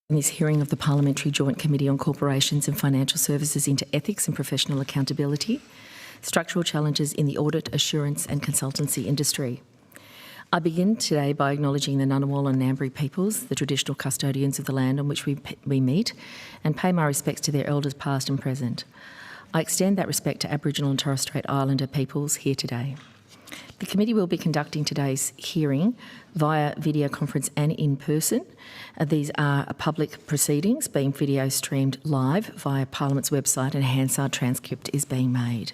In this hearing of the Parliamentary Joint Committee on Corporations and Financial Services into Ethics and Professional Accountability, Structural Challenges in the Audit, Assurance and Consultancy Industry. I begin today by acknowledging the Ngunnawal and Ngambri peoples, the traditional custodians of the land on which we meet, and pay my respects to their elders past and present. I extend that respect to Aboriginal and Torres Strait Islander peoples here today. The committee will be conducting today's hearing via video conference and in person. These are public proceedings being video streamed live via Parliament's website, and a Hansard transcript is being made.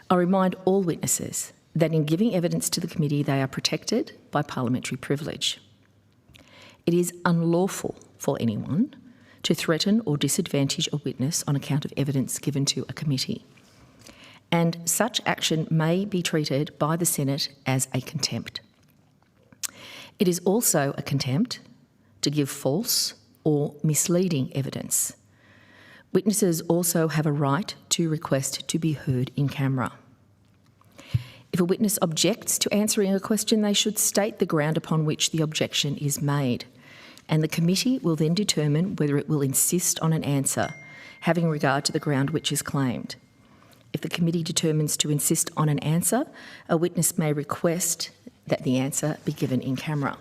I remind all witnesses that in giving evidence to the committee they are protected by parliamentary privilege. It is unlawful for anyone to threaten or disadvantage a witness on account of evidence given to a committee, and such action may be treated by the Senate as a contempt. It is also a contempt to give false or misleading evidence. Witnesses also have a right to request to be heard in camera. If a witness objects to answering a question, they should state the ground upon which the objection is made, and the committee will then determine whether it will insist on an answer, having regard to the ground which is claimed. If the committee determines to insist on an answer, a witness may request that the answer be given in camera.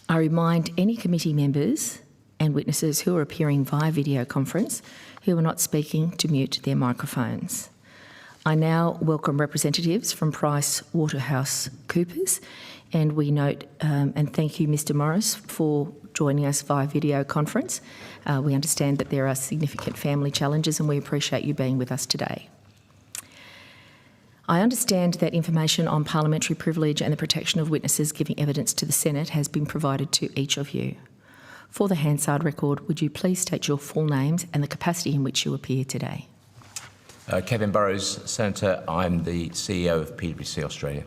I remind any committee members and witnesses who are appearing via video conference who are not speaking to mute their microphones. I now welcome representatives from PricewaterhouseCoopers, and we note and thank you, Mr Morris, for joining us via video conference. We understand that there are significant family challenges, and we appreciate you being with us today. I understand that information on parliamentary privilege and the protection of witnesses giving evidence to the Senate has been provided to each of you. For the Hansard record, would you please state your full names and the capacity in which you appear today? Kevin Burrows, Senator. I'm the CEO of PwC Australia.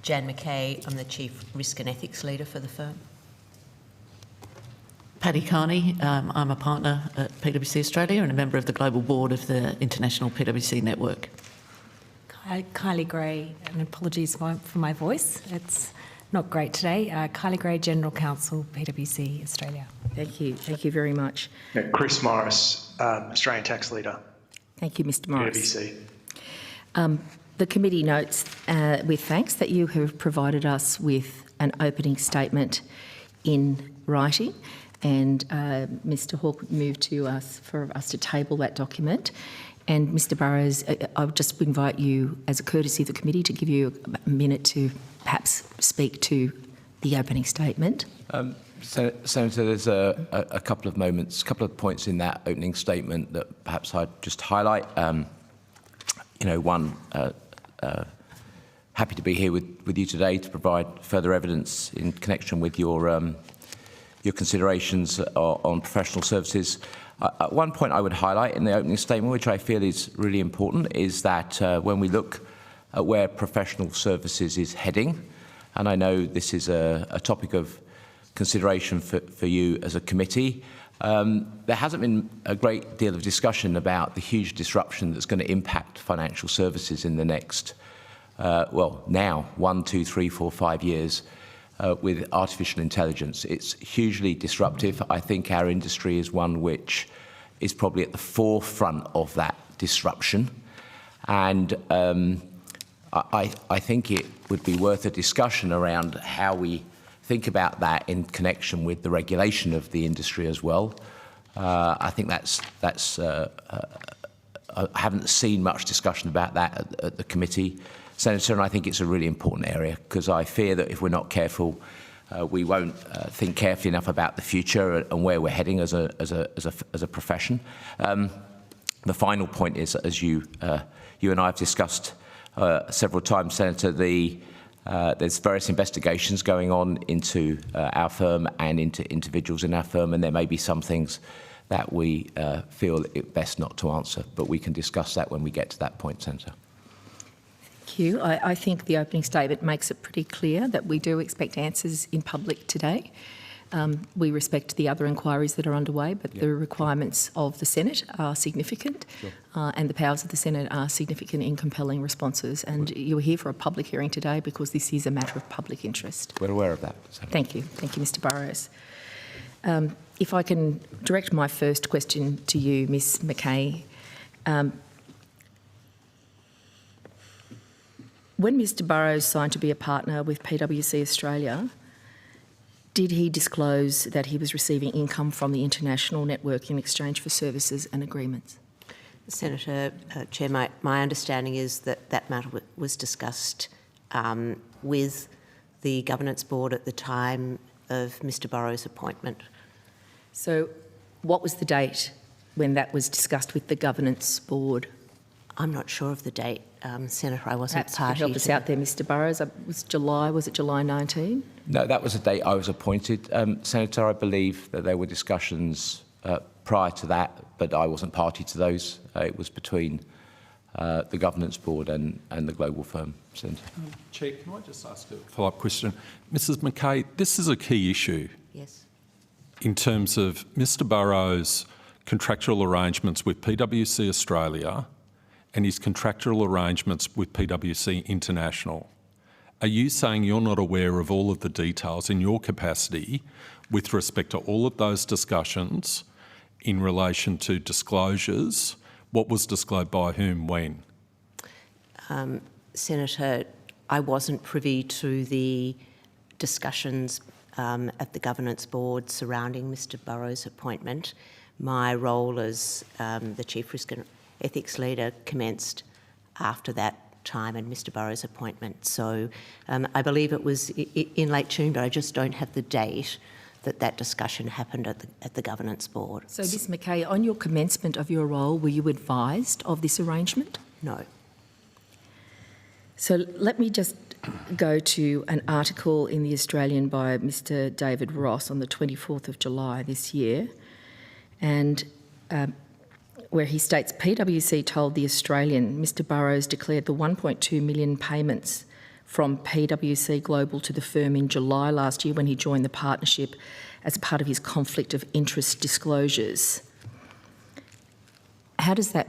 Jan McCay, I'm the Chief Risk and Ethics Leader for the firm. Paddy Carney, I'm a partner at PwC Australia and a member of the Global Board of the International PwC Network. Kylie Gray, and apologies for my voice, it's not great today. Kylie Gray, General Counsel, PwC Australia. Thank you very much. Chris Morris, Australian Tax Leader. Thank you, Mr Morris. PwC. The committee notes with thanks that you have provided us with an opening statement in writing, and Mr Hawke moved to us for us to table that document. And Mr Burrows, I'll just invite you, as a courtesy of the committee, to give you a minute to perhaps speak to the opening statement. Senator, there's a couple of points in that opening statement that perhaps I'd just highlight. One, happy to be here with you today to provide further evidence in connection with your considerations on professional services. One point I would highlight in the opening statement, which I feel is really important, is that when we look at where professional services is heading, and I know this is a topic of consideration for you as a committee, there hasn't been a great deal of discussion about the huge disruption that's going to impact financial services in the next, now 1, 2, 3, 4, 5 years with artificial intelligence. It's hugely disruptive. I think our industry is one which is probably at the forefront of that disruption. And I think it would be worth a discussion around how we think about that in connection with the regulation of the industry as well. I think that's I haven't seen much discussion about that at the committee, Senator, and I think it's a really important area because I fear that if we're not careful, we won't think carefully enough about the future and where we're heading as a profession. The final point is, as you and I have discussed several times, Senator, there's various investigations going on into our firm and into individuals in our firm, and there may be some things that we feel it best not to answer, but we can discuss that when we get to that point, Senator. Thank you. I think the opening statement makes it pretty clear that we do expect answers in public today. We respect the other inquiries that are underway, but the requirements of the Senate are significant, and the powers of the Senate are significant in compelling responses. And you're here for a public hearing today because this is a matter of public interest. We're aware of that. Senator. Thank you. Thank you, Mr Burrows. If I can direct my first question to you, Ms McCay. When Mr Burrows signed to be a partner with PwC Australia, did he disclose that he was receiving income from the international network in exchange for services and agreements? Senator, Chair, my understanding is that that matter was discussed with the governance board at the time of Mr Burrows' appointment. So what was the date when that was discussed with the governance board? I'm not sure of the date, Senator. I wasn't Perhaps party you could help us to out there, Mr Burrows. Was it July 19? No, that was the date I was appointed. Senator, I believe that there were discussions prior to that, but I wasn't party to those. It was between the governance board and the global firm. Senator. Chair, can I just ask a follow-up question? Mrs McCay, this is a key issue. Yes. In terms of Mr Burrows' contractual arrangements with PwC Australia and his contractual arrangements with PwC International. Are you saying you're not aware of all of the details in your capacity with respect to all of those discussions in relation to disclosures? What was disclosed by whom, when? Senator, I wasn't privy to the discussions at the governance board surrounding Mr Burrows' appointment. My role as the Chief Risk and Ethics Leader commenced after that time and Mr Burrows' appointment. So I believe it was in late June, but I just don't have the date that discussion happened at the governance board. So, Ms McCay, on your commencement of your role, were you advised of this arrangement? No. So let me just go to an article in The Australian by Mr David Ross on the 24th of July this year, and where he states, PwC told The Australian Mr Burrows declared the 1.2 million payments from PwC Global to the firm in July last year when he joined the partnership as part of his conflict of interest disclosures. How does that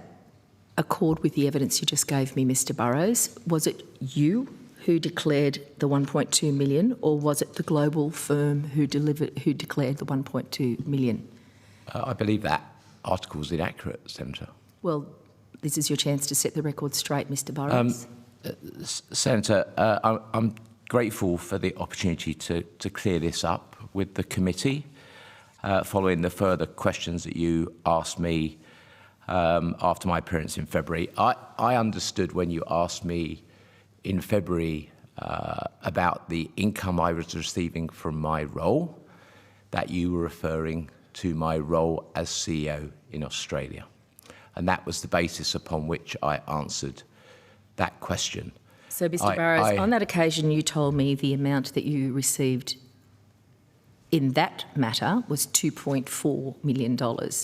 accord with the evidence you just gave me, Mr Burrows? Was it you who declared the 1.2 million, or was it the global firm who declared the 1.2 million? I believe that article is inaccurate, Senator. Well, this is your chance to set the record straight, Mr Burrows. Senator, I'm grateful for the opportunity to clear this up with the committee following the further questions that you asked me after my appearance in February. I understood when you asked me in February about the income I was receiving from my role, that you were referring to my role as CEO in Australia. And that was the basis upon which I answered that question. So, Mr Burrows, on that occasion you told me the amount that you received in that matter was $2.4 million.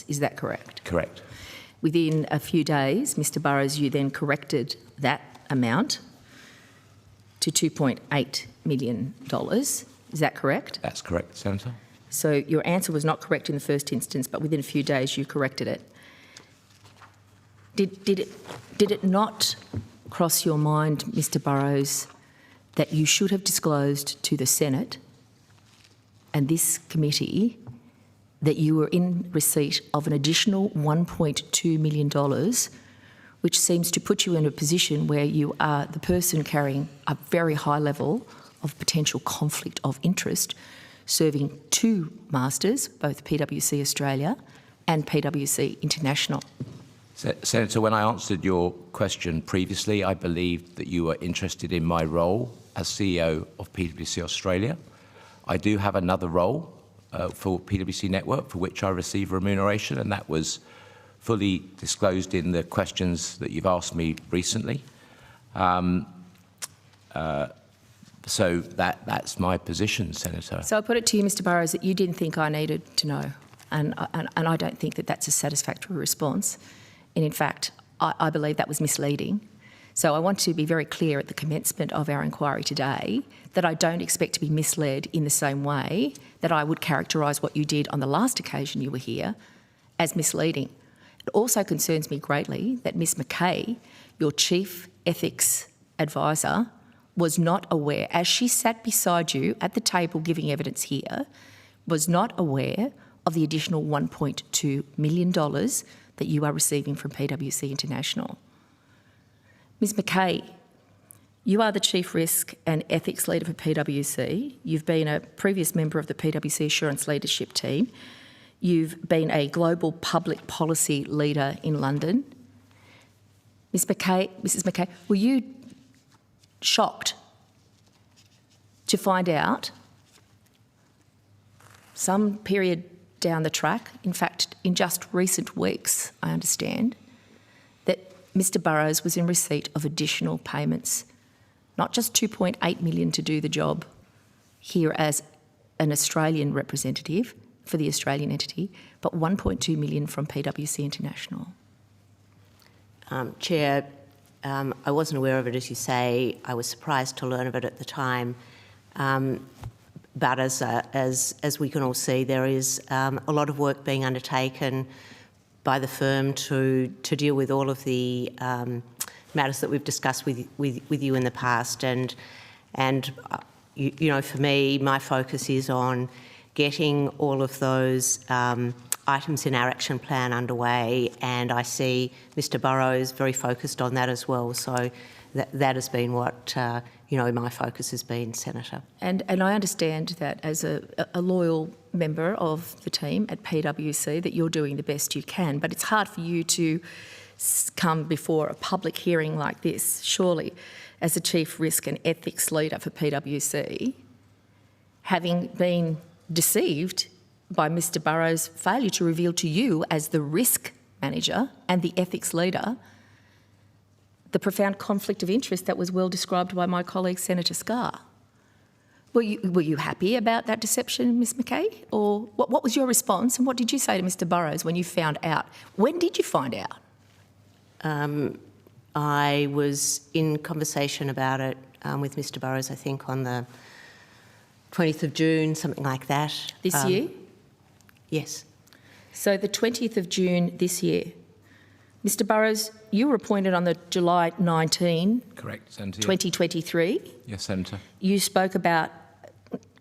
Is that correct? Correct. Within a few days, Mr Burrows, you then corrected that amount to $2.8 million. Is that correct? That's correct, Senator. So your answer was not correct in the first instance, but within a few days you corrected it. Did it not cross your mind, Mr Burrows, that you should have disclosed to the Senate and this committee that you were in receipt of an additional $1.2 million, which seems to put you in a position where you are the person carrying a very high level of potential conflict of interest, serving two masters, both PwC Australia and PwC International? Senator, when I answered your question previously, I believed that you were interested in my role as CEO of PwC Australia. I do have another role for PwC Network, for which I receive remuneration, and that was fully disclosed in the questions that you've asked me recently. So that's my position, Senator. So I put it to you, Mr Burrows, that you didn't think I needed to know, and I don't think that that's a satisfactory response. And in fact, I believe that was misleading. So I want to be very clear at the commencement of our inquiry today that I don't expect to be misled in the same way that I would characterise what you did on the last occasion you were here as misleading. It also concerns me greatly that Ms McCay, your Chief Ethics Advisor, was not aware, as she sat beside you at the table giving evidence here, was not aware of the additional $1.2 million that you are receiving from PwC International. Ms McCay, you are the Chief Risk and Ethics Leader for PwC. You've been a previous member of the PwC Assurance Leadership Team. You've been a global public policy leader in London. Mrs McCay, were you shocked to find out some period down the track, in fact, in just recent weeks, I understand, that Mr Burrows was in receipt of additional payments, not just $2.8 million to do the job here as an Australian representative for the Australian entity, but $1.2 million from PwC International? Chair, I wasn't aware of it, as you say. I was surprised to learn of it at the time. But as we can all see, there is a lot of work being undertaken by the firm to deal with all of the matters that we've discussed with you in the past. And you know, for me, my focus is on getting all of those items in our action plan underway, and I see Mr Burrows very focused on that as well. So that has been what my focus has been, Senator. And I understand that as a loyal member of the team at PwC that you're doing the best you can, but it's hard for you to come before a public hearing like this, surely, as a Chief Risk and Ethics Leader for PwC, having been deceived by Mr Burrows' failure to reveal to you as the risk manager and the ethics leader the profound conflict of interest that was well described by my colleague Senator Scarr. Were you happy about that deception, Ms McCay? Or what was your response, and what did you say to Mr Burrows when you found out? When did you find out? I was in conversation about it with Mr Burrows, I think, on the 20th of June, something like that. This year? Yes. So the 20th of June this year. Mr Burrows, you were appointed on the July 19, Correct, Senator. 2023. Yes, Senator. You spoke about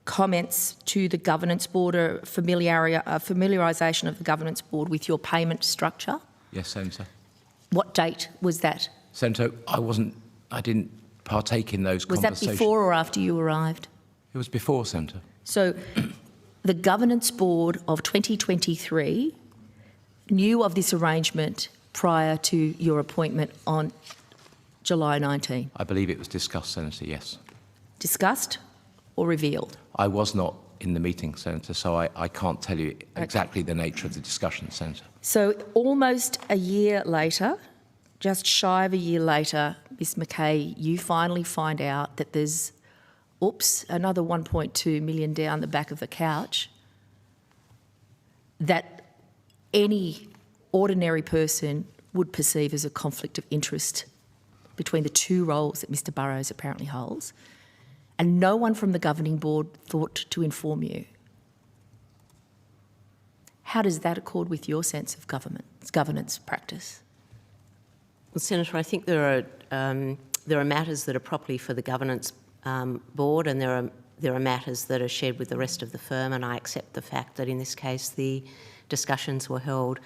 comments to the Governance Board, or familiarisation of the Governance Board with your payment structure. Yes, Senator. What date was that? Senator, I didn't partake in those conversations. Was that before or after you arrived? It was before, Senator. So the Governance Board of 2023 knew of this arrangement prior to your appointment on July 19? I believe it was discussed, Senator, yes. Discussed or revealed? I was not in the meeting, Senator, so I can't tell you exactly the nature of the discussion, Senator. So almost a year later, just shy of a year later, Ms McCay, you finally find out that there's, another $1.2 million down the back of the couch that any ordinary person would perceive as a conflict of interest between the two roles that Mr Burrows apparently holds, and no one from the governing board thought to inform you. How does that accord with your sense of governance practice? Well, Senator, I think there are matters that are properly for the governance board, and there are matters that are shared with the rest of the firm, and I accept the fact that in this case the discussions were held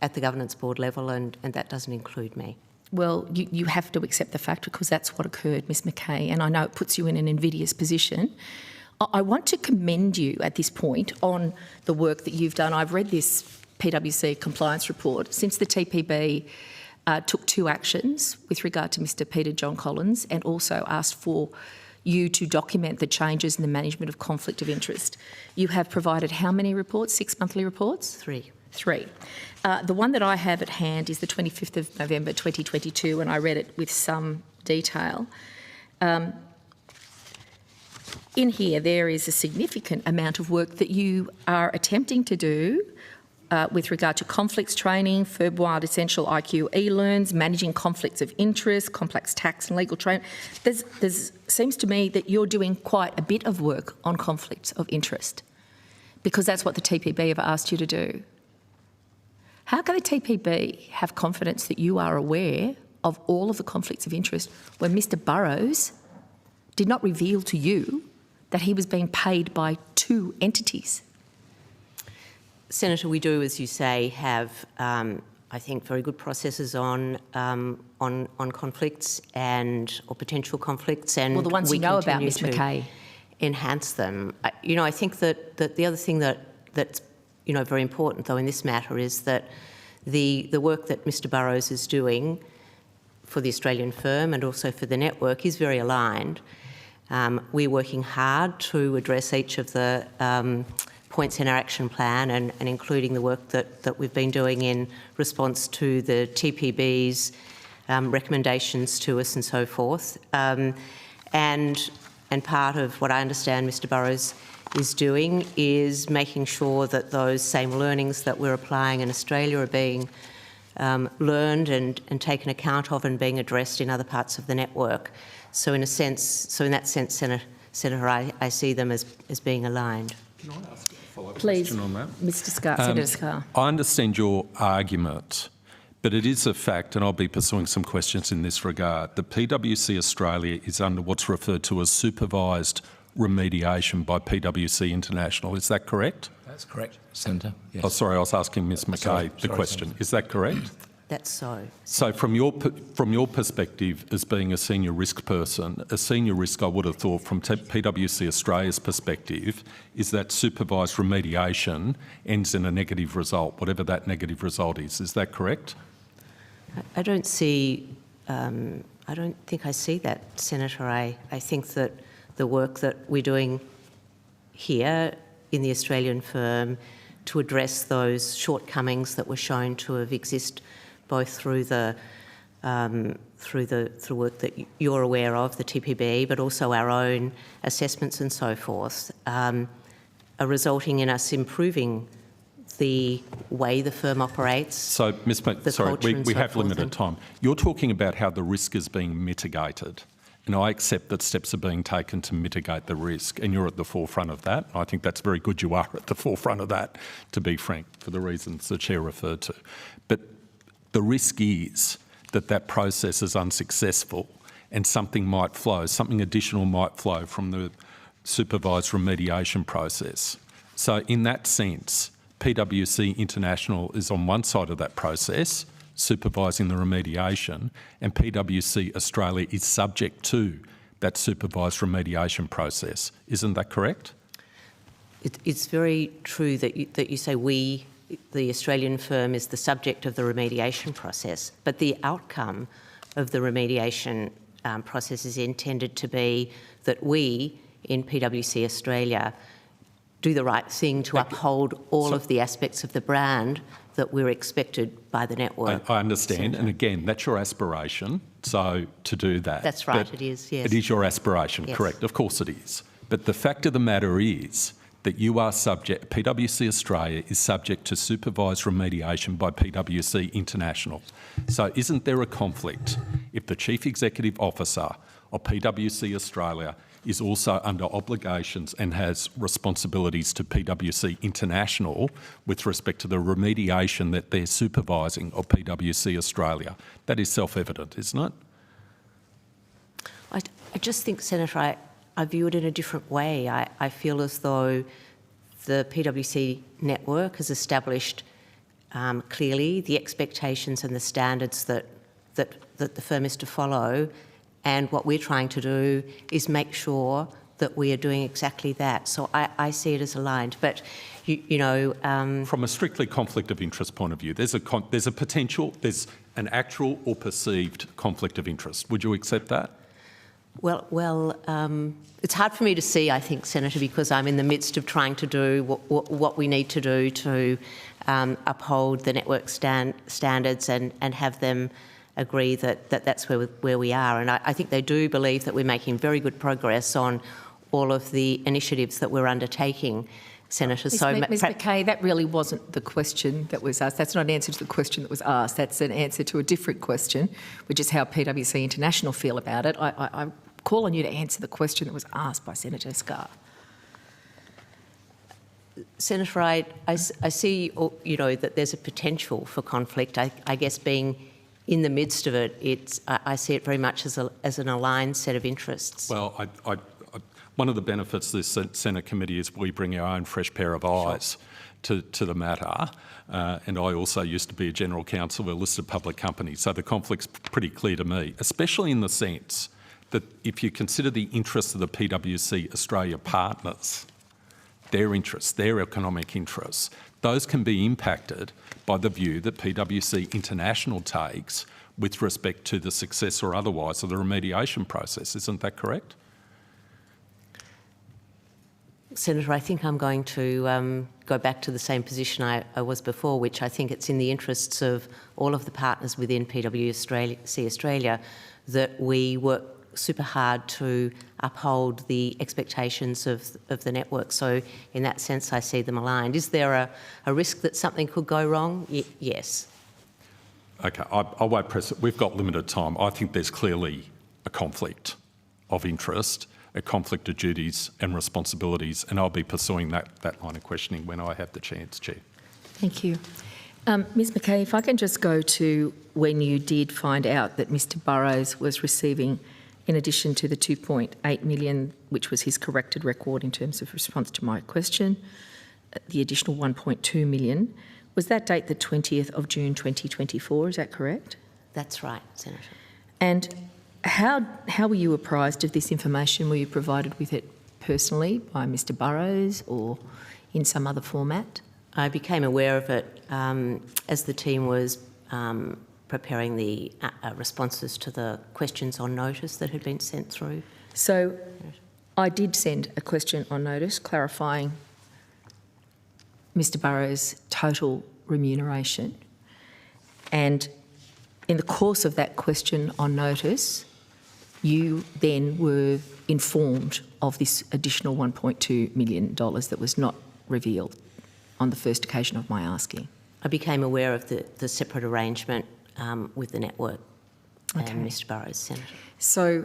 at the governance board level, and that doesn't include me. Well, you have to accept the fact because that's what occurred, Ms McCay, and I know it puts you in an invidious position. I want to commend you at this point on the work that you've done. I've read this PwC compliance report. Since the TPB took two actions with regard to Mr Peter John Collins and also asked for you to document the changes in the management of conflict of interest, you have provided how many reports? 6 monthly reports? Three. The one that I have at hand is the 25th of November 2022, and I read it with some detail. In here, there is a significant amount of work that you are attempting to do with regard to conflicts training, FIRB-wide essential IQ e-learns, managing conflicts of interest, complex tax and legal training. There's seems to me that you're doing quite a bit of work on conflicts of interest, because that's what the TPB have asked you to do. How can the TPB have confidence that you are aware of all of the conflicts of interest when Mr Burrows did not reveal to you that he was being paid by 2 entities? Senator, we do, as you say, have, I think, very good processes on conflicts or potential conflicts, and well, the ones we you know about, continue Ms McCay. Enhance them. I think that the other thing that's very important, though, in this matter is that the work that Mr Burrows is doing for the Australian firm and also for the network is very aligned. We're working hard to address each of the points in our action plan, and including the work that we've been doing in response to the TPB's recommendations to us and so forth. And part of what I understand Mr Burrows is doing is making sure that those same learnings that we're applying in Australia are being learned and taken account of and being addressed in other parts of the network. So in that sense, Senator, I see them as being aligned. Can I ask a follow-up Please, question on that? Mr Scarr, Senator Scarr. I understand your argument, but it is a fact, and I'll be pursuing some questions in this regard, that PwC Australia is under what's referred to as supervised remediation by PwC International. Is that correct? That's correct, Senator. Yes. Oh, sorry, I was asking Ms McCay the question. Senator. Is that correct? That's so. So from your perspective as being a senior risk person, a senior risk I would have thought from PwC Australia's perspective is that supervised remediation ends in a negative result, whatever that negative result is. Is that correct? I don't think I see that, Senator. I think that the work that we're doing here in the Australian firm to address those shortcomings that were shown to have exist both through the work that you're aware of, the TPB, but also our own assessments and so forth, are resulting in us improving the way the firm operates. So, Ms. Sorry, we have limited time. You're talking about how the risk is being mitigated, and I accept that steps are being taken to mitigate the risk, and you're at the forefront of that. I think that's very good you are at the forefront of that, to be frank, for the reasons the Chair referred to. But the risk is that that process is unsuccessful and something might flow, something additional might flow from the supervised remediation process. So in that sense, PwC International is on one side of that process, supervising the remediation, and PwC Australia is subject to that supervised remediation process. Isn't that correct? It's very true that you say we, the Australian firm, is the subject of the remediation process, but the outcome of the remediation process is intended to be that we, in PwC Australia, do the right thing to uphold all of the aspects of the brand that we're expected by the network. I understand, and again, that's your aspiration, so to do that. That's right, but it is, yes. It is your aspiration, yes. Correct, of course it is. But the fact of the matter is that you are subject, PwC Australia is subject to supervised remediation by PwC International. So isn't there a conflict if the Chief Executive Officer of PwC Australia is also under obligations and has responsibilities to PwC International with respect to the remediation that they're supervising of PwC Australia? That is self-evident, isn't it? I just think, Senator, I view it in a different way. I feel as though the PwC network has established clearly the expectations and the standards that the firm is to follow, and what we're trying to do is make sure that we are doing exactly that. So I see it as aligned. But, from a strictly conflict of interest point of view, there's a potential, there's an actual or perceived conflict of interest. Would you accept that? Well, it's hard for me to see, I think, Senator, because I'm in the midst of trying to do what we need to do to uphold the network standards and have them agree that that's where we are. And I think they do believe that we're making very good progress on all of the initiatives that we're undertaking. Senator. Ms. McCay, that really wasn't the question that was asked. That's not an answer to the question that was asked. That's an answer to a different question, which is how PwC International feel about it. I call on you to answer the question that was asked by Senator Scarr. Senator, I see, that there's a potential for conflict. I guess being in the midst of it, I see it very much as an aligned set of interests. Well, one of the benefits of this Senate committee is we bring our own fresh pair of eyes to the matter. And I also used to be a general counsel of a listed public company, so the conflict's pretty clear to me, especially in the sense that if you consider the interests of the PwC Australia partners, their interests, their economic interests, those can be impacted by the view that PwC International takes with respect to the success or otherwise of the remediation process. Isn't that correct? Senator, I think I'm going to go back to the same position I was before, which I think it's in the interests of all of the partners within PwC Australia that we work super hard to uphold the expectations of the network. So in that sense, I see them aligned. Is there a risk that something could go wrong? Yes. Okay, I won't press it. We've got limited time. I think there's clearly a conflict of interest, a conflict of duties and responsibilities, and I'll be pursuing that line of questioning when I have the chance, Chair. Thank you. Ms McCay, if I can just go to when you did find out that Mr Burrows was receiving, in addition to the 2.8 million, which was his corrected record in terms of response to my question, the additional 1.2 million, was that date the 20th of June 2024, is that correct? That's right, Senator. And how were you apprised of this information? Were you provided with it personally by Mr Burrows or in some other format? I became aware of it as the team was preparing the responses to the questions on notice that had been sent through. So I did send a question on notice clarifying Mr Burrows' total remuneration, and in the course of that question on notice, you then were informed of this additional $1.2 million that was not revealed on the first occasion of my asking. I became aware of the separate arrangement with the network and Mr Burrows, Senator. So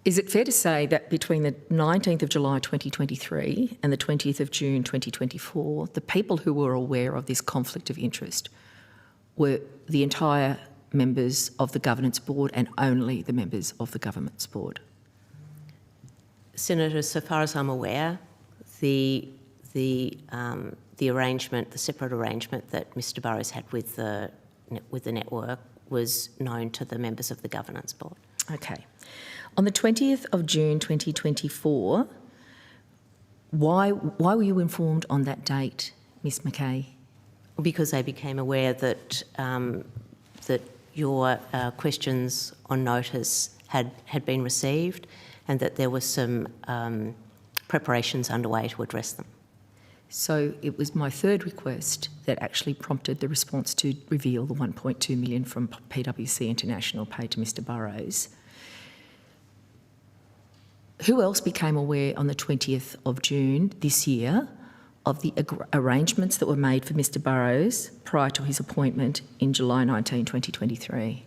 is it fair to say that between the 19th of July 2023 and the 20th of June 2024, the people who were aware of this conflict of interest were the entire members of the governance board and only the members of the governance board? Senator, so far as I'm aware, the arrangement, the separate arrangement that Mr Burrows had with the network was known to the members of the governance board. Okay. On the 20th of June 2024, why were you informed on that date, Ms McCay? Because I became aware that that your questions on notice had been received and that there were some preparations underway to address them. So it was my third request that actually prompted the response to reveal the 1.2 million from PwC International paid to Mr Burrows. Who else became aware on the 20th of June this year of the arrangements that were made for Mr Burrows prior to his appointment in July 19, 2023?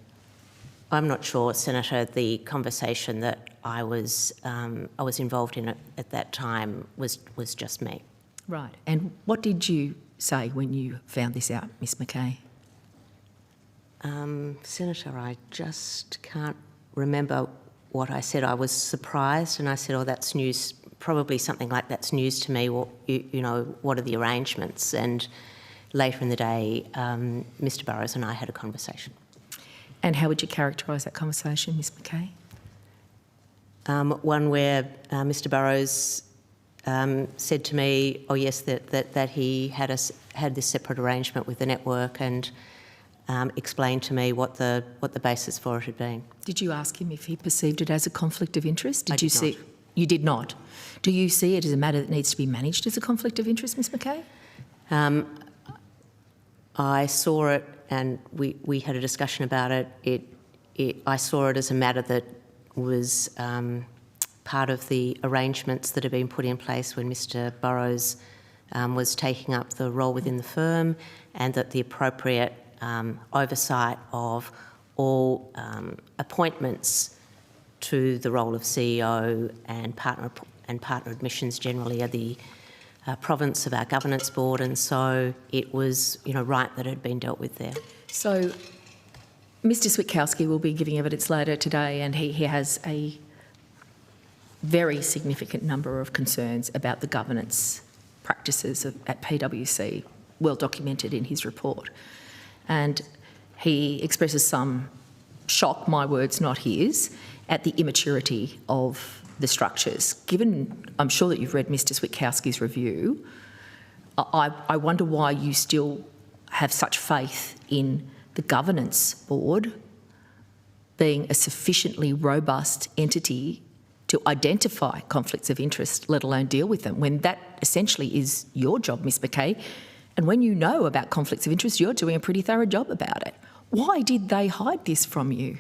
I'm not sure, Senator. The conversation that I was involved in at that time was just me. Right. And what did you say when you found this out, Ms McCay? Senator, I just can't remember what I said. I was surprised and I said, oh, that's news, probably something like that's news to me. Well, you know, what are the arrangements? And later in the day, Mr Burrows and I had a conversation. And how would you characterise that conversation, Ms McCay? One where Mr Burrows said to me, oh yes, that he had this separate arrangement with the network and explained to me what the basis for it had been. Did you ask him if he perceived it as a conflict of interest? I did not. You did not. Do you see it as a matter that needs to be managed as a conflict of interest, Ms McCay? I saw it and we had a discussion about it. I saw it as a matter that was part of the arrangements that have been put in place when Mr Burrows was taking up the role within the firm, and that the appropriate oversight of all appointments to the role of CEO and partner admissions generally are the province of our governance board, and so it was, right that it had been dealt with there. So, Mr Switowski will be giving evidence later today, and he has a very significant number of concerns about the governance practices at PwC, well documented in his report. And he expresses some shock, my words, not his, at the immaturity of the structures. Given, I'm sure that you've read Mr Switowski's review, I wonder why you still have such faith in the governance board being a sufficiently robust entity to identify conflicts of interest, let alone deal with them, when that essentially is your job, Ms McCay. And when you know about conflicts of interest, you're doing a pretty thorough job about it. Why did they hide this from you?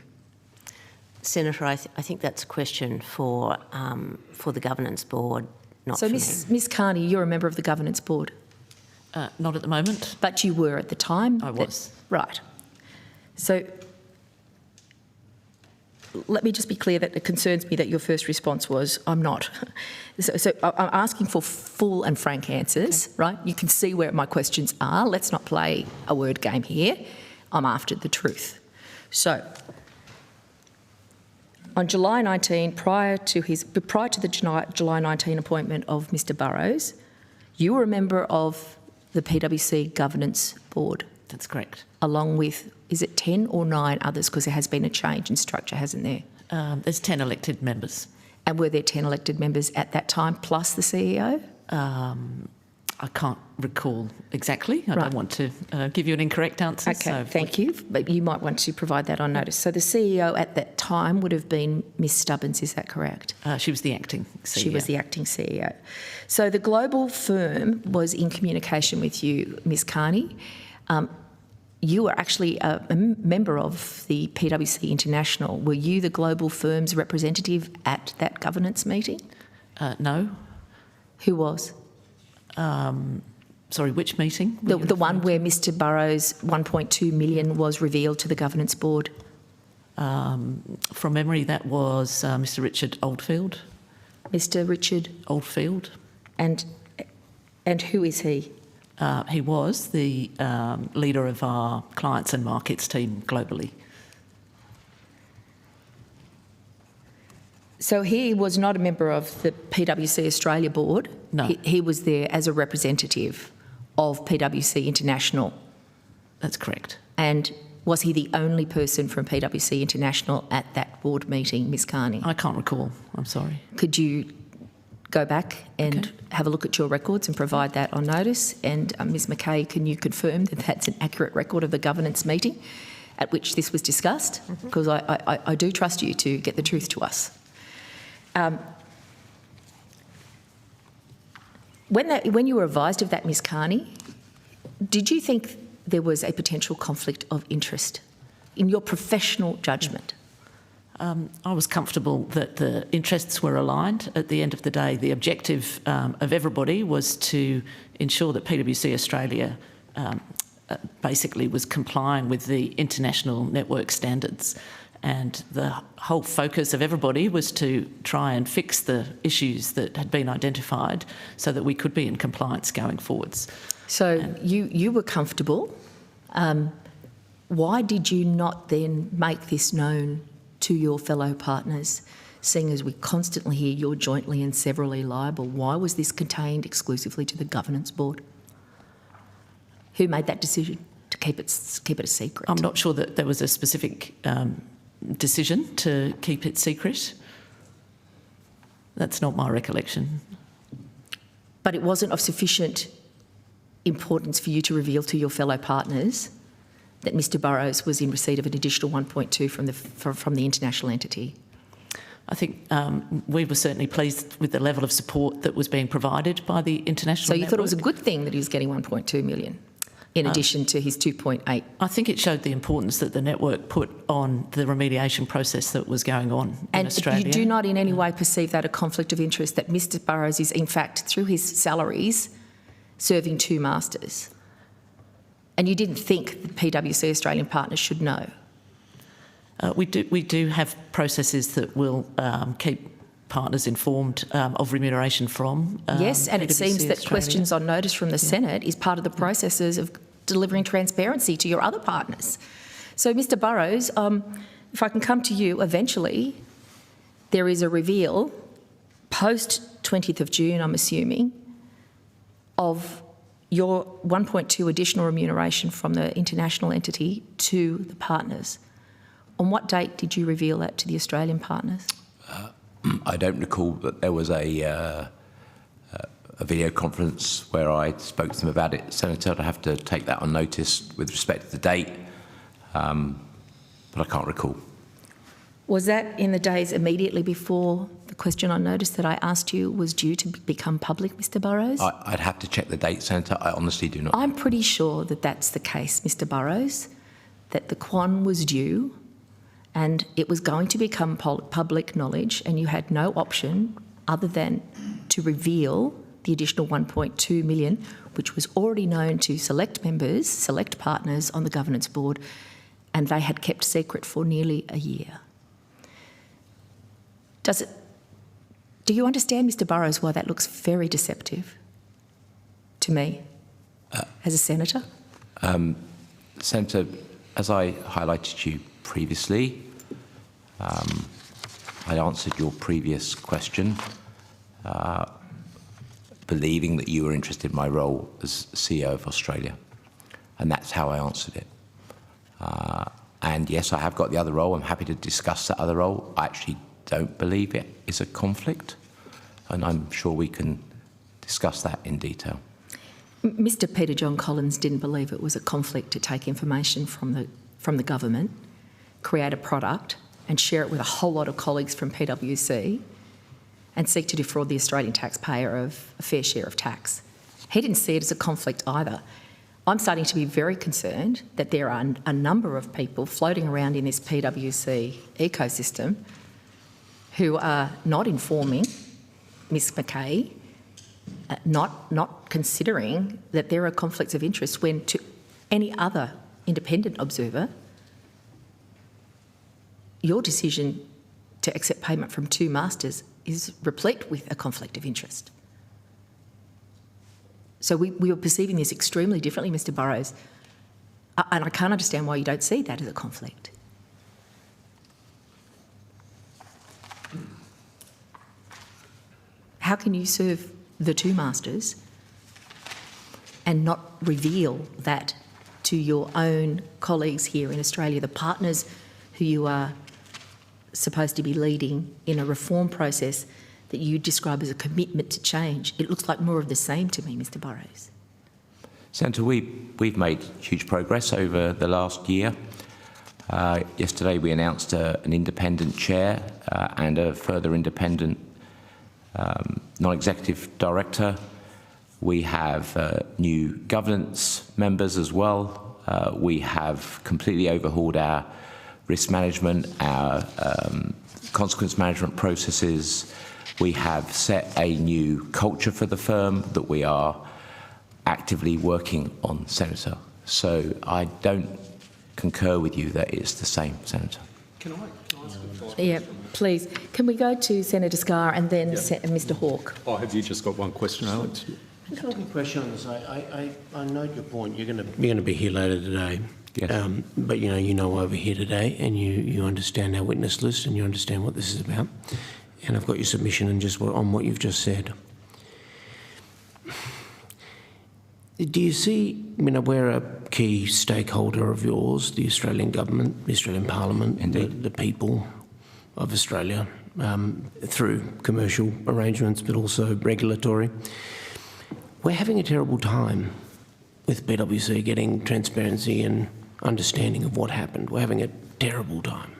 Senator, I think that's a question for the governance board, not for me. So, Ms Carney, you're a member of the governance board? Not at the moment. But you were at the time? I was. Right. So, let me just be clear that it concerns me that your first response was, I'm not. So I'm asking for full and frank answers, okay, right? You can see where my questions are. Let's not play a word game here. I'm after the truth. So, on July 19, prior to the July 19 appointment of Mr Burrows, you were a member of the PwC Governance Board. That's correct. Along with, is it 10 or 9 others? Because there has been a change in structure, hasn't there? There's 10 elected members. And were there 10 elected members at that time, plus the CEO? I can't recall exactly. I don't want to give you an incorrect answer. Okay, so thank you. But you might want to provide that on notice. So the CEO at that time would have been Ms Stubbins, is that correct? She was the acting CEO. She was the acting CEO. So the global firm was in communication with you, Ms Carney. You were actually a member of the PwC International. Were you the global firm's representative at that governance meeting? No. Who was? Sorry, which meeting? The one where Mr Burrows' $1.2 million was revealed to the governance board? From memory, that was Mr Richard Oldfield. Mr Richard Oldfield. And who is he? He was the leader of our clients and markets team globally. So he was not a member of the PwC Australia board? No. He was there as a representative of PwC International? That's correct. And was he the only person from PwC International at that board meeting, Ms Carney? I can't recall, I'm sorry. Could you go back and have a look at your records and provide that on notice? And Ms McCay, can you confirm that that's an accurate record of the governance meeting at which this was discussed? Because I do trust you to get the truth to us. When you were advised of that, Ms Carney, did you think there was a potential conflict of interest in your professional judgment? I was comfortable that the interests were aligned. At the end of the day, the objective of everybody was to ensure that PwC Australia basically was complying with the international network standards. And the whole focus of everybody was to try and fix the issues that had been identified so that we could be in compliance going forwards. So you were comfortable. Why did you not then make this known to your fellow partners, seeing as we constantly hear you're jointly and severally liable? Why was this contained exclusively to the governance board? Who made that decision to keep it a secret? I'm not sure that there was a specific decision to keep it secret. That's not my recollection. But it wasn't of sufficient importance for you to reveal to your fellow partners that Mr Burrows was in receipt of an additional 1.2 from the international entity? I think we were certainly pleased with the level of support that was being provided by the international So you network. thought it was a good thing that he was getting 1.2 million? in addition to his 2.8. I think it showed the importance that the network put on the remediation process that was going on in Australia. And you do not in any way perceive that a conflict of interest, that Mr Burrows is in fact, through his salaries, serving two masters? And you didn't think the PwC Australian partners should know? We do have processes that will keep partners informed of remuneration from yes, and it PwC seems that Australia. questions on notice from the Senate is part of the processes of delivering transparency to your other partners. So, Mr Burrows, if I can come to you eventually, there is a reveal post 20th of June, I'm assuming, of your 1.2 additional remuneration from the international entity to the partners. On what date did you reveal that to the Australian partners? I don't recall that there was a video conference where I spoke to them about it. Senator, I'd have to take that on notice with respect to the date, but I can't recall. Was that in the days immediately before the question on notice that I asked you was due to become public, Mr Burrows? I'd have to check the date, Senator. I honestly do not. I'm pretty sure that that's the case, Mr Burrows, that the quan was due and it was going to become public knowledge, and you had no option other than to reveal the additional 1.2 million, which was already known to select members, select partners on the governance board, and they had kept secret for nearly a year. Do you understand, Mr Burrows, why that looks very deceptive to me as a senator? Senator, as I highlighted to you previously, I answered your previous question, believing that you were interested in my role as CEO of Australia, and that's how I answered it. And yes, I have got the other role. I'm happy to discuss that other role. I actually don't believe it is a conflict, and I'm sure we can discuss that in detail. Mr Peter John Collins didn't believe it was a conflict to take information from the government, create a product and share it with a whole lot of colleagues from PwC and seek to defraud the Australian taxpayer of a fair share of tax. He didn't see it as a conflict either. I'm starting to be very concerned that there are a number of people floating around in this PwC ecosystem who are not informing Ms McCay, not considering that there are conflicts of interest when, to any other independent observer, your decision to accept payment from two masters is replete with a conflict of interest. So we are perceiving this extremely differently, Mr Burrows, and I can't understand why you don't see that as a conflict. How can you serve the two masters and not reveal that to your own colleagues here in Australia, the partners who you are supposed to be leading in a reform process that you describe as a commitment to change? It looks like more of the same to me, Mr Burrows. Senator, we've made huge progress over the last year. Yesterday we announced an independent chair and a further independent non-executive director. We have new governance members as well. We have completely overhauled our risk management, our consequence management processes. We have set a new culture for the firm that we are actively working on, Senator. So I don't concur with you that it's the same, Senator. Can I ask a follow-up? Yeah, please. Can we go to Senator Scarr and then Mr Hawke? Oh, have you just got one question, Alex? Can I ask a question on this? I note your point. You're going to be here later today. Yes. But you know why we're here today, and you understand our witness list, and you understand what this is about. And I've got your submission and just on what you've just said. Do you see, we're a key stakeholder of yours, the Australian government, the Australian Parliament, the people of Australia, through commercial arrangements, but also regulatory. We're having a terrible time with PwC getting transparency and understanding of what happened. We're having a terrible time.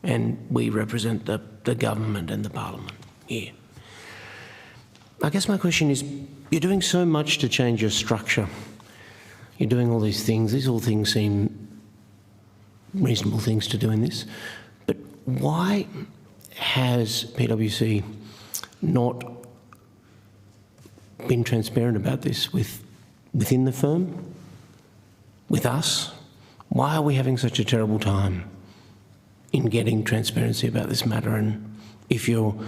And we represent the government and the Parliament here. I guess my question is, you're doing so much to change your structure. You're doing all these things. These all things seem reasonable things to do in this. But why has PwC not been transparent about this within the firm, with us? Why are we having such a terrible time in getting transparency about this matter? And if you're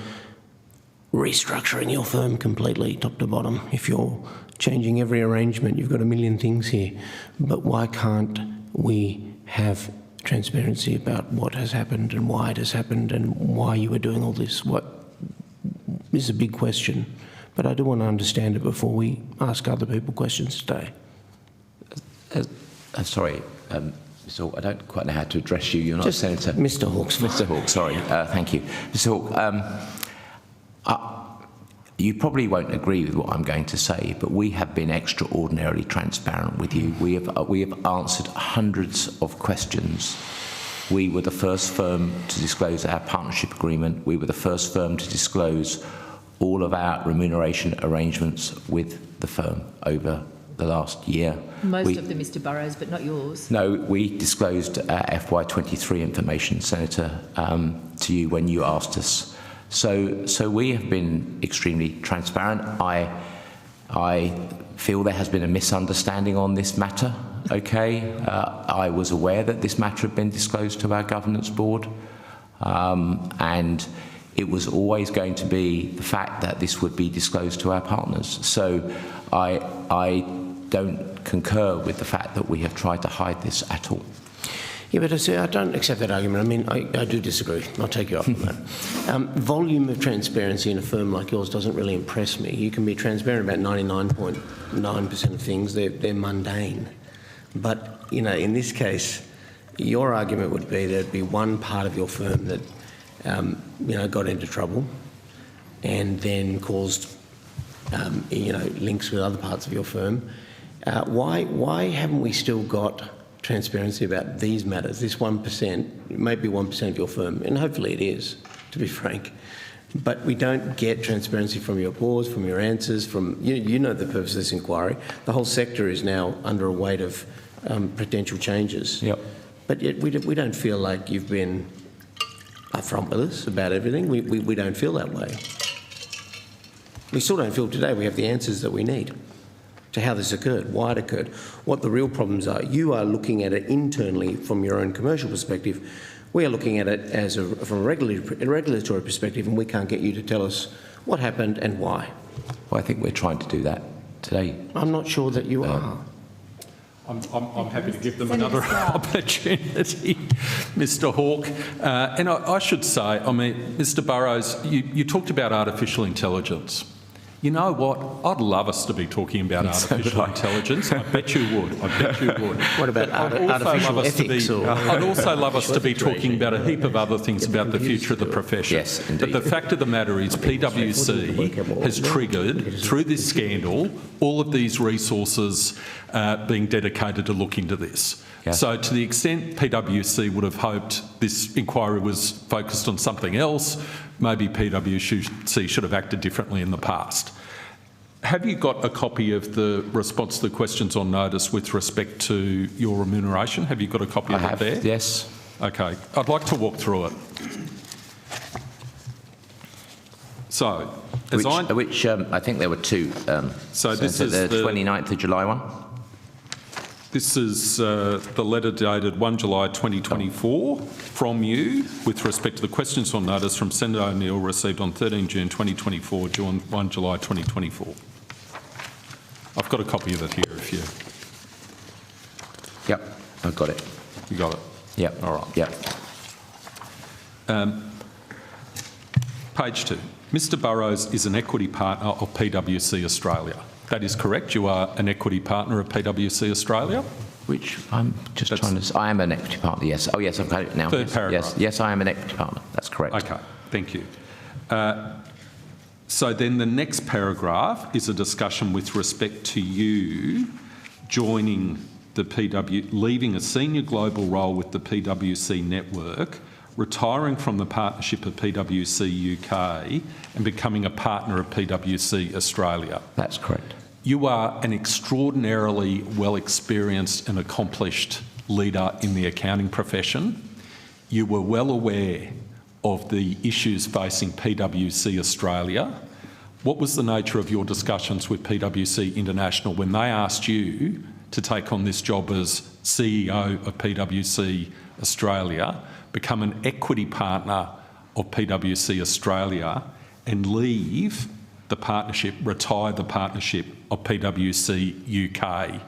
restructuring your firm completely, top to bottom, if you're changing every arrangement, you've got a million things here, but why can't we have transparency about what has happened and why it has happened and why you were doing all this? What is a big question, but I do want to understand it before we ask other people questions today. Sorry, Mr. Hawke, I don't quite know how to address you. You're not Just Senator. Mr. Hawke's fine. Mr. Hawke, sorry. Thank you. Mr. Hawke, you probably won't agree with what I'm going to say, but we have been extraordinarily transparent with you. We have answered hundreds of questions. We were the first firm to disclose our partnership agreement. We were the first firm to disclose all of our remuneration arrangements with the firm over the last year. Most of them, Mr. Burrows, but not yours. No, we disclosed our FY23 information, Senator, to you when you asked us. So we have been extremely transparent. I feel there has been a misunderstanding on this matter. Okay, I was aware that this matter had been disclosed to our governance board, and it was always going to be the fact that this would be disclosed to our partners. So I don't concur with the fact that we have tried to hide this at all. Yeah, but I don't accept that argument. I mean, I do disagree. I'll take you off on that. Volume of transparency in a firm like yours doesn't really impress me. You can be transparent about 99.9% of things. They're mundane. But, you know, in this case, your argument would be there'd be one part of your firm that, you know, got into trouble and then caused, you know, links with other parts of your firm. Why haven't we still got transparency about these matters, this 1%, it may be 1% of your firm, and hopefully it is, to be frank, but we don't get transparency from your pause, from your answers, from, you know the purpose of this inquiry. The whole sector is now under a weight of potential changes. Yep. But yet we don't feel like you've been upfront with us about everything. We don't feel that way. We still don't feel today we have the answers that we need to how this occurred, why it occurred, what the real problems are. You are looking at it internally from your own commercial perspective. We are looking at it as from a regulatory perspective, and we can't get you to tell us what happened and why. Well, I think we're trying to do that today. I'm not sure that you are. I'm happy to give them another opportunity, Mr. Hawke. And I should say, I mean, Mr. Burrows, you talked about artificial intelligence. You know what? I'd love us to be talking about artificial intelligence. I bet you would. I bet you would. What about artificial ethics? I'd also love us to be talking about a heap of other things about the future of the profession. Yes, indeed. But the fact of the matter is PwC has triggered, through this scandal, all of these resources being dedicated to look into this. Yes. So to the extent PwC would have hoped this inquiry was focused on something else, maybe PwC should have acted differently in the past. Have you got a copy of the response to the questions on notice with respect to your remuneration? Have you got a copy of it there? Yes. Okay. I'd like to walk through it. So, I think there were two. So this is the 29th of July one. This is the letter dated 1 July 2024 from you with respect to the questions on notice from Senator O'Neill received on 13 June 2024 due on 1 July 2024. I've got a copy of it here if you... Yep, I've got it. You got it? Yep. All right. Yep. Page 2. Mr Burrows is an equity partner of PwC Australia. That is correct. You are an equity partner of PwC Australia. Which I'm just trying to... I am an equity partner, yes. Oh, yes, I've got it now. Third paragraph. Yes, I am an equity partner. That's correct. Okay, thank you. So then the next paragraph is a discussion with respect to you joining the leaving a senior global role with the PwC network, retiring from the partnership of PwC UK and becoming a partner of PwC Australia. That's correct. You are an extraordinarily well-experienced and accomplished leader in the accounting profession. You were well aware of the issues facing PwC Australia. What was the nature of your discussions with PwC International when they asked you to take on this job as CEO of PwC Australia, become an equity partner of PwC Australia and leave the partnership, retire the partnership of PwC UK?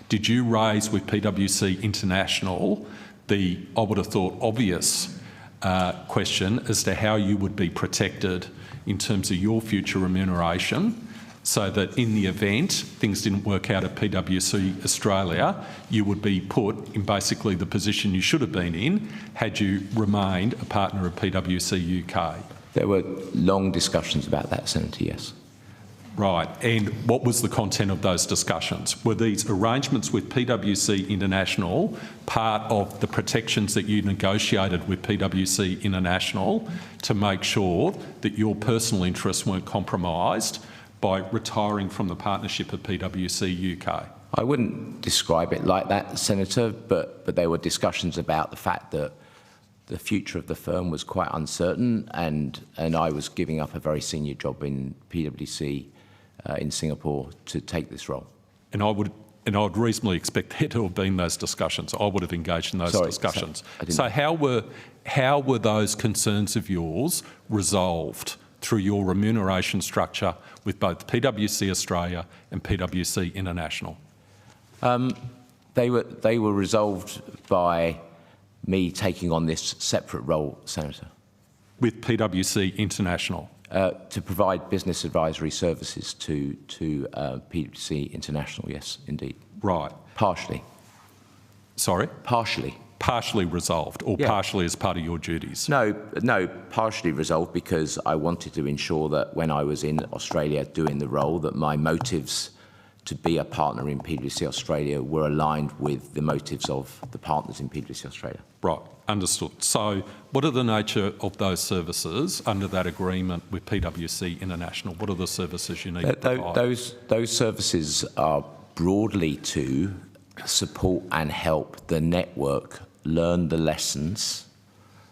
Did you raise with PwC International the, I would have thought, obvious question as to how you would be protected in terms of your future remuneration, so that in the event things didn't work out at PwC Australia, you would be put in basically the position you should have been in had you remained a partner of PwC UK? There were long discussions about that, Senator, yes. Right, and what was the content of those discussions? Were these arrangements with PwC International part of the protections that you negotiated with PwC International to make sure that your personal interests weren't compromised by retiring from the partnership of PwC UK? I wouldn't describe it like that, Senator, but there were discussions about the fact that the future of the firm was quite uncertain, and I was giving up a very senior job in PwC in Singapore to take this role. And I would reasonably expect there to have been those discussions. I would have engaged in those discussions. So how were those concerns of yours resolved through your remuneration structure with both PwC Australia and PwC International? They were resolved by me taking on this separate role, Senator. With PwC International? To provide business advisory services to PwC International, yes, indeed. Right. Partially. Sorry? Partially. Partially resolved, or partially as part of your duties? No, partially resolved because I wanted to ensure that when I was in Australia doing the role, that my motives to be a partner in PwC Australia were aligned with the motives of the partners in PwC Australia. Right, understood. So what are the nature of those services under that agreement with PwC International? What are the services you need to provide? Those services are broadly to support and help the network learn the lessons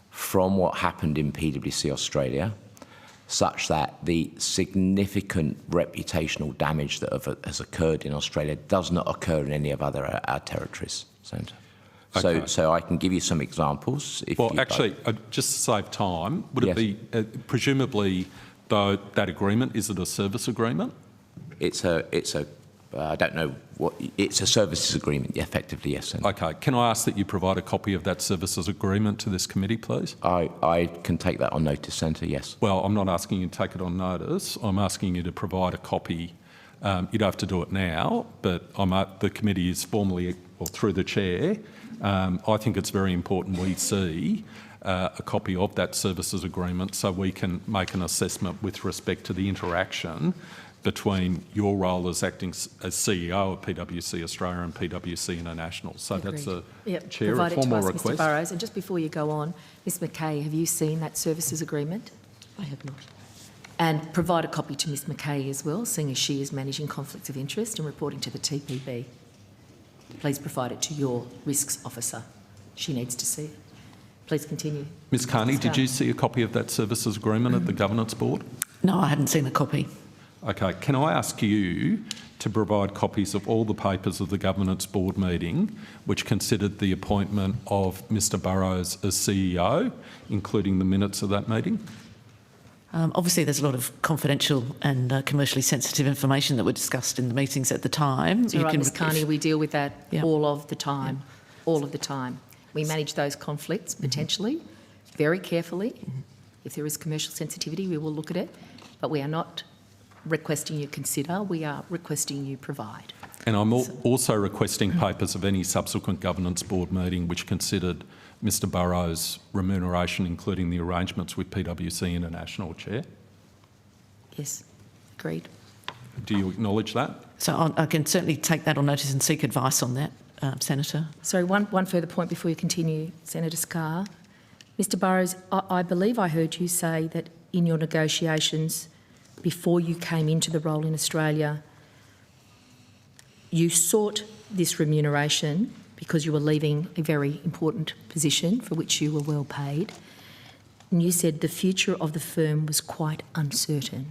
from what happened in PwC Australia, such that the significant reputational damage that has occurred in Australia does not occur in any of our territories, Senator. Okay. So I can give you some examples. If well, actually, just to save time, would it be, presumably, though, that agreement, is it a service agreement? I don't know what, it's a services agreement, effectively, yes, Senator. Okay. Can I ask that you provide a copy of that services agreement to this committee, please? I can take that on notice, Senator, yes. Well, I'm not asking you to take it on notice. I'm asking you to provide a copy. You don't have to do it now, but the committee is formally, or through the chair, I think it's very important we see a copy of that services agreement so we can make an assessment with respect to the interaction between your role as acting as CEO of PwC Australia and PwC International. So Agreed. That's a Chair, a formal us, request. Mr Burrows. And just before you go on, Ms McCay, have you seen that services agreement? I have not. And provide a copy to Ms McCay as well, seeing as she is managing conflicts of interest and reporting to the TPB. Please provide it to your risks officer. She needs to see it. Please continue. Ms Carney, did you see a copy of that services agreement at the Governance Board? No, I hadn't seen a copy. Okay, can I ask you to provide copies of all the papers of the Governance Board meeting which considered the appointment of Mr Burrows as CEO, including the minutes of that meeting? Obviously, there's a lot of confidential and commercially sensitive information that were discussed in the meetings at the time. It's all right, Ms Carney, we deal with that all of the time, all of the time. We manage those conflicts potentially very carefully. If there is commercial sensitivity, we will look at it, but we are not requesting you consider, we are requesting you provide. And I'm also requesting papers of any subsequent Governance Board meeting which considered Mr Burrows' remuneration, including the arrangements with PwC International, Chair. Yes, agreed. Do you acknowledge that? So I can certainly take that on notice and seek advice on that, Senator. Sorry, one further point before you continue, Senator Scarr. Mr Burrows, I believe I heard you say that in your negotiations before you came into the role in Australia, you sought this remuneration because you were leaving a very important position for which you were well paid. And you said the future of the firm was quite uncertain.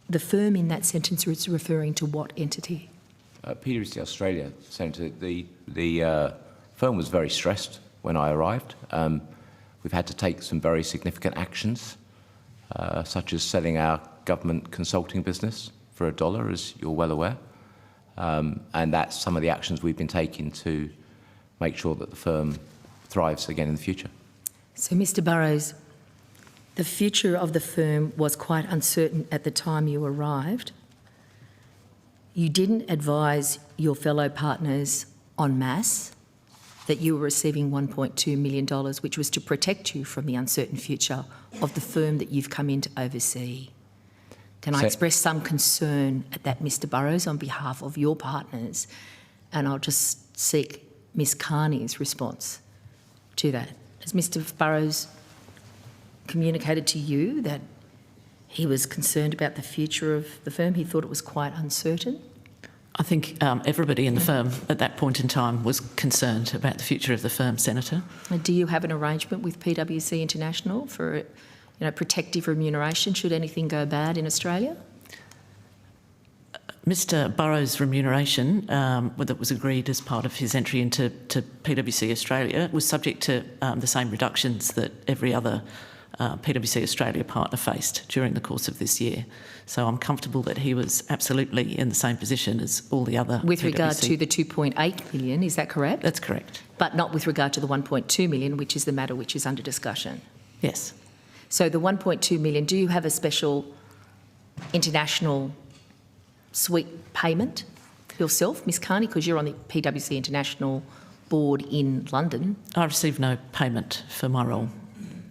The firm in that sentence is referring to what entity? PwC Australia, Senator. The firm was very stressed when I arrived. We've had to take some very significant actions, such as selling our government consulting business for $1, as you're well aware. And that's some of the actions we've been taking to make sure that the firm thrives again in the future. So, Mr Burrows, the future of the firm was quite uncertain at the time you arrived. You didn't advise your fellow partners en masse that you were receiving $1.2 million, which was to protect you from the uncertain future of the firm that you've come in to oversee. Can I express some concern at that, Mr Burrows, on behalf of your partners? And I'll just seek Ms Carney's response to that. Has Mr Burrows communicated to you that he was concerned about the future of the firm? He thought it was quite uncertain? I think everybody in the firm at that point in time was concerned about the future of the firm, Senator. Do you have an arrangement with PwC International for protective remuneration should anything go bad in Australia? Mr Burrows' remuneration, that was agreed as part of his entry into PwC Australia, was subject to the same reductions that every other PwC Australia partner faced during the course of this year. So I'm comfortable that he was absolutely in the same position as all the other With PwC. regard to the 2.8 million, is that correct? That's correct. But not with regard to the 1.2 million, which is the matter which is under discussion? Yes. So the 1.2 million, do you have a special international suite payment yourself, Ms Carney, because you're on the PwC International board in London? I received no payment for my role.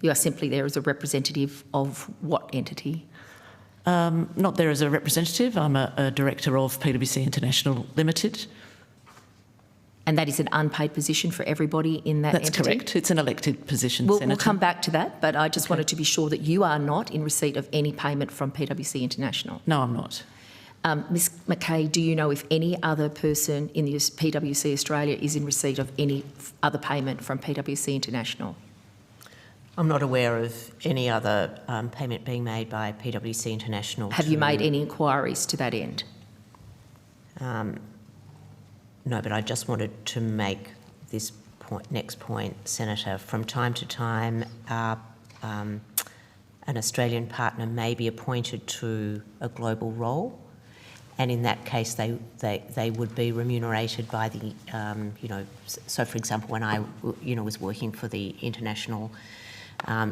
You are simply there as a representative of what entity? Not there as a representative. I'm a director of PwC International Limited. And that is an unpaid position for everybody in that entity? That's correct. It's an elected position, Senator. We'll come back to that, but I just wanted to be sure that you are not in receipt of any payment from PwC International. No, I'm not. Ms McCay, do you know if any other person in the PwC Australia is in receipt of any other payment from PwC International? I'm not aware of any other payment being made by PwC International. Have you made any inquiries to that end? No, but I just wanted to make this next point, Senator. From time to time, an Australian partner may be appointed to a global role, and in that case, they would be remunerated by the, So, for example, when I, was working for the international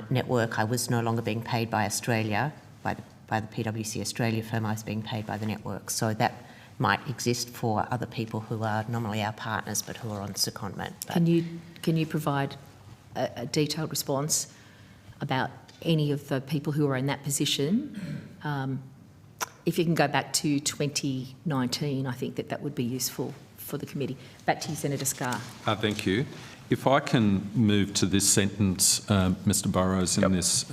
network, I was no longer being paid by Australia, by the PwC Australia firm. I was being paid by the network. So that might exist for other people who are normally our partners but who are on secondment. Can you provide a detailed response about any of the people who are in that position? If you can go back to 2019, I think that would be useful for the committee. Back to you, Senator Scarr. Thank you. If I can move to this sentence, Mr Burrows, in this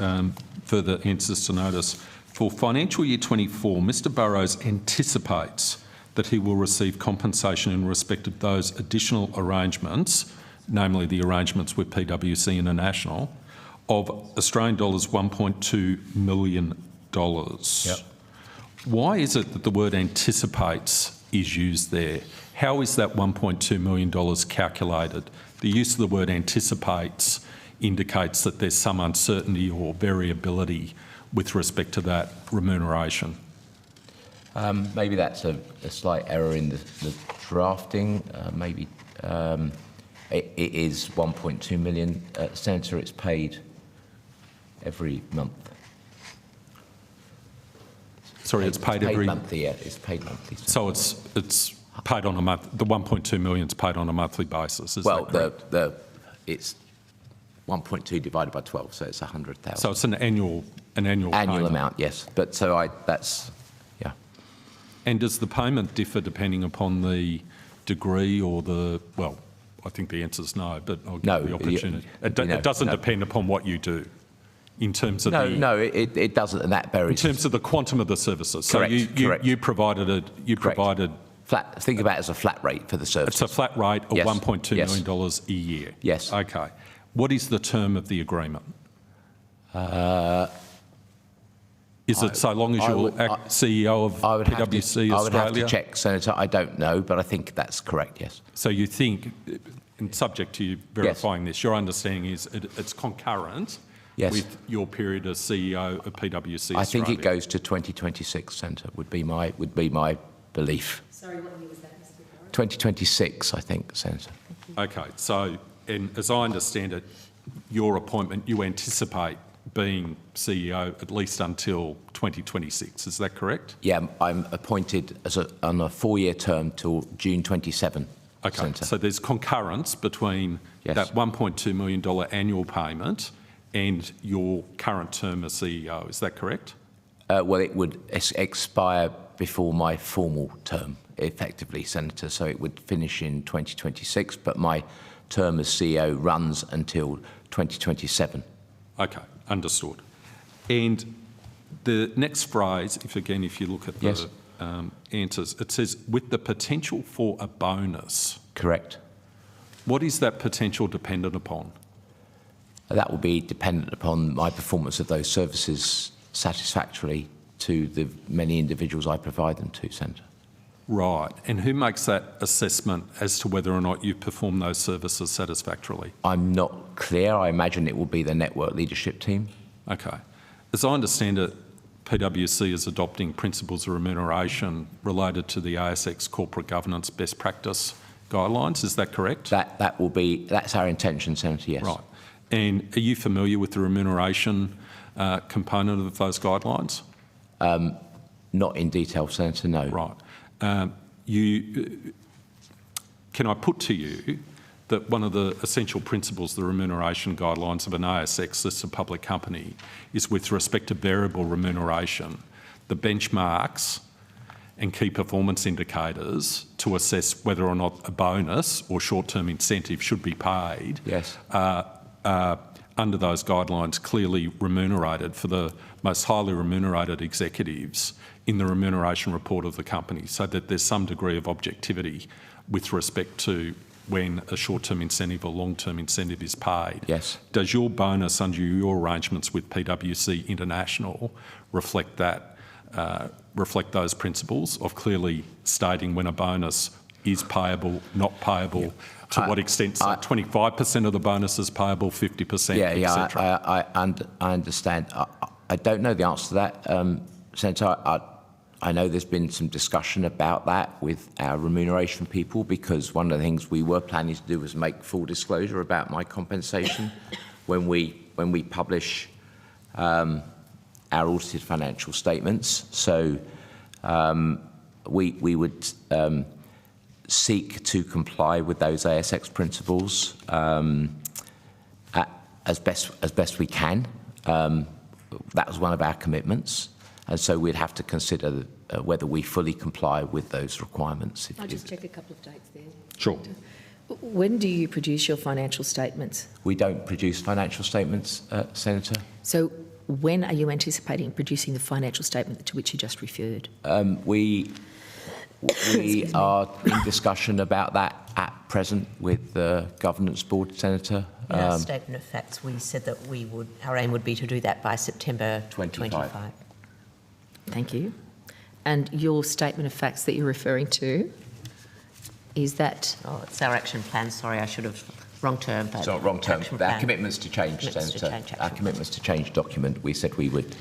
further answers to notice. For financial year 24, Mr Burrows anticipates that he will receive compensation in respect of those additional arrangements, namely the arrangements with PwC International, of Australian dollars 1.2 million. Yep. Why is it that the word anticipates is used there? How is that $1.2 million calculated? The use of the word anticipates indicates that there's some uncertainty or variability with respect to that remuneration. Maybe that's a slight error in the drafting. Maybe it is 1.2 million. Senator, it's paid every month. Sorry, it's paid every monthly. Yeah, it's paid monthly. So it's paid on a month. The 1.2 million is paid on a monthly basis. Is that correct? It's 1.2 divided by 12, so it's 100,000. So it's an annual payment. Amount, yes. But that's. And does the payment differ depending upon the degree or the, well, I think the answer is no, but I'll give the opportunity. It doesn't depend upon what you do in terms of it doesn't, and that varies. In terms of the quantum of the services. Correct, So you provided Correct. Flat. Think about it as a flat rate for the service. It's a flat rate of Yes. $1.2 Yes. million a year? Yes. Okay. What is the term of the agreement? Is it so long as you're CEO of I would have to, PwC Australia? I would have to check, Senator. I don't know, but I think that's correct, yes. So you think, and subject to you verifying this, your understanding is it's concurrent Yes. with your period as CEO of PwC Australia? I think it goes to 2026, Senator, would be my belief. Sorry, what year was that, Mr. Barrow? 2026, I think, Senator. Okay, so, and as I understand it, your appointment, you anticipate being CEO at least until 2026, is that correct? Yeah, I'm appointed on a 4-year term till June 27, Okay, Senator. so there's concurrence between Yes. that $1.2 million annual payment and your current term as CEO, is that correct? Well, it would expire before my formal term, effectively, Senator, so it would finish in 2026, but my term as CEO runs until 2027. Okay, understood. And the next phrase, if you look at the Yes. answers, it says, with the potential for a bonus. Correct. What is that potential dependent upon? That will be dependent upon my performance of those services satisfactorily to the many individuals I provide them to, Senator. Right. And who makes that assessment as to whether or not you perform those services satisfactorily? I'm not clear. I imagine it will be the network leadership team. Okay. As I understand it, PwC is adopting principles of remuneration related to the ASX corporate governance best practice guidelines. Is that correct? That's our intention, Senator, yes. Right. And are you familiar with the remuneration component of those guidelines? Not in detail, Senator, no. Right. Can I put to you that one of the essential principles of the remuneration guidelines of an ASX listed public company is with respect to variable remuneration, the benchmarks and key performance indicators to assess whether or not a bonus or short-term incentive should be paid. Yes. Under those guidelines, clearly remunerated for the most highly remunerated executives in the remuneration report of the company, so that there's some degree of objectivity with respect to when a short-term incentive or long-term incentive is paid. Yes. Does your bonus under your arrangements with PwC International reflect that? Reflect those principles of clearly stating when a bonus is payable, not payable, to what extent, so 25% of the bonus is payable, 50%, etc.? I understand. I don't know the answer to that, Senator. I know there's been some discussion about that with our remuneration people, because one of the things we were planning to do was make full disclosure about my compensation when we publish our audited financial statements. So we would seek to comply with those ASX principles as best we can. That was one of our commitments, and so we'd have to consider whether we fully comply with those requirements. I'll just check a couple of dates there. Sure. When do you produce your financial statements? We don't produce financial statements, Senator. So when are you anticipating producing the financial statement to which you just referred? We are in discussion about that at present with the governance board, Senator. In our statement of facts, we said that our aim would be to do that by September 25. Thank you. And your statement of facts that you're referring to, is that? Oh, it's our action plan. Sorry, I should have, wrong term. But It's not wrong term. action Our plan. commitments to change, Commitments to Senator. change, Our action commitments to change document, we said we would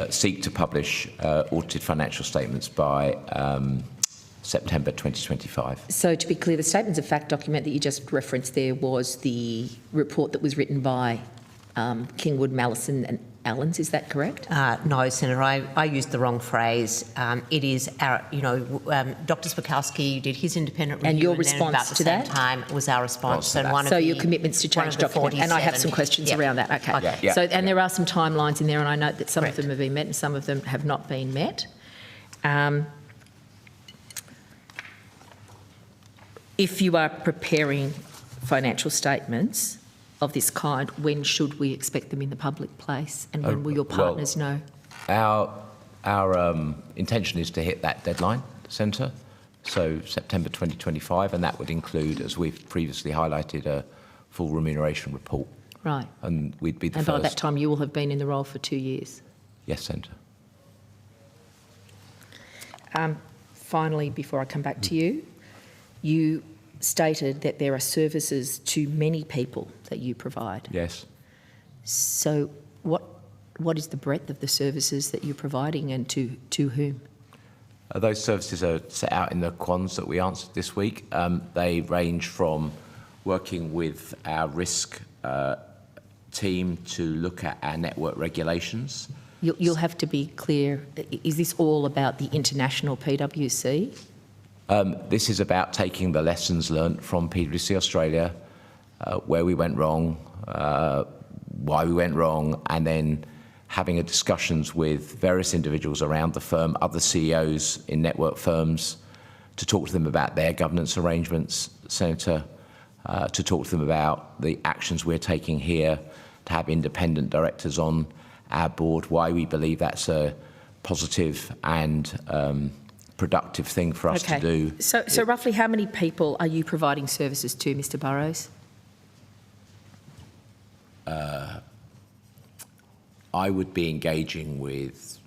seek to publish audited financial statements by September 2025. So to be clear, the statements of fact document that you just referenced there was the report that was written by Kingwood, Mallison and Allens, is that correct? No, Senator, I used the wrong phrase. It is our, Dr. Switowski did his independent review, And your then response about the to same that? time was our response. So your commitments to change document, and I have some questions around that. Okay. Yeah. So, and there are some timelines in there, and I note that some Correct. of them have been met and some of them have not been met. If you are preparing financial statements of this kind, when should we expect them in the public place, and when will your partners know? Our intention is to hit that deadline, Senator. so September 2025, and that would include, as we've previously highlighted, a full remuneration report. Right. And we'd be the And first. by that time, you will have been in the role for 2 years. Yes, Senator. Finally, before I come back to you, you stated that there are services to many people that you provide. Yes. So what is the breadth of the services that you're providing, and to whom? Those services are set out in the quans that we answered this week. They range from working with our risk team to look at our network regulations. You'll have to be clear. Is this all about the international PwC? This is about taking the lessons learnt from PwC Australia, where we went wrong, why we went wrong, and then having discussions with various individuals around the firm, other CEOs in network firms, to talk to them about their governance arrangements, Senator, to talk to them about the actions we're taking here, to have independent directors on our board, why we believe that's a positive and productive thing for us to do. So roughly how many people are you providing services to, Mr Burrows? I would be engaging with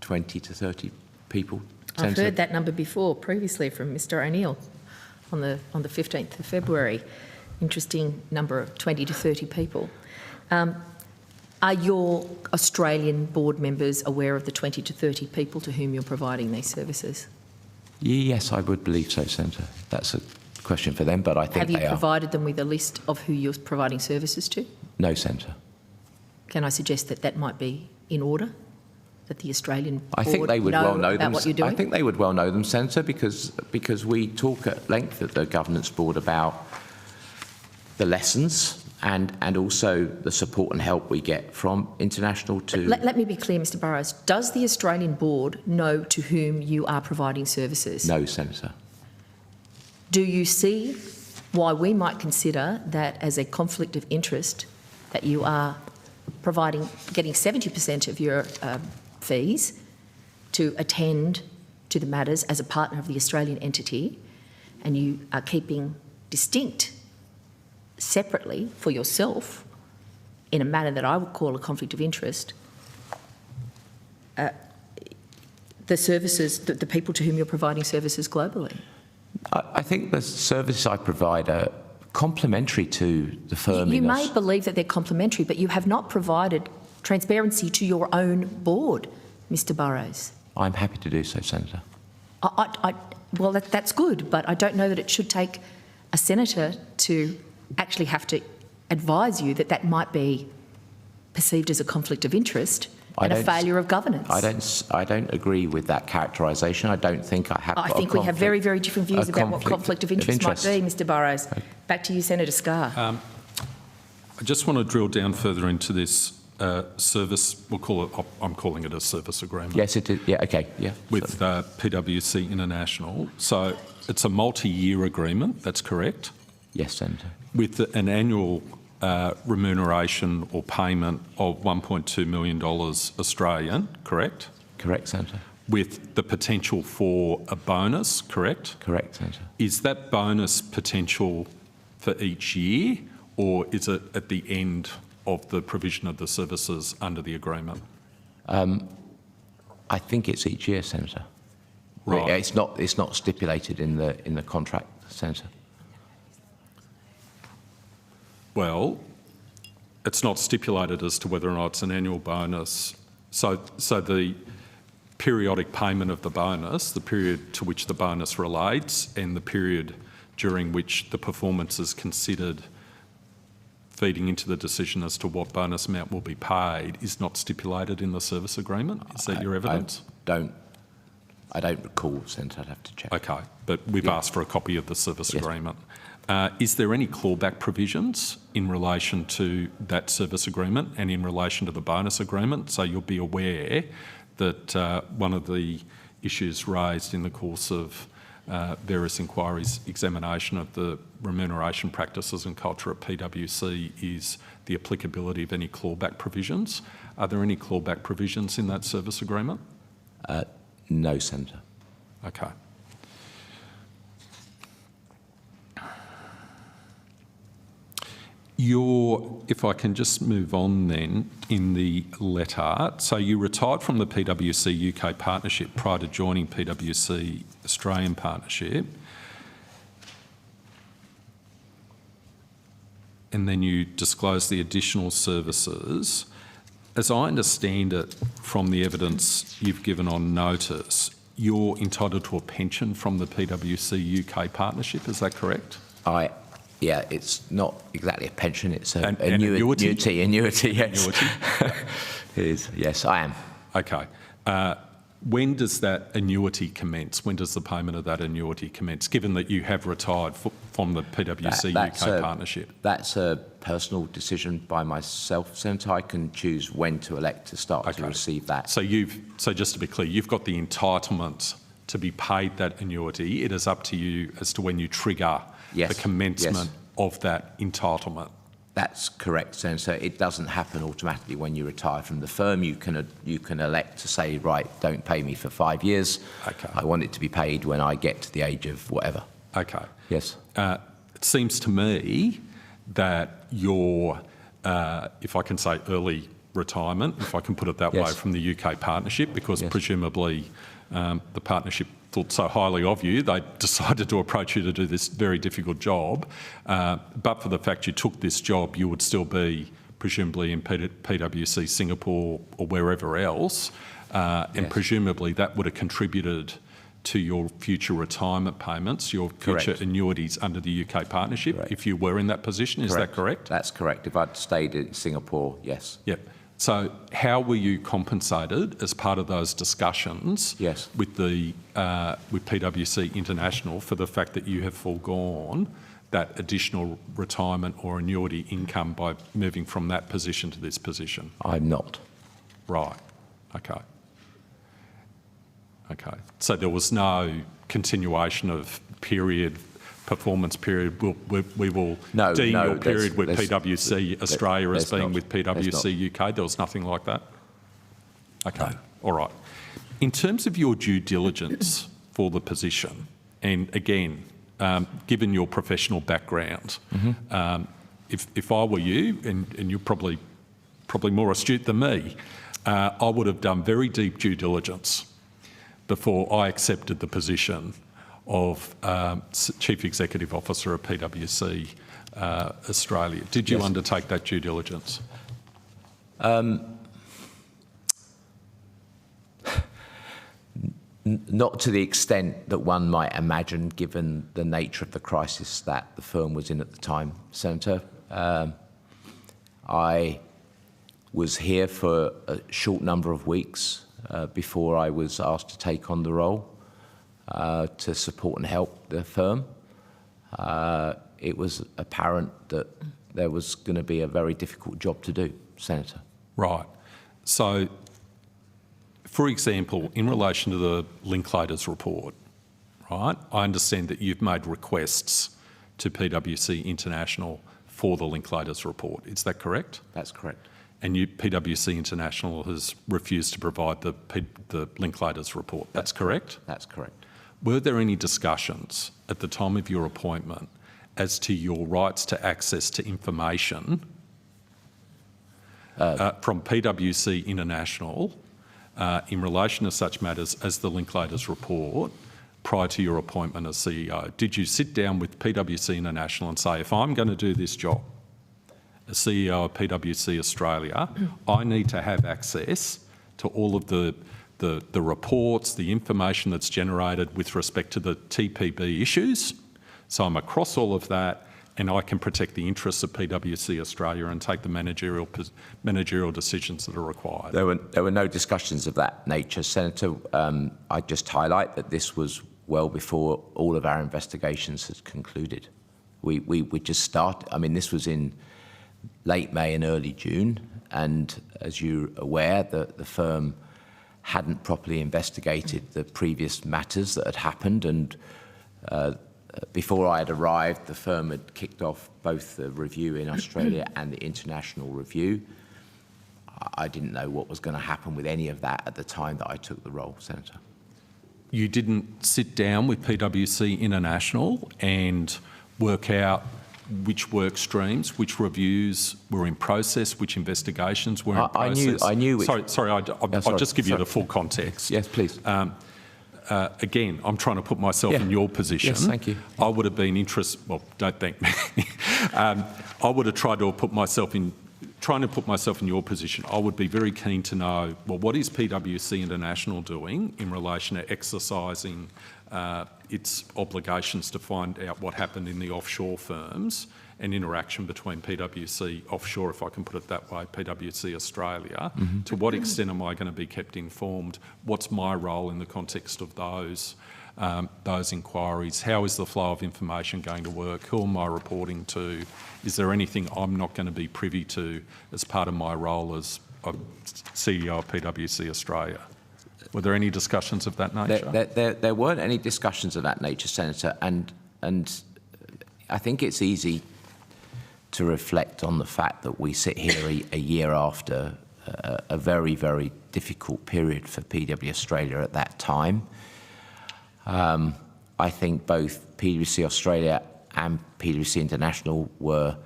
20 to 30 people. I've heard that number before, previously from Mr O'Neill on the 15th of February. Interesting number of 20 to 30 people. Are your Australian board members aware of the 20 to 30 people to whom you're providing these services? Yes, I would believe so, Senator. That's a question for them, but I think they are. Have you provided them with a list of who you're providing services to? No, Senator. Can I suggest that that might be in order? That the Australian board I think they would well know them. What you're doing? I think they would well know them, Senator, because we talk at length at the governance board about the lessons and also the support and help we get from international to... Let me be clear, Mr Burrows. Does the Australian board know to whom you are providing services? No, Senator. Do you see why we might consider that as a conflict of interest, that you are getting 70% of your fees to attend to the matters as a partner of the Australian entity, and you are keeping distinct separately for yourself in a manner that I would call a conflict of interest, the services, the people to whom you're providing services globally? I think the services I provide are complementary to the firm. You may believe that they're complementary, but you have not provided transparency to your own board, Mr Burrows. I'm happy to do so, Senator. Well, that's good, but I don't know that it should take a senator to actually have to advise you that that might be perceived as a conflict of interest and a failure of governance. I don't agree with that characterisation. I don't think I have. I think we have very, very different views about what conflict of interest might be, Mr Burrows. Back to you, Senator Scarr. I just want to drill down further into this service. We'll call it. I'm calling it a service agreement. Yes, it is. Yeah. Okay. Yeah. With PwC International. So it's a multi-year agreement. That's correct. Yes, Senator. With an annual remuneration or payment of $1.2 million Australian, correct? Correct, Senator. With the potential for a bonus, correct? Correct, Senator. Is that bonus potential for each year, or is it at the end of the provision of the services under the agreement? I think it's each year, Senator. Right. It's not stipulated in the contract, Senator. Well, it's not stipulated as to whether or not it's an annual bonus. So the periodic payment of the bonus, the period to which the bonus relates, and the period during which the performance is considered feeding into the decision as to what bonus amount will be paid, is not stipulated in the service agreement. Is that your evidence? I don't recall, Senator. I'd have to check. Okay, but we've asked for a copy of the service agreement. Is there any clawback provisions in relation to that service agreement and in relation to the bonus agreement? So you'll be aware that one of the issues raised in the course of various inquiries, examination of the remuneration practices and culture at PwC is the applicability of any clawback provisions. Are there any clawback provisions in that service agreement? No, Senator. Okay. If I can just move on then, in the letter, so you retired from the PwC UK partnership prior to joining PwC Australian partnership, and then you disclosed the additional services. As I understand it from the evidence you've given on notice, you're entitled to a pension from the PwC UK partnership, is that correct? Yeah, it's not exactly a pension, it's an annuity. Annuity, yes. Annuity? It is, yes, I am. Okay. When does that annuity commence? When does the payment of that annuity commence, given that you have retired from the PwC UK partnership? That's a personal decision by myself, Senator. I can choose when to elect to start to receive that. So just to be clear, you've got the entitlement to be paid that annuity. It is up to you as to when you trigger the commencement of that entitlement. That's correct, Senator. It doesn't happen automatically when you retire from the firm. You can elect to say, right, don't pay me for 5 years. Okay. I want it to be paid when I get to the age of whatever. Okay. Yes. It seems to me that your, if I can say early retirement, if I can put it that way, from the UK partnership, because presumably the partnership thought so highly of you, they decided to approach you to do this very difficult job. But for the fact you took this job, you would still be presumably in PwC Singapore or wherever else, and presumably that would have contributed to your future retirement payments, your future annuities under the UK partnership, if you were in that position. Is that correct? That's correct. If I'd stayed in Singapore, yes. Yep. So how were you compensated as part of those discussions with PwC International for the fact that you have foregone that additional retirement or annuity income by moving from that position to this position? I'm not. Right. Okay. Okay. So there was no continuation of performance period. We will deem your period with PwC Australia as being with PwC UK. There was nothing like that? Okay. No. All right. In terms of your due diligence for the position, and again, given your professional background, if I were you, and you're probably more astute than me, I would have done very deep due diligence before I accepted the position of Chief Executive Officer of PwC Australia. Did you undertake that due diligence? Not to the extent that one might imagine, given the nature of the crisis that the firm was in at the time, Senator. I was here for a short number of weeks before I was asked to take on the role to support and help the firm. It was apparent that there was going to be a very difficult job to do, Senator. Right. So, for example, in relation to the Linklaters report, right, I understand that you've made requests to PwC International for the Linklaters report. Is that correct? That's correct. And PwC International has refused to provide the Linklaters report. That's correct? That's correct. Were there any discussions at the time of your appointment as to your rights to access to information from PwC International in relation to such matters as the Linklaters report prior to your appointment as CEO? Did you sit down with PwC International and say, if I'm going to do this job as CEO of PwC Australia, I need to have access to all of the reports, the information that's generated with respect to the TPB issues, so I'm across all of that and I can protect the interests of PwC Australia and take the managerial decisions that are required? There were no discussions of that nature, Senator. I just highlight that this was well before all of our investigations had concluded. We just started. I mean, this was in late May and early June, and as you're aware, the firm hadn't properly investigated the previous matters that had happened, and before I had arrived, the firm had kicked off both the review in Australia and the international review. I didn't know what was going to happen with any of that at the time that I took the role, Senator. You didn't sit down with PwC International and work out which work streams, which reviews were in process, which investigations were in process. I knew. I'll just give you the full context. Yes, please. Again, I'm trying to put myself in your position. Yes, thank you. I would have been interested. Well, don't thank me. I would have tried to put myself in. Trying to put myself in your position, I would be very keen to know, well, what is PwC International doing in relation to exercising its obligations to find out what happened in the offshore firms and interaction between PwC offshore, if I can put it that way, PwC Australia. Mm-hmm. To what extent am I going to be kept informed? What's my role in the context of those inquiries? How is the flow of information going to work? Who am I reporting to? Is there anything I'm not going to be privy to as part of my role as a CEO of PwC Australia? Were there any discussions of that nature? There weren't any discussions of that nature, Senator, and I think it's easy to reflect on the fact that we sit here a year after a very, very difficult period for PwC Australia at that time. I think both PwC Australia and PwC International were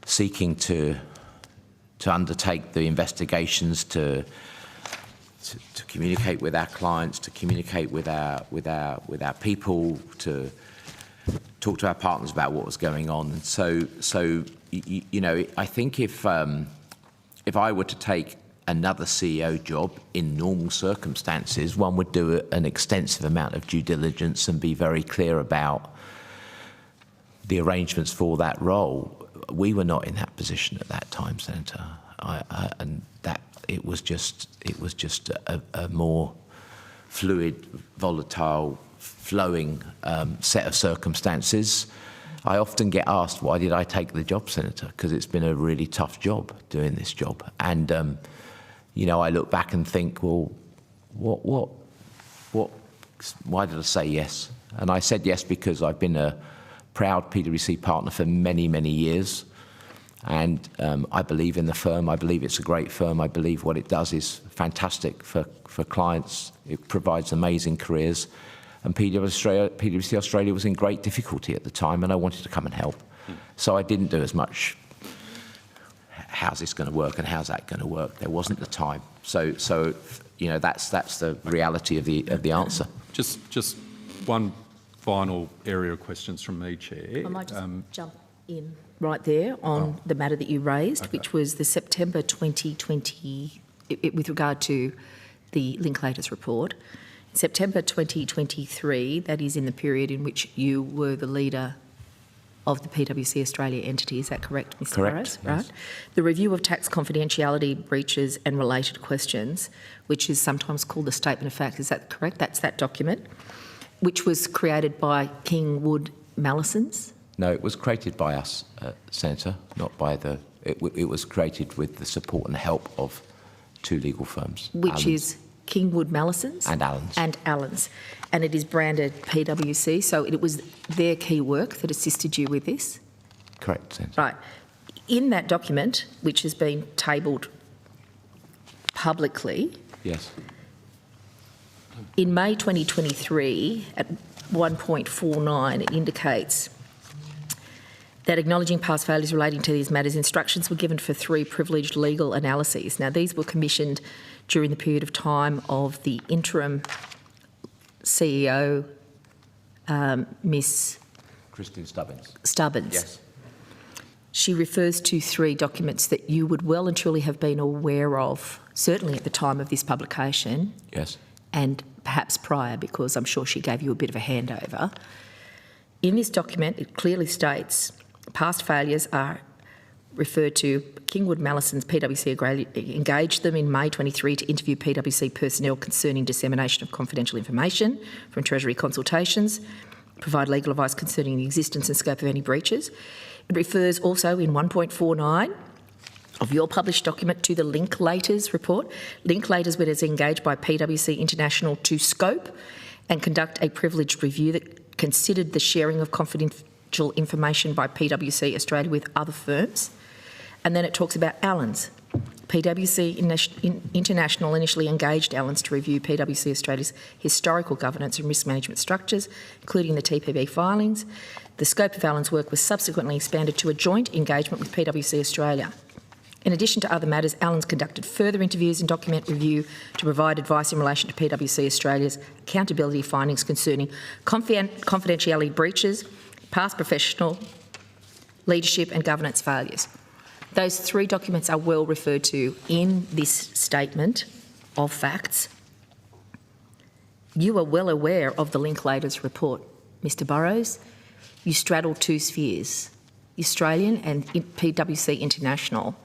seeking to undertake the investigations, to communicate with our clients, to communicate with our people, to talk to our partners about what was going on. And so you know, I think if I were to take another CEO job in normal circumstances, one would do an extensive amount of due diligence and be very clear about the arrangements for that role. We were not in that position at that time, Senator, and that it was just a more fluid, volatile, flowing set of circumstances. I often get asked, why did I take the job, Senator? Because it's been a really tough job doing this job. And, you know, I look back and think, well, why did I say yes? And I said yes because I've been a proud PwC partner for many, many years. And I believe in the firm. I believe it's a great firm. I believe what it does is fantastic for clients. It provides amazing careers. And PwC Australia was in great difficulty at the time, and I wanted to come and help. So I didn't do as much, how's this going to work and how's that going to work? There wasn't the time. So you know, that's the reality of the answer. Just one final area of questions from me, Chair. I might just jump in right there on the matter that you raised, which was the September 2020, with regard to the Linklaters report. September 2023, that is in the period in which you were the leader of the PwC Australia entity. Is that correct, Mr. Burrows? Yes. Right. The review of tax confidentiality breaches and related questions, which is sometimes called the statement of fact. Is that correct? That's that document, which was created by Kingwood Mallesons. No, it was created by us, Senator, not by the... It was created with the support and help of two legal firms. Which Allens. is Kingwood Mallesons? And Allens. And Allens. And it is branded PwC, so it was their key work that assisted you with this? Correct, Senator. Right. In that document, which has been tabled publicly... Yes. In May 2023, at 1.49, it indicates that acknowledging past failures relating to these matters, instructions were given for 3 privileged legal analyses. Now, these were commissioned during the period of time of the interim CEO, Miss Christine Stubbins. Stubbins. Yes. She refers to 3 documents that you would well and truly have been aware of, certainly at the time of this publication. Yes. And perhaps prior, because I'm sure she gave you a bit of a handover. In this document, it clearly states past failures are referred to. Kingwood Mallesons, PwC engaged them in May 23 to interview PwC personnel concerning dissemination of confidential information from Treasury consultations, provide legal advice concerning the existence and scope of any breaches. It refers also in 1.49 of your published document to the Linklaters report. Linklaters was engaged by PwC International to scope and conduct a privileged review that considered the sharing of confidential information by PwC Australia with other firms. And then it talks about Allens. PwC International initially engaged Allens to review PwC Australia's historical governance and risk management structures, including the TPB filings. The scope of Allens' work was subsequently expanded to a joint engagement with PwC Australia. In addition to other matters, Allens conducted further interviews and document review to provide advice in relation to PwC Australia's accountability findings concerning confidentiality breaches, past professional leadership and governance failures. Those 3 documents are well referred to in this statement of facts. You are well aware of the Linklaters report, Mr Burrows. You straddle 2 spheres, Australian and PwC International.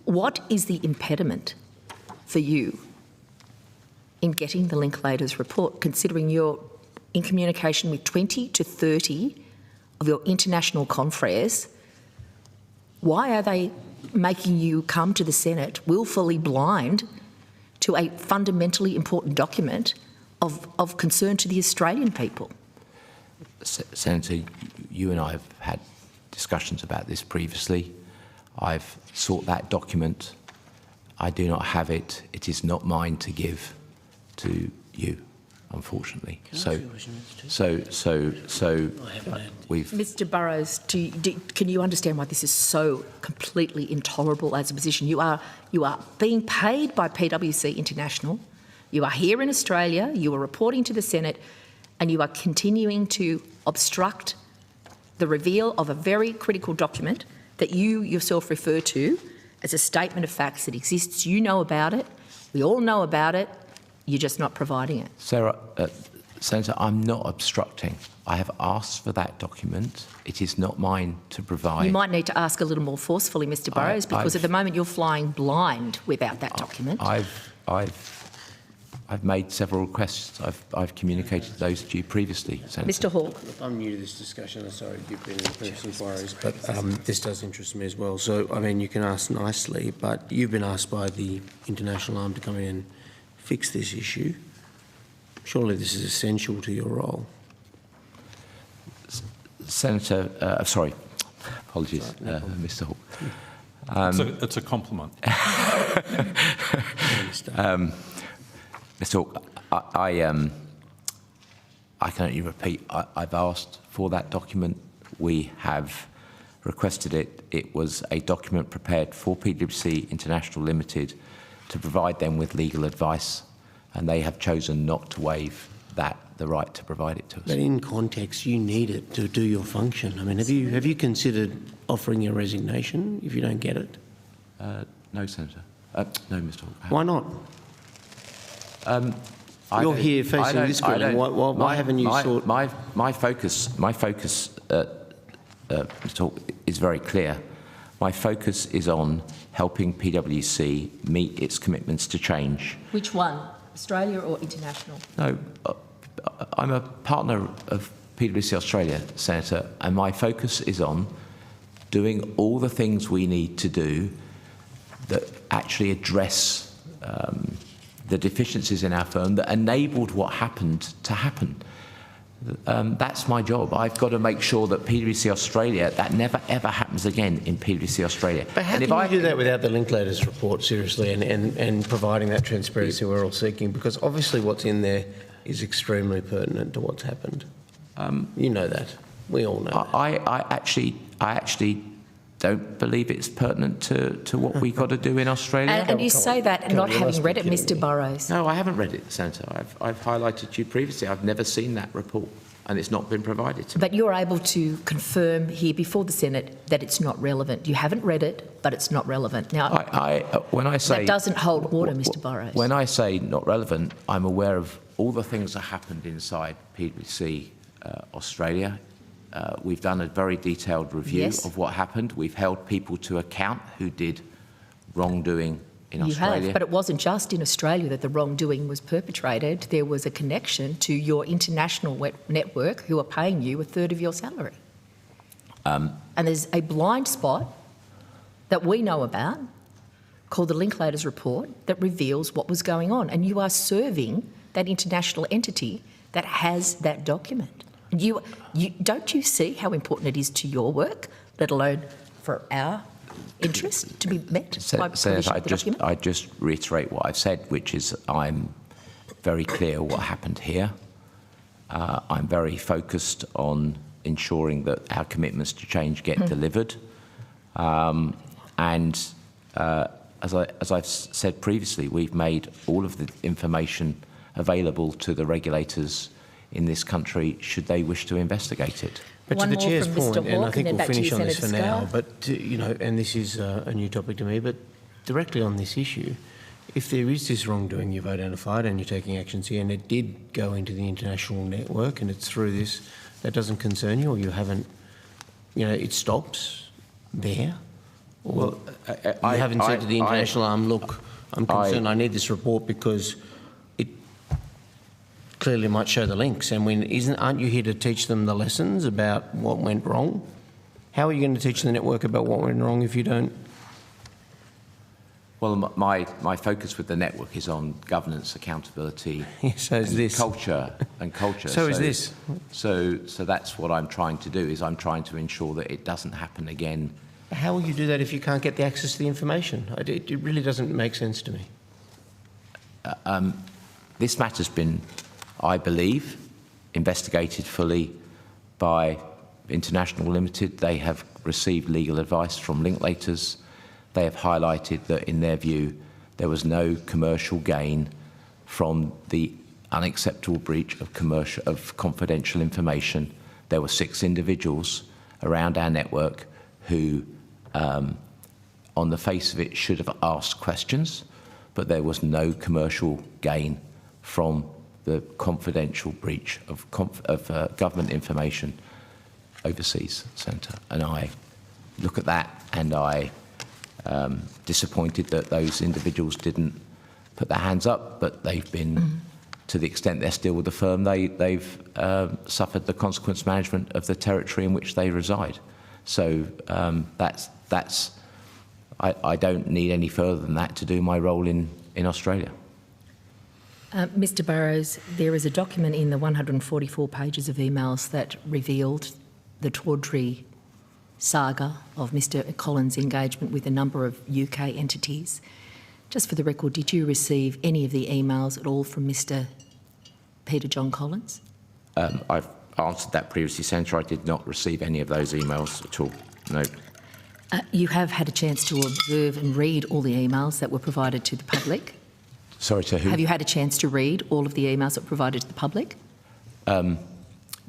What is the impediment for you in getting the Linklaters report, considering you're in communication with 20 to 30 of your international confreres? Why are they making you come to the Senate willfully blind to a fundamentally important document of concern to the Australian people? Senator, you and I have had discussions about this previously. I've sought that document. I do not have it. It is not mine to give to you, unfortunately. We've. Mr Burrows, can you understand why this is so completely intolerable as a position? You are being paid by PwC International. You are here in Australia. You are reporting to the Senate, and you are continuing to obstruct the reveal of a very critical document that you yourself refer to as a statement of facts that exists. You know about it. We all know about it. You're just not providing it. Sarah, Senator, I'm not obstructing. I have asked for that document. It is not mine to provide. You might need to ask a little more forcefully, Mr Burrows, because at the moment you're flying blind without that document. I've made several requests. I've communicated those to you previously, Senator. Mr Hawke. I'm new to this discussion. I'm sorry you've been in previous inquiries, but this does interest me as well. So, I mean, you can ask nicely, but you've been asked by the international arm to come in and fix this issue. Surely this is essential to your role. Senator, sorry, apologies, Mr Hawke. It's a compliment. Mr Hawke, I can only repeat, I've asked for that document. We have requested it. It was a document prepared for PwC International Limited to provide them with legal advice, and they have chosen not to waive the right to provide it to us. But in context, you need it to do your function. I mean, have you considered offering your resignation if you don't get it? No, Senator. No, Mr Hawke. Why not? You're here facing this building. Why haven't you sought? My focus, Mr Hawke, is very clear. My focus is on helping PwC meet its commitments to change. Which one, Australia or international? No, I'm a partner of PwC Australia, Senator, and my focus is on doing all the things we need to do that actually address the deficiencies in our firm that enabled what happened to happen. That's my job. I've got to make sure that PwC Australia, that never ever happens again in PwC Australia. But how can you do that without the Linklaters report, seriously, and providing that transparency we're all seeking? Because obviously what's in there is extremely pertinent to what's happened. You know that. We all know that. I actually don't believe it's pertinent to what we've got to do in Australia. And you say that not having read it, Mr Burrows. No, I haven't read it, Senator. I've highlighted to you previously. I've never seen that report, and it's not been provided to me. But you're able to confirm here before the Senate that it's not relevant. You haven't read it, but it's not relevant. Now, when I say that doesn't hold water, Mr Burrows. When I say not relevant, I'm aware of all the things that happened inside PwC Australia. We've done a very detailed review of what happened. We've held people to account who did wrongdoing in Australia. You have, but it wasn't just in Australia that the wrongdoing was perpetrated. There was a connection to your international network who are paying you a third of your salary. And there's a blind spot that we know about called the Linklaters report that reveals what was going on. And you are serving that international entity that has that document. Don't you see how important it is to your work, let alone for our interest to be met by Senator, provision of the document? I just reiterate what I've said, which is I'm very clear what happened here. I'm very focused on ensuring that our commitments to change get delivered. As I've said previously, we've made all of the information available to the regulators in this country should they wish to investigate it. But One to the more Chair's from Mr. point, and I Hawke, think and then we'll back to finish you, on this for Senator now, Scarr. but, and this is a new topic to me, but directly on this issue, if there is this wrongdoing you've identified and you're taking actions here and it did go into the international network and it's through this, that doesn't concern you, or you haven't, it stops there? Or you haven't said to the international arm, look, I'm concerned, I need this report because it clearly might show the links. And aren't you here to teach them the lessons about what went wrong? How are you going to teach the network about what went wrong if you don't? Well, my focus with the network is on governance, accountability, So is this. culture. So is this. So that's what I'm trying to do. Is I'm trying to ensure that it doesn't happen again. How will you do that if you can't get the access to the information? It really doesn't make sense to me. This matter's been, I believe, investigated fully by International Limited. They have received legal advice from Linklaters. They have highlighted that, in their view, there was no commercial gain from the unacceptable breach of confidential information. There were 6 individuals around our network who, on the face of it, should have asked questions, but there was no commercial gain from the confidential breach of government information overseas, Senator. And I look at that and I disappointed that those individuals didn't put their hands up, but they've been, to the extent they're still with the firm, they've suffered the consequence management of the territory in which they reside. So I don't need any further than that to do my role in Australia. Mr. Burrows, there is a document in the 144 pages of emails that revealed the tawdry saga of Mr. Collins' engagement with a number of UK entities. Just for the record, did you receive any of the emails at all from Mr. Peter John Collins? I've answered that previously, Senator. I did not receive any of those emails at all, no. You have had a chance to observe and read all the emails that were provided to the public? Sorry, to who? Have you had a chance to read all of the emails that were provided to the public?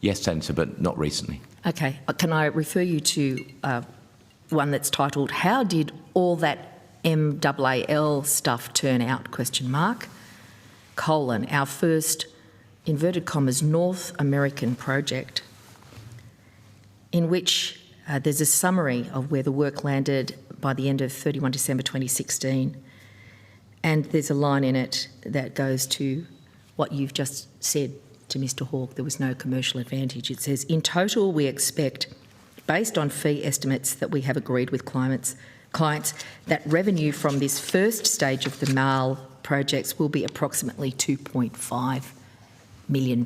Yes, Senator, but not recently. Okay. Can I refer you to one that's titled, "How did all that MAAL stuff turn out?" ? Our first, inverted commas, North American project, in which there's a summary of where the work landed by the end of 31 December 2016. And there's a line in it that goes to what you've just said to Mr. Hawke, there was no commercial advantage. It says, in total, we expect, based on fee estimates that we have agreed with clients, that revenue from this first stage of the MAAL projects will be approximately $2.5 million.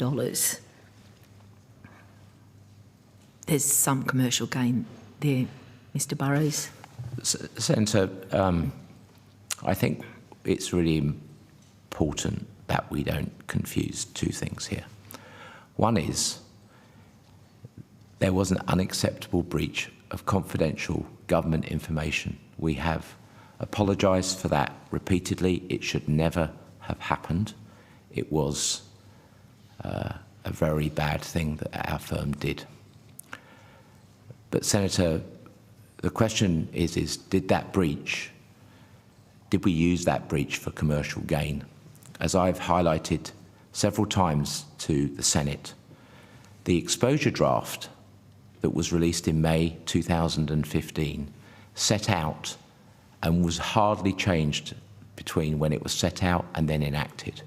There's some commercial gain there, Mr. Burrows. Senator, I think it's really important that we don't confuse two things here. One is there was an unacceptable breach of confidential government information. We have apologised for that repeatedly. It should never have happened. It was a very bad thing that our firm did. But Senator, the question is did we use that breach for commercial gain? As I've highlighted several times to the Senate, the exposure draft that was released in May 2015 set out and was hardly changed between when it was set out and then enacted.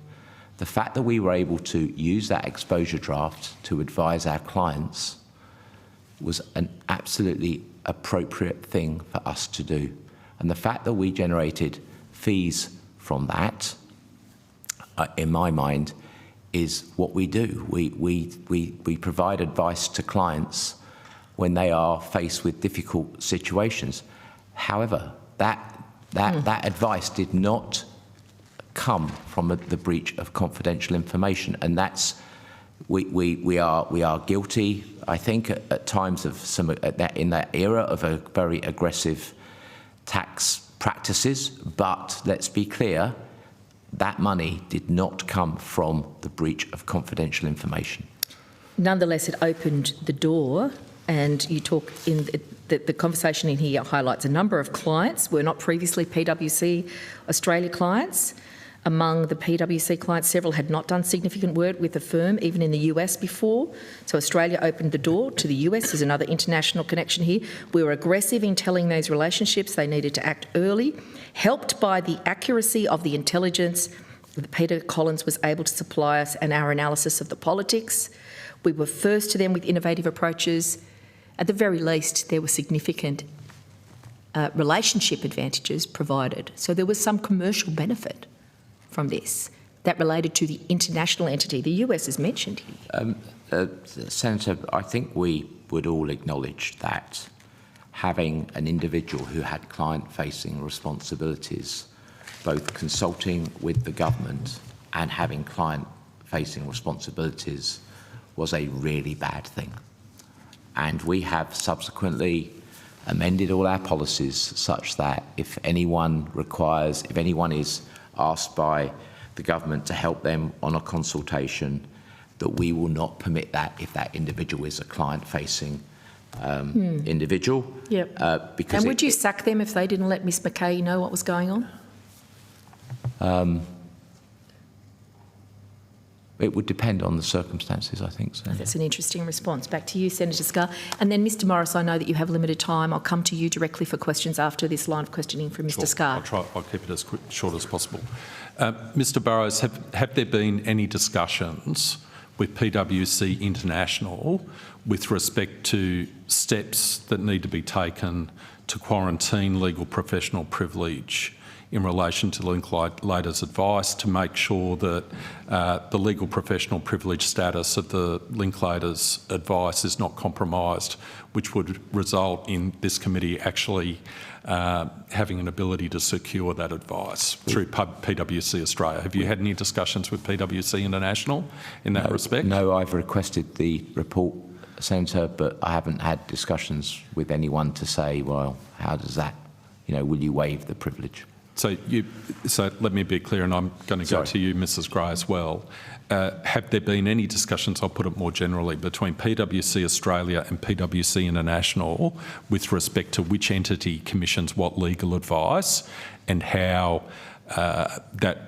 The fact that we were able to use that exposure draft to advise our clients was an absolutely appropriate thing for us to do. And the fact that we generated fees from that, in my mind, is what we do. We provide advice to clients when they are faced with difficult situations. However, that advice did not come from the breach of confidential information, and that's we are guilty, I think, at times of some in that era of a very aggressive tax practices. But let's be clear, that money did not come from the breach of confidential information. Nonetheless, it opened the door, and you talk in the conversation in here highlights a number of clients were not previously PwC Australia clients. Among the PwC clients, several had not done significant work with the firm, even in the US before. So Australia opened the door to the US. There's another international connection here. We were aggressive in telling those relationships they needed to act early, helped by the accuracy of the intelligence that Peter Collins was able to supply us and our analysis of the politics. We were first to them with innovative approaches. At the very least, there were significant relationship advantages provided. So there was some commercial benefit from this that related to the international entity. The US is mentioned here. Senator, I think we would all acknowledge that having an individual who had client-facing responsibilities, both consulting with the government and having client-facing responsibilities, was a really bad thing. And we have subsequently amended all our policies such that if anyone is asked by the government to help them on a consultation, that we will not permit that if that individual is a client-facing individual. Yep. Because and would you sack them if they didn't let Ms McCay know what was going on? It would depend on the circumstances, I think. So. That's an interesting response. Back to you, Senator Scarr. And then, Mr Morris, I know that you have limited time. I'll come to you directly for questions after this line of questioning from Mr Scarr. I'll keep it as short as possible. Mr Burrows, have there been any discussions with PwC International with respect to steps that need to be taken to quarantine legal professional privilege in relation to Linklaters' advice to make sure that the legal professional privilege status of the Linklaters' advice is not compromised, which would result in this committee actually having an ability to secure that advice through PwC Australia. Have you had any discussions with PwC International in that respect? No, I've requested the report, Senator, but I haven't had discussions with anyone to say, well, how does that, will you waive the privilege? So let me be clear, and I'm going to go to you, Mrs Gray, as well. Have there been any discussions, I'll put it more generally, between PwC Australia and PwC International with respect to which entity commissions what legal advice and how that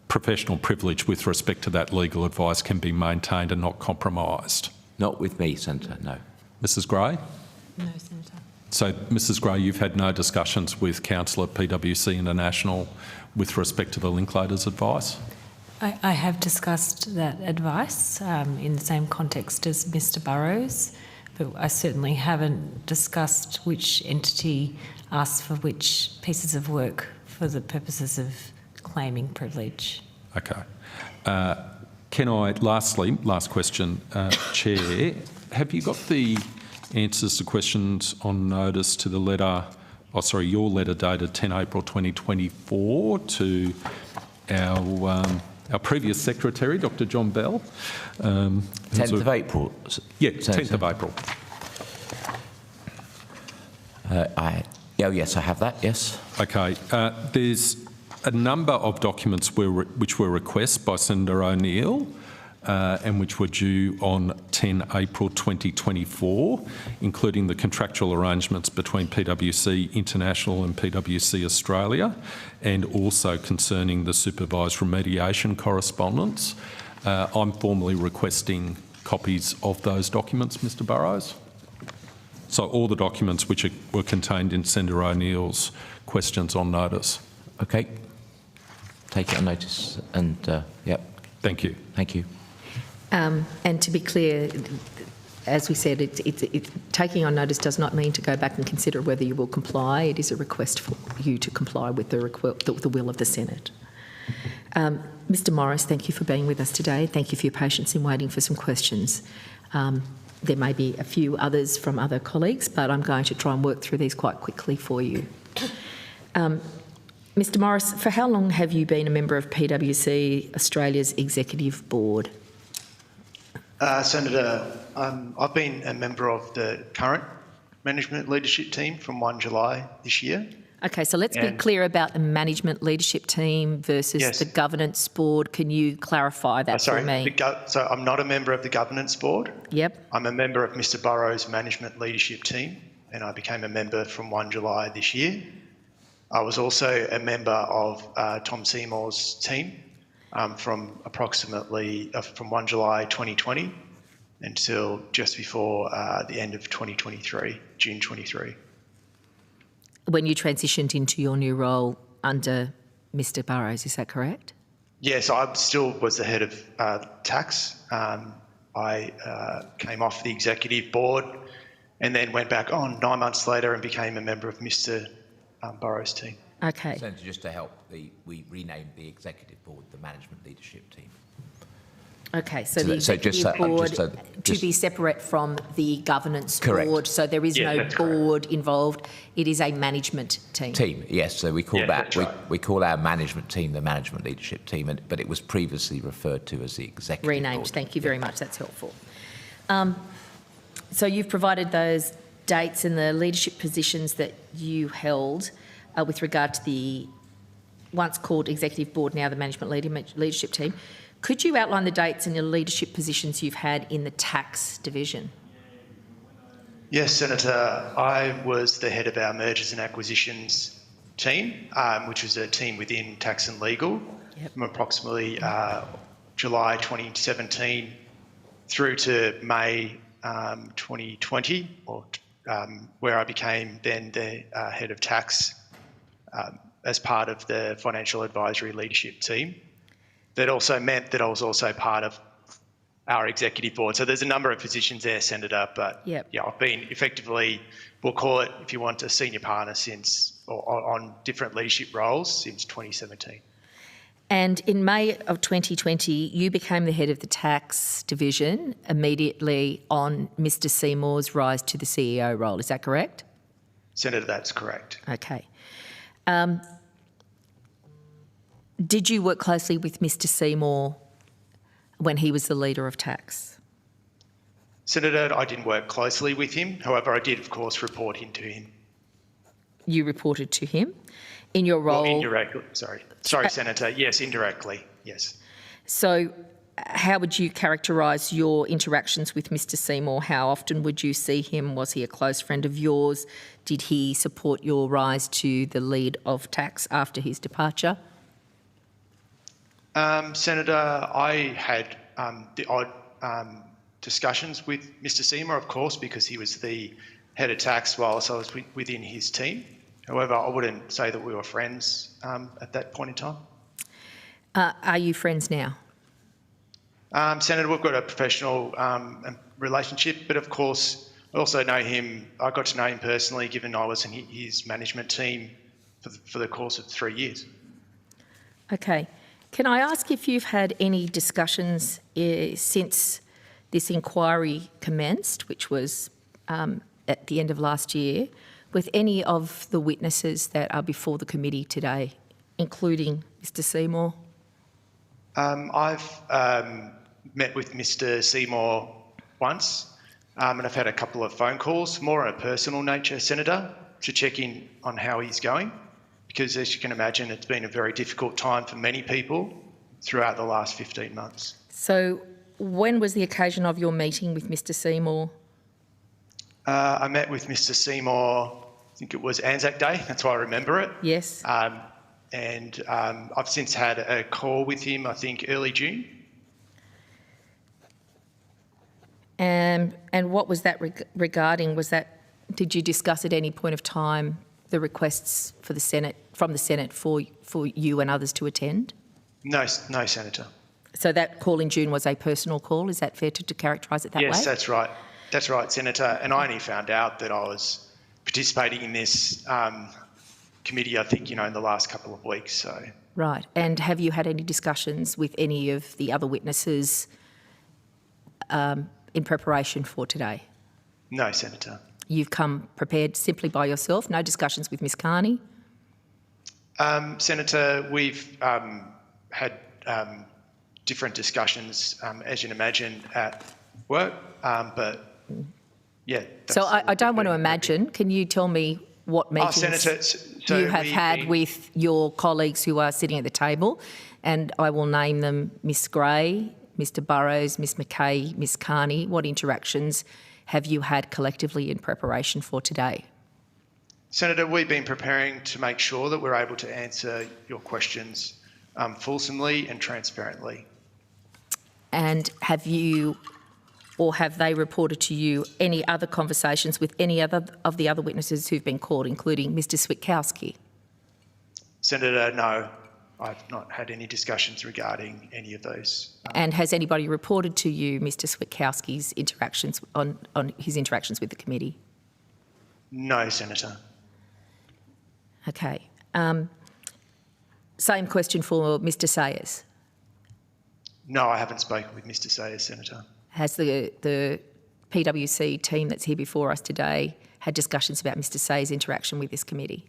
professional privilege with respect to that legal advice can be maintained and not compromised? Not with me, Senator, no. Mrs Gray? No, Senator. So, Mrs Gray, you've had no discussions with counsel at PwC International with respect to the Linklaters' advice? I have discussed that advice in the same context as Mr Burrows, but I certainly haven't discussed which entity asked for which pieces of work for the purposes of claiming privilege. Okay. Can I, last question, Chair, have you got the answers to questions on notice to the letter, your letter dated 10 April 2024 to our previous Secretary, Dr John Bell? 10th of April? Yeah, 10th of April. Yes, I have that, yes. Okay. There's a number of documents which were requests by Senator O'Neill and which were due on 10 April 2024, including the contractual arrangements between PwC International and PwC Australia, and also concerning the supervised remediation correspondence. I'm formally requesting copies of those documents, Mr Burrows. So all the documents which were contained in Senator O'Neill's questions on notice. Okay. Take it on notice and, yep. Thank you. Thank you. And to be clear, as we said, taking on notice does not mean to go back and consider whether you will comply. It is a request for you to comply with the will of the Senate. Mr Morris, thank you for being with us today. Thank you for your patience in waiting for some questions. There may be a few others from other colleagues, but I'm going to try and work through these quite quickly for you. Mr Morris, for how long have you been a member of PwC Australia's Executive Board? Senator, I've been a member of the current management leadership team from 1 July this year. Okay, so let's be clear about the management leadership team versus the governance board. Can you clarify that for me? So I'm not a member of the governance board. Yep. I'm a member of Mr Burrows' management leadership team, and I became a member from 1 July this year. I was also a member of Tom Seymour's team from 1 July 2020 until just before the end of 2023, June 23. When you transitioned into your new role under Mr Burrows, is that correct? Yes, I still was the head of tax. I came off the executive board and then went back on 9 months later and became a member of Mr Burrows' team. Okay. Senator, just to help, we renamed the executive board the management leadership team. Okay, so the executive board to be separate from the governance board, so there is no board involved. It is a management team. Yes. So we call we call our management team the management leadership team, but it was previously referred to as the executive renamed. board. Thank you very much. That's helpful. So you've provided those dates and the leadership positions that you held with regard to the once called executive board, now the management leadership team. Could you outline the dates and the leadership positions you've had in the tax division? Yes, Senator. I was the head of our mergers and acquisitions team, which was a team within tax and legal from approximately July 2017 through to May 2020, where I became then the head of tax as part of the financial advisory leadership team. That also meant that I was also part of our executive board. So there's a number of positions there, Senator, but I've been effectively, we'll call it, if you want, a senior partner on different leadership roles since 2017. And in May of 2020, you became the head of the tax division immediately on Mr Seymour's rise to the CEO role. Is that correct? Senator, that's correct. Okay. Did you work closely with Mr Seymour when he was the leader of tax? Senator, I didn't work closely with him. However, I did, of course, report into him. You reported to him in your role? Well, indirectly, sorry, Senator. Yes, indirectly, yes. So how would you characterise your interactions with Mr Seymour? How often would you see him? Was he a close friend of yours? Did he support your rise to the lead of tax after his departure? Senator, I had the odd discussions with Mr Seymour, of course, because he was the head of tax whilst I was within his team. However, I wouldn't say that we were friends at that point in time. Are you friends now? Senator, we've got a professional relationship, but of course, I also know him. I got to know him personally, given I was in his management team for the course of 3 years. Okay. Can I ask if you've had any discussions since this inquiry commenced, which was at the end of last year, with any of the witnesses that are before the committee today, including Mr Seymour? I've met with Mr Seymour once, and I've had a couple of phone calls, more on a personal nature, Senator, to check in on how he's going. Because as you can imagine, it's been a very difficult time for many people throughout the last 15 months. So when was the occasion of your meeting with Mr Seymour? I met with Mr Seymour, I think it was Anzac Day, that's why I remember it. Yes. And I've since had a call with him, I think early June. And what was that regarding? Did you discuss at any point of time the requests for the Senate, from the Senate for you and others to attend? No, Senator. So that call in June was a personal call. Is that fair to characterise it that way? Yes, that's right. That's right, Senator. And I only found out that I was participating in this committee, I think, in the last couple of weeks. So. Right. And have you had any discussions with any of the other witnesses in preparation for today? No, Senator. You've come prepared simply by yourself, no discussions with Ms Carney? Senator, we've had different discussions, as you can imagine, at work, but yeah. So I don't want to imagine. Can you tell me what meetings Senator, so you have had with your colleagues who are sitting at the table? And I will name them: Ms Gray, Mr Burrows, Ms McCay, Ms Carney. What interactions have you had collectively in preparation for today? Senator, we've been preparing to make sure that we're able to answer your questions fulsomely and transparently. And have you, or have they reported to you any other conversations with any other of the other witnesses who've been called, including Mr Switowski? Senator, no, I've not had any discussions regarding any of those. And has anybody reported to you Mr Switowski's interactions on his interactions with the committee? No, Senator. Okay. Same question for Mr Sayers. No, I haven't spoken with Mr Sayers, Senator. Has the PwC team that's here before us today had discussions about Mr Sayers' interaction with this committee?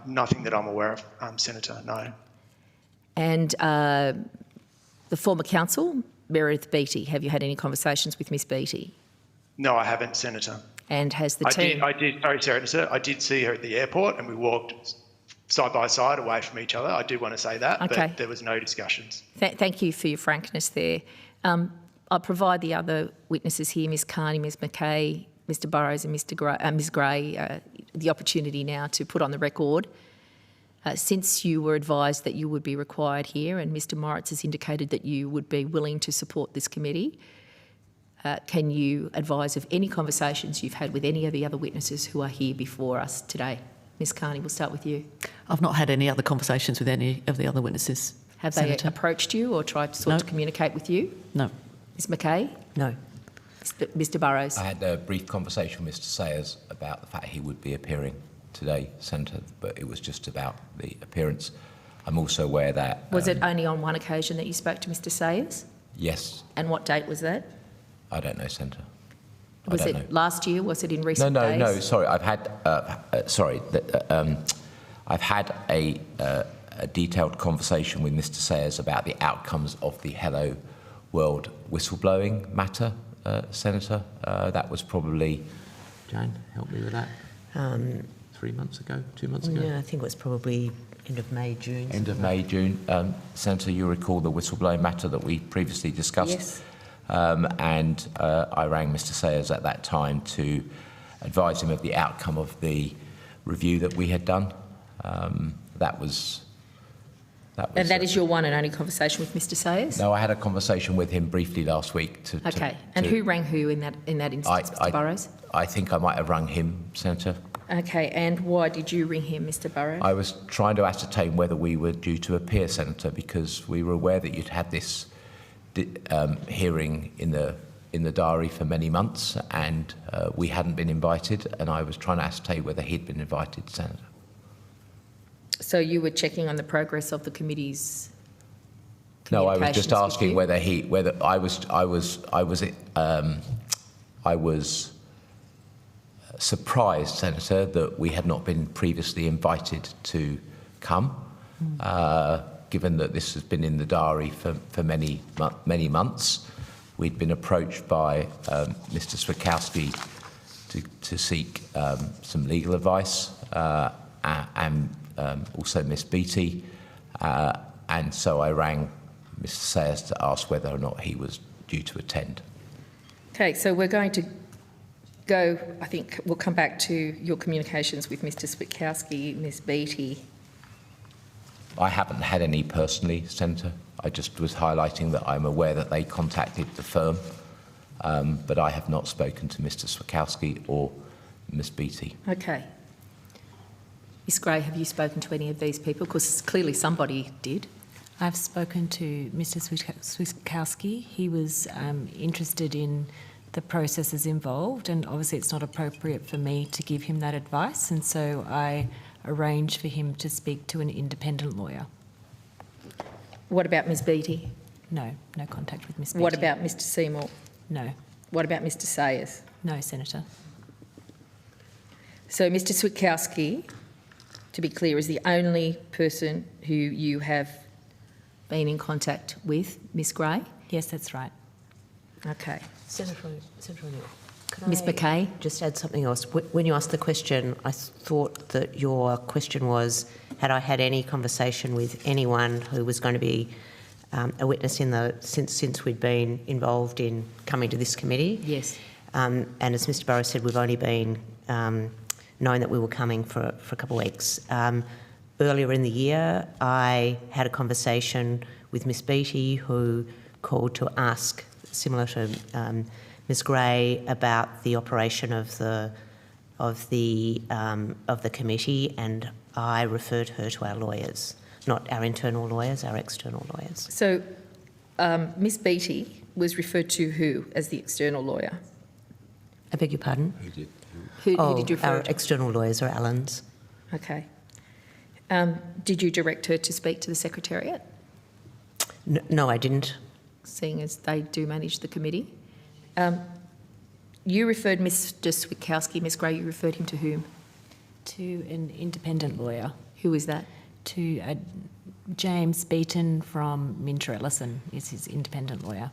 Nothing that I'm aware of, Senator, no. And the former counsel, Meredith Beattie, have you had any conversations with Ms Beattie? No, I haven't, Senator. And has the team... Sorry, Senator, I did see her at the airport and we walked side by side away from each other. I do want to say that, but there was no discussions. Thank you for your frankness there. I'll provide the other witnesses here, Ms Carney, Ms McCay, Mr Burrows and Ms Gray, the opportunity now to put on the record. Since you were advised that you would be required here and Mr Moritz has indicated that you would be willing to support this committee, can you advise of any conversations you've had with any of the other witnesses who are here before us today? Ms Carney, we'll start with you. I've not had any other conversations with any of the other witnesses. Have Senator. they approached you or tried to communicate with you? No. Ms McCay? No. Mr Burrows? I had a brief conversation with Mr Sayers about the fact he would be appearing today, Senator, but it was just about the appearance. I'm also aware that... Was it only on one occasion that you spoke to Mr Sayers? Yes. And what date was that? I don't know, Senator. Was it last year? Was it in recent days? No, sorry. I've had... I've had a detailed conversation with Mr Sayers about the outcomes of the Hello World whistleblowing matter, Senator. That was probably... Jane, help me with that. 3 months ago, 2 months ago? Yeah, I think it was probably end of May, June. End of May, June. Senator, you recall the whistleblowing matter that we previously discussed? Yes. And I rang Mr Sayers at that time to advise him of the outcome of the review that we had done. That was and that is your one and only conversation with Mr Sayers? No, I had a conversation with him briefly last week. And who rang who in that instance, Mr Burrows? I think I might have rung him, Senator. Okay, and why did you ring him, Mr Burrows? I was trying to ascertain whether we were due to appear, Senator, because we were aware that you'd had this hearing in the diary for many months and we hadn't been invited, and I was trying to ascertain whether he'd been invited, Senator. So you were checking on the progress of the committee's No, I was just asking whether I was surprised, Senator, that we had not been previously invited to come, given that this has been in the diary for many months. We'd been approached by Mr Switowski to seek some legal advice and also Miss Beattie, and so I rang Mr Sayers to ask whether or not he was due to attend. Okay, so we're going to go, I think we'll come back to your communications with Mr Switowski, Ms Beattie. I haven't had any personally, Senator. I just was highlighting that I'm aware that they contacted the firm, but I have not spoken to Mr Switowski or Ms Beattie. Okay. Ms Gray, have you spoken to any of these people? Because clearly somebody did. I've spoken to Mr Switowski. He was interested in the processes involved, and obviously it's not appropriate for me to give him that advice, and so I arranged for him to speak to an independent lawyer. What about Ms Beattie? No contact with Ms Beattie. What about Mr Seymour? No. What about Mr Sayers? No, Senator. So Mr Switowski, to be clear, is the only person who you have been in contact with, Ms Gray? Yes, that's right. Okay. Senator O'Neill, can Ms I McCay? just add something else? When you asked the question, I thought that your question was, had I had any conversation with anyone who was going to be a witness since we'd been involved in coming to this committee? Yes. And as Mr Burrows said, we've only been knowing that we were coming for a couple of weeks. Earlier in the year, I had a conversation with Ms Beattie, who called to ask, similar to Ms Gray, about the operation of the committee, and I referred her to our lawyers, not our internal lawyers, our external lawyers. So Ms Beattie was referred to who as the external lawyer? I beg your pardon? Who did? Who did you refer our to? external lawyers are Alan's. Okay. Did you direct her to speak to the Secretariat, No, I didn't. seeing as they do manage the committee? You referred Mr Switowski, Ms Gray, you referred him to whom? To an independent lawyer, Who is that? to James Beaton from Minter Ellison is his independent lawyer.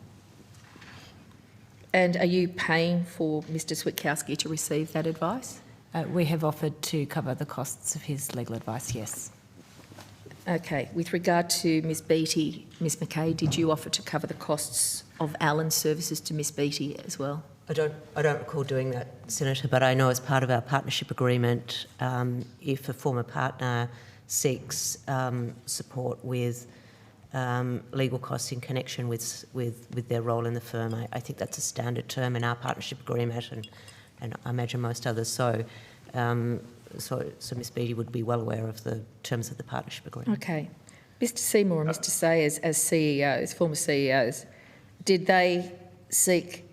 And are you paying for Mr Switowski to receive that advice? We have offered to cover the costs of his legal advice, yes. Okay. With regard to Ms Beattie, Ms McCay, did you offer to cover the costs of Alan's services to Ms Beattie as well? I don't recall doing that, Senator, but I know as part of our partnership agreement, if a former partner seeks support with legal costs in connection with their role in the firm, I think that's a standard term in our partnership agreement, and I imagine most others. So Ms Beattie would be well aware of the terms of the partnership agreement. Okay. Mr Seymour and Mr Sayers, as CEOs, former CEOs, did they seek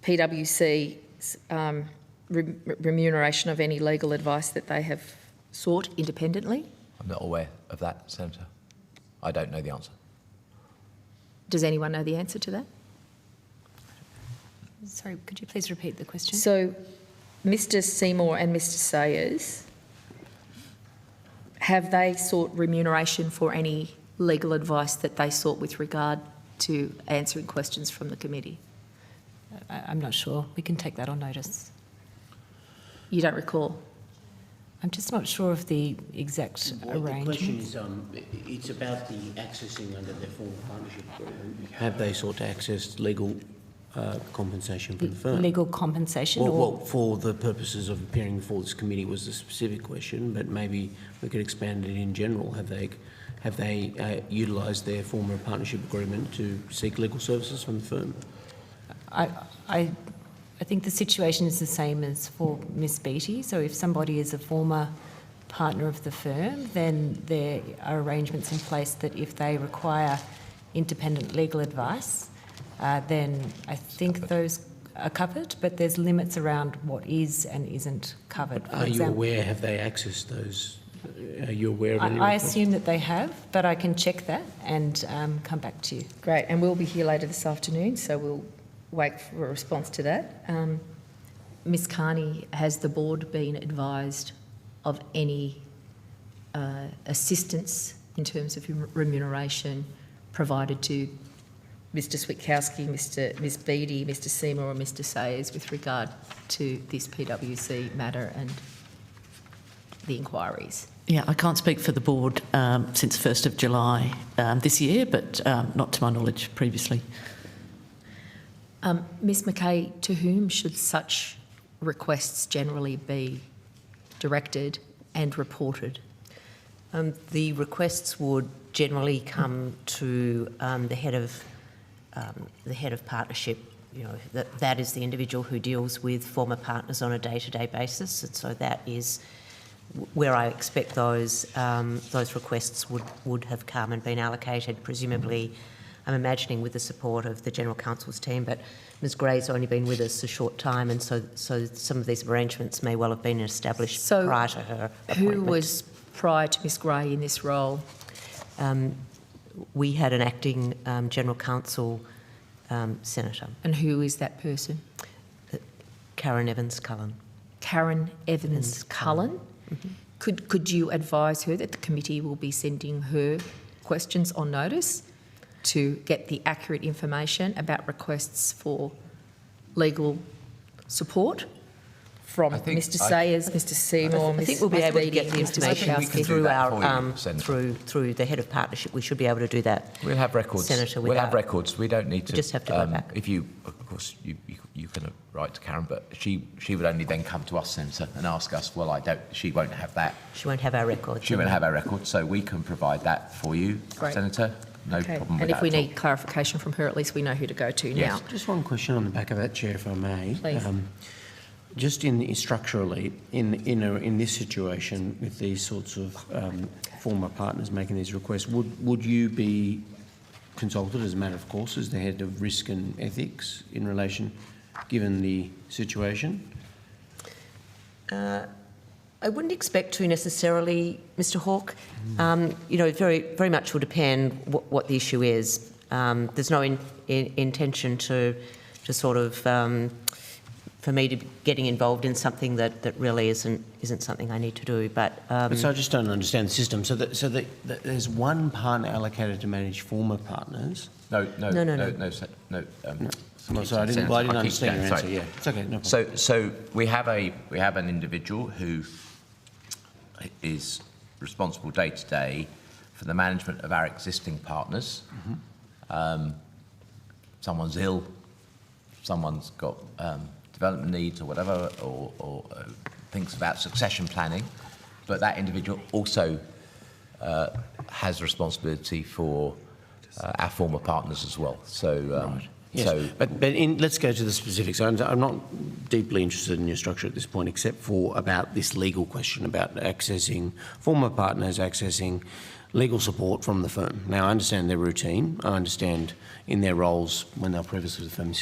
PwC's remuneration of any legal advice that they have sought independently? I'm not aware of that, Senator. I don't know the answer. Does anyone know the answer to that? Sorry, could you please repeat the question? So, Mr Seymour and Mr Sayers, have they sought remuneration for any legal advice that they sought with regard to answering questions from the committee? I'm not sure. We can take that on notice. You don't recall? I'm just not sure of the exact arrangement. The question is, it's about the accessing under their formal partnership agreement. Have they sought to access legal compensation from the firm? Legal compensation? Well, for the purposes of appearing before this committee was the specific question, but maybe we could expand it in general. Have they utilised their former partnership agreement to seek legal services from the firm? I think the situation is the same as for Ms Beattie. So if somebody is a former partner of the firm, then there are arrangements in place that if they require independent legal advice, then I think those are covered, but there's limits around what is and isn't covered. Are you aware, have they accessed those? Are you aware of any? I assume that they have, but I can check that and come back to you. Great, and we'll be here later this afternoon, so we'll wait for a response to that. Ms Carney, has the board been advised of any assistance in terms of remuneration provided to Mr Switowski, Ms Beattie, Mr Seymour or Mr Sayers with regard to this PwC matter and the inquiries? Yeah, I can't speak for the board since 1st of July this year, but not to my knowledge previously. Ms McCay, to whom should such requests generally be directed and reported? The requests would generally come to the head of partnership. You know, that is the individual who deals with former partners on a day-to-day basis, and so that is where I expect those requests would have come and been allocated, presumably. I'm imagining with the support of the General Counsel's team, but Ms Gray's only been with us a short time, and so some of these arrangements may well have been established prior to her appointment. Who was prior to Ms Gray in this role? We had an acting General Counsel, Senator. And who is that person? Karen Evans-Cullen. Karen Evans Cullen. Could you advise her that the committee will be sending her questions on notice to get the accurate information about requests for legal support from Mr Sayers, Mr Seymour, I think we'll be able to get the Mr information Switowski. through that for our you, Senator. through the head of partnership. We should be able to do that. We'll have records. Senator, we'll have records. We don't need to. We just have to go back. If you, of course, you can write to Karen, but she would only then come to us, Senator, and ask us. Well, she won't have that. She won't have our records. She won't have our records, so we can provide that for you, Great. Senator. No problem with And that. if we at all. need clarification from her, at least we know who to go to Yes. now. Just one question on the back of that, Chair, if I may. Please. Just structurally, in this situation with these sorts of former partners making these requests, would you be consulted as a matter of course as the head of risk and ethics in relation, given the situation? I wouldn't expect to necessarily, Mr Hawke. It very much will depend what the issue is. There's no intention to sort of for me to be getting involved in something that really isn't something I need to do. But so I just don't understand the system. So that there's one partner allocated to manage former partners. No. Well, so I didn't understand your answer. Sorry. Yeah, it's okay. No problem. So we have an individual who is responsible day to day for the management of our existing partners. Someone's ill, someone's got development needs or whatever, or thinks about succession planning, but that individual also has responsibility for our former partners as well. So. Right. Yes. But let's go to the specifics. I'm not deeply interested in your structure at this point, except for about this legal question about accessing former partners, accessing legal support from the firm. Now, I understand their routine. I understand in their roles when they're previously with the firm,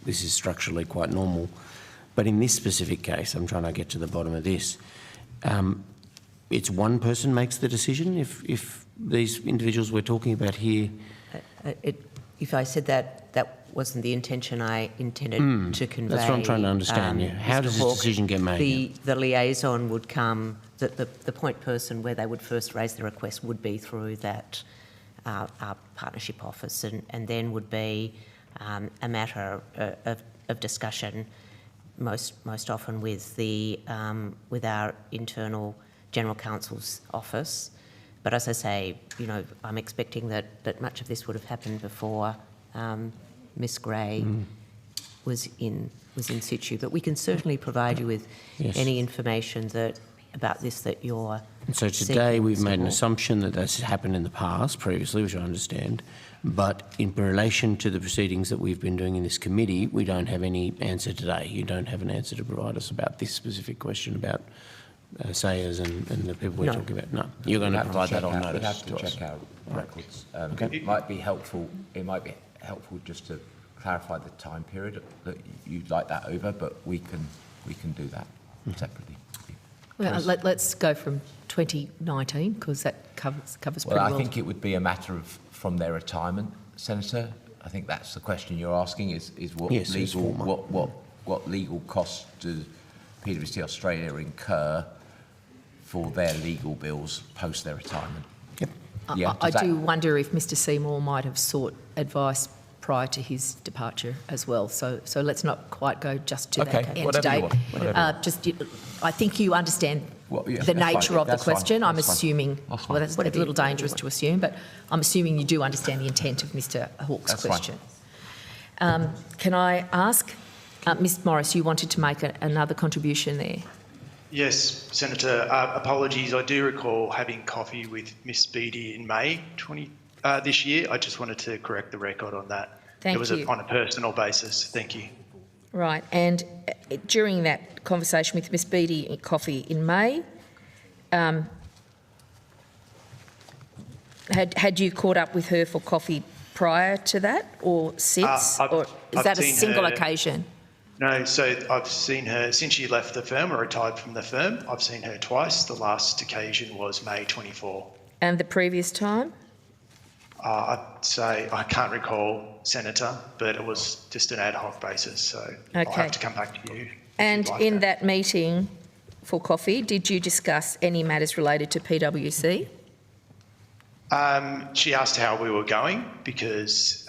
this is structurally quite normal. But in this specific case, I'm trying to get to the bottom of this. It's one person makes the decision. If these individuals we're talking about here, if I said that wasn't the intention I intended to convey. That's what I'm trying to understand. How does this decision get made? The liaison would come, the point person where they would first raise the request would be through that our partnership office, and then would be a matter of discussion, most often with with our internal general counsel's office. But as I say, I'm expecting that much of this would have happened before Ms Gray was in situ. But we can certainly provide you with any information about this that you're and so today we've made an assumption that that's happened in the past, previously, which I understand. But in relation to the proceedings that we've been doing in this committee, we don't have any answer today. You don't have an answer to provide us about this specific question about Sayers and the people we're talking about. No, you're going to provide that on notice. We have to check our records. It might be helpful. It might be helpful just to clarify the time period that you'd like that over, but we can do that separately. Well, let's go from 2019 because that covers pretty well. Well, I think it would be a matter of from their retirement, Senator. I think that's the question you're asking: is what legal costs do PwC Australia incur for their legal bills post their retirement? Yep. Yeah, I do wonder if Mr Seymour might have sought advice prior to his departure as well. So let's not quite go just to that end today. I think you understand the nature of the question. I'm assuming, well, that's a little dangerous to assume, but I'm assuming you do understand the intent of Mr Hawke's question. Can I ask, Ms Morris, you wanted to make another contribution there? Yes, Senator. Apologies. I do recall having coffee with Ms Beattie in May this year. I just wanted to correct the record on that. Thank you. It was on a personal basis. Thank you. Right, and during that conversation with Ms Beattie at coffee in May, had you caught up with her for coffee prior to that or since? Or is that a single occasion? No, so I've seen her since she left the firm or retired from the firm. I've seen her twice. The last occasion was May 24. And the previous time? I'd say I can't recall, Senator, but it was just an ad hoc basis, so I'll have to come back to you. And in that meeting for coffee, did you discuss any matters related to PwC? She asked how we were going because,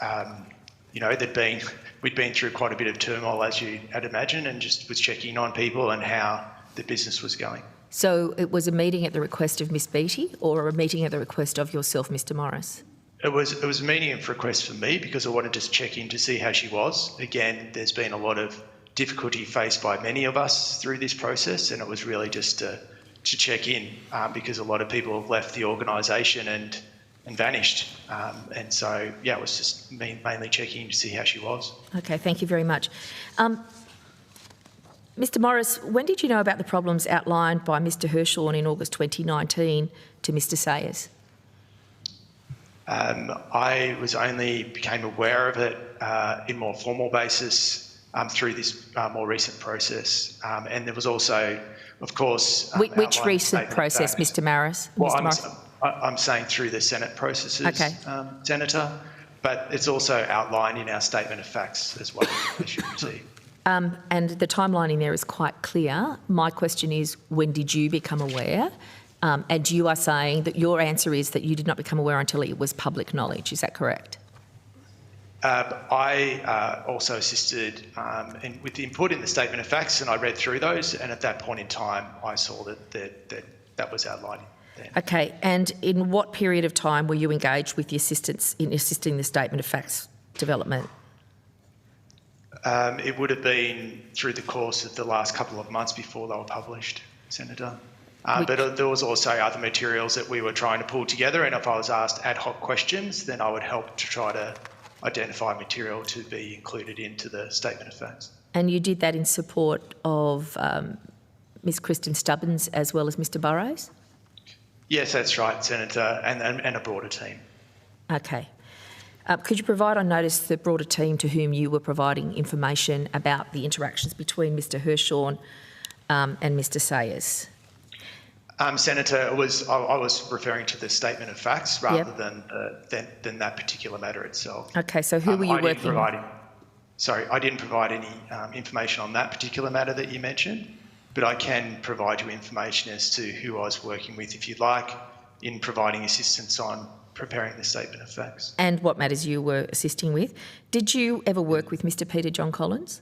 you know, we'd been through quite a bit of turmoil, as you had imagined, and just was checking on people and how the business was going. So it was a meeting at the request of Miss Beattie or a meeting at the request of yourself, Mr Morris? It was a meeting of request for me because I wanted to check in to see how she was. Again, there's been a lot of difficulty faced by many of us through this process, and it was really just to check in because a lot of people have left the organisation and vanished. And so, yeah, it was just me mainly checking to see how she was. Okay, thank you very much. Mr Morris, when did you know about the problems outlined by Mr Hirschhorn in August 2019 to Mr Sayers? I became aware of it in more formal basis through this more recent process. And there was also, of course... which recent process, Mr Morris? Well, I'm saying through the Senate processes, okay. Senator, but it's also outlined in our statement of facts as well, as you can see. And the timeline in there is quite clear. My question is, when did you become aware? And you are saying that your answer is that you did not become aware until it was public knowledge. Is that correct? I also assisted with the input in the statement of facts, and I read through those, and at that point in time, I saw that was outlined then. Okay, and in what period of time were you engaged with the assistants in assisting the statement of facts development? It would have been through the course of the last couple of months before they were published, Senator. But there was also other materials that we were trying to pull together, and if I was asked ad hoc questions, then I would help to try to identify material to be included into the statement of facts. And you did that in support of Ms Kristen Stubbins as well as Mr Burrows? Yes, that's right, Senator, and a broader team. Okay. Could you provide on notice the broader team to whom you were providing information about the interactions between Mr Hirschhorn and Mr Sayers? Senator, I was referring to the statement of facts rather than that particular matter itself. Okay, so who were you working with? I didn't provide any information on that particular matter that you mentioned, but I can provide you information as to who I was working with, if you'd like, in providing assistance on preparing the statement of facts. And what matters you were assisting with. Did you ever work with Mr Peter John Collins?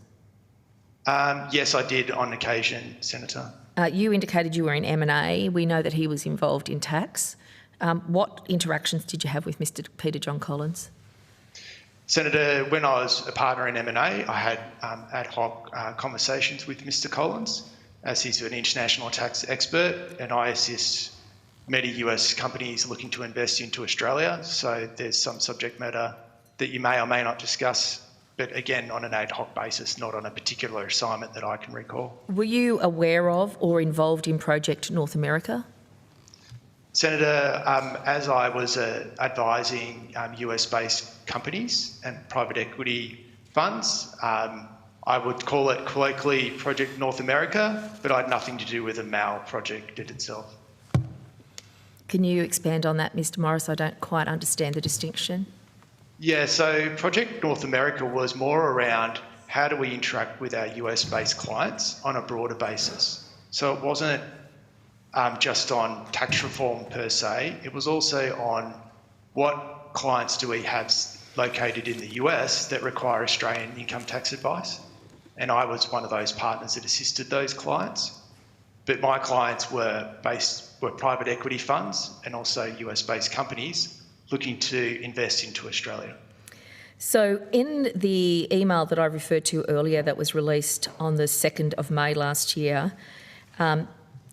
Yes, I did on occasion, Senator. You indicated you were in M&A. We know that he was involved in tax. What interactions did you have with Mr Peter John Collins? Senator, when I was a partner in M&A, I had ad hoc conversations with Mr Collins, as he's an international tax expert, and I assist many US companies looking to invest into Australia. So there's some subject matter that you may or may not discuss, but again, on an ad hoc basis, not on a particular assignment that I can recall. Were you aware of or involved in Project North America? Senator, as I was advising US-based companies and private equity funds, I would call it colloquially Project North America, but I had nothing to do with the MAL project itself. Can you expand on that, Mr Morris? I don't quite understand the distinction. Yeah, so Project North America was more around how do we interact with our US-based clients on a broader basis. So it wasn't just on tax reform per se, it was also on what clients do we have located in the US that require Australian income tax advice. And I was one of those partners that assisted those clients. But my clients were private equity funds and also US-based companies looking to invest into Australia. So in the email that I referred to earlier that was released on the 2nd of May last year,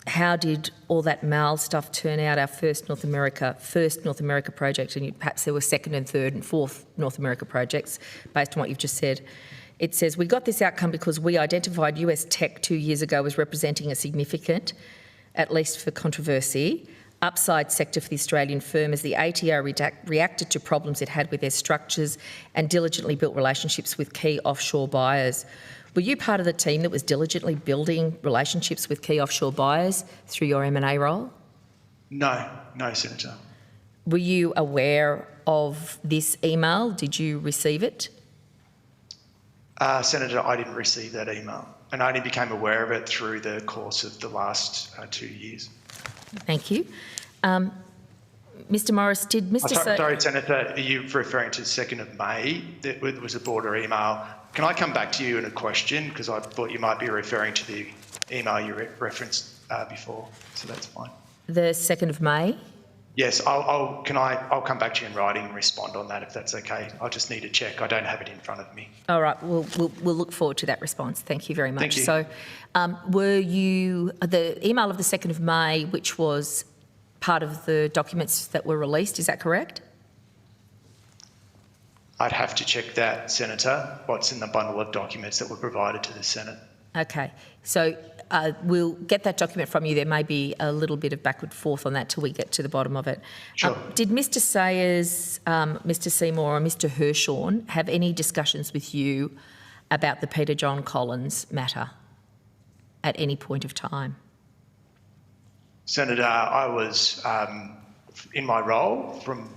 how did all that MAL stuff turn out, our first North America project, and perhaps there were second and third and fourth North America projects based on what you've just said. It says, we got this outcome because we identified US tech 2 years ago as representing a significant, at least for controversy, upside sector for the Australian firm as the ATO reacted to problems it had with their structures and diligently built relationships with key offshore buyers. Were you part of the team that was diligently building relationships with key offshore buyers through your M&A role? No, Senator. Were you aware of this email? Did you receive it? Senator, I didn't receive that email, and I only became aware of it through the course of the last 2 years. Thank you. Mr Morris, did Mr Sorry, Senator, are you referring to the 2nd of May? That was a broader email. Can I come back to you in a question? Because I thought you might be referring to the email you referenced before, so that's fine. The 2nd of May? Yes, I'll come back to you in writing and respond on that if that's okay. I just need to check. I don't have it in front of me. All right, we'll look forward to that response. Thank you very much. Thank you. So, were you the email of the 2nd of May, which was part of the documents that were released? Is that correct? I'd have to check that, Senator. What's in the bundle of documents that were provided to the Senate? Okay, so we'll get that document from you. There may be a little bit of backward forth on that till we get to the bottom of it. Sure. Did Mr Sayers, Mr Seymour or Mr Hershorn have any discussions with you about the Peter John Collins matter at any point of time? Senator, I was in my role from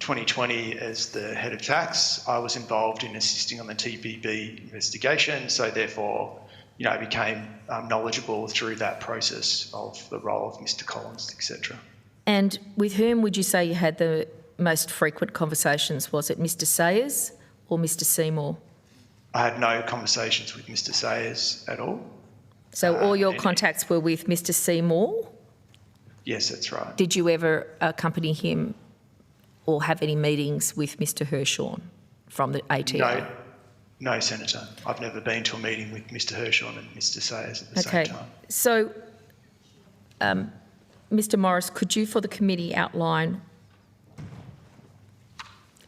2020 as the head of tax. I was involved in assisting on the TPB investigation, so therefore, I became knowledgeable through that process of the role of Mr Collins, etc. And with whom would you say you had the most frequent conversations? Was it Mr Sayers or Mr Seymour? I had no conversations with Mr Sayers at all. So all your contacts were with Mr Seymour? Yes, that's right. Did you ever accompany him or have any meetings with Mr Hershorn from the ATO? No, Senator. I've never been to a meeting with Mr Hershorn and Mr Sayers at the same time. So, Mr Morris, could you for the committee outline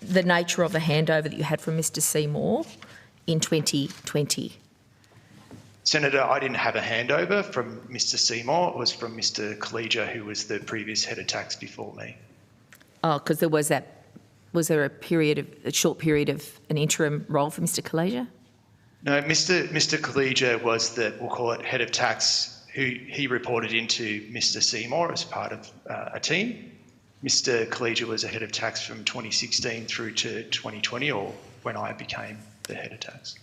the nature of the handover that you had from Mr Seymour in 2020? Senator, I didn't have a handover from Mr Seymour. It was from Mr Collegia, who was the previous head of tax before me. Oh, because there was that. Was there a short period of an interim role for Mr Collegia? No, Mr Collegia was the, we'll call it, head of tax, who he reported into Mr Seymour as part of a team. Mr Collegia was a head of tax from 2016 through to 2020, or when I became the head of tax.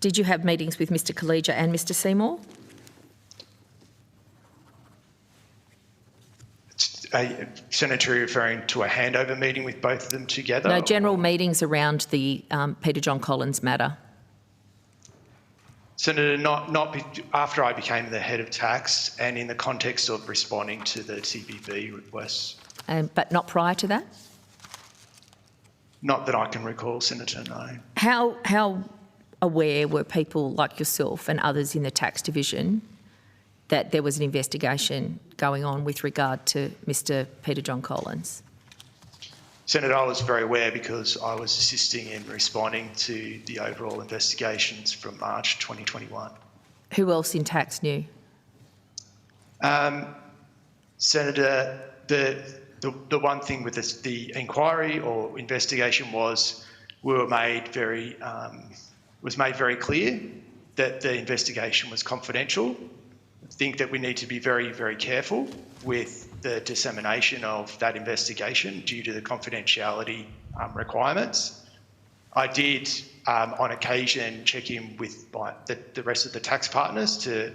Did you have meetings with Mr Collegia and Mr Seymour? Senator, referring to a handover meeting with both of them together? No, general meetings around the Peter John Collins matter. Senator, not after I became the head of tax and in the context of responding to the TPB requests. But not prior to that? Not that I can recall, Senator, no. How aware were people like yourself and others in the tax division that there was an investigation going on with regard to Mr Peter John Collins? Senator, I was very aware because I was assisting in responding to the overall investigations from March 2021. Who else in tax knew? Senator, the one thing with the inquiry or investigation was made very clear that the investigation was confidential. I think that we need to be very, very careful with the dissemination of that investigation due to the confidentiality requirements. I did, on occasion, check in with the rest of the tax partners to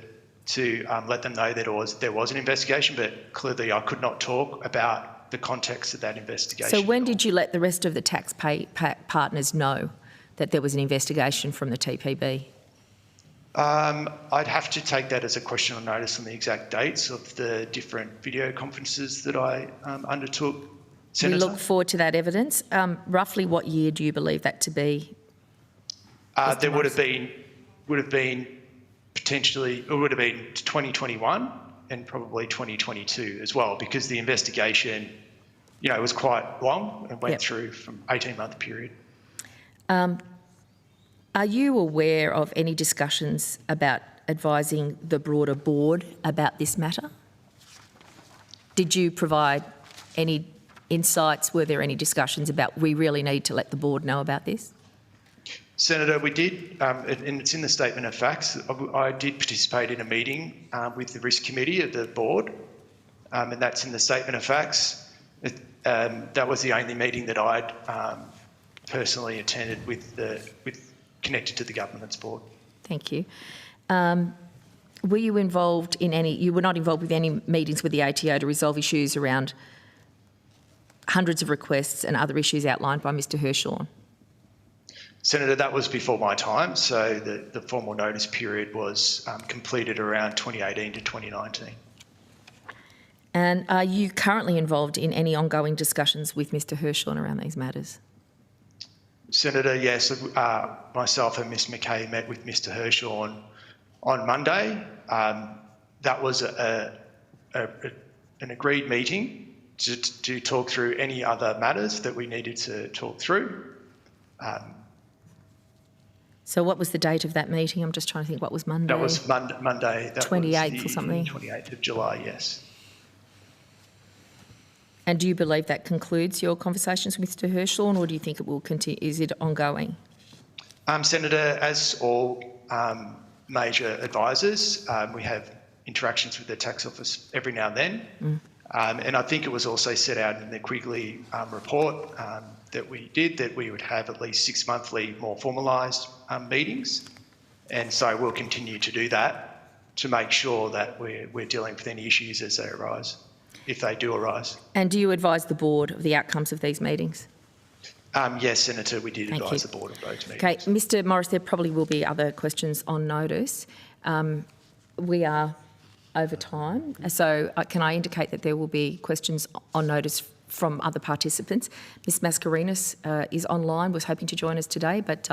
let them know that there was an investigation, but clearly I could not talk about the context of that investigation. So when did you let the rest of the tax partners know that there was an investigation from the TPB? I'd have to take that as a question on notice on the exact dates of the different video conferences that I undertook, Senator. We look forward to that evidence. Roughly what year do you believe that to be? There would have been potentially, it would have been 2021 and probably 2022 as well, because the investigation, was quite long and went through from 18-month period. Are you aware of any discussions about advising the broader board about this matter? Did you provide any insights? Were there any discussions about we really need to let the board know about this? Senator, we did, and it's in the statement of facts, I did participate in a meeting with the risk committee of the board and that's in the statement of facts. That was the only meeting that I'd personally attended connected to the governance board. Thank you. Were you involved in any? You were not involved with any meetings with the ATO to resolve issues around hundreds of requests and other issues outlined by Mr. Hirschhorn? Senator, that was before my time, so the formal notice period was completed around 2018 to 2019. And are you currently involved in any ongoing discussions with Mr. Hirschhorn around these matters? Senator, yes, myself and Ms McCay met with Mr Hirschhorn on Monday. That was an agreed meeting to talk through any other matters that we needed to talk through. So what was the date of that meeting? I'm just trying to think, what was Monday? That was Monday. That 28th was or something? 28th of July, yes. And do you believe that concludes your conversations with Mr. Hirschhorn, or do you think it will continue? Is it ongoing? Senator, as all major advisors, we have interactions with the tax office every now and then. And I think it was also set out in the Quigley report that we did that we would have at least 6 monthly more formalised meetings. And so we'll continue to do that to make sure that we're dealing with any issues as they arise, if they do arise. And do you advise the board of the outcomes of these meetings? Yes, Senator, we did advise the board of those meetings. Okay, Mr Morris, there probably will be other questions on notice. We are over time, so can I indicate that there will be questions on notice from other participants? Ms Mascarenhas is online, was hoping to join us today, but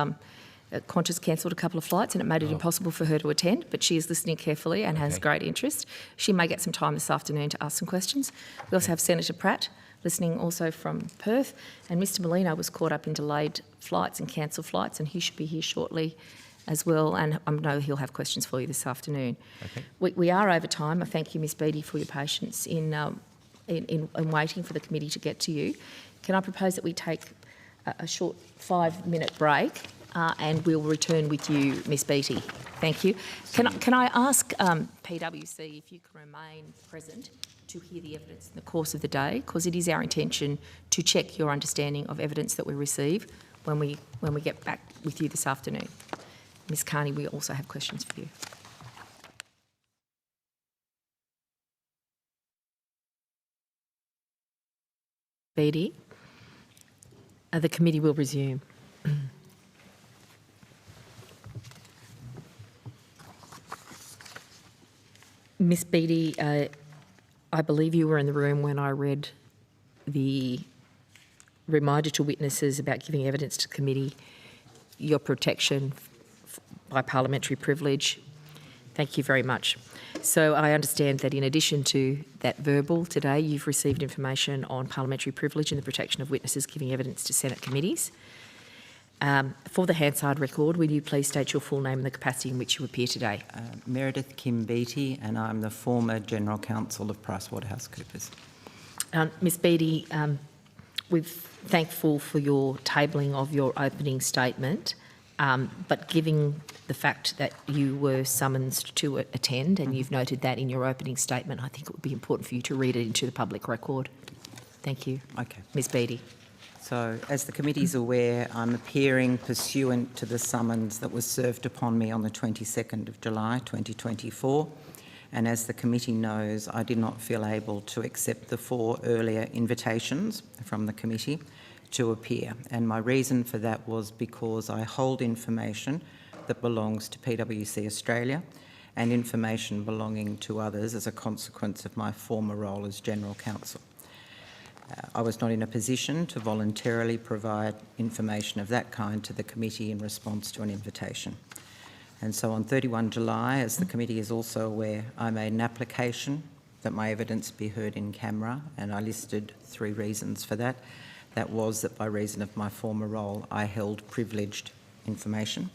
Qantas cancelled a couple of flights and it made it impossible for her to attend, but she is listening carefully and has great interest. She may get some time this afternoon to ask some questions. We also have Senator Pratt listening also from Perth, and Mr Molino was caught up in delayed flights and cancelled flights, and he should be here shortly as well, and I know he'll have questions for you this afternoon. Okay. We are over time. I thank you, Ms Beattie, for your patience in waiting for the committee to get to you. Can I propose that we take a short 5-minute break and we'll return with you, Ms Beattie. Thank you. Can I ask PwC if you can remain present to hear the evidence in the course of the day, because it is our intention to check your understanding of evidence that we receive when we get back with you this afternoon. Ms Carney, we also have questions for you. Beattie, the committee will resume. Ms Beattie, I believe you were in the room when I read the reminder to witnesses about giving evidence to committee, your protection by parliamentary privilege. Thank you very much. So I understand that in addition to that verbal today, you've received information on parliamentary privilege and the protection of witnesses giving evidence to Senate committees. For the Hansard record, will you please state your full name and the capacity in which you appear today? Meredith Beattie, and I'm the former General Counsel of PricewaterhouseCoopers. Ms Beattie, we're thankful for your tabling of your opening statement, but given the fact that you were summoned to attend and you've noted that in your opening statement, I think it would be important for you to read it into the public record. Thank you. Okay. Ms Beattie. So, as the committee is aware, I'm appearing pursuant to the summons that was served upon me on the 22nd of July 2024. And as the committee knows, I did not feel able to accept the 4 earlier invitations from the committee to appear. And my reason for that was because I hold information that belongs to PwC Australia and information belonging to others as a consequence of my former role as General Counsel. I was not in a position to voluntarily provide information of that kind to the committee in response to an invitation. And so on 31 July, as the committee is also aware, I made an application that my evidence be heard in camera, and I listed 3 reasons for that. That was that by reason of my former role, I held privileged information,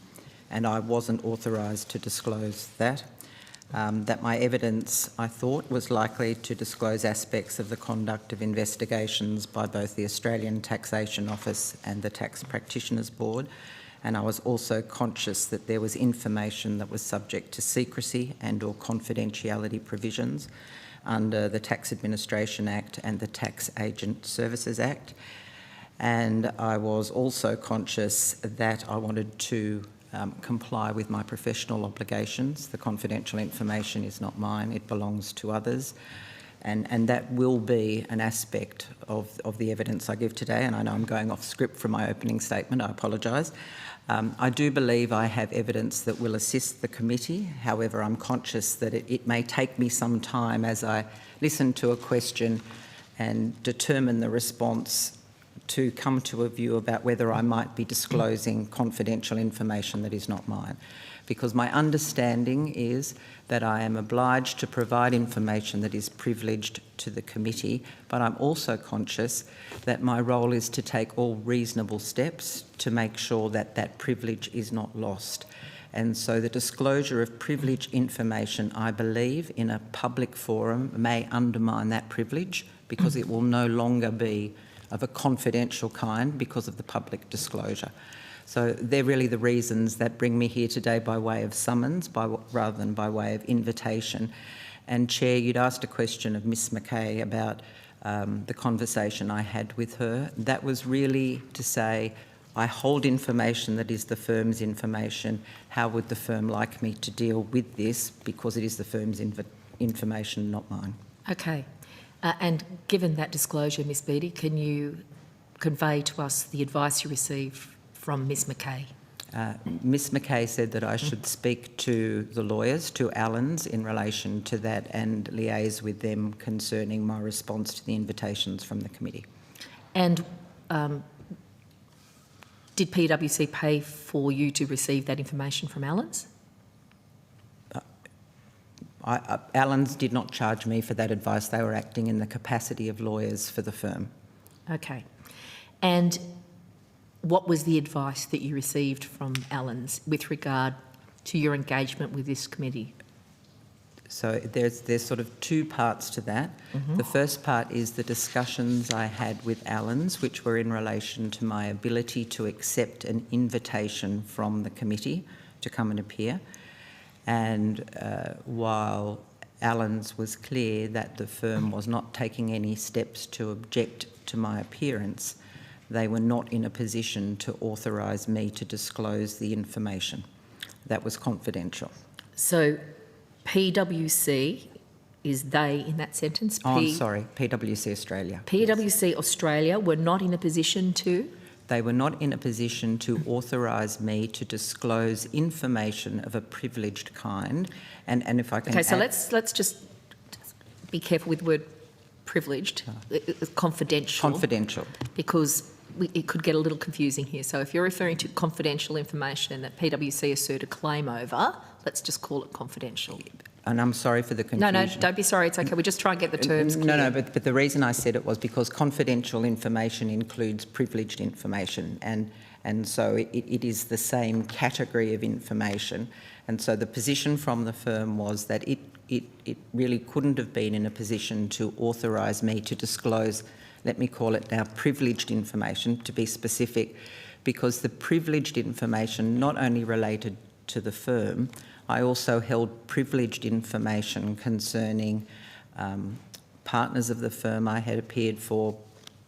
and I wasn't authorised to disclose that. That my evidence, I thought, was likely to disclose aspects of the conduct of investigations by both the Australian Taxation Office and the Tax Practitioners Board, and I was also conscious that there was information that was subject to secrecy and or confidentiality provisions under the Tax Administration Act and the Tax Agent Services Act. And I was also conscious that I wanted to comply with my professional obligations. The confidential information is not mine, it belongs to others. And that will be an aspect of the evidence I give today, and I know I'm going off script from my opening statement, I apologise. I do believe I have evidence that will assist the committee. However, I'm conscious that it may take me some time as I listen to a question and determine the response to come to a view about whether I might be disclosing confidential information that is not mine. Because my understanding is that I am obliged to provide information that is privileged to the committee, but I'm also conscious that my role is to take all reasonable steps to make sure that that privilege is not lost. And so the disclosure of privileged information, I believe, in a public forum may undermine that privilege because it will no longer be of a confidential kind because of the public disclosure. So they're really the reasons that bring me here today by way of summons rather than by way of invitation. And Chair, you'd asked a question of Ms McCay about the conversation I had with her. That was really to say, I hold information that is the firm's information. How would the firm like me to deal with this? Because it is the firm's information, not mine. Okay. And given that disclosure, Ms Beattie, can you convey to us the advice you received from Ms McCay? Ms McCay said that I should speak to the lawyers, to Allens, in relation to that and liaise with them concerning my response to the invitations from the committee. And did PwC pay for you to receive that information from Allens? Allens did not charge me for that advice. They were acting in the capacity of lawyers for the firm. Okay. And what was the advice that you received from Allens with regard to your engagement with this committee? So there's sort of two parts to that. The first part is the discussions I had with Allens, which were in relation to my ability to accept an invitation from the committee to come and appear. And while Allens was clear that the firm was not taking any steps to object to my appearance, they were not in a position to authorise me to disclose the information. That was confidential. So PwC, is they in that sentence? Oh, I'm sorry, PwC Australia. PwC Australia were not in a position to? They were not in a position to authorise me to disclose information of a privileged kind. And if I can... Okay, so let's just be careful with the word privileged, confidential. Confidential. Because it could get a little confusing here. So if you're referring to confidential information that PwC asserted a claim over, let's just call it confidential. And I'm sorry for the confusion. No, don't be sorry. It's okay. We just try and get the terms clear. No, but the reason I said it was because confidential information includes privileged information, and so it is the same category of information. And so the position from the firm was that it really couldn't have been in a position to authorise me to disclose, let me call it now, privileged information, to be specific, because the privileged information not only related to the firm, I also held privileged information concerning partners of the firm I had appeared for,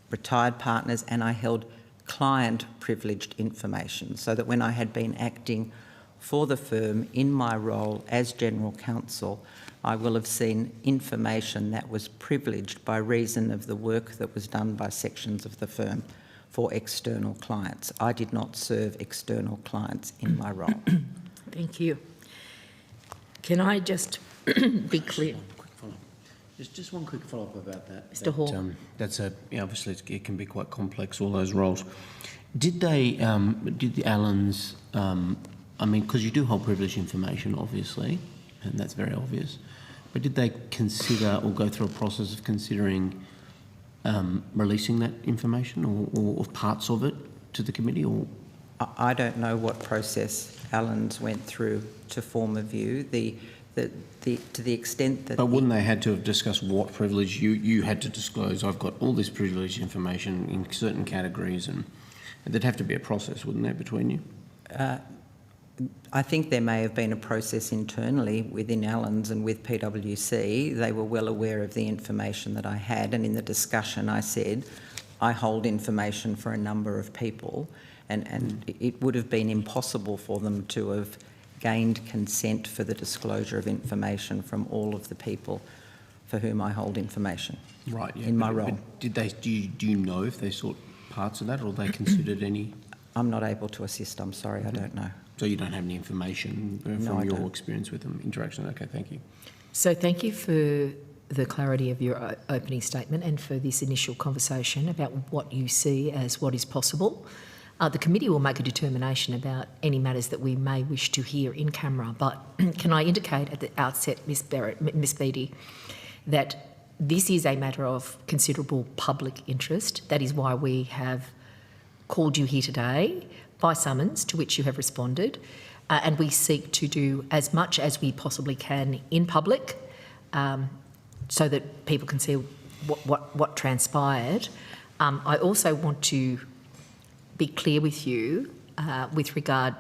retired partners, and I held client privileged information, so that when I had been acting for the firm in my role as General Counsel, I will have seen information that was privileged by reason of the work that was done by sections of the firm for external clients. I did not serve external clients in my role. Thank you. Can I just be clear? Just one quick follow-up about that. Mr. Hall. That's obviously it can be quite complex, all those roles. Did they, did the Allens, I mean, because you do hold privileged information, obviously, and that's very obvious, but did they consider or go through a process of considering releasing that information or parts of it to the committee? Or I don't know what process Allens went through to form a view. To the extent that... But wouldn't they had to have discussed what privilege you had to disclose? I've got all this privileged information in certain categories, and there'd have to be a process, wouldn't there, between you? I think there may have been a process internally within Allens and with PwC. They were well aware of the information that I had, and in the discussion I said, I hold information for a number of people, and it would have been impossible for them to have gained consent for the disclosure of information from all of the people for whom I hold information. Right, yeah. In my role. But did they? Do you know if they sought parts of that, or they considered any? I'm not able to assist. I'm sorry, I don't know. So you don't have any information from your experience with them, interaction? Okay, thank you. So thank you for the clarity of your opening statement and for this initial conversation about what you see as what is possible. The committee will make a determination about any matters that we may wish to hear in camera, but can I indicate at the outset, Ms Beattie, that this is a matter of considerable public interest. That is why we have called you here today by summons, to which you have responded, and we seek to do as much as we possibly can in public so that people can see what transpired. I also want to be clear with you with regard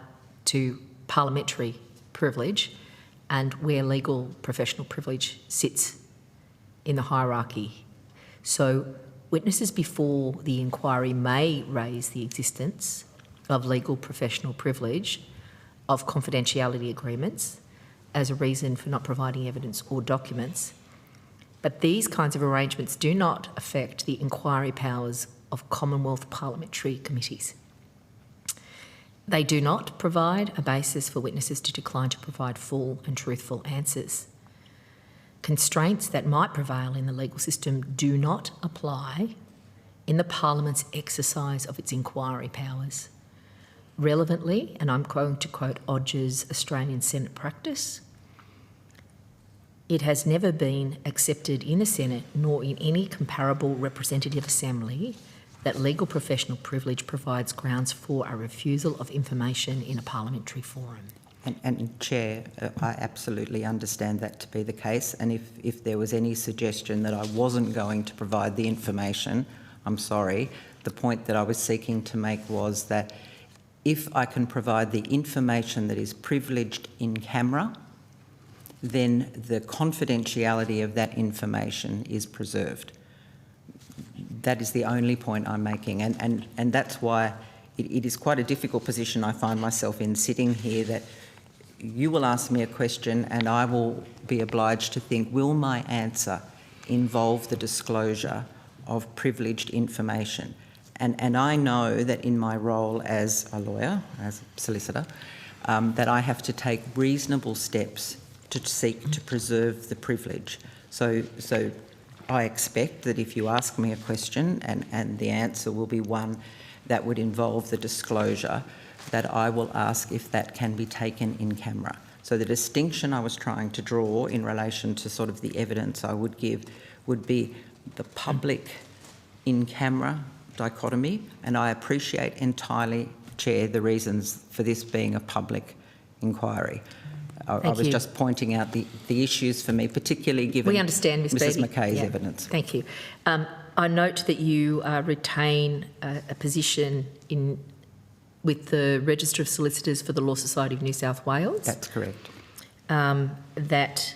to parliamentary privilege and where legal professional privilege sits in the hierarchy. So witnesses before the inquiry may raise the existence of legal professional privilege of confidentiality agreements as a reason for not providing evidence or documents, but these kinds of arrangements do not affect the inquiry powers of Commonwealth parliamentary committees. They do not provide a basis for witnesses to decline to provide full and truthful answers. Constraints that might prevail in the legal system do not apply in the Parliament's exercise of its inquiry powers. Relevantly, and I'm going to quote Odge's Australian Senate practice, it has never been accepted in the Senate nor in any comparable representative assembly that legal professional privilege provides grounds for a refusal of information in a parliamentary forum. And Chair, I absolutely understand that to be the case, and if there was any suggestion that I wasn't going to provide the information, I'm sorry. The point that I was seeking to make was that if I can provide the information that is privileged in camera, then the confidentiality of that information is preserved. That is the only point I'm making, and that's why it is quite a difficult position I find myself in, sitting here, that you will ask me a question and I will be obliged to think, will my answer involve the disclosure of privileged information? And I know that in my role as a lawyer, as a solicitor, that I have to take reasonable steps to seek to preserve the privilege. So I expect that if you ask me a question and the answer will be one that would involve the disclosure, that I will ask if that can be taken in camera. So the distinction I was trying to draw in relation to sort of the evidence I would give would be the public in camera dichotomy, and I appreciate entirely, Chair, the reasons for this being a public inquiry. I was just pointing out the issues for me, particularly given we understand, Ms. Mrs. Beattie. McCay's evidence. Thank you. I note that you retain a position with the Register of Solicitors for the Law Society of New South Wales. That's correct. That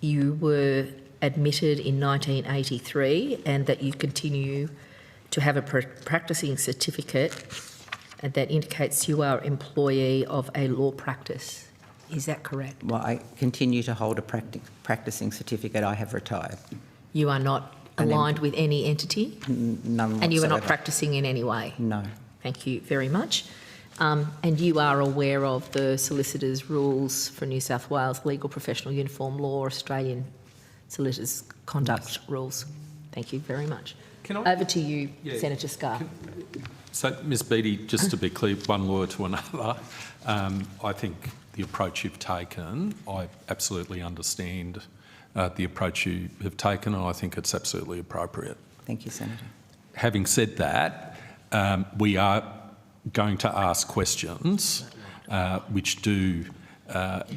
you were admitted in 1983 and that you continue to have a practising certificate that indicates you are employee of a law practice. Is that correct? Well, I continue to hold a practising certificate. I have retired. You are not aligned with any entity? None whatsoever. And you are not practising in any way? No. Thank you very much. And you are aware of the solicitors' rules for New South Wales Legal Professional Uniform Law, Australian Solicitors' Conduct Rules. Thank you very much. Over to you, Senator Scarr. So, Ms Beattie, just to be clear, one lawyer to another, I think the approach you've taken, I absolutely understand the approach you have taken, and I think it's absolutely appropriate. Thank you, Senator. Having said that, we are going to ask questions which do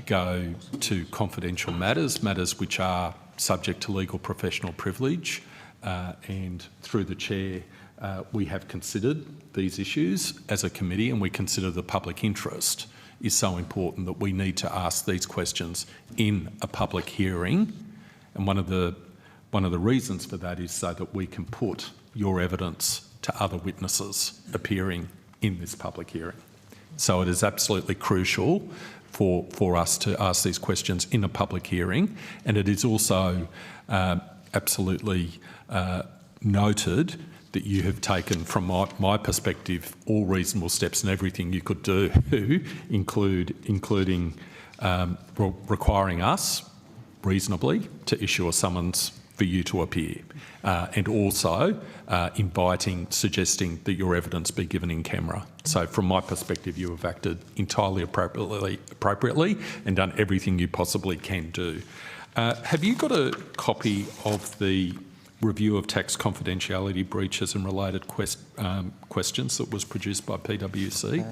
go to confidential matters which are subject to legal professional privilege, and through the Chair, we have considered these issues as a committee, and we consider the public interest is so important that we need to ask these questions in a public hearing. And one of the reasons for that is so that we can put your evidence to other witnesses appearing in this public hearing. So it is absolutely crucial for us to ask these questions in a public hearing, and it is also absolutely noted that you have taken, from my perspective, all reasonable steps and everything you could do, including requiring us reasonably to issue a summons for you to appear, and also suggesting that your evidence be given in camera. So from my perspective, you have acted entirely appropriately and done everything you possibly can do. Have you got a copy of the review of tax confidentiality breaches and related questions that was produced by PwC?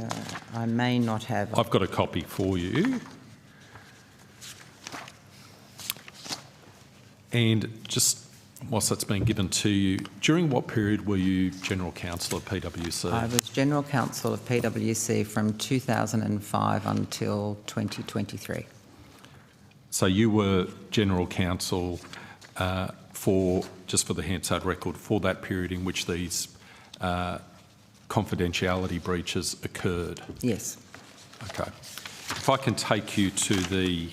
I may not have. I've got a copy for you. And just whilst that's been given to you, during what period were you General Counsel of PwC? I was General Counsel of PwC from 2005 until 2023. So you were General Counsel for the Hansard record, for that period in which these confidentiality breaches occurred? Yes. Okay. If I can take you to the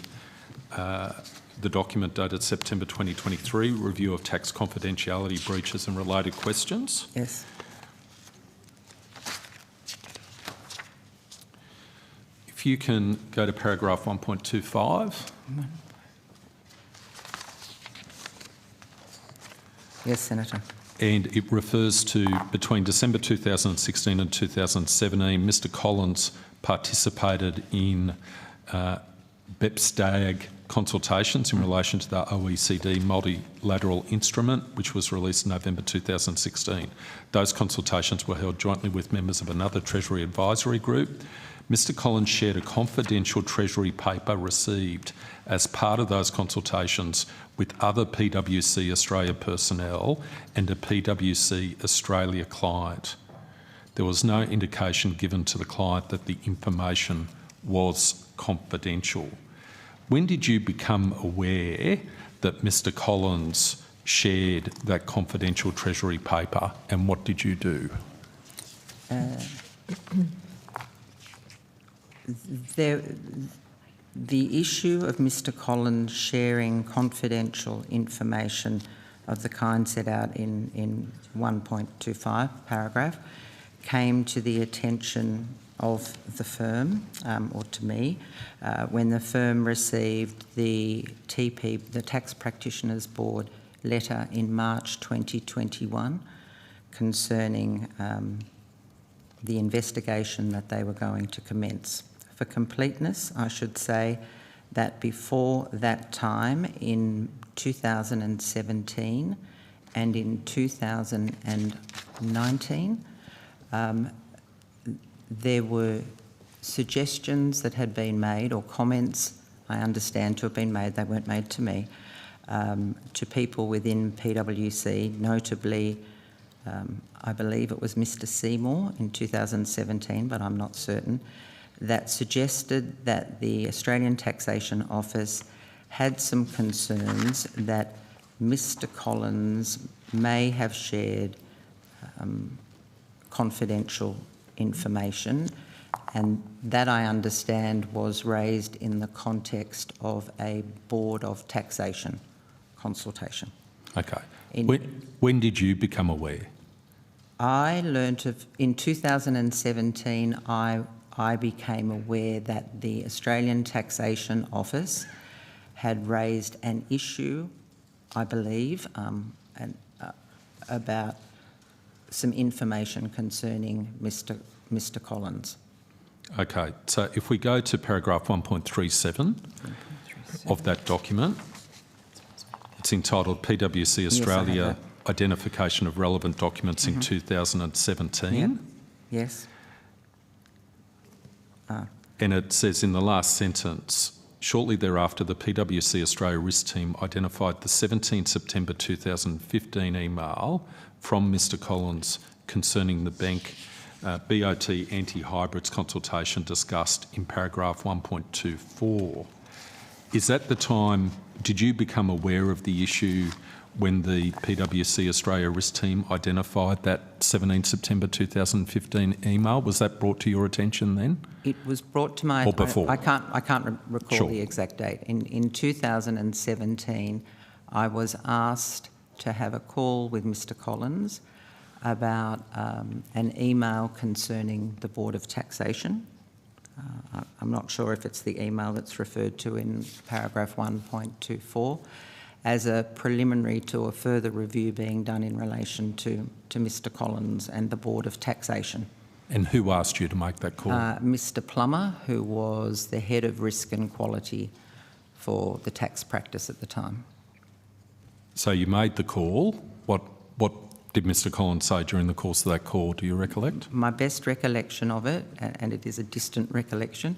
document dated September 2023, review of tax confidentiality breaches and related questions. Yes. If you can go to paragraph 1.25. Yes, Senator. And it refers to between December 2016 and 2017, Mr Collins participated in BEPSDAG consultations in relation to the OECD multilateral instrument, which was released in November 2016. Those consultations were held jointly with members of another Treasury advisory group. Mr Collins shared a confidential Treasury paper received as part of those consultations with other PwC Australia personnel and a PwC Australia client. There was no indication given to the client that the information was confidential. When did you become aware that Mr Collins shared that confidential Treasury paper, and what did you do? The issue of Mr Collins sharing confidential information of the kind set out in 1.25 paragraph came to the attention of the firm, or to me, when the firm received the TP, the Tax Practitioners Board letter in March 2021 concerning the investigation that they were going to commence. For completeness, I should say that before that time, in 2017 and in 2019, there were suggestions that had been made, or comments I understand to have been made, they weren't made to me, to people within PwC, notably I believe it was Mr Seymour in 2017, but I'm not certain, that suggested that the Australian Taxation Office had some concerns that Mr Collins may have shared confidential information, and that, I understand, was raised in the context of a Board of Taxation consultation. Okay. When did you become aware? I learnt of, in 2017, I became aware that the Australian Taxation Office had raised an issue, I believe, about some information concerning Mr Collins. Okay, so if we go to paragraph 1.37 of that document, it's entitled PwC Australia Identification of Relevant Documents in 2017. Yep. Yes. And it says in the last sentence, shortly thereafter, the PwC Australia Risk Team identified the 17 September 2015 email from Mr Collins concerning the bank BOT anti-hybrids consultation discussed in paragraph 1.24. Is at the time, did you become aware of the issue when the PwC Australia risk team identified that 17 September 2015 email? Was that brought to your attention then? It was brought to my... Or before? I can't recall Sure. the exact date. In 2017, I was asked to have a call with Mr Collins about an email concerning the Board of Taxation. I'm not sure if it's the email that's referred to in paragraph 1.24, as a preliminary to a further review being done in relation to Mr Collins and the Board of Taxation. And who asked you to make that call? Mr Plummer, who was the head of risk and quality for the tax practice at the time. So you made the call. What did Mr Collins say during the course of that call? Do you recollect? My best recollection of it, and it is a distant recollection,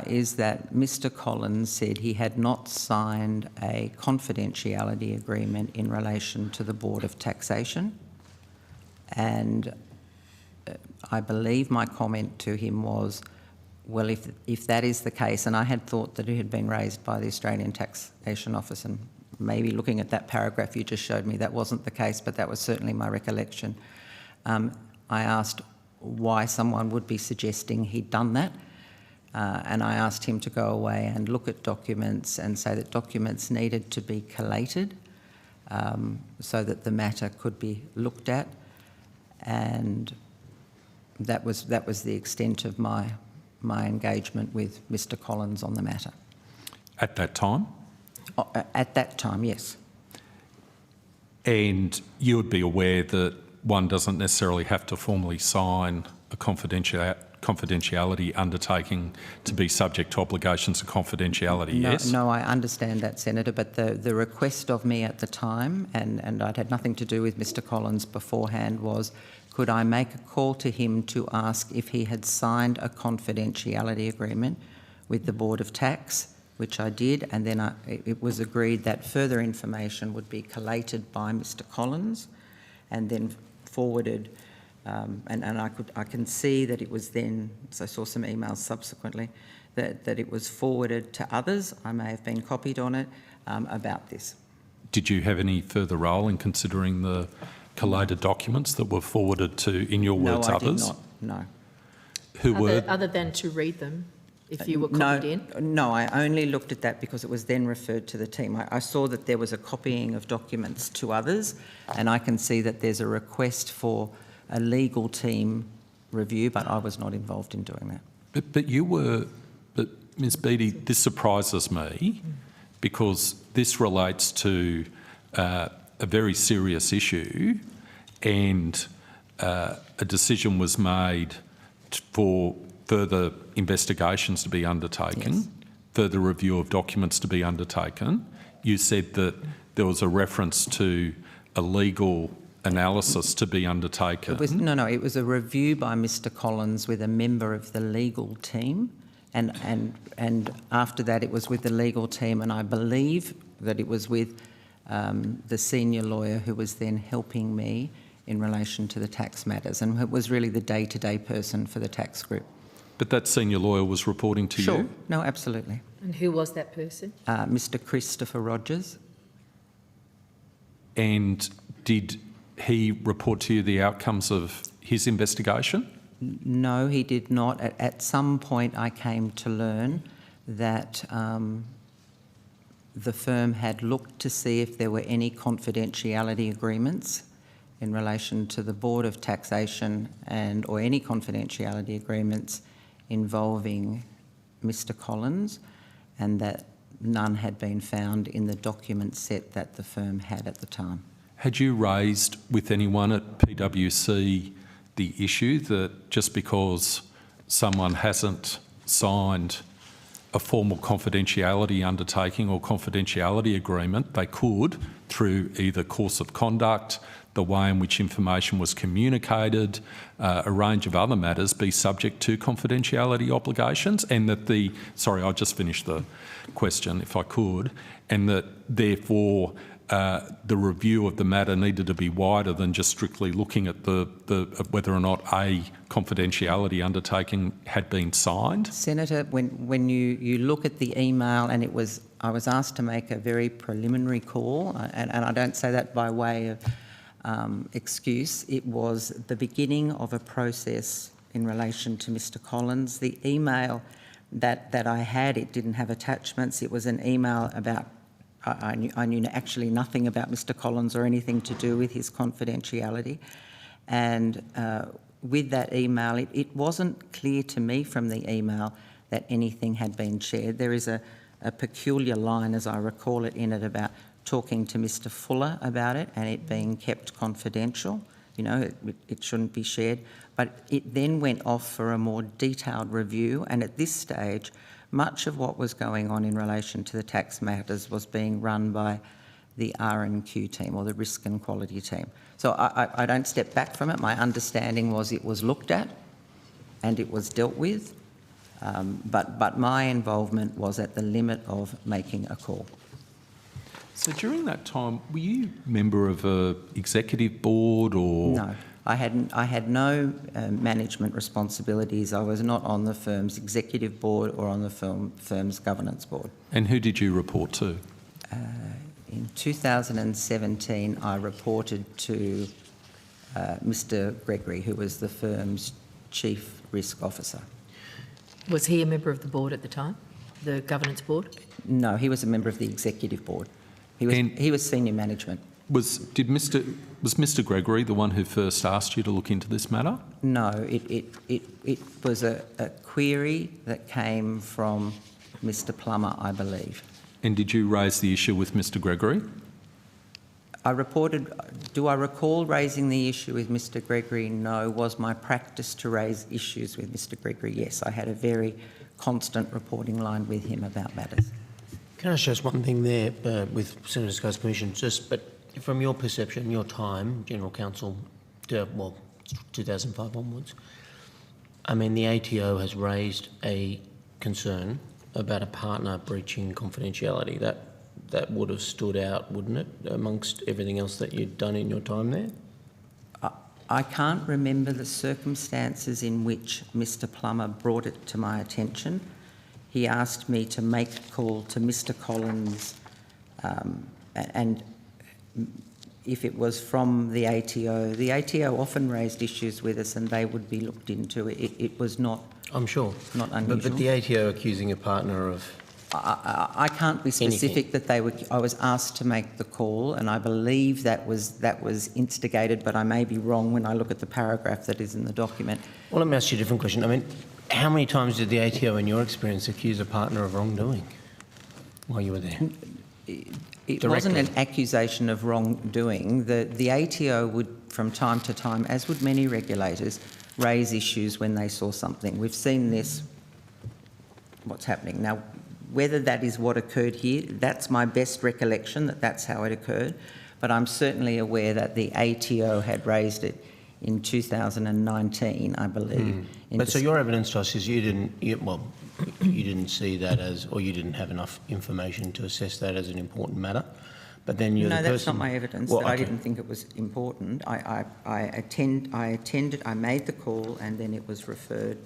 is that Mr Collins said he had not signed a confidentiality agreement in relation to the Board of Taxation, and I believe my comment to him was, well, if that is the case, and I had thought that it had been raised by the Australian Taxation Office, and maybe looking at that paragraph you just showed me, that wasn't the case, but that was certainly my recollection. I asked why someone would be suggesting he'd done that, and I asked him to go away and look at documents and say that documents needed to be collated so that the matter could be looked at, and that was the extent of my engagement with Mr Collins on the matter. At that time? At that time, yes. And you would be aware that one doesn't necessarily have to formally sign a confidentiality undertaking to be subject to obligations of confidentiality, yes? No, I understand that, Senator, but the request of me at the time, and I'd had nothing to do with Mr Collins beforehand, was could I make a call to him to ask if he had signed a confidentiality agreement with the Board of Tax, which I did, and then it was agreed that further information would be collated by Mr Collins and then forwarded, and I can see that it was then, so I saw some emails subsequently, that it was forwarded to others. I may have been copied on it about this. Did you have any further role in considering the collated documents that were forwarded to, in your words, others? No, I did not, no. Who were... Other than to read them, if you were copied in? No, I only looked at that because it was then referred to the team. I saw that there was a copying of documents to others, and I can see that there's a request for a legal team review, but I was not involved in doing that. But you were... But Ms Beattie, this surprises me because this relates to a very serious issue, and a decision was made for further investigations to be undertaken, yes, further review of documents to be undertaken. You said that there was a reference to a legal analysis to be undertaken. It was a review by Mr Collins with a member of the legal team, and after that it was with the legal team, and I believe that it was with the senior lawyer who was then helping me in relation to the tax matters, and it was really the day-to-day person for the tax group. But that senior lawyer was reporting to Sure. you? No, absolutely. And who was that person? Mr Christopher Rogers. And did he report to you the outcomes of his investigation? No, he did not. At some point I came to learn that the firm had looked to see if there were any confidentiality agreements in relation to the Board of Taxation or any confidentiality agreements involving Mr Collins, and that none had been found in the document set that the firm had at the time. Had you raised with anyone at PwC the issue that just because someone hasn't signed a formal confidentiality undertaking or confidentiality agreement, they could, through either course of conduct, the way in which information was communicated, a range of other matters, be subject to confidentiality obligations, and that I'll just finish the question if I could, and that therefore the review of the matter needed to be wider than just strictly looking at whether or not a confidentiality undertaking had been signed? Senator, when you look at the email, and I was asked to make a very preliminary call, and I don't say that by way of excuse. It was the beginning of a process in relation to Mr. Collins. The email that I had, it didn't have attachments. It was an email about, I knew actually nothing about Mr. Collins or anything to do with his confidentiality. And with that email, it wasn't clear to me from the email that anything had been shared. There is a peculiar line, as I recall it, in it about talking to Mr. Fuller about it and it being kept confidential. You know, it shouldn't be shared. But it then went off for a more detailed review, and at this stage, much of what was going on in relation to the tax matters was being run by the R&Q team, or the Risk and Quality team. So I don't step back from it. My understanding was it was looked at and it was dealt with, but my involvement was at the limit of making a call. So during that time, were you a member of an executive board or...? No, I had no management responsibilities. I was not on the firm's executive board or on the firm's governance board. And who did you report to? In 2017, I reported to Mr. Gregory, who was the firm's chief risk officer. Was he a member of the board at the time, the governance board? No, he was a member of the executive board. He was senior management. Was Mr. Gregory the one who first asked you to look into this matter? No, it was a query that came from Mr. Plummer, I believe. And did you raise the issue with Mr. Gregory? Do I recall raising the issue with Mr. Gregory? No. Was my practice to raise issues with Mr. Gregory? Yes, I had a very constant reporting line with him about matters. Can I stress one thing there with Senator Scott's permission? But from your perception, your time, General Counsel, 2005 onwards, I mean, the ATO has raised a concern about a partner breaching confidentiality. That would have stood out, wouldn't it, amongst everything else that you'd done in your time there? I can't remember the circumstances in which Mr. Plummer brought it to my attention. He asked me to make a call to Mr. Collins, and if it was from the ATO often raised issues with us and they would be looked into. It was not. I'm sure. Not unusual. But the ATO accusing a partner of I can't be specific that they were. I was asked to make the call, and I believe that was instigated, but I may be wrong when I look at the paragraph that is in the document. Well, let me ask you a different question. I mean, how many times did the ATO, in your experience, accuse a partner of wrongdoing while you were there? It wasn't an accusation of wrongdoing. The ATO would, from time to time, as would many regulators, raise issues when they saw something. We've seen this, what's happening. Now, whether that is what occurred here, that's my best recollection, that that's how it occurred. But I'm certainly aware that the ATO had raised it in 2019, I believe. But so your evidence to us is you didn't see that as, or you didn't have enough information to assess that as an important matter. But then you're the person... No, that's not my evidence. Well, okay. I didn't think it was important. I attended, I made the call, and then it was referred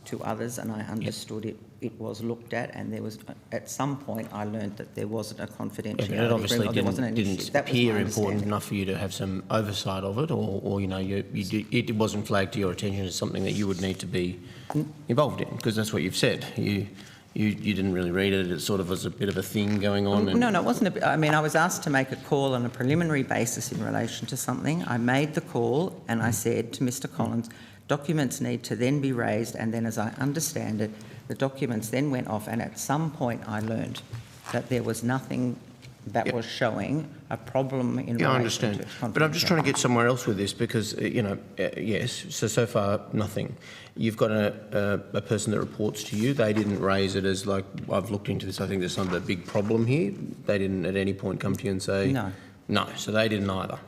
to others, and I understood it was looked at, and there was, at some point, I learned that there wasn't a confidentiality. Okay, it obviously didn't appear important enough for you to have some oversight of it, or you know, it wasn't flagged to your attention as something that you would need to be involved in, because that's what you've said. You didn't really read it. It sort of was a bit of a thing going on. No, it wasn't. I mean, I was asked to make a call on a preliminary basis in relation to something. I made the call, and I said to Mr. Collins, documents need to then be raised, and then, as I understand it, the documents then went off, and at some point I learned that there was nothing that was showing a problem in relation to... I understand. But I'm just trying to get somewhere else with this because, you know, yes, so far nothing. You've got a person that reports to you. They didn't raise it as like, I've looked into this, I think there's some a big problem here. They didn't at any point come to you and say... No. No, so they didn't either.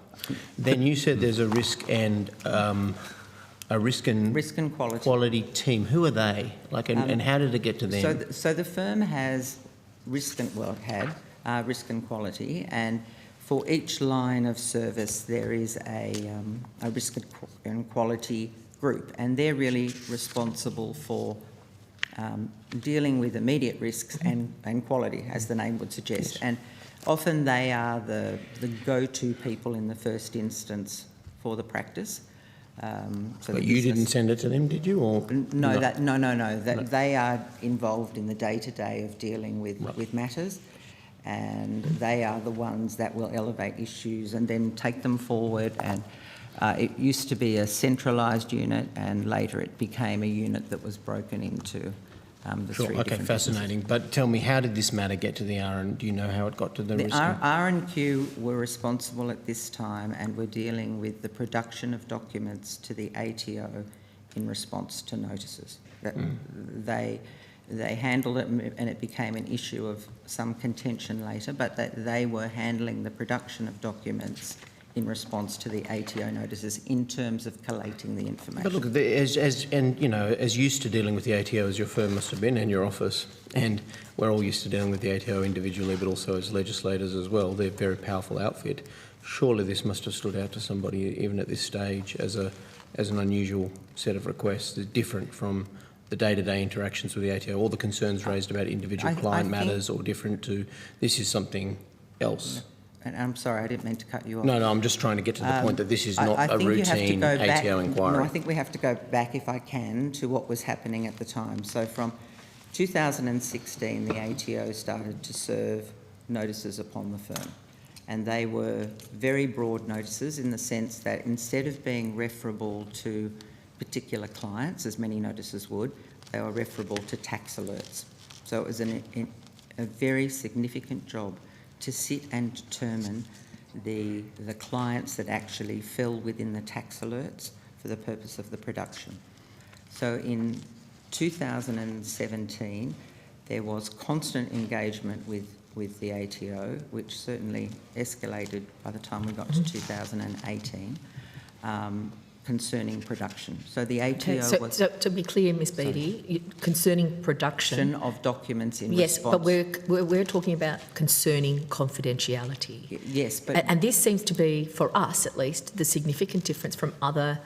Then you said there's a risk and... risk and quality team. Who are they? Like, and how did it get to them? So the firm has risk and quality, and for each line of service, there is a risk and quality group, and they're really responsible for dealing with immediate risks and quality, as the name would suggest. Yes. And often they are the go-to people in the first instance for the practice. So but you didn't send it to them, did you? Or no, no. They are involved in the day-to-day of dealing with matters, and they are the ones that will elevate issues and then take them forward. And it used to be a centralised unit, and later it became a unit that was broken into the sure. three Okay, different fascinating. businesses. But tell me, how did this matter get to the do you know how it got to the risk? R&Q were responsible at this time and were dealing with the production of documents to the ATO in response to notices. They handled it, and it became an issue of some contention later, but they were handling the production of documents in response to the ATO notices in terms of collating the information. But look, as used to dealing with the ATO as your firm must have been and your office, and we're all used to dealing with the ATO individually, but also as legislators as well. They're a very powerful outfit. Surely this must have stood out to somebody, even at this stage, as an unusual set of requests. It's different from the day-to-day interactions with the ATO, all the concerns raised about individual client matters, or different to this is something else. And I'm sorry, I didn't mean to cut you off. No, I'm just trying to get to the point that this is not a routine ATO inquiry. No, I think we have to go back, if I can, to what was happening at the time. So from 2016, the ATO started to serve notices upon the firm. And they were very broad notices in the sense that instead of being referable to particular clients, as many notices would, they were referable to tax alerts. So it was a very significant job to sit and determine the clients that actually fell within the tax alerts for the purpose of the production. So in 2017, there was constant engagement with the ATO, which certainly escalated by the time we got to 2018, concerning production. So the ATO so to be clear, Ms Beattie, concerning production of documents in yes, response. but we're talking about concerning confidentiality. Yes, but and this seems to be, for us at least, the significant difference from other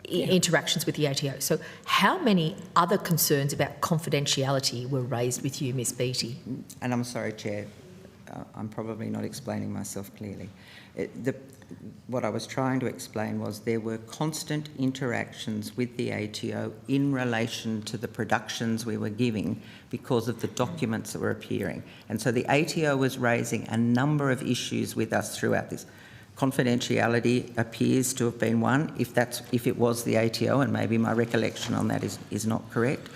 interactions with the ATO. So how many other concerns about confidentiality were raised with you, Ms Beattie? And I'm sorry, Chair, I'm probably not explaining myself clearly. What I was trying to explain was there were constant interactions with the ATO in relation to the productions we were giving because of the documents that were appearing. And so the ATO was raising a number of issues with us throughout this. Confidentiality appears to have been one, if it was the ATO, and maybe my recollection on that is not correct.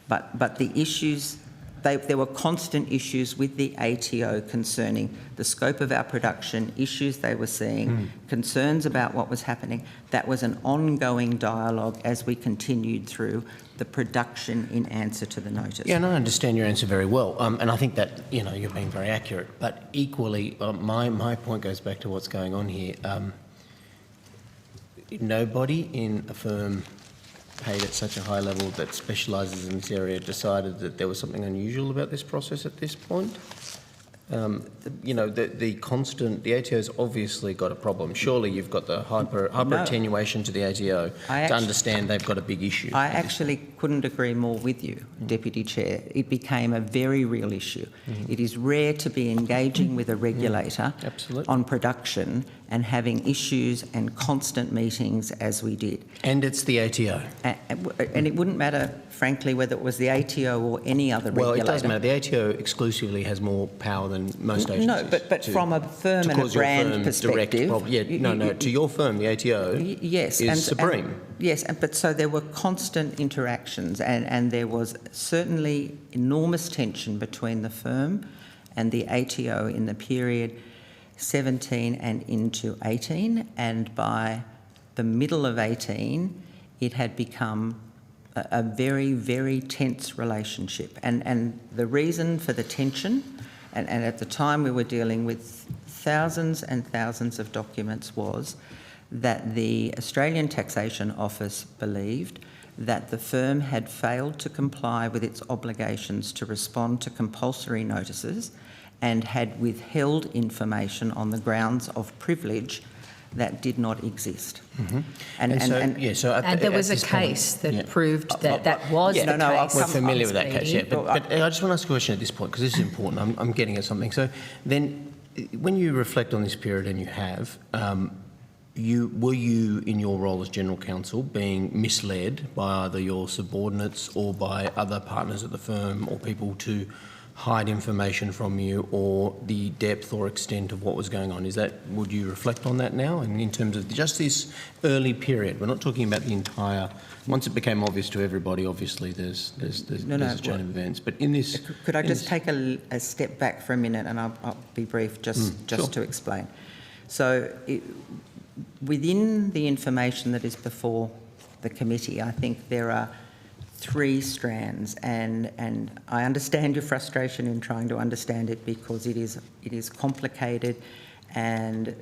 But the issues, there were constant issues with the ATO concerning the scope of our production, issues they were seeing, concerns about what was happening. That was an ongoing dialogue as we continued through the production in answer to the notice. Yeah, and I understand your answer very well, and I think that you're being very accurate. But equally, my point goes back to what's going on here. Nobody in a firm paid at such a high level that specialises in this area decided that there was something unusual about this process at this point. The ATO's obviously got a problem. Surely you've got the hyper attenuation to the ATO to understand they've got a big issue. I actually couldn't agree more with you, Deputy Chair. It became a very real issue. It is rare to be engaging with a regulator on production and having issues and constant meetings as we did. And it's the ATO. And it wouldn't matter, frankly, whether it was the ATO or any other regulator. Well, it does matter. The ATO exclusively has more power than most agencies. No, but from a firm and a brand perspective... to your firm, the ATO is supreme. But so there were constant interactions and there was certainly enormous tension between the firm and the ATO in the period 17 and into 18, and by the middle of 18 it had become a very, very tense relationship. And the reason for the tension, and at the time we were dealing with thousands and thousands of documents, was that the Australian Taxation Office believed that the firm had failed to comply with its obligations to respond to compulsory notices, and had withheld information on the grounds of privilege that did not exist. Mm-hmm. And there was a case that proved that that was the case. We're familiar with that case, but I just want to ask a question at this point, because this is important. I'm getting at something. So then, when you reflect on this period, and you have, were you, in your role as General Counsel, being misled by either your subordinates or by other partners at the firm or people to hide information from you, or the depth or extent of what was going on? Would you reflect on that now, and in terms of just this early period? We're not talking about the entire. Once it became obvious to everybody, obviously there's a chain of events. But in this, could I just take a step back for a minute, and I'll be brief, just to explain. So, within the information that is before the committee, I think there are 3 strands, and I understand your frustration in trying to understand it, because it is complicated, and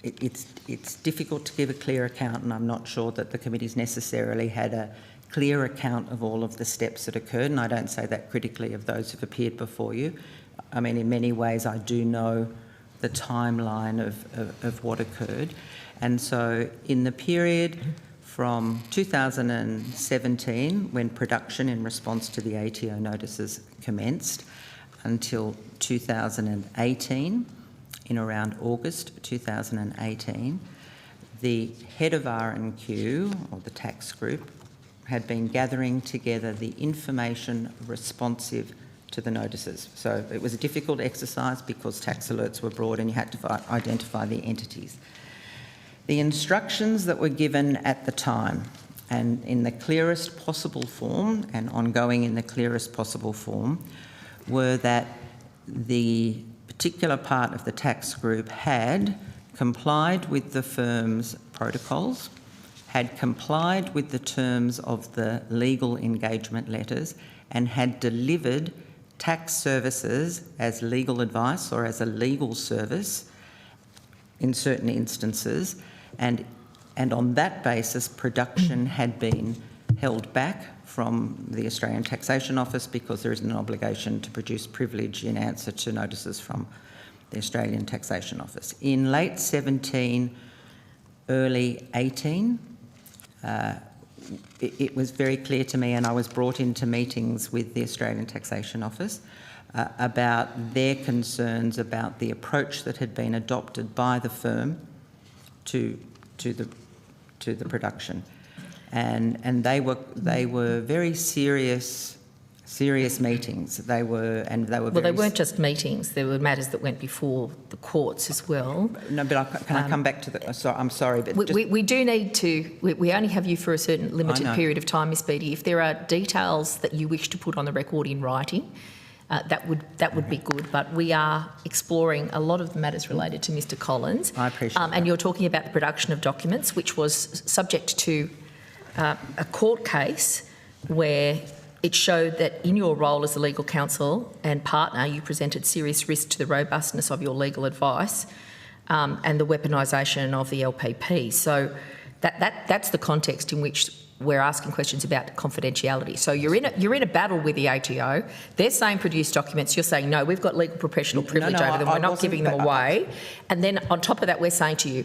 it's difficult to give a clear account, and I'm not sure that the committee's necessarily had a clear account of all of the steps that occurred, and I don't say that critically of those who've appeared before you. I mean, in many ways I do know the timeline of what occurred. And so in the period from 2017, when production in response to the ATO notices commenced, until 2018, in around August 2018, the head of R&Q, or the tax group, had been gathering together the information responsive to the notices. So it was a difficult exercise because tax alerts were brought and you had to identify the entities. The instructions that were given at the time, and in the clearest possible form and ongoing in the clearest possible form, were that the particular part of the tax group had complied with the firm's protocols, had complied with the terms of the legal engagement letters, and had delivered tax services as legal advice or as a legal service in certain instances, and on that basis production had been held back from the Australian Taxation Office because there is an obligation to produce privilege in answer to notices from the Australian Taxation Office. In late 17, early 18, it was very clear to me, and I was brought into meetings with the Australian Taxation Office about their concerns about the approach that had been adopted by the firm to the production, and they were very serious meetings. They were they weren't just meetings. There were matters that went before the courts as well. No, but can I come back to the? I'm sorry, but we do need to. We only have you for a certain limited period of time, Ms. Beattie. If there are details that you wish to put on the record in writing, that would be good. But we are exploring a lot of the matters related to Mr. Collins. I appreciate that. And you're talking about the production of documents, which was subject to a court case where it showed that in your role as a legal counsel and partner, you presented serious risk to the robustness of your legal advice and the weaponisation of the LPP. So that's the context in which we're asking questions about confidentiality. So you're in a battle with the ATO. They're saying produce documents. You're saying, no, we've got legal professional privilege over them. We're not giving them away. And then on top of that, we're saying to you,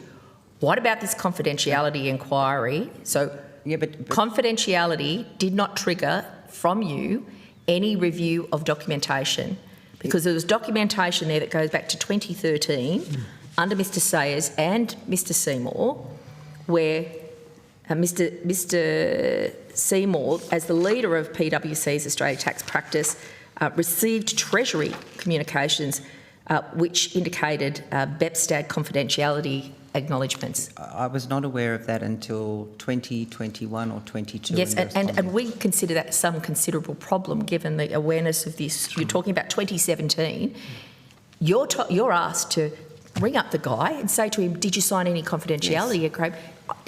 what about this confidentiality inquiry? So but confidentiality did not trigger from you any review of documentation, because there was documentation there that goes back to 2013 under Mr. Sayers and Mr. Seymour, where Mr. Seymour, as the leader of PwC's Australia Tax Practice, received Treasury communications which indicated BEPSTAD confidentiality acknowledgements. I was not aware of that until 2021 or 22. Yes, and we consider that some considerable problem given the awareness of this. You're talking about 2017. You're asked to ring up the guy and say to him, did you sign any confidentiality agreement?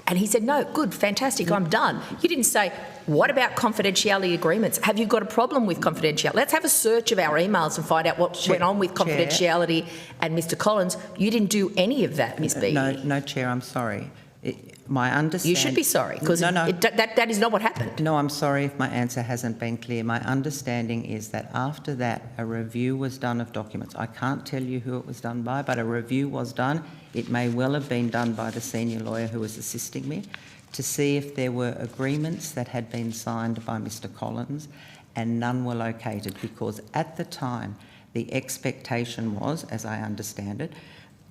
And he said, no, good, fantastic, I'm done. You didn't say, what about confidentiality agreements? Have you got a problem with confidentiality? Let's have a search of our emails and find out what went on with confidentiality and Mr. Collins. You didn't do any of that, Ms. Beattie. No, Chair, I'm sorry. My understanding... You should be sorry, because No. that is not what happened. No, I'm sorry if my answer hasn't been clear. My understanding is that after that, a review was done of documents. I can't tell you who it was done by, but a review was done. It may well have been done by the senior lawyer who was assisting me to see if there were agreements that had been signed by Mr Collins, and none were located, because at the time the expectation was, as I understand it,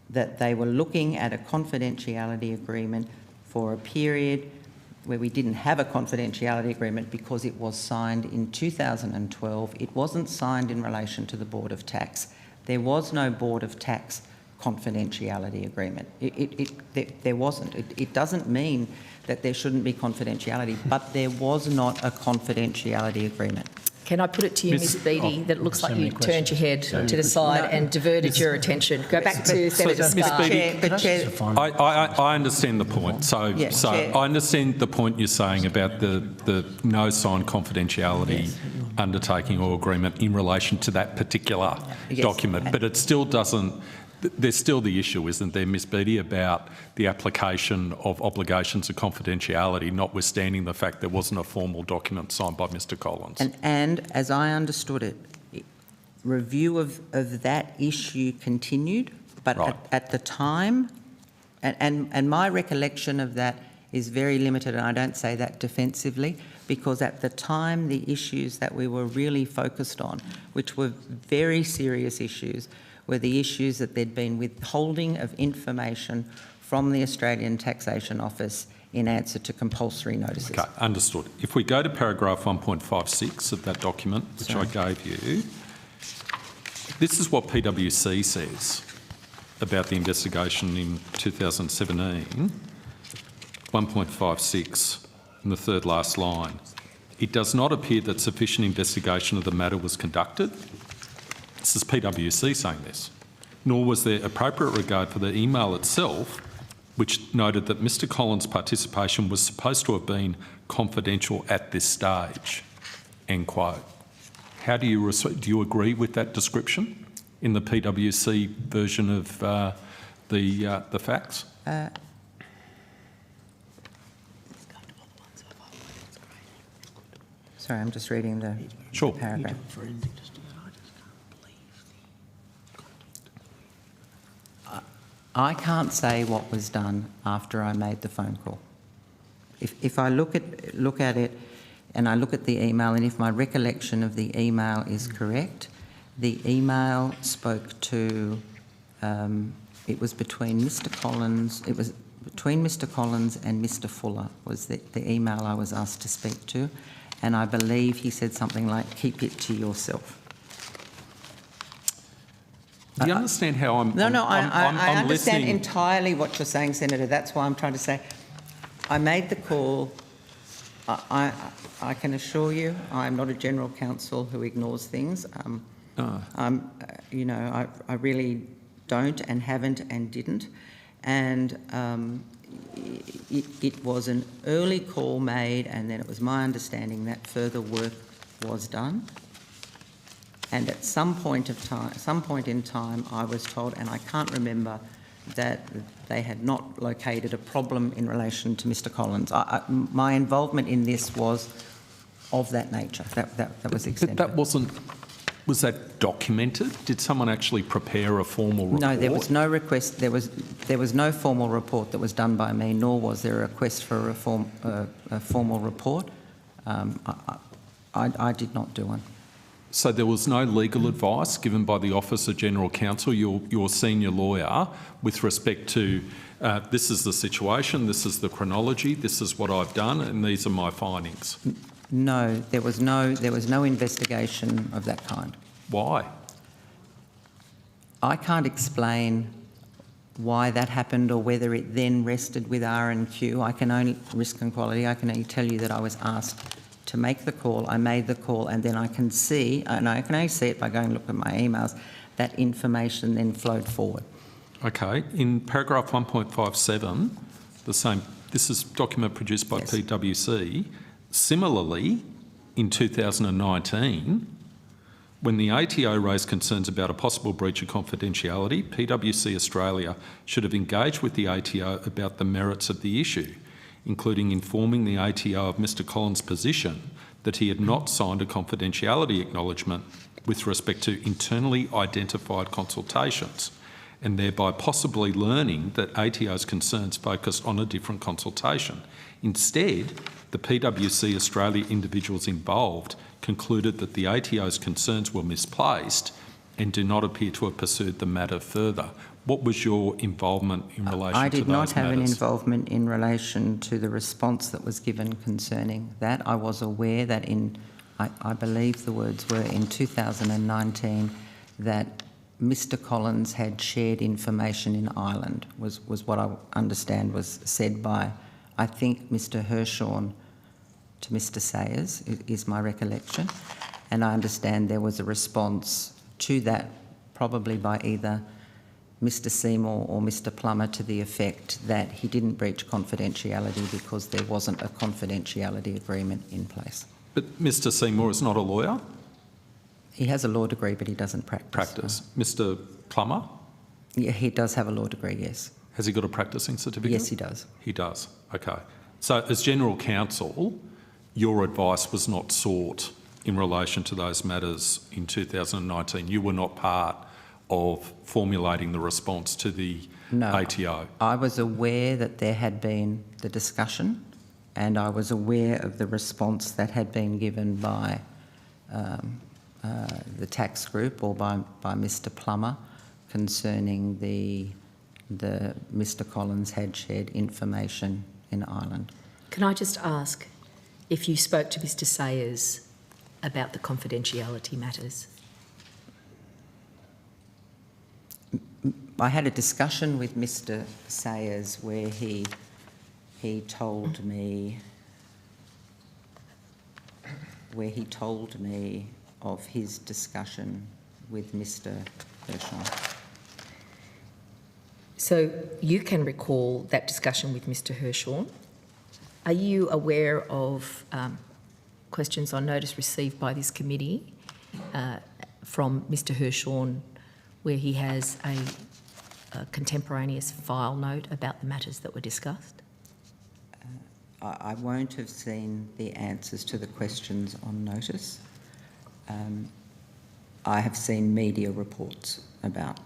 that they were looking at a confidentiality agreement for a period where we didn't have a confidentiality agreement because it was signed in 2012. It wasn't signed in relation to the Board of Tax. There was no Board of Tax confidentiality agreement. There wasn't. It doesn't mean that there shouldn't be confidentiality, but there was not a confidentiality agreement. Can I put it to you, Ms Beattie, that it looks like you turned your head to the side and diverted your attention. Go back to Senator Starr. I understand the point. So I understand the point you're saying about the no sign confidentiality undertaking or agreement in relation to that particular document, but it still doesn't. There's still the issue, isn't there, Ms Beattie, about the application of obligations of confidentiality, notwithstanding the fact there wasn't a formal document signed by Mr Collins. And as I understood it, review of that issue continued, but at the time, and my recollection of that is very limited, and I don't say that defensively, because at the time the issues that we were really focused on, which were very serious issues, were the issues that there'd been withholding of information from the Australian Taxation Office in answer to compulsory notices. Okay, understood. If we go to paragraph 1.56 of that document, which I gave you, this is what PwC says about the investigation in 2017, 1.56 in the third last line. It does not appear that sufficient investigation of the matter was conducted. This is PwC saying this. Nor was there appropriate regard for the email itself, which noted that Mr Collins' participation was supposed to have been confidential at this stage, end quote. How do you agree with that description in the PwC version of the facts? Sorry, I'm just reading the paragraph. I can't say what was done after I made the phone call. If I look at it and I look at the email, and if my recollection of the email is correct, the email spoke to, it was between Mr Collins, it was between Mr Collins and Mr Fuller was the email I was asked to speak to, and I believe he said something like, keep it to yourself. Do you understand how I'm... I understand listening. entirely what you're saying, Senator. That's why I'm trying to say I made the call. I can assure you I'm not a general counsel who ignores things. I really don't and haven't and didn't. And it was an early call made, and then it was my understanding that further work was done. And at some point in time, I was told, and I can't remember, that they had not located a problem in relation to Mr Collins. My involvement in this was of that nature. That was extended. But that wasn't... Was that documented? Did someone actually prepare a formal report? No, there was no request. There was no formal report that was done by me, nor was there a request for a formal report. I did not do one. So there was no legal advice given by the Office of General Counsel, your senior lawyer, with respect to this is the situation, this is the chronology, this is what I've done, and these are my findings? No, there was no investigation of that kind. Why? I can't explain why that happened or whether it then rested with R&Q. I can only, Risk and Quality, I can only tell you that I was asked to make the call. I made the call, and then I can see, and I can only see it by going and look at my emails, that information then flowed forward. Okay. In paragraph 1.57, the same, this is a document produced by PwC. Similarly, in 2019, When the ATO raised concerns about a possible breach of confidentiality, PwC Australia should have engaged with the ATO about the merits of the issue, including informing the ATO of Mr Collins' position that he had not signed a confidentiality acknowledgement with respect to internally identified consultations, and thereby possibly learning that ATO's concerns focused on a different consultation. Instead, the PwC Australia individuals involved concluded that the ATO's concerns were misplaced and do not appear to have pursued the matter further. What was your involvement in relation to those matters? I did not have an involvement in relation to the response that was given concerning that. I was aware that I believe the words were in 2019 that Mr Collins had shared information in Ireland, was what I understand was said by, I think, Mr Hirshorn to Mr Sayers, is my recollection. And I understand there was a response to that, probably by either Mr Seymour or Mr Plummer, to the effect that he didn't breach confidentiality because there wasn't a confidentiality agreement in place. But Mr Seymour is not a lawyer? He has a law degree, but he doesn't practice. Mr Plummer? Yeah, he does have a law degree, yes. Has he got a practising certificate? Yes, he does. He does, okay. So as General Counsel, your advice was not sought in relation to those matters in 2019. You were not part of formulating the response to the ATO. I was aware that there had been the discussion, and I was aware of the response that had been given by the tax group or by Mr Plummer concerning the Mr Collins had shared information in Ireland. Can I just ask if you spoke to Mr Sayers about the confidentiality matters? I had a discussion with Mr Sayers where he told me of his discussion with Mr Hirshorn. So you can recall that discussion with Mr Hirshorn. Are you aware of questions on notice received by this committee from Mr Hirshorn where he has a contemporaneous file note about the matters that were discussed? I won't have seen the answers to the questions on notice. I have seen media reports about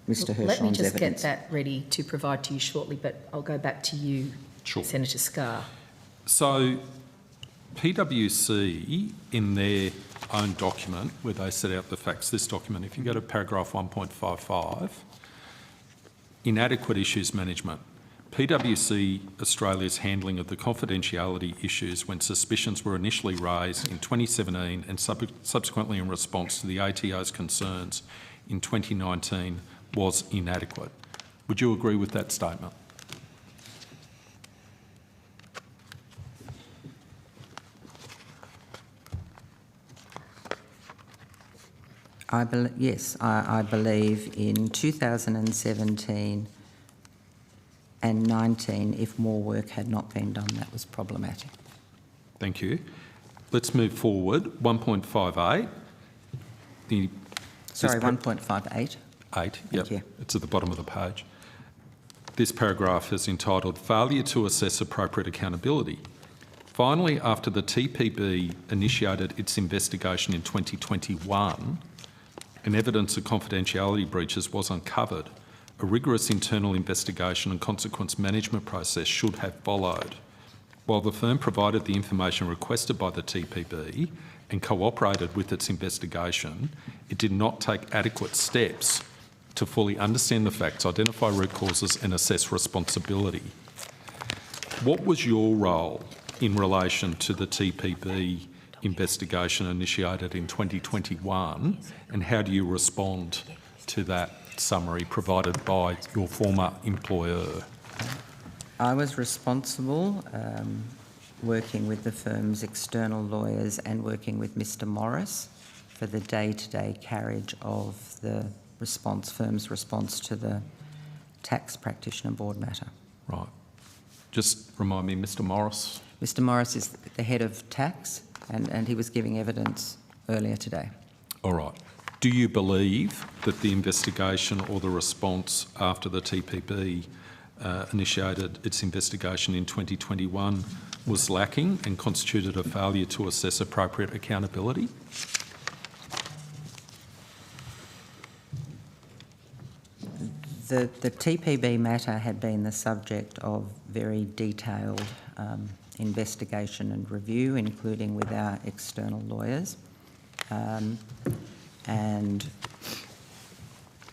Mr Hirshorn's Let me just evidence. get that ready to provide to you shortly, but I'll go back to you, Sure. Senator Scarr. So PwC, in their own document where they set out the facts, this document, if you go to paragraph 1.55, inadequate issues management. PwC Australia's handling of the confidentiality issues when suspicions were initially raised in 2017 and subsequently in response to the ATO's concerns in 2019 was inadequate. Would you agree with that statement? Yes, I believe in 2017 and 19, if more work had not been done, that was problematic. Thank you. Let's move forward. 1.58. Sorry, 1.58. 8, Thank you. It's at the bottom of the page. This paragraph is entitled Failure to Assess Appropriate Accountability. Finally, after the TPB initiated its investigation in 2021 and evidence of confidentiality breaches was uncovered, a rigorous internal investigation and consequence management process should have followed. While the firm provided the information requested by the TPB and cooperated with its investigation, it did not take adequate steps to fully understand the facts, identify root causes and assess responsibility. What was your role in relation to the TPB investigation initiated in 2021, and how do you respond to that summary provided by your former employer? I was responsible, working with the firm's external lawyers and working with Mr Morris for the day-to-day carriage of the firm's response to the tax practitioner board matter. Right. Just remind me, Mr Morris? Mr Morris is the head of tax and he was giving evidence earlier today. All right. Do you believe that the investigation or the response after the TPB initiated its investigation in 2021 was lacking and constituted a failure to assess appropriate accountability? The TPB matter had been the subject of very detailed investigation and review, including with our external lawyers. And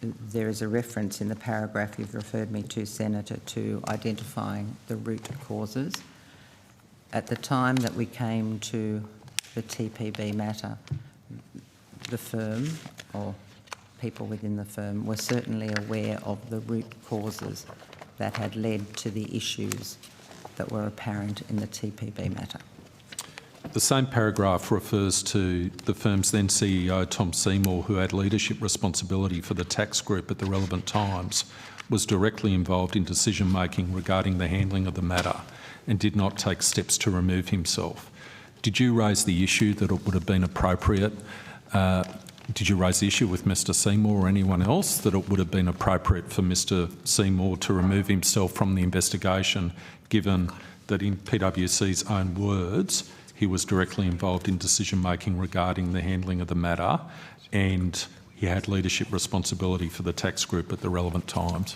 there is a reference in the paragraph you've referred me to, Senator, to identifying the root causes. At the time that we came to the TPB matter, the firm, or people within the firm, were certainly aware of the root causes that had led to the issues that were apparent in the TPB matter. The same paragraph refers to the firm's then CEO, Tom Seymour, who had leadership responsibility for the tax group at the relevant times, was directly involved in decision-making regarding the handling of the matter and did not take steps to remove himself. Did you raise the issue that it would have been appropriate? Did you raise the issue with Mr Seymour or anyone else that it would have been appropriate for Mr Seymour to remove himself from the investigation, given that in PwC's own words, he was directly involved in decision-making regarding the handling of the matter and he had leadership responsibility for the tax group at the relevant times?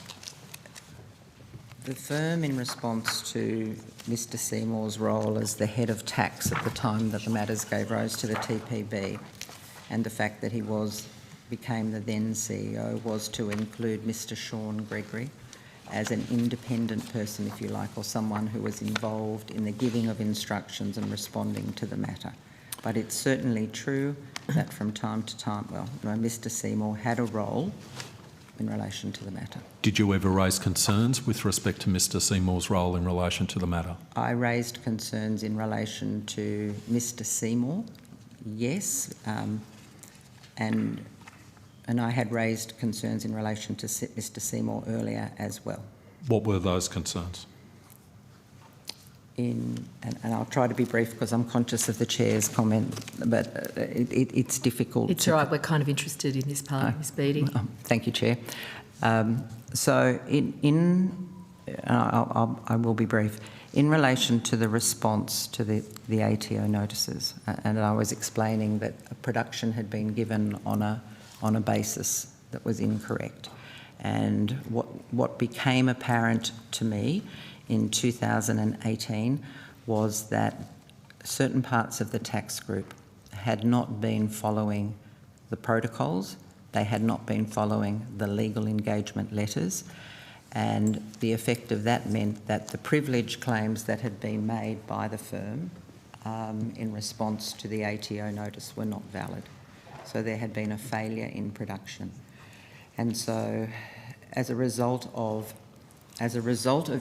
The firm, in response to Mr Seymour's role as the head of tax at the time that the matters gave rise to the TPB, and the fact that he became the then CEO, was to include Mr Sean Gregory as an independent person, if you like, or someone who was involved in the giving of instructions and responding to the matter. But it's certainly true that from time to time, Mr Seymour had a role in relation to the matter. Did you ever raise concerns with respect to Mr Seymour's role in relation to the matter? I raised concerns in relation to Mr Seymour, yes, and I had raised concerns in relation to Mr Seymour earlier as well. What were those concerns? And I'll try to be brief because I'm conscious of the Chair's comment, but it's difficult. It's all right, we're kind of interested in this part, Ms Beattie. Thank you, Chair. So I will be brief. In relation to the response to the ATO notices, and I was explaining that a production had been given on a basis that was incorrect. And what became apparent to me in 2018 was that certain parts of the tax group had not been following the protocols, they had not been following the legal engagement letters, and the effect of that meant that the privilege claims that had been made by the firm in response to the ATO notice were not valid. So there had been a failure in production. And so as a result of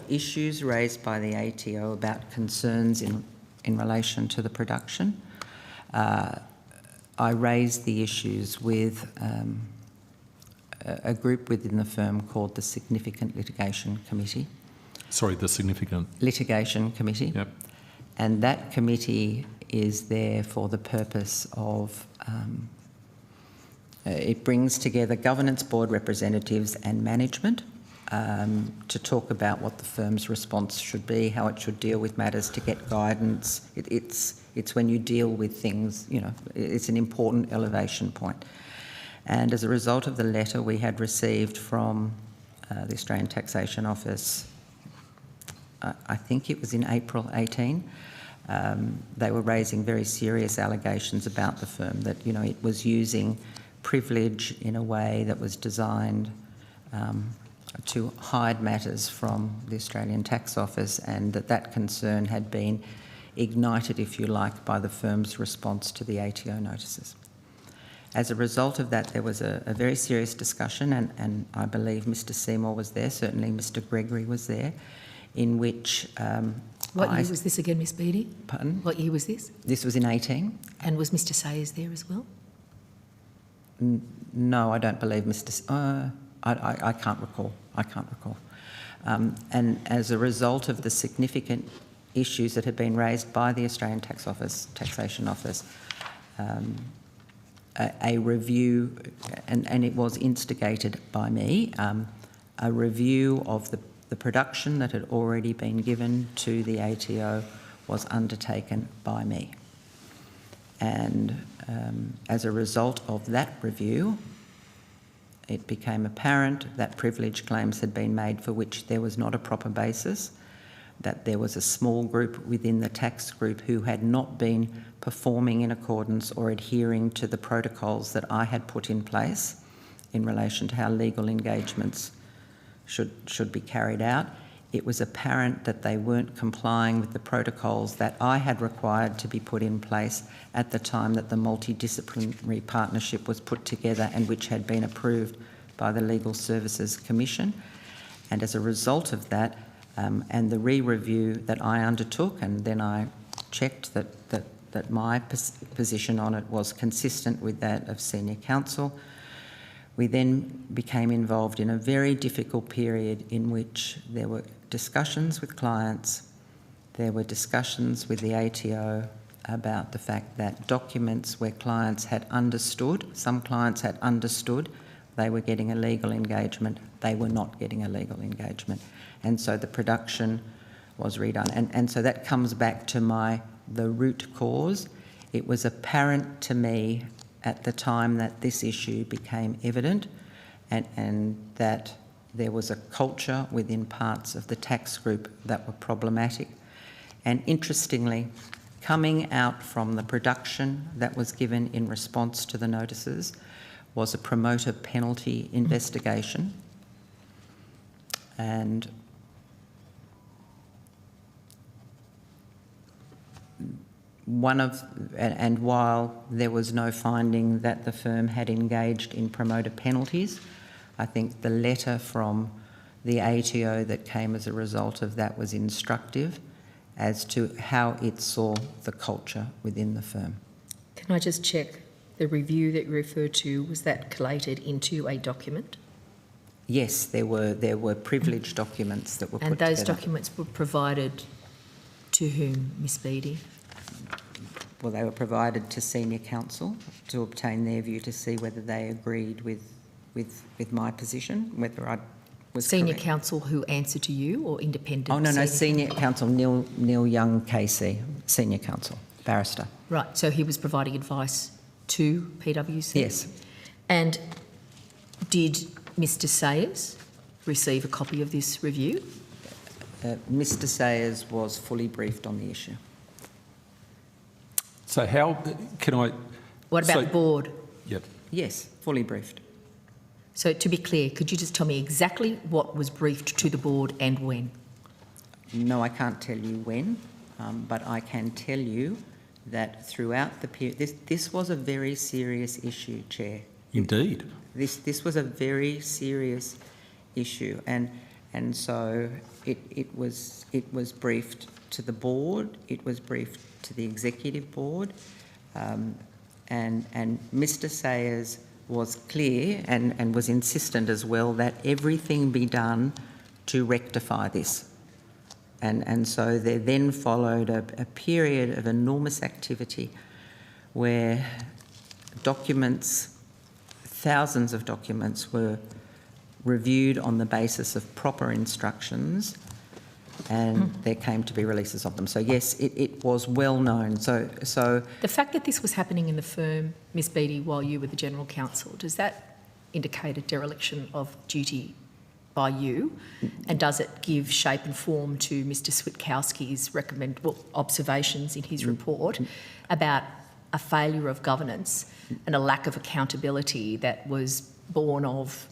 issues raised by the ATO about concerns in relation to the production, I raised the issues with a group within the firm called the Significant Litigation Committee. Sorry, the Significant Litigation Committee. Yep. And that committee is there for the purpose of it brings together governance board representatives and management to talk about what the firm's response should be, how it should deal with matters, to get guidance. It's when you deal with things, it's an important elevation point. And as a result of the letter we had received from the Australian Taxation Office, I think it was in April 18, they were raising very serious allegations about the firm, that it was using privilege in a way that was designed to hide matters from the Australian Tax Office, and that concern had been ignited, if you like, by the firm's response to the ATO notices. As a result of that, there was a very serious discussion, and I believe Mr Seymour was there, certainly Mr Gregory was there, in which What year was this again, Ms Beattie? Pardon? What year was this? This was in 18. And was Mr Sayers there as well? No, I don't believe I can't recall. And as a result of the significant issues that had been raised by the Australian Taxation Office, a review, and it was instigated by me, a review of the production that had already been given to the ATO was undertaken by me. And as a result of that review, it became apparent that privilege claims had been made for which there was not a proper basis, that there was a small group within the tax group who had not been performing in accordance or adhering to the protocols that I had put in place in relation to how legal engagements should be carried out. It was apparent that they weren't complying with the protocols that I had required to be put in place at the time that the multidisciplinary partnership was put together and which had been approved by the Legal Services Commission. And as a result of that, and the re-review that I undertook, and then I checked that my position on it was consistent with that of senior counsel, we then became involved in a very difficult period in which there were discussions with clients, there were discussions with the ATO about the fact that documents where clients had understood, some clients had understood they were getting a legal engagement, they were not getting a legal engagement. And so the production was redone. And so that comes back to the root cause. It was apparent to me at the time that this issue became evident and that there was a culture within parts of the tax group that were problematic. And interestingly, coming out from the production that was given in response to the notices was a promoter penalty investigation. And while there was no finding that the firm had engaged in promoter penalties, I think the letter from the ATO that came as a result of that was instructive as to how it saw the culture within the firm. Can I just check, the review that you referred to, was that collated into a document? Yes, there were privileged documents that were put together. And those documents were provided to whom, Ms Beattie? Well, they were provided to senior counsel to obtain their view to see whether they agreed with my position, whether I was Senior correct. counsel who answered to you, or independent? Oh, no, senior counsel, Neil Young KC, senior counsel, barrister. Right, so he was providing advice to PwC? Yes. And did Mr Sayers receive a copy of this review? Mr Sayers was fully briefed on the issue. So how can I... What about the board? Yep. Yes, fully briefed. So to be clear, could you just tell me exactly what was briefed to the board and when? No, I can't tell you when, but I can tell you that throughout the period... This was a very serious issue, Chair. Indeed. This was a very serious issue, and so it was briefed to the board, it was briefed to the executive board, and Mr Sayers was clear and was insistent as well that everything be done to rectify this. And so there then followed a period of enormous activity where documents, thousands of documents, were reviewed on the basis of proper instructions, and there came to be releases of them. So yes, it was well known. So the fact that this was happening in the firm, Ms Beattie, while you were the General Counsel, does that indicate a dereliction of duty by you? And does it give shape and form to Mr Switowski's observations in his report about a failure of governance and a lack of accountability that was born of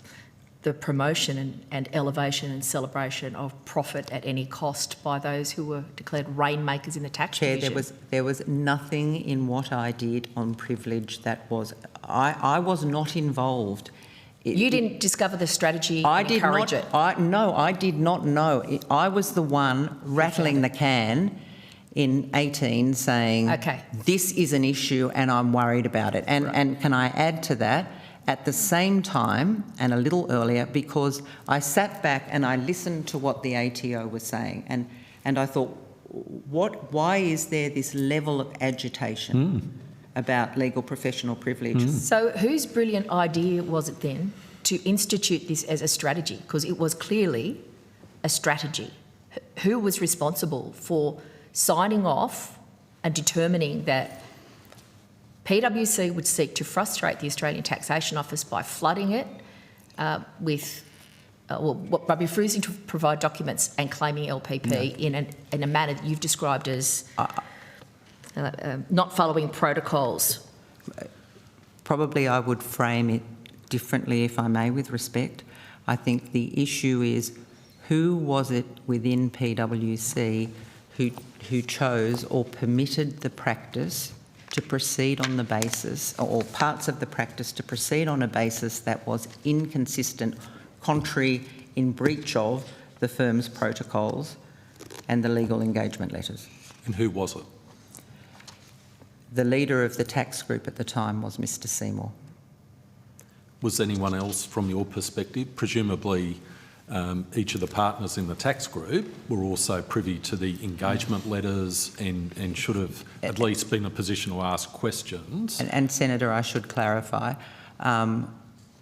the promotion and elevation and celebration of profit at any cost by those who were declared rainmakers in the tax division? Chair, there was nothing in what I did on privilege that was... I was not involved. You didn't discover the strategy and encourage it? No, I did not know. I was the one rattling the can in 18 saying, okay, this is an issue and I'm worried about it. And can I add to that? At the same time, and a little earlier, because I sat back and I listened to what the ATO was saying, and I thought, why is there this level of agitation? about legal professional privilege. So whose brilliant idea was it then to institute this as a strategy? Because it was clearly a strategy. Who was responsible for signing off and determining that PwC would seek to frustrate the Australian Taxation Office by flooding it by refusing to provide documents and claiming LPP in a manner that you've described as not following protocols? Probably I would frame it differently, if I may, with respect. I think the issue is who was it within PwC who chose or permitted the practice to proceed on the basis, or parts of the practice to proceed on a basis that was inconsistent, contrary, in breach of the firm's protocols and the legal engagement letters. And who was it? The leader of the tax group at the time was Mr. Seymour. Was anyone else from your perspective? Presumably each of the partners in the tax group were also privy to the engagement letters and should have at least been in a position to ask questions. And Senator, I should clarify,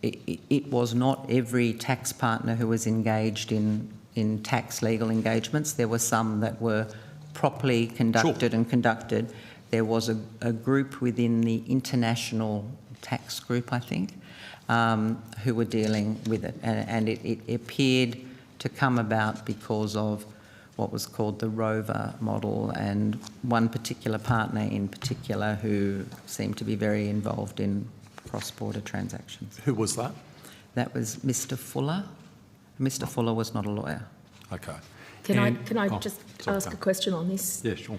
it was not every tax partner who was engaged in tax legal engagements. There were some that were properly conducted and conducted. There was a group within the international tax group, I think, who were dealing with it. And it appeared to come about because of what was called the Rover model, and one particular partner in particular who seemed to be very involved in cross-border transactions. Who was that? That was Mr. Fuller. Mr. Fuller was not a lawyer. Okay. Can I just ask a question on this? Yeah, sure.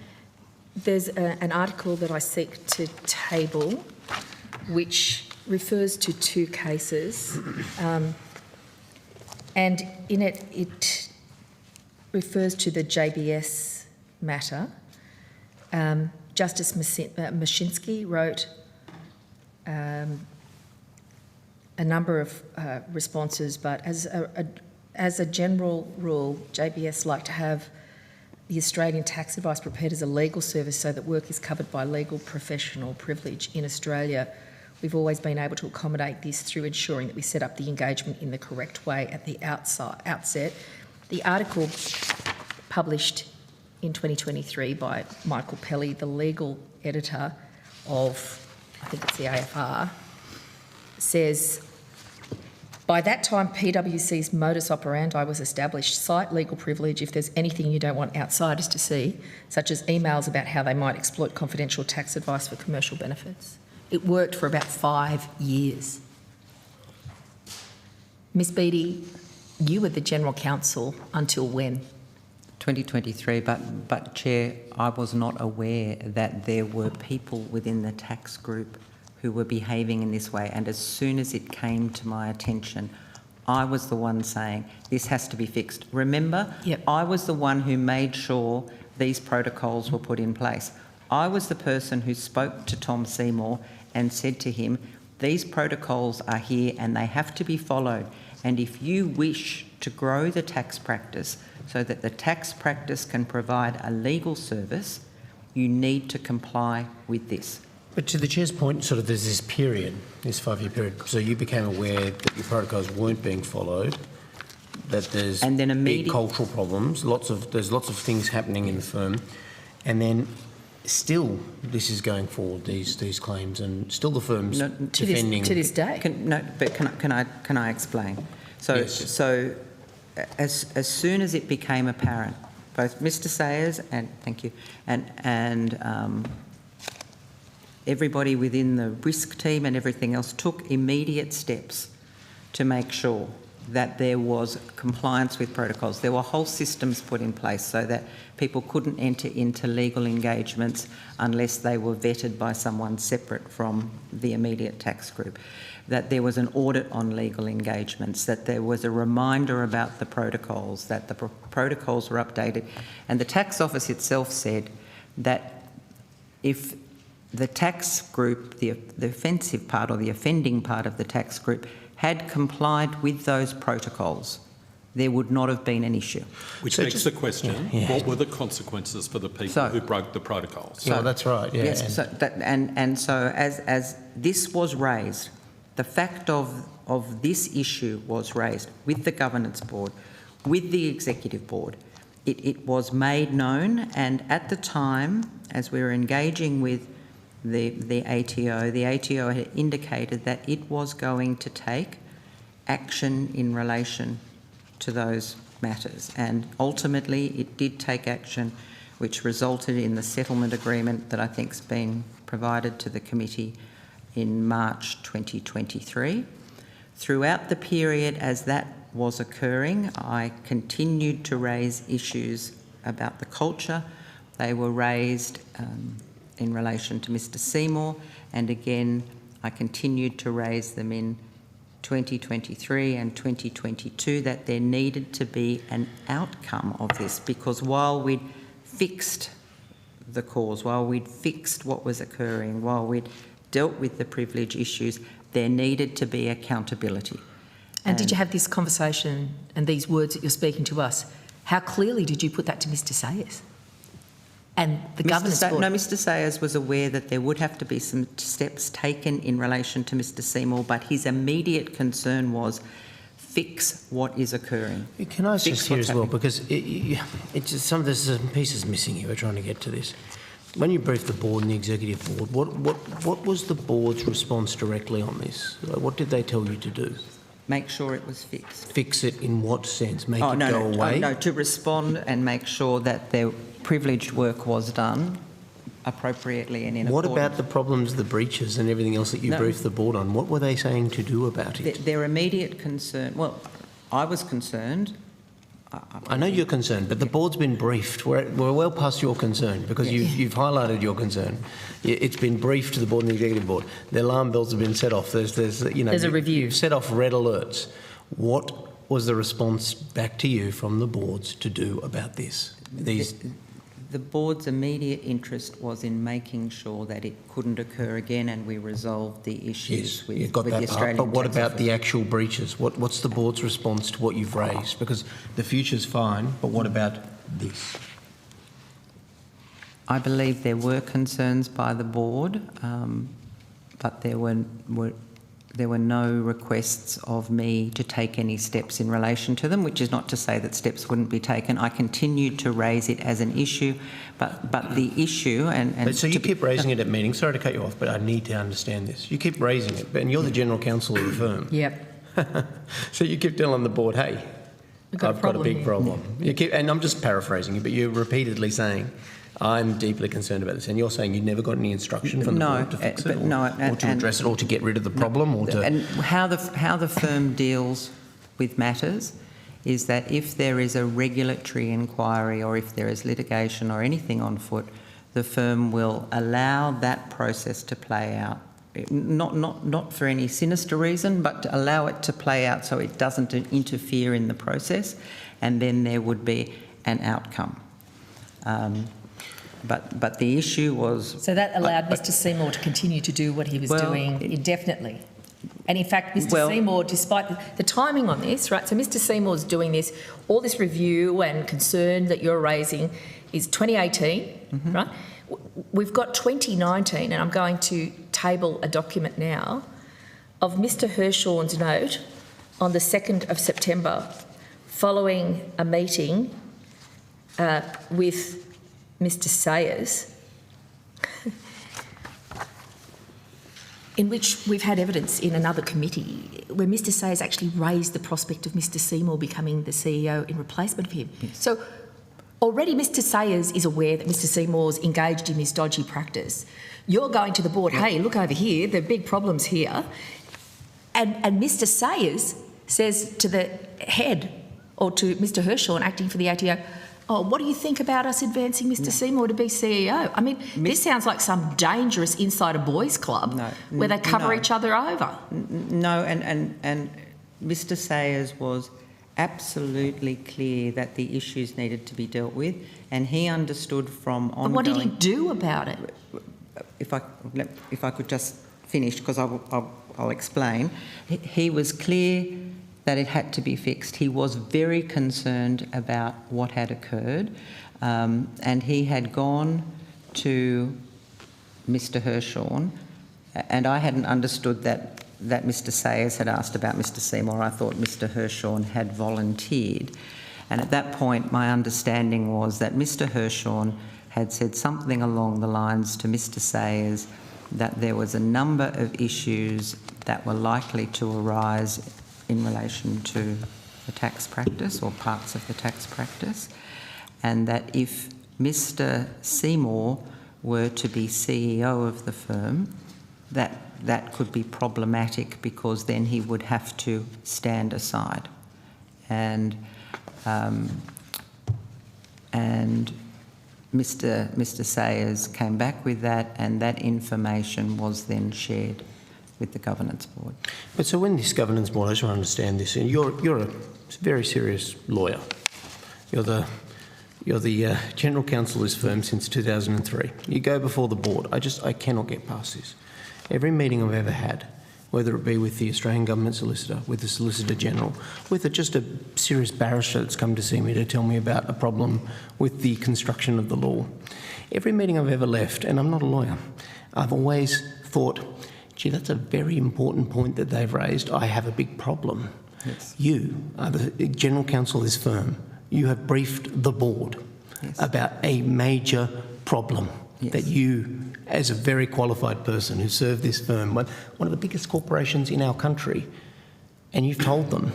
There's an article that I seek to table which refers to two cases, and in it refers to the JBS matter. Justice Mashinsky wrote a number of responses, but as a general rule, JBS like to have the Australian tax advice prepared as a legal service so that work is covered by legal professional privilege in Australia. We've always been able to accommodate this through ensuring that we set up the engagement in the correct way at the outset. The article published in 2023 by Michael Pelly, the legal editor of, I think it's the AFR, says, by that time, PwC's modus operandi was established. Cite legal privilege if there's anything you don't want outsiders to see, such as emails about how they might exploit confidential tax advice for commercial benefits. It worked for about 5 years. Ms Beattie, you were the General Counsel until when? 2023, but Chair, I was not aware that there were people within the tax group who were behaving in this way, and as soon as it came to my attention, I was the one saying, this has to be fixed. Remember, I was the one who made sure these protocols were put in place. I was the person who spoke to Tom Seymour and said to him, these protocols are here and they have to be followed. And if you wish to grow the tax practice so that the tax practice can provide a legal service, you need to comply with this. But to the Chair's point, sort of there's this period, this 5-year period, so you became aware that your protocols weren't being followed, that there's big cultural problems, there's lots of things happening in the firm, and then still this is going forward, these claims, and still the firm's defending... To this day. Can I explain? So, yes. So as soon as it became apparent, both Mr. Sayers and, thank you, and everybody within the risk team and everything else took immediate steps to make sure that there was compliance with protocols. There were whole systems put in place so that people couldn't enter into legal engagements unless they were vetted by someone separate from the immediate tax group. That there was an audit on legal engagements, that there was a reminder about the protocols, that the protocols were updated. And the tax office itself said that if the tax group, the offensive part or the offending part of the tax group, had complied with those protocols, there would not have been an issue. Which begs the question, what were the consequences for the people who broke the protocols? So that's right, yeah. Yes, so so as this was raised, the fact of this issue was raised with the Governance Board, with the Executive Board. It was made known, and at the time, as we were engaging with the ATO had indicated that it was going to take action in relation to those matters, and ultimately it did take action, which resulted in the settlement agreement that I think's been provided to the committee in March 2023. Throughout the period as that was occurring, I continued to raise issues about the culture. They were raised in relation to Mr Seymour, and again I continued to raise them in 2023 and 2022, that there needed to be an outcome of this, because while we'd fixed the cause, while we'd fixed what was occurring, while we'd dealt with the privilege issues, there needed to be accountability. And did you have this conversation and these words that you're speaking to us? How clearly did you put that to Mr Sayers and the Governance Board? No, Mr Sayers was aware that there would have to be some steps taken in relation to Mr Seymour, but his immediate concern was fix what is occurring. Can I just here as well, because it's just some of the pieces missing here. We're trying to get to this. When you briefed the board and the Executive Board, what was the board's response directly on this? What did they tell you to do? Make sure it was fixed. Fix it in what sense? Make it go away? No, to respond and make sure that their privileged work was done appropriately and in accordance. What about the problems, the breaches and everything else that you briefed the board on? What were they saying to do about it? Their immediate concern, well, I was concerned. I know you're concerned, but the board's been briefed. We're well past your concern, because you've highlighted your concern. It's been briefed to the board and the Executive Board. The alarm bells have been set off. There's a review. You've set off red alerts. What was the response back to you from the boards to do about this? The board's immediate interest was in making sure that it couldn't occur again, and we resolved the issues with the Australian. But what about the actual breaches? What's the board's response to what you've raised? Because the future's fine, but what about this? I believe there were concerns by the board, but there were no requests of me to take any steps in relation to them, which is not to say that steps wouldn't be taken. I continued to raise it as an issue, but the issue and so you keep raising it at meetings. Sorry to cut you off, but I need to understand this. You keep raising it, and you're the General Counsel of the firm. Yep. So you keep telling the board, hey, I've got a big problem. You keep, and I'm just paraphrasing you, but you're repeatedly saying, I'm deeply concerned about this, and you're saying you never got any instruction from the board to fix it, or to address it, or to get rid of the problem, or to... And how the firm deals with matters is that if there is a regulatory inquiry or if there is litigation or anything on foot, the firm will allow that process to play out. Not for any sinister reason, but to allow it to play out so it doesn't interfere in the process, and then there would be an outcome. But the issue was... So that allowed Mr Seymour to continue to do what he was doing indefinitely. And in fact, Mr Seymour, despite the timing on this, right, so Mr Seymour's doing this, all this review and concern that you're raising is 2018, right? We've got 2019, and I'm going to table a document now of Mr Hirshorn's note on the 2nd of September following a meeting with Mr Sayers, in which we've had evidence in another committee where Mr Sayers actually raised the prospect of Mr Seymour becoming the CEO in replacement of him. Yes. So already Mr Sayers is aware that Mr Seymour's engaged in this dodgy practice. You're going to the board, hey, look over here, there are big problems here. And Mr Sayers says to the head, or to Mr Hirshorn acting for the ATO, oh, what do you think about us advancing Mr Seymour to be CEO? I mean, this sounds like some dangerous insider boys club where they cover each other over. No, and Mr Sayers was absolutely clear that the issues needed to be dealt with, and he understood from ongoing... But what did he do about it? If I could just finish, because I'll explain. He was clear that it had to be fixed. He was very concerned about what had occurred, and he had gone to Mr Hirshhorn, and I hadn't understood that Mr Sayers had asked about Mr Seymour. I thought Mr Hirshhorn had volunteered. And at that point, my understanding was that Mr Hirshhorn had said something along the lines to Mr Sayers that there was a number of issues that were likely to arise in relation to the tax practice or parts of the tax practice, and that if Mr Seymour were to be CEO of the firm, that could be problematic because then he would have to stand aside. And Mr Sayers came back with that, and that information was then shared with the governance board. But so when this governance board, I just want to understand this, and you're a very serious lawyer. You're the general counsel of this firm since 2003. You go before the board. I cannot get past this. Every meeting I've ever had, whether it be with the Australian Government Solicitor, with the Solicitor General, with just a serious barrister that's come to see me to tell me about a problem with the construction of the law. Every meeting I've ever left, and I'm not a lawyer, I've always thought, gee, that's a very important point that they've raised. I have a big problem. Yes. You are the General Counsel of this firm. You have briefed the board about a major problem that you, as a very qualified person who served this firm, one of the biggest corporations in our country, and you've told them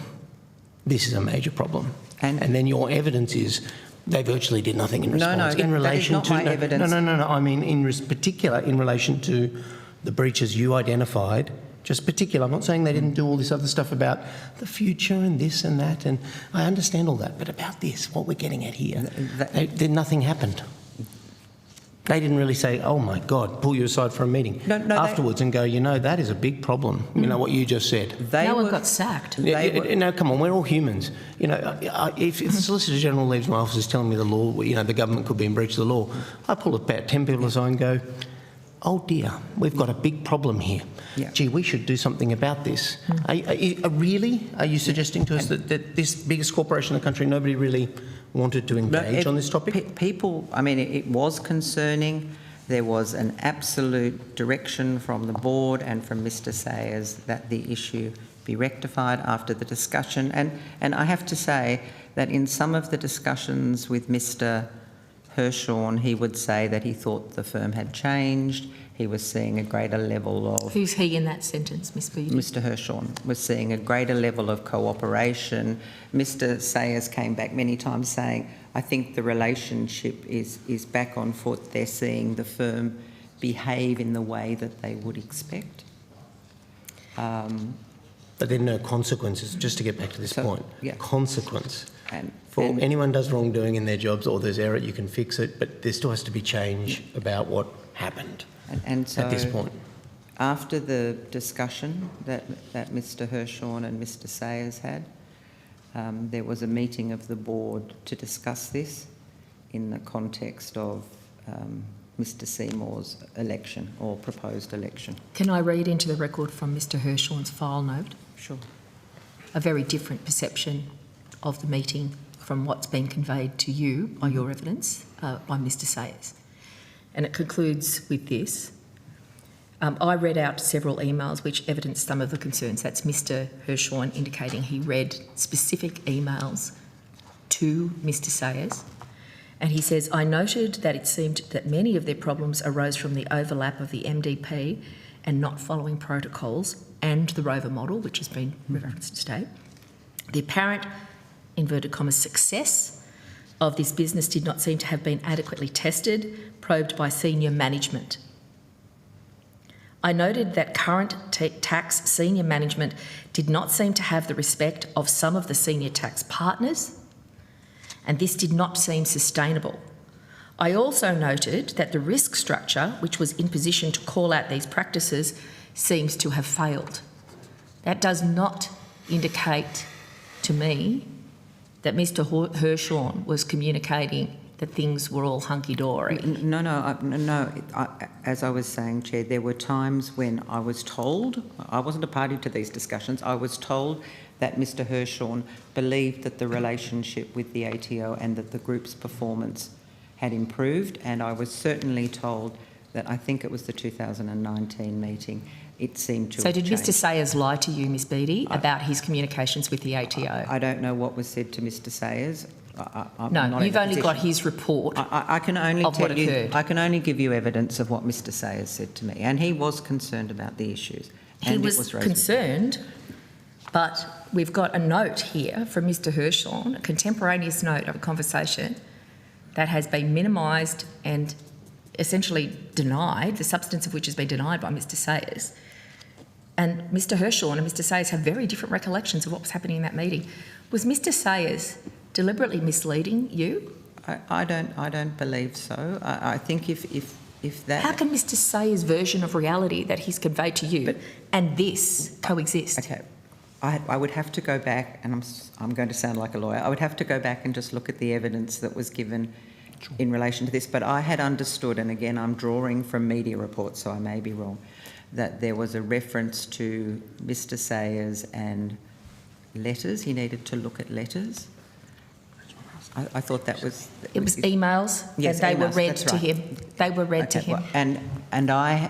this is a major problem. And then your evidence is they virtually did nothing in response. No, in relation that is not my evidence. No. I mean, in particular, in relation to the breaches you identified, just particular. I'm not saying they didn't do all this other stuff about the future and this and that, and I understand all that, but about this, what we're getting at here, nothing happened. They didn't really say, oh my God, pull you aside for a meeting afterwards and go, you know, that is a big problem. You know what you just said. No one got sacked. No, come on, we're all humans. You know, if the Solicitor General leaves my office telling me the law, you know, the government could be in breach of the law, I pull about 10 people aside and go, oh dear, we've got a big problem here. Yeah. Gee, we should do something about this. Really? Are you suggesting to us that this biggest corporation in the country, nobody really wanted to engage on this topic? People, I mean, it was concerning. There was an absolute direction from the board and from Mr Sayers that the issue be rectified after the discussion. And I have to say that in some of the discussions with Mr Hirshhorn, he would say that he thought the firm had changed. He was seeing a greater level of... Who's he in that sentence, Ms Beattie? Mr Hirshhorn was seeing a greater level of cooperation. Mr Sayers came back many times saying, I think the relationship is back on foot. They're seeing the firm behave in the way that they would expect. But there are no consequences, just to get back to this point. Yeah. Consequence. And anyone does wrongdoing in their jobs or there's error, you can fix it, but there still has to be change about what happened and so at this point. After the discussion that Mr Hirshhorn and Mr Sayers had, there was a meeting of the board to discuss this in the context of Mr Seymour's election or proposed election. Can I read into the record from Mr Hirshhorn's file note? Sure. A very different perception of the meeting from what's been conveyed to you by your evidence by Mr Sayers. And it concludes with this. I read out several emails which evidenced some of the concerns. That's Mr Hirshhorn indicating he read specific emails to Mr Sayers. And he says, I noted that it seemed that many of their problems arose from the overlap of the MDP and not following protocols and the Rover model, which has been referenced today. The apparent, inverted commas, success of this business did not seem to have been adequately tested, probed by senior management. I noted that current tax senior management did not seem to have the respect of some of the senior tax partners, and this did not seem sustainable. I also noted that the risk structure, which was in position to call out these practices, seems to have failed. That does not indicate to me that Mr Hirshhorn was communicating that things were all hunky-dory. No. As I was saying, Chair, there were times when I was told, I wasn't a party to these discussions, I was told that Mr Hirschhorn believed that the relationship with the ATO and that the group's performance had improved, and I was certainly told that I think it was the 2019 meeting, it seemed to have So did changed. Mr Sayers lie to you, Ms Beattie, about his communications with the ATO? I don't know what was said to Mr Sayers. I'm No, not in you've a only got position. his report. I can only of tell what you, occurred. I can only give you evidence of what Mr Sayers said to me, and he was concerned about the issues. He and was it was raised concerned, but we've got a note here from Mr Hirschhorn, a contemporaneous note of a conversation that has been minimised and essentially denied, the substance of which has been denied by Mr Sayers. And Mr Hirschhorn and Mr Sayers have very different recollections of what was happening in that meeting. Was Mr Sayers deliberately misleading you? I don't believe so. I think if that... How can Mr Sayers' version of reality that he's conveyed to you and this coexist? Okay. I would have to go back, and I'm going to sound like a lawyer, I would have to go back and just look at the evidence that was given in relation to this, but I had understood, and again I'm drawing from media reports, so I may be wrong, that there was a reference to Mr Sayers and letters. He needed to look at letters. I thought that was... It was emails, Yes, and they were emails, read that's to right. him. They were read to Okay, him. well,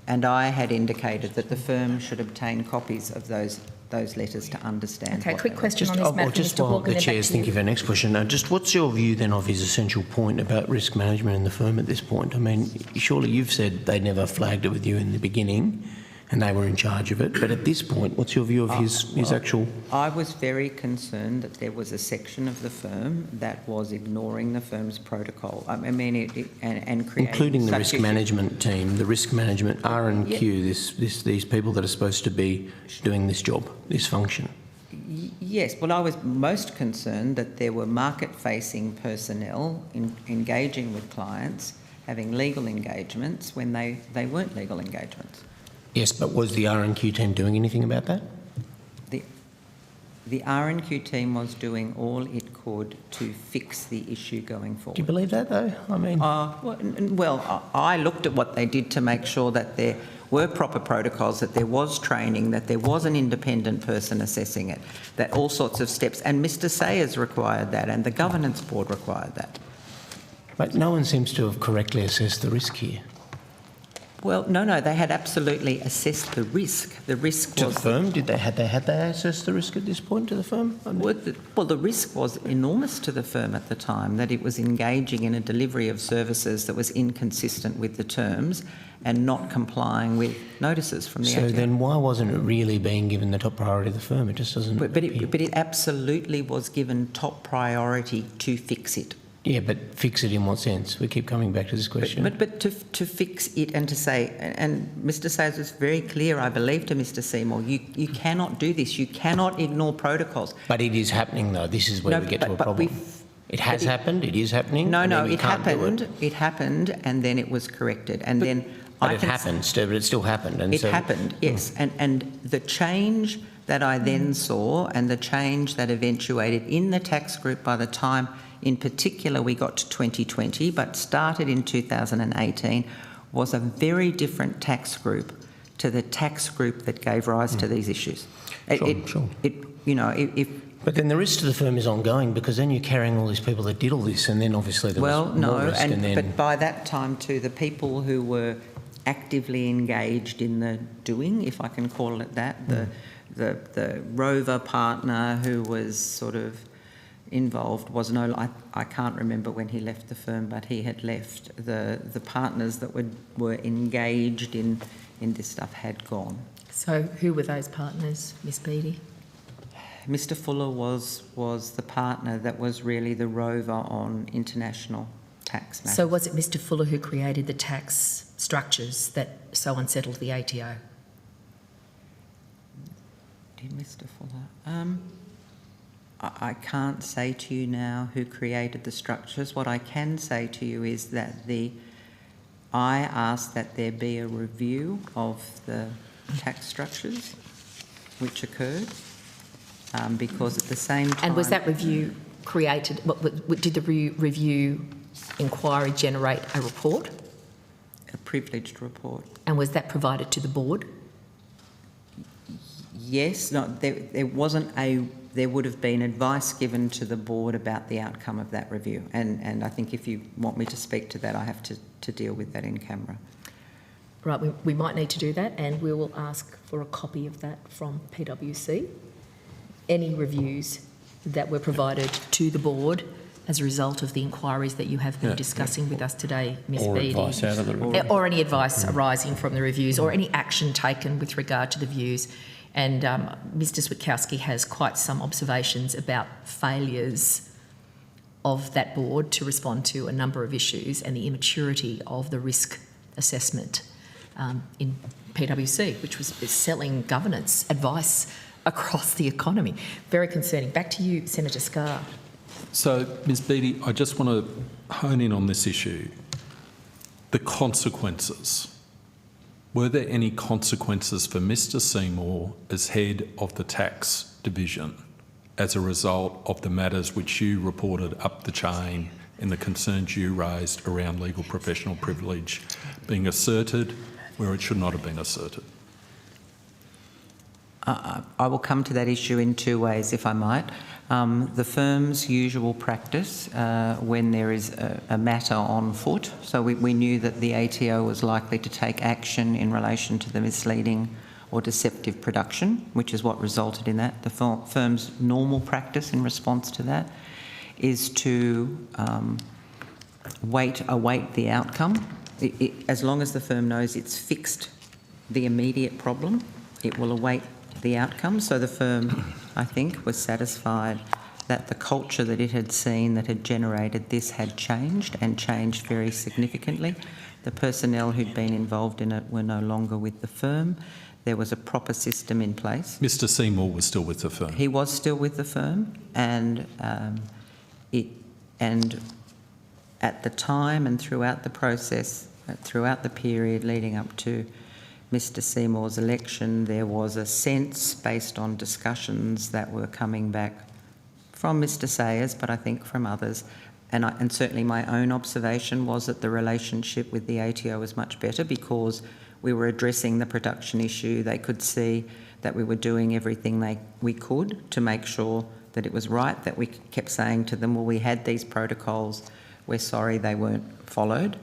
and I had indicated that the firm should obtain copies of those letters to understand. Okay, what quick they were. question on this matter, just Mr while Hawke, and the then back Chair's to thinking you. of our next question, just what's your view then of his essential point about risk management in the firm at this point? I mean, surely you've said they never flagged it with you in the beginning and they were in charge of it, but at this point, what's your view of his actual... I was very concerned that there was a section of the firm that was ignoring the firm's protocol. I mean, and creating... Including the such risk issues. management team, the risk management, R&Q, these people that are supposed to be doing this job, this function. Yes, well, I was most concerned that there were market-facing personnel engaging with clients, having legal engagements when they weren't legal engagements. Yes, but was the R&Q team doing anything about that? The R&Q team was doing all it could to fix the issue going forward. Do you believe that, though? I mean... I looked at what they did to make sure that there were proper protocols, that there was training, that there was an independent person assessing it, that all sorts of steps, and Mr Sayers required that and the governance board required that. But no one seems to have correctly assessed the risk here. Well, no, they had absolutely assessed the risk. The risk To was... the firm? Had they assessed the risk at this point to the firm? Well, the risk was enormous to the firm at the time, that it was engaging in a delivery of services that was inconsistent with the terms and not complying with notices from the ATO. So then why wasn't it really being given the top priority of the firm? It just doesn't... But it absolutely was given top priority to fix it. Yeah, but fix it in what sense? We keep coming back to this question. But to fix it and to say, and Mr Sayers was very clear, I believe, to Mr Seymour, you cannot do this, you cannot ignore protocols. But it is happening, though. This is where we get to a problem. It has happened, it is happening. No, it happened, and then it was corrected. And then... But it happened, but it still happened. And it happened, yes. And the change that I then saw and the change that eventuated in the tax group by the time, in particular, we got to 2020, but started in 2018, was a very different tax group to the tax group that gave rise to these issues. Sure. But then the risk to the firm is ongoing because then you're carrying all these people that did all this and then obviously there was more risk. But by that time too, the people who were actively engaged in the doing, if I can call it that, the rover partner who was sort of involved was I can't remember when he left the firm, but he had left. The partners that were engaged in this stuff had gone. So who were those partners, Ms Beattie? Mr Fuller was the partner that was really the rover on international tax matters. So was it Mr Fuller who created the tax structures that so unsettled the ATO? Did Mr Fuller? I can't say to you now who created the structures. What I can say to you is that I asked that there be a review of the tax structures which occurred because at the same time... And was that review created, did the review inquiry generate a report? A privileged report. And was that provided to the board? Yes, no, there wasn't there would have been advice given to the board about the outcome of that review. And I think if you want me to speak to that, I have to deal with that in camera. Right, we might need to do that, and we will ask for a copy of that from PwC. Any reviews that were provided to the board as a result of the inquiries that you have been discussing with us today, Ms. Beattie. Or advice out of the review. Or any advice arising from the reviews, or any action taken with regard to the views. And Mr. Switowski has quite some observations about failures of that board to respond to a number of issues and the immaturity of the risk assessment in PwC, which was selling governance advice across the economy. Very concerning. Back to you, Senator Scarr. So, Ms Beattie, I just want to hone in on this issue. The consequences. Were there any consequences for Mr Seymour as head of the tax division as a result of the matters which you reported up the chain and the concerns you raised around legal professional privilege being asserted where it should not have been asserted? I will come to that issue in two ways, if I might. The firm's usual practice when there is a matter on foot, so we knew that the ATO was likely to take action in relation to the misleading or deceptive production, which is what resulted in that. The firm's normal practice in response to that is to await the outcome. As long as the firm knows it's fixed the immediate problem, it will await the outcome. So the firm, I think, was satisfied that the culture that it had seen that had generated this had changed, and changed very significantly. The personnel who'd been involved in it were no longer with the firm. There was a proper system in place. Mr Seymour was still with the firm? He was still with the firm, and at the time and throughout the process, throughout the period leading up to Mr Seymour's election, there was a sense, based on discussions that were coming back from Mr Sayers, but I think from others, and certainly my own observation was that the relationship with the ATO was much better because we were addressing the production issue. They could see that we were doing everything we could to make sure that it was right, that we kept saying to them, well, we had these protocols, we're sorry they weren't followed.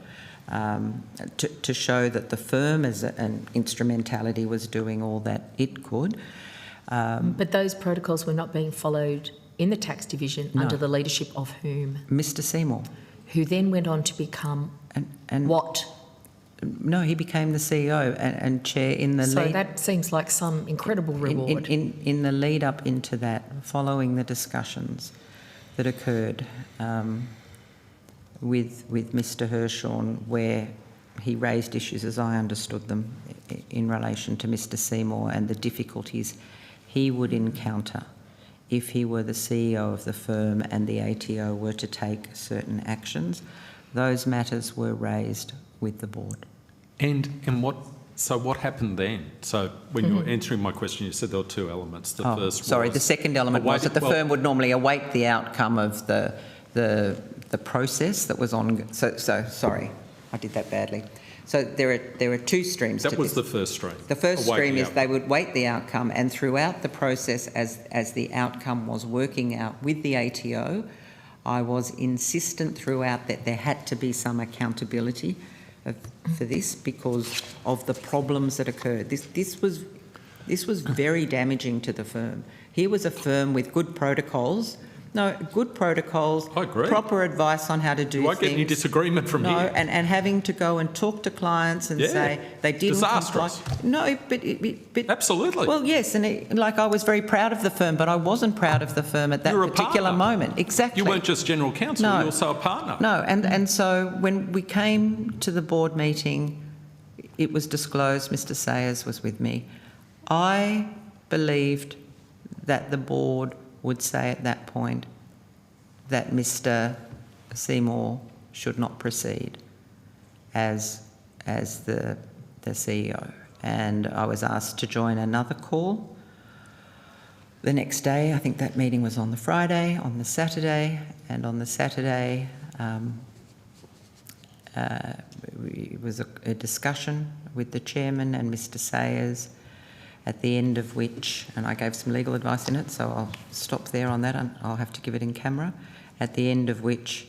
To show that the firm as an instrumentality was doing all that it could. But those protocols were not being followed in the tax division under the leadership of whom? Mr Seymour. Who then went on to become and what? No, he became the CEO and chair in the lead. So that seems like some incredible reward. In the lead up into that, following the discussions that occurred with Mr Hirshorn, where he raised issues, as I understood them, in relation to Mr Seymour and the difficulties he would encounter if he were the CEO of the firm and the ATO were to take certain actions. Those matters were raised with the board. And what happened then? So when you were answering my question, you said there were two elements. The first sorry, the second element was that the firm would normally await the outcome of the process that was on. So sorry, I did that badly. So there are two streams. That was the first stream. The first stream is they would wait the outcome, and throughout the process, as the outcome was working out with the ATO, I was insistent throughout that there had to be some accountability for this because of the problems that occurred. This was very damaging to the firm. Here was a firm with good protocols. No, good protocols, I agree. Proper advice on how to do things. Do I get any disagreement from here? No, and having to go and talk to clients and say they didn't disastrous. comply. No, but absolutely. Well, yes, and I was very proud of the firm, but I wasn't proud of the firm at that particular moment. Exactly. You weren't just general counsel, you were also a partner. No, and so when we came to the board meeting, it was disclosed Mr Sayers was with me. I believed that the board would say at that point that Mr Seymour should not proceed as the CEO. And I was asked to join another call the next day. I think that meeting was on the Friday, on the Saturday, and on the Saturday it was a discussion with the chairman and Mr Sayers, at the end of which, and I gave some legal advice in it, so I'll stop there on that, and I'll have to give it in camera, at the end of which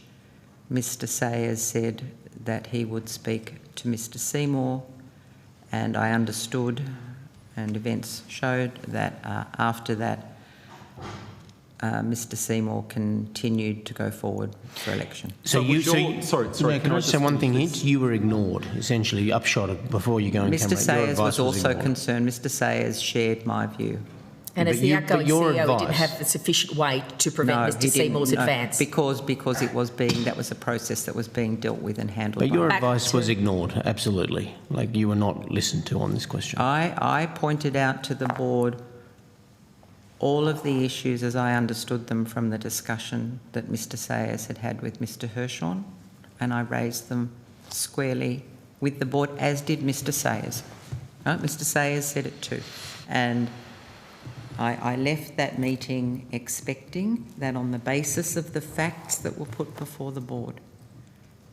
Mr Sayers said that he would speak to Mr Seymour, and I understood, and events showed, that after that Mr Seymour continued to go forward for election. So sorry. No, can I just say one thing here? You were ignored, essentially, upshot of before you go in camera. Mr Sayers was also ignored. concerned. Mr Sayers shared my view. And as the outgoing CEO, he didn't have the sufficient weight to prevent Mr Seymour's advance. Because it was that was a process that was being dealt with and handled. But your advice was ignored, absolutely. Like, you were not listened to on this question. I pointed out to the board all of the issues as I understood them from the discussion that Mr Sayers had with Mr Hirschhorn, and I raised them squarely with the board, as did Mr Sayers. Mr Sayers said it too. And I left that meeting expecting that on the basis of the facts that were put before the board,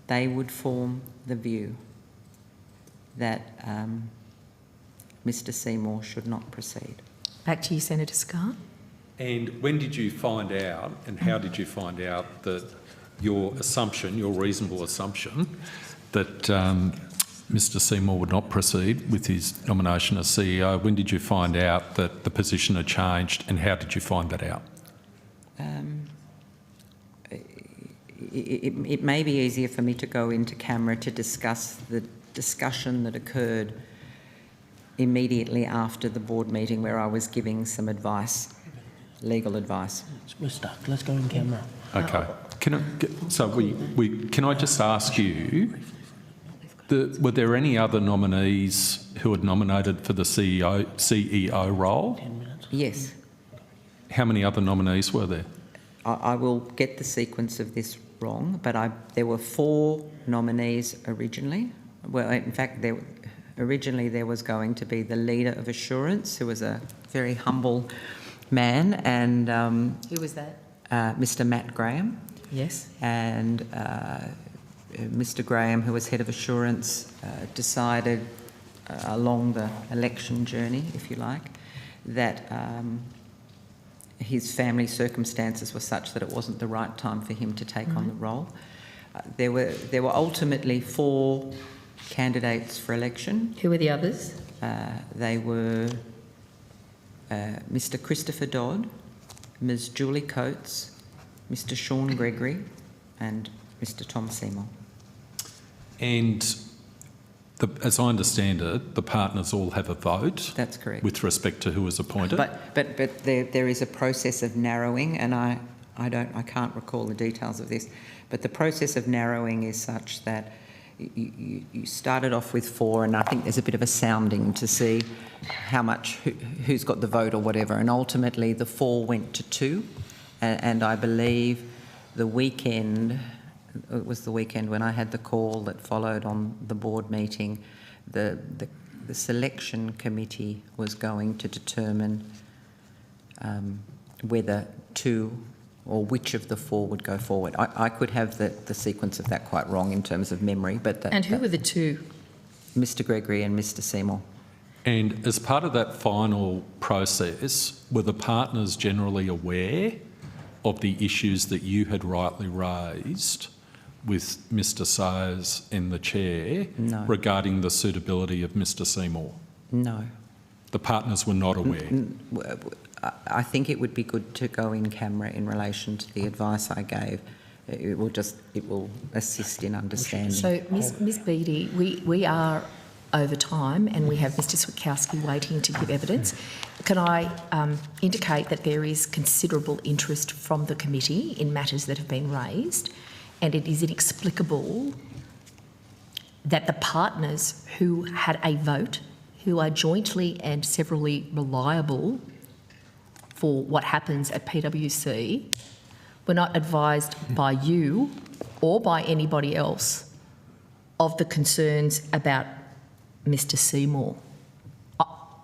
they would form the view that Mr Seymour should not proceed. Back to you, Senator Scarr. And when did you find out, and how did you find out that your assumption, your reasonable assumption, that Mr Seymour would not proceed with his nomination as CEO? When did you find out that the position had changed, and how did you find that out? It may be easier for me to go into camera to discuss the discussion that occurred immediately after the board meeting, where I was giving some advice, legal advice. We're stuck. Let's go in camera. Okay. Can I just ask you, were there any other nominees who had nominated for the CEO role? Yes. How many other nominees were there? I will get the sequence of this wrong, but there were 4 nominees originally. Well, in fact, originally there was going to be the leader of Assurance, who was a very humble man, and Who was that? Mr Matt Graham. Yes. And Mr Graham, who was head of Assurance, decided along the election journey, if you like, that his family circumstances were such that it wasn't the right time for him to take on the role. There were ultimately 4 candidates for election. Who were the others? They were Mr Christopher Dodd, Ms Julie Coates, Mr Sean Gregory and Mr Tom Seymour. And as I understand it, the partners all have a vote. That's correct. With respect to who was appointed. But there is a process of narrowing, and I can't recall the details of this, but the process of narrowing is such that you started off with 4, and I think there's a bit of a sounding to see how much, who's got the vote or whatever, and ultimately the 4 went to 2, and I believe it was the weekend when I had the call that followed on the board meeting, the selection committee was going to determine whether 2 or which of the 4 would go forward. I could have the sequence of that quite wrong in terms of memory, but... And who were the 2? Mr Gregory and Mr Seymour. And as part of that final process, were the partners generally aware of the issues that you had rightly raised with Mr Sayers and the Chair regarding the suitability of Mr Seymour? No. The partners were not aware? I think it would be good to go in camera in relation to the advice I gave. It will assist in understanding. So, Ms Beattie, we are over time and we have Mr Switowski waiting to give evidence. Can I indicate that there is considerable interest from the committee in matters that have been raised, and it is inexplicable that the partners who had a vote, who are jointly and severally reliable for what happens at PwC, were not advised by you or by anybody else of the concerns about Mr Seymour.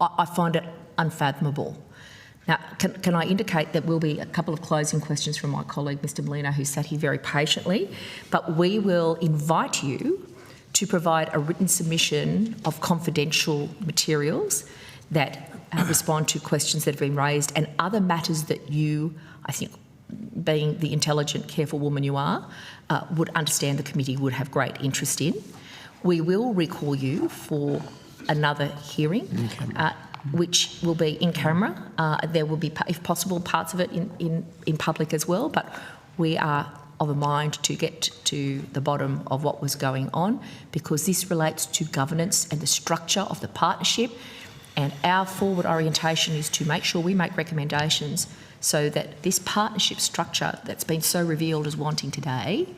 I find it unfathomable. Now, can I indicate that will be a couple of closing questions from my colleague, Mr Molina, who sat here very patiently, but we will invite you to provide a written submission of confidential materials that respond to questions that have been raised and other matters that you, I think, being the intelligent, careful woman you are, would understand the committee would have great interest in. We will recall you for another hearing, which will be in camera. There will be, if possible, parts of it in public as well, but we are of a mind to get to the bottom of what was going on, because this relates to governance and the structure of the partnership, and our forward orientation is to make sure we make recommendations so that this partnership structure that's been so revealed as wanting today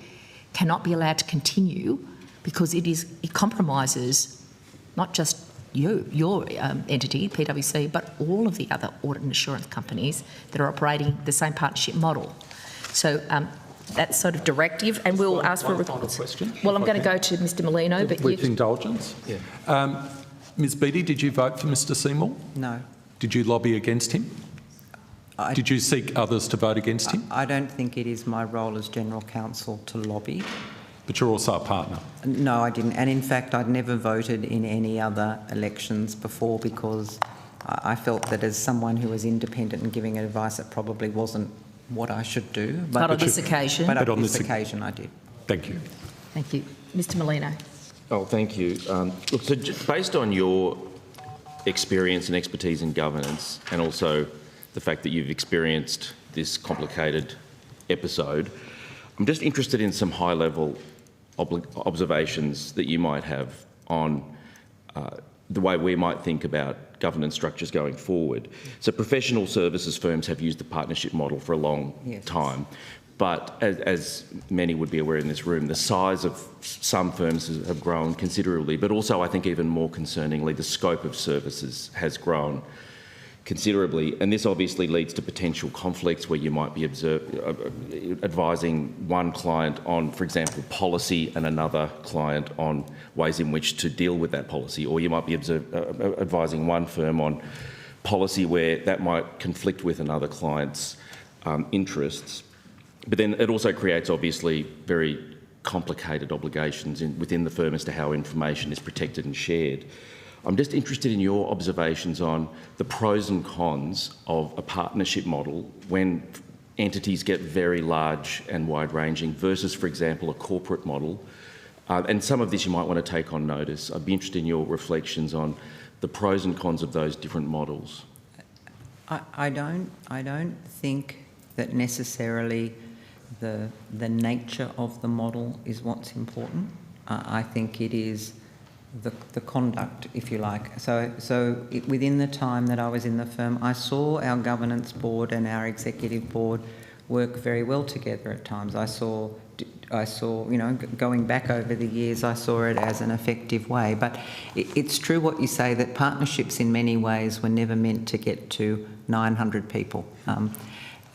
cannot be allowed to continue, because it compromises not just your entity, PwC, but all of the other audit and assurance companies that are operating the same partnership model. So that's sort of directive, and we'll ask for a final question. Well, I'm going to go to Mr. Molino, but with indulgence. Yeah. Ms. Beattie, did you vote for Mr. Seymour? No. Did you lobby against him? Did you seek others to vote against him? I don't think it is my role as General Counsel to lobby. But you're also a partner. No, I didn't. And in fact, I'd never voted in any other elections before, because I felt that as someone who was independent and giving advice, it probably wasn't what I should do. But on this occasion? But on this occasion, I did. Thank you. Thank you. Mr. Molino. Oh, thank you. Look, so based on your experience and expertise in governance, and also the fact that you've experienced this complicated episode, I'm just interested in some high-level observations that you might have on the way we might think about governance structures going forward. So professional services firms have used the partnership model for a long time, but as many would be aware in this room, the size of some firms have grown considerably, but also I think even more concerningly, the scope of services has grown considerably, and this obviously leads to potential conflicts where you might be advising one client on, for example, policy, and another client on ways in which to deal with that policy, or you might be advising one firm on policy where that might conflict with another client's interests. But then it also creates obviously very complicated obligations within the firm as to how information is protected and shared. I'm just interested in your observations on the pros and cons of a partnership model when entities get very large and wide-ranging versus, for example, a corporate model. And some of this you might want to take on notice. I'd be interested in your reflections on the pros and cons of those different models. I don't think that necessarily the nature of the model is what's important. I think it is the conduct, if you like. So within the time that I was in the firm, I saw our governance board and our executive board work very well together at times. I saw, you know, going back over the years, I saw it as an effective way. But it's true what you say, that partnerships in many ways were never meant to get to 900 people.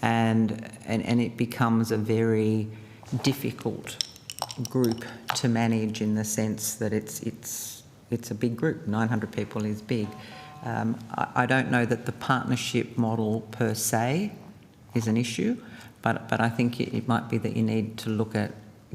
And it becomes a very difficult group to manage, in the sense that it's a big group. 900 people is big. I don't know that the partnership model per se is an issue, but I think it might be that you need to look at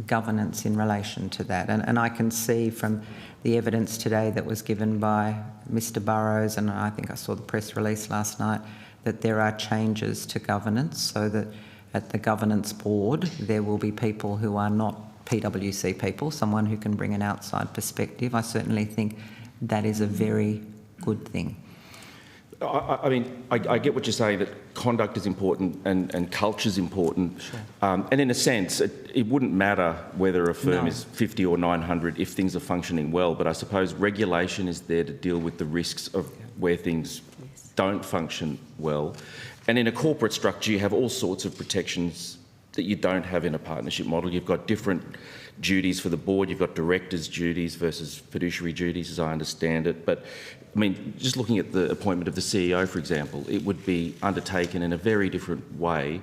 governance in relation to that. And I can see from the evidence today that was given by Mr. Burrows, and I think I saw the press release last night, that there are changes to governance, so that at the governance board there will be people who are not PwC people, someone who can bring an outside perspective. I certainly think that is a very good thing. I mean, I get what you're saying, that conduct is important and culture is important. Sure. And in a sense, it wouldn't matter whether a firm is 50 or 900 if things are functioning well, but I suppose regulation is there to deal with the risks of where things don't function well. And in a corporate structure, you have all sorts of protections that you don't have in a partnership model. You've got different duties for the board, you've got directors' duties versus fiduciary duties, as I understand it. But I mean, just looking at the appointment of the CEO, for example, it would be undertaken in a very different way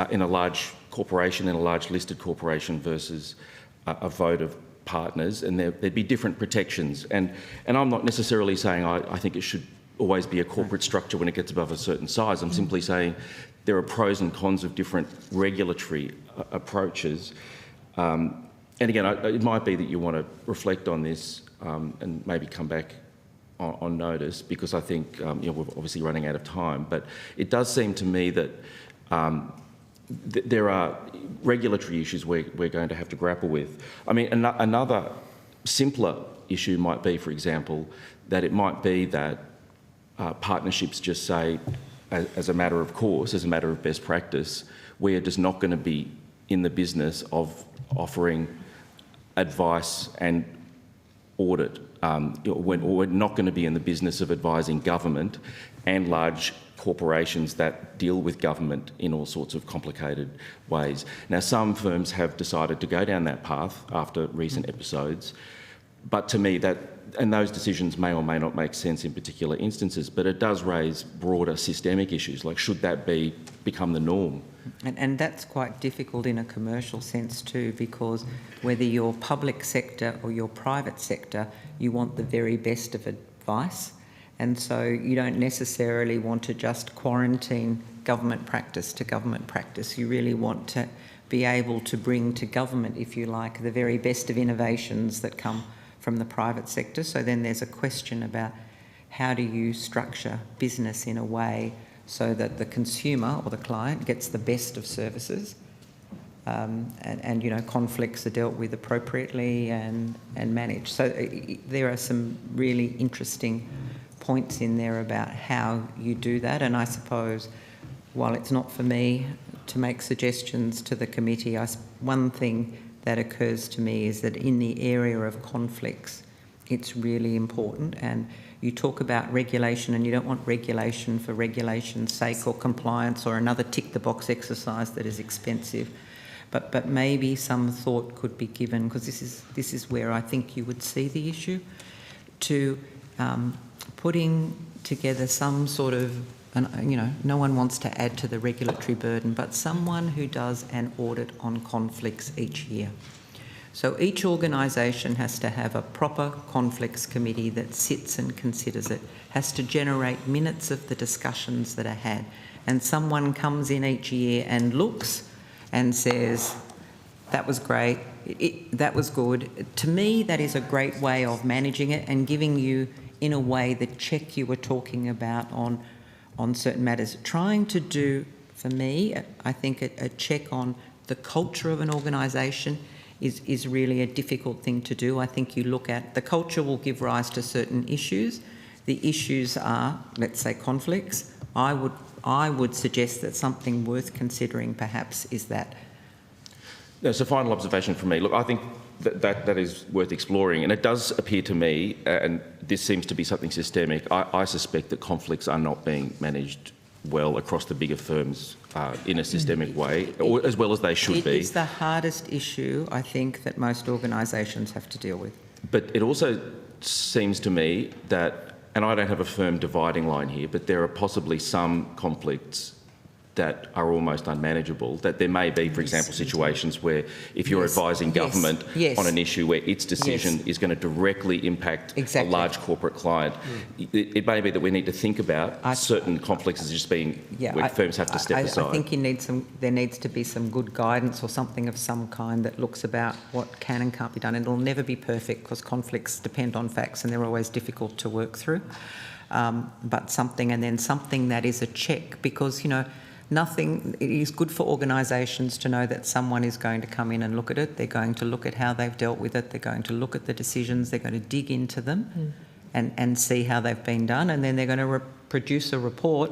in a large corporation, in a large listed corporation, versus a vote of partners, and there'd be different protections. And I'm not necessarily saying I think it should always be a corporate structure when it gets above a certain size. I'm simply saying there are pros and cons of different regulatory approaches. And again, it might be that you want to reflect on this and maybe come back on notice, because I think we're obviously running out of time, but it does seem to me that there are regulatory issues we're going to have to grapple with. I mean, another simpler issue might be, for example, that it might be that partnerships just say, as a matter of course, as a matter of best practice, we are just not going to be in the business of offering advice and audit. We're not going to be in the business of advising government and large corporations that deal with government in all sorts of complicated ways. Now, some firms have decided to go down that path after recent episodes, but to me those decisions may or may not make sense in particular instances, but it does raise broader systemic issues, like should that become the norm? And that's quite difficult in a commercial sense too, because whether you're public sector or you're private sector, you want the very best of advice. And so you don't necessarily want to just quarantine government practice to government practice. You really want to be able to bring to government, if you like, the very best of innovations that come from the private sector. So then there's a question about how do you structure business in a way so that the consumer or the client gets the best of services, and you know, conflicts are dealt with appropriately and managed. So there are some really interesting points in there about how you do that, and I suppose while it's not for me to make suggestions to the committee, one thing that occurs to me is that in the area of conflicts, it's really important. And you talk about regulation, and you don't want regulation for regulation's sake or compliance or another tick-the-box exercise that is expensive. But maybe some thought could be given, because this is where I think you would see the issue, to putting together some sort of, you know, no one wants to add to the regulatory burden, but someone who does an audit on conflicts each year. So each organisation has to have a proper conflicts committee that sits and considers it, has to generate minutes of the discussions that are had, and someone comes in each year and looks and says, that was great, that was good. To me, that is a great way of managing it and giving you, in a way, the check you were talking about on certain matters. Trying to do, for me, I think a check on the culture of an organisation is really a difficult thing to do. I think you look at, the culture will give rise to certain issues. The issues are, let's say, conflicts. I would suggest that something worth considering perhaps is that. There's a final observation from me. Look, I think that is worth exploring, and it does appear to me, and this seems to be something systemic, I suspect that conflicts are not being managed well across the bigger firms in a systemic way, or as well as they should be. It is the hardest issue, I think, that most organisations have to deal with. But it also seems to me that, and I don't have a firm dividing line here, but there are possibly some conflicts that are almost unmanageable, that there may be, for example, situations where if you're advising government on an issue where its decision is going to directly impact a large corporate client, it may be that we need to think about certain conflicts as just being where firms have to step aside. I think there needs to be some good guidance or something of some kind that looks about what can and can't be done. And it'll never be perfect because conflicts depend on facts and they're always difficult to work through. But something, and then something that is a check, because, you know, it is good for organisations to know that someone is going to come in and look at it. They're going to look at how they've dealt with it. They're going to look at the decisions. They're going to dig into them and see how they've been done. And then they're going to produce a report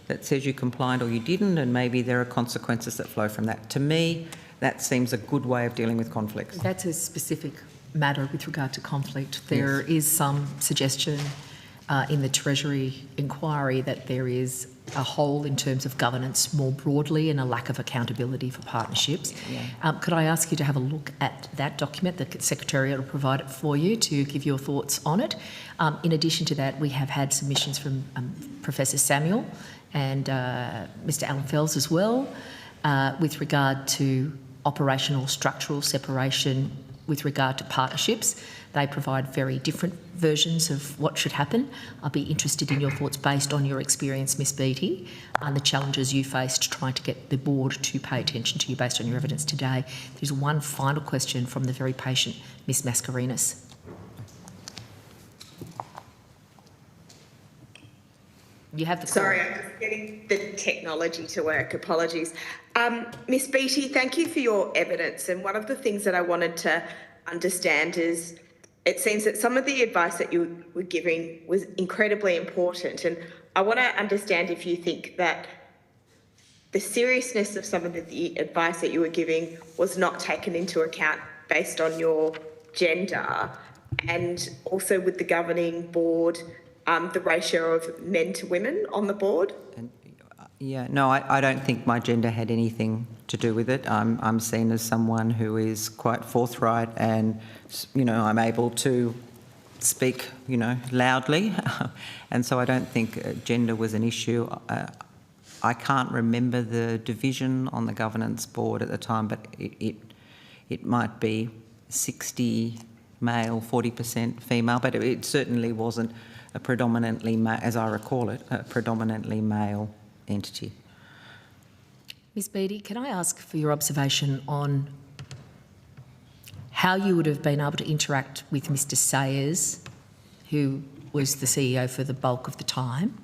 that says you complied or you didn't, and maybe there are consequences that flow from that. To me, that seems a good way of dealing with conflicts. That's a specific matter with regard to conflict. There is some suggestion in the Treasury inquiry that there is a hole in terms of governance more broadly and a lack of accountability for partnerships. Could I ask you to have a look at that document? The Secretariat will provide it for you to give your thoughts on it. In addition to that, we have had submissions from Professor Samuel and Mr Alan Fells as well with regard to operational structural separation with regard to partnerships. They provide very different versions of what should happen. I'll be interested in your thoughts based on your experience, Ms Beattie, and the challenges you faced trying to get the board to pay attention to you based on your evidence today. There's one final question from the very patient Ms Mascarenhas. You have the call. Sorry, I'm just getting the technology to work. Apologies. Ms Beattie, thank you for your evidence. And one of the things that I wanted to understand is it seems that some of the advice that you were giving was incredibly important. And I want to understand if you think that the seriousness of some of the advice that you were giving was not taken into account based on your gender, and also with the governing board, the ratio of men to women on the board? Yeah, no, I don't think my gender had anything to do with it. I'm seen as someone who is quite forthright and, you know, I'm able to speak, you know, loudly. And so I don't think gender was an issue. I can't remember the division on the governance board at the time, but it might be 60 male, 40% female, but it certainly wasn't a predominantly, as I recall it, a predominantly male entity. Ms Beattie, can I ask for your observation on how you would have been able to interact with Mr Sayers, who was the CEO for the bulk of the time,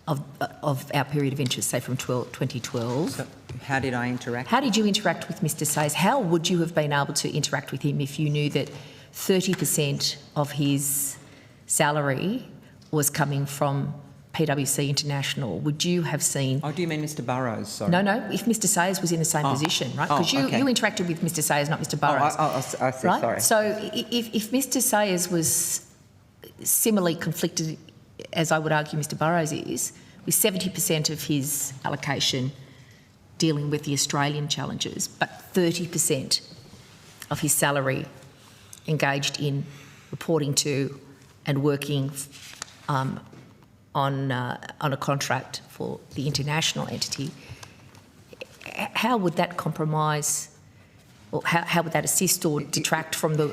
of our period of interest, say from 2012. So how did I interact? How did you interact with Mr Sayers? How would you have been able to interact with him if you knew that 30% of his salary was coming from PwC International? Would you have seen... Oh, do you mean Mr Burrows? Sorry. No, if Mr Sayers was in the same position, right? Because you interacted with Mr Sayers, not Mr Burrows. I see, right? Sorry. So if Mr Sayers was similarly conflicted, as I would argue Mr Burrows is, with 70% of his allocation dealing with the Australian challenges, but 30% of his salary engaged in reporting to and working on a contract for the international entity, how would that compromise, or how would that assist or detract from the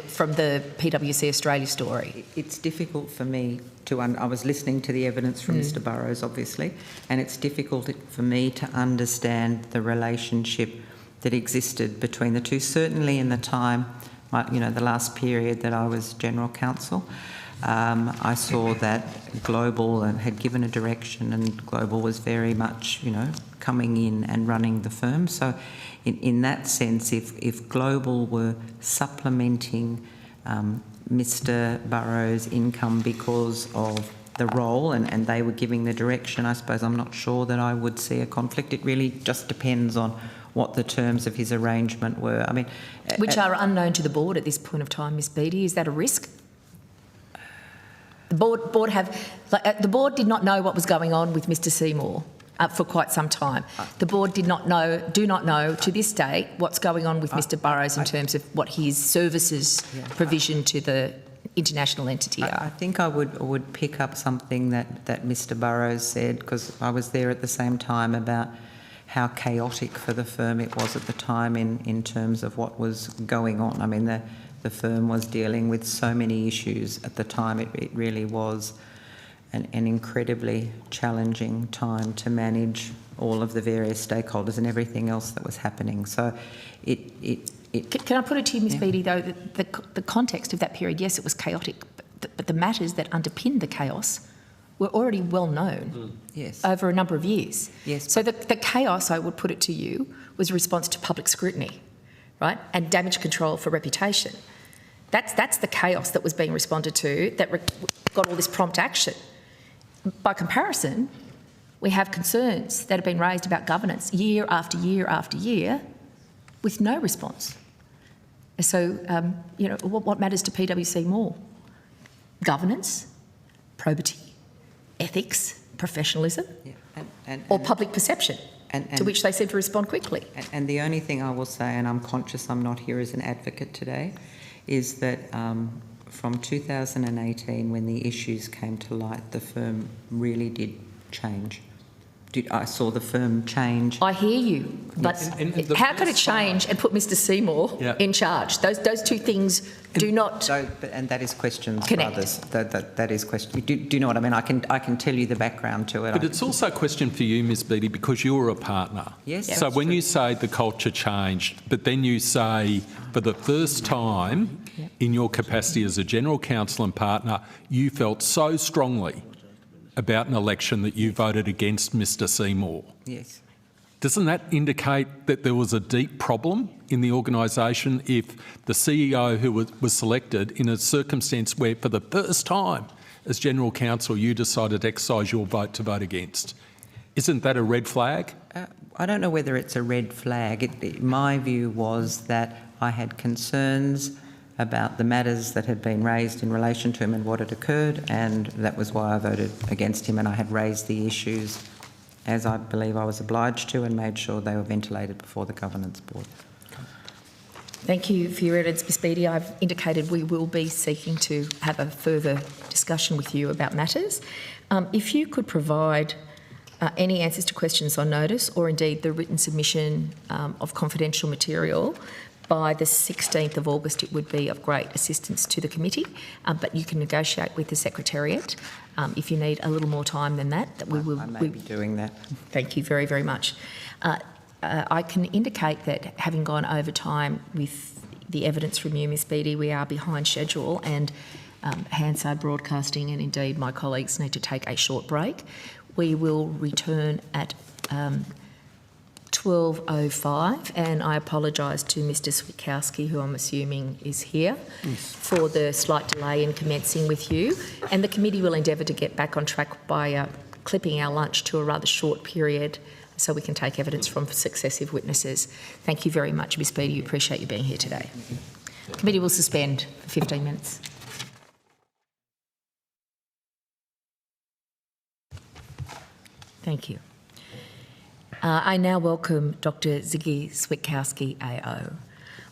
PwC Australia story? It's difficult for me to... I was listening to the evidence from Mr Burrows, obviously, and it's difficult for me to understand the relationship that existed between the two. Certainly in the time, you know, the last period that I was General Counsel, I saw that Global had given a direction, and Global was very much, you know, coming in and running the firm. So in that sense, if Global were supplementing Mr Burrows' income because of the role and they were giving the direction, I suppose I'm not sure that I would see a conflict. It really just depends on what the terms of his arrangement were. I mean, which are unknown to the board at this point of time, Ms Beattie. Is that a risk? The board did not know what was going on with Mr Seymour for quite some time. The board do not know to this day what's going on with Mr Burrows in terms of what his services provision to the international entity are. I think I would pick up something that Mr Burrows said, because I was there at the same time, about how chaotic for the firm it was at the time in terms of what was going on. I mean, the firm was dealing with so many issues at the time. It really was an incredibly challenging time to manage all of the various stakeholders and everything else that was happening. So Can I put it to you, Ms Beattie, though, that the context of that period, yes, it was chaotic, but the matters that underpinned the chaos were already well known over a number of years. Yes. So the chaos, I would put it to you, was a response to public scrutiny, right, and damage control for reputation. That's the chaos that was being responded to that got all this prompt action. By comparison, we have concerns that have been raised about governance year after year after year with no response. So, you know, what matters to PwC more? Governance, probity, ethics, professionalism, or public perception, to which they seem to respond quickly. And the only thing I will say, and I'm conscious I'm not here as an advocate today, is that from 2018, when the issues came to light, the firm really did change. I saw the firm change. I hear you, but how could it change and put Mr Seymour in charge? Those two things do not and that is questions, connect. Brothers. That is question. Do you know what I mean? I can tell you the background to it. But it's also a question for you, Ms Beattie, because you were a partner. Yes. Yeah, so when you say the culture changed, but then you say for the first time in your capacity as a general counsel and partner, you felt so strongly about an election that you voted against Mr Seymour. Yes. Doesn't that indicate that there was a deep problem in the organisation if the CEO who was selected in a circumstance where for the first time as General Counsel you decided to exercise your vote to vote against? Isn't that a red flag? I don't know whether it's a red flag. My view was that I had concerns about the matters that had been raised in relation to him and what had occurred, and that was why I voted against him, and I had raised the issues as I believe I was obliged to and made sure they were ventilated before the Governance Board. Thank you for your evidence, Ms Beattie. I've indicated we will be seeking to have a further discussion with you about matters. If you could provide any answers to questions on notice or indeed the written submission of confidential material by the 16th of August, it would be of great assistance to the committee, but you can negotiate with the Secretariat if you need a little more time than that. We will. I may be doing that. Thank you very, very much. I can indicate that having gone over time with the evidence from you, Ms Beattie, we are behind schedule, and Hansard Broadcasting and indeed my colleagues need to take a short break. We will return at 12:05, and I apologise to Mr Switowski, who I'm assuming is here, for the slight delay in commencing with you. And the committee will endeavour to get back on track by clipping our lunch to a rather short period so we can take evidence from successive witnesses. Thank you very much, Ms Beattie. We appreciate you being here today. The committee will suspend for 15 minutes. Thank you. I now welcome Dr Ziggy Switowski, AO.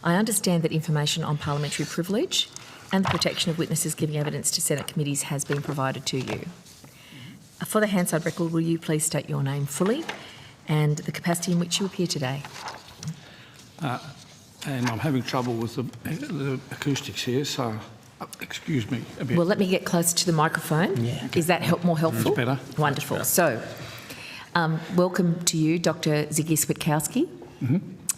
I understand that information on parliamentary privilege and the protection of witnesses giving evidence to Senate committees has been provided to you. For the Hansard record, will you please state your name fully and the capacity in which you appear today? And I'm having trouble with the acoustics here, so excuse me a bit. Well, let me get closer to the microphone. Yeah. Okay. Is that more helpful? That's better. Wonderful. That's better. So, welcome to you, Dr Ziggy Switowski,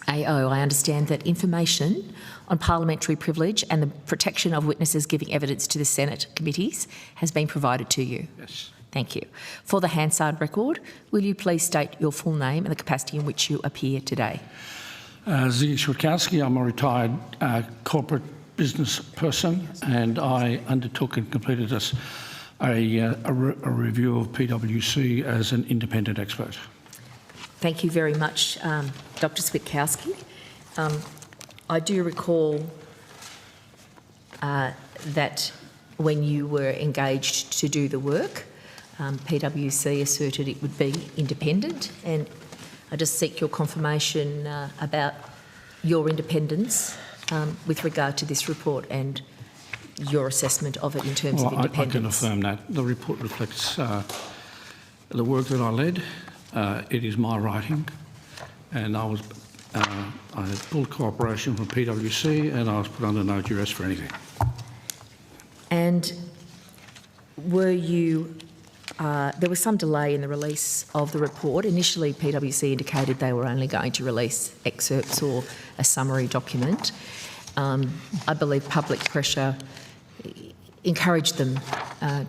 AO. I understand that information on parliamentary privilege and the protection of witnesses giving evidence to the Senate committees has been provided to you. Yes. Thank you. For the Hansard record, will you please state your full name and the capacity in which you appear today? Ziggy Switowski, I'm a retired corporate business person, and I undertook and completed a review of PwC as an independent expert. Thank you very much, Dr Switowski. I do recall that when you were engaged to do the work, PwC asserted it would be independent, and I just seek your confirmation about your independence with regard to this report and your assessment of it in terms of independence. I can affirm that. The report reflects the work that I led. It is my writing, and I had full cooperation from PwC, and I was put under no duress for anything. And were you... there was some delay in the release of the report. Initially, PwC indicated they were only going to release excerpts or a summary document. I believe public pressure encouraged them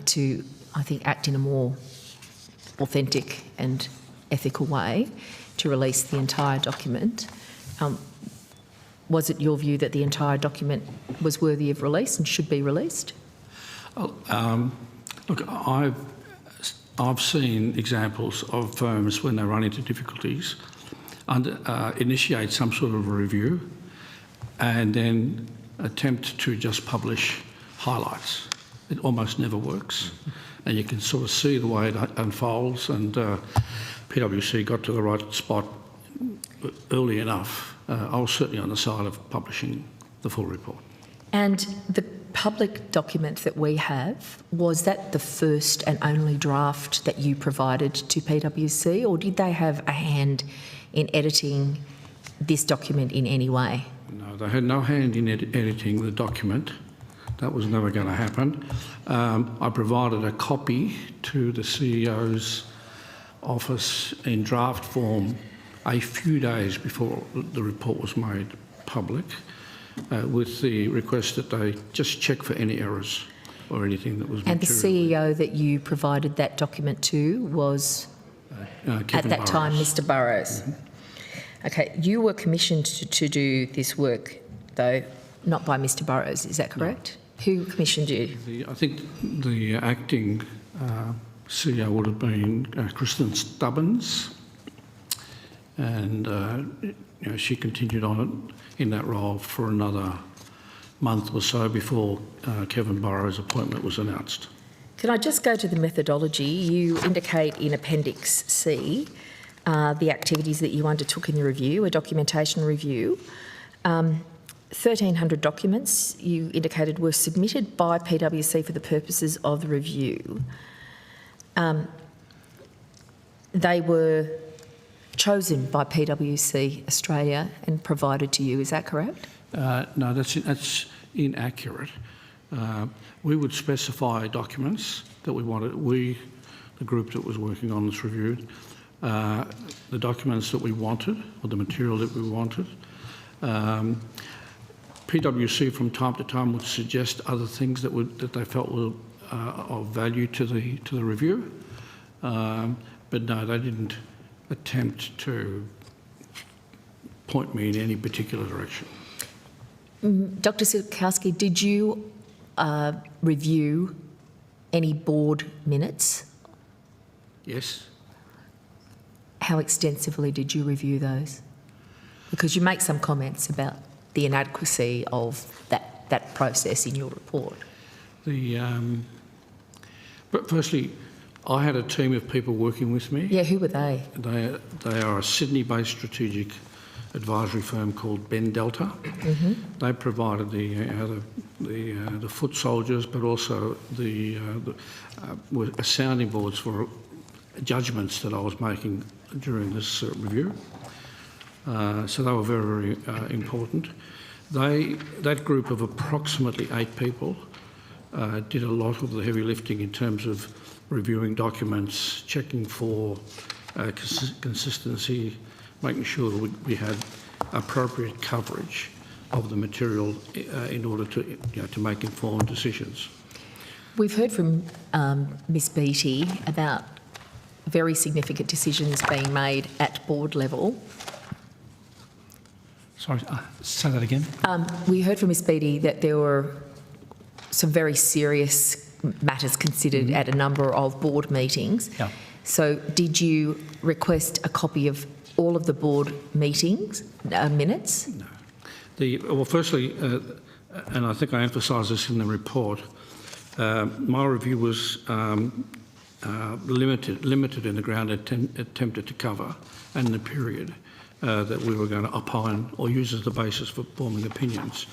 to, I think, act in a more authentic and ethical way to release the entire document. Was it your view that the entire document was worthy of release and should be released? Look, I've seen examples of firms when they run into difficulties initiate some sort of a review and then attempt to just publish highlights. It almost never works, and you can sort of see the way it unfolds, and PwC got to the right spot early enough. I was certainly on the side of publishing the full report. And the public document that we have, was that the first and only draft that you provided to PwC, or did they have a hand in editing this document in any way? No, they had no hand in editing the document. That was never going to happen. I provided a copy to the CEO's office in draft form a few days before the report was made public, with the request that they just check for any errors or anything that was And the material. CEO that you provided that document to was, at Kevin that time, Burrows. Mr Burrows. Okay, you were commissioned to do this work, though, not by Mr Burrows, is that correct? No. Who commissioned you? I think the acting CEO would have been Kristen Stubbins, and she continued on in that role for another month or so before Kevin Burrows' appointment was announced. Can I just go to the methodology? You indicate in Appendix C the activities that you undertook in the review, a documentation review. 1,300 documents you indicated were submitted by PwC for the purposes of the review. They were chosen by PwC Australia and provided to you, is that correct? No, that's inaccurate. We would specify documents that we wanted. The group that was working on this review, the documents that we wanted, or the material that we wanted. PwC from time to time would suggest other things that they felt were of value to the review, but no, they didn't attempt to point me in any particular direction. Dr Switowski, did you review any board minutes? Yes. How extensively did you review those? Because you make some comments about the inadequacy of that process in your report. But firstly, I had a team of people working with me. Yeah, who were they? They are a Sydney-based strategic advisory firm called Ben Delta. Mm-hmm. They provided the foot soldiers, but also were sounding boards for judgments that I was making during this review. So they were very, very important. That group of approximately 8 people did a lot of the heavy lifting in terms of reviewing documents, checking for consistency, making sure that we had appropriate coverage of the material in order to make informed decisions. We've heard from Ms Beattie about very significant decisions being made at board level. Sorry, say that again. We heard from Ms Beattie that there were some very serious matters considered at a number of board meetings. Yeah. So did you request a copy of all of the board meetings minutes? No. Well, firstly, and I think I emphasise this in the report, my review was limited in the ground attempted to cover and the period that we were going to opine or use as the basis for forming opinions.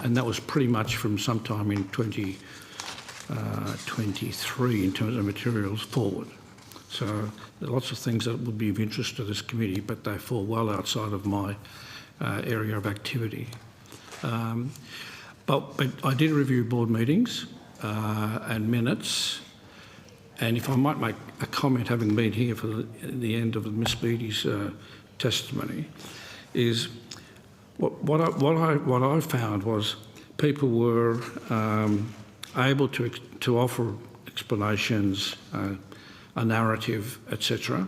And that was pretty much from sometime in 2023 in terms of materials forward. So there are lots of things that would be of interest to this committee, but they fall well outside of my area of activity. But I did review board meetings and minutes. And if I might make a comment, having been here for the end of Ms Beattie's testimony, is what I found was people were able to offer explanations, a narrative, etc.,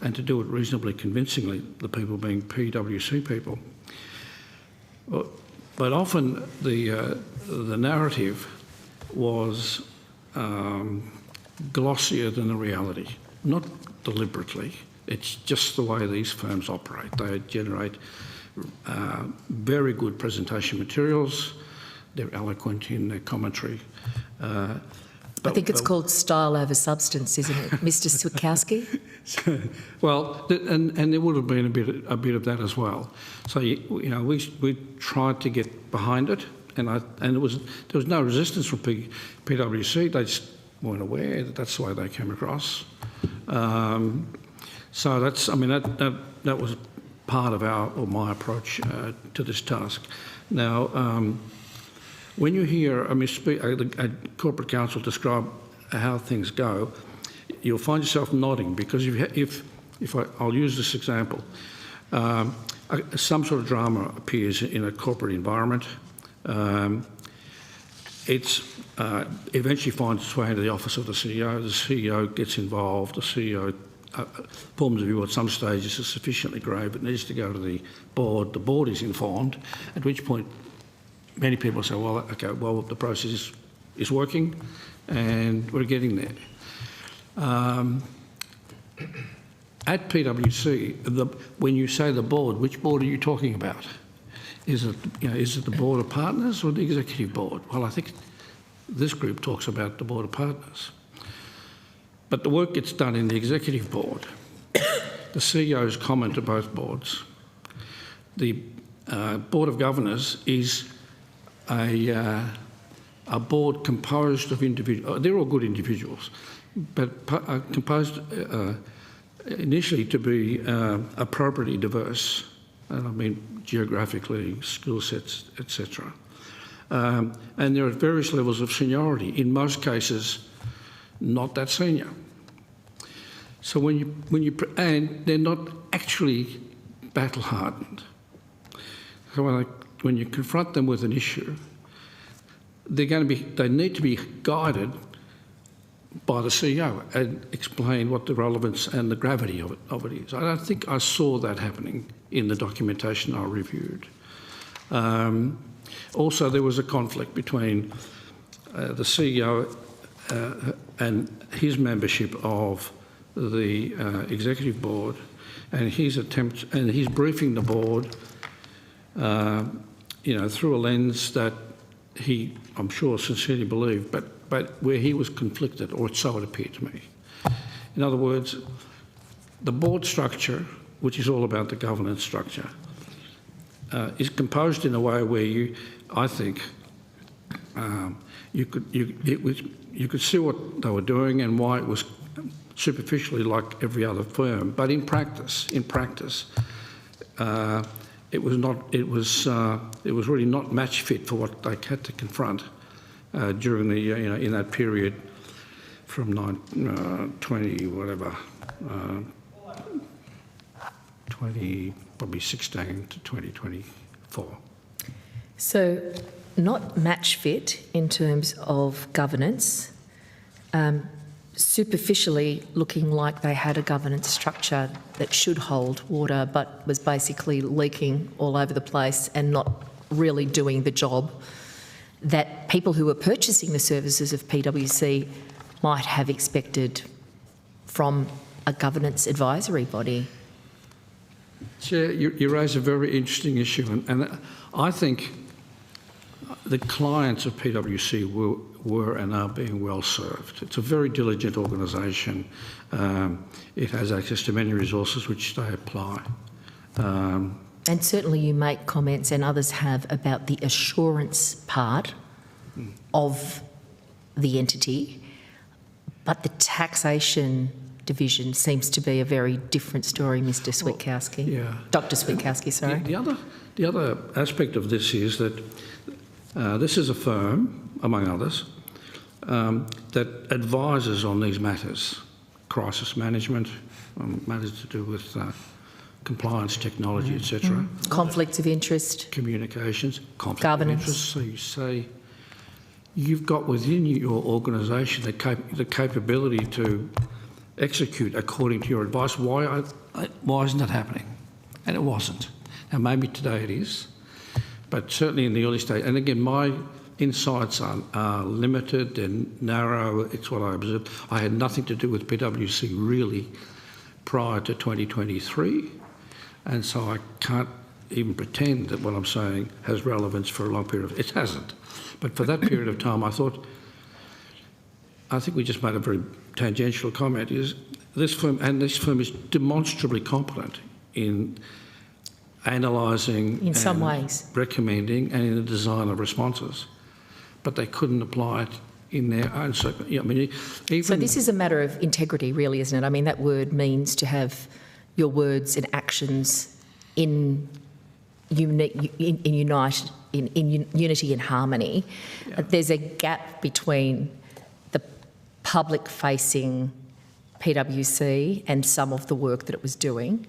and to do it reasonably convincingly, the people being PwC people. But often the narrative was glossier than the reality, not deliberately. It's just the way these firms operate. They generate very good presentation materials. They're eloquent in their commentary. I think it's called style over substance, isn't it, Mr Switowski? Well, and there would have been a bit of that as well. So we tried to get behind it, and there was no resistance from PwC. They just weren't aware that that's the way they came across. So that was part of my approach to this task. Now, when you hear a corporate counsel describe how things go, you'll find yourself nodding, because I'll use this example. Some sort of drama appears in a corporate environment. it's eventually finds its way into the office of the CEO. The CEO gets involved. The CEO forms a view at some stage this is sufficiently grave, it needs to go to the board. The board is informed, at which point many people say, well, okay, well, the process is working and we're getting there. At PwC, when you say the board, which board are you talking about? Is it the board of partners or the executive board? Well, I think this group talks about the board of partners. But the work gets done in the executive board. The CEO's comment to both boards. The board of governors is a board composed of individuals. They're all good individuals, but composed initially to be appropriately diverse, and I mean geographically, skill sets, etc. And there are various levels of seniority. In most cases, not that senior. So and they're not actually battle hardened. So when you confront them with an issue, they need to be guided by the CEO and explain what the relevance and the gravity of it is. I don't think I saw that happening in the documentation I reviewed. Also, there was a conflict between the CEO and his membership of the executive board, and his attempt, and he's briefing the board, through a lens that he, I'm sure, sincerely believed, but where he was conflicted, or so it appeared to me. In other words, the board structure, which is all about the governance structure, is composed in a way where I think, you could see what they were doing and why it was superficially like every other firm, but in practice, it was really not match fit for what they had to confront during the in that period from 2016 to 2024. So, not match fit in terms of governance. Superficially looking like they had a governance structure that should hold water but was basically leaking all over the place and not really doing the job that people who were purchasing the services of PwC might have expected from a governance advisory body. Chair, you raise a very interesting issue, and I think the clients of PwC were and are being well served. It's a very diligent organisation. It has access to many resources which they apply. And certainly you make comments, and others have, about the assurance part of the entity, but the taxation division seems to be a very different story, Mr. Switowski. Well, yeah. Dr. Switowski, sorry. The other aspect of this is that this is a firm, among others, that advises on these matters: crisis management, matters to do with compliance, technology, etc. Conflicts of interest. Communications, conflict governance. of interest. So you say you've got within your organisation the capability to execute according to your advice. Why isn't that happening? And it wasn't. Now, maybe today it is, but certainly in the early stage. And again, my insights are limited and narrow. It's what I observed. I had nothing to do with PwC really prior to 2023, and so I can't even pretend that what I'm saying has relevance for a long period of. It hasn't, but for that period of time, I think we just made a very tangential comment. Is this firm is demonstrably competent in analysing, in some ways, recommending, and in the design of responses, but they couldn't apply it in their own circle. I mean, even so this is a matter of integrity, really, isn't it? I mean, that word means to have your words and actions in unity and harmony. Yeah. There's a gap between the public-facing PwC and some of the work that it was doing,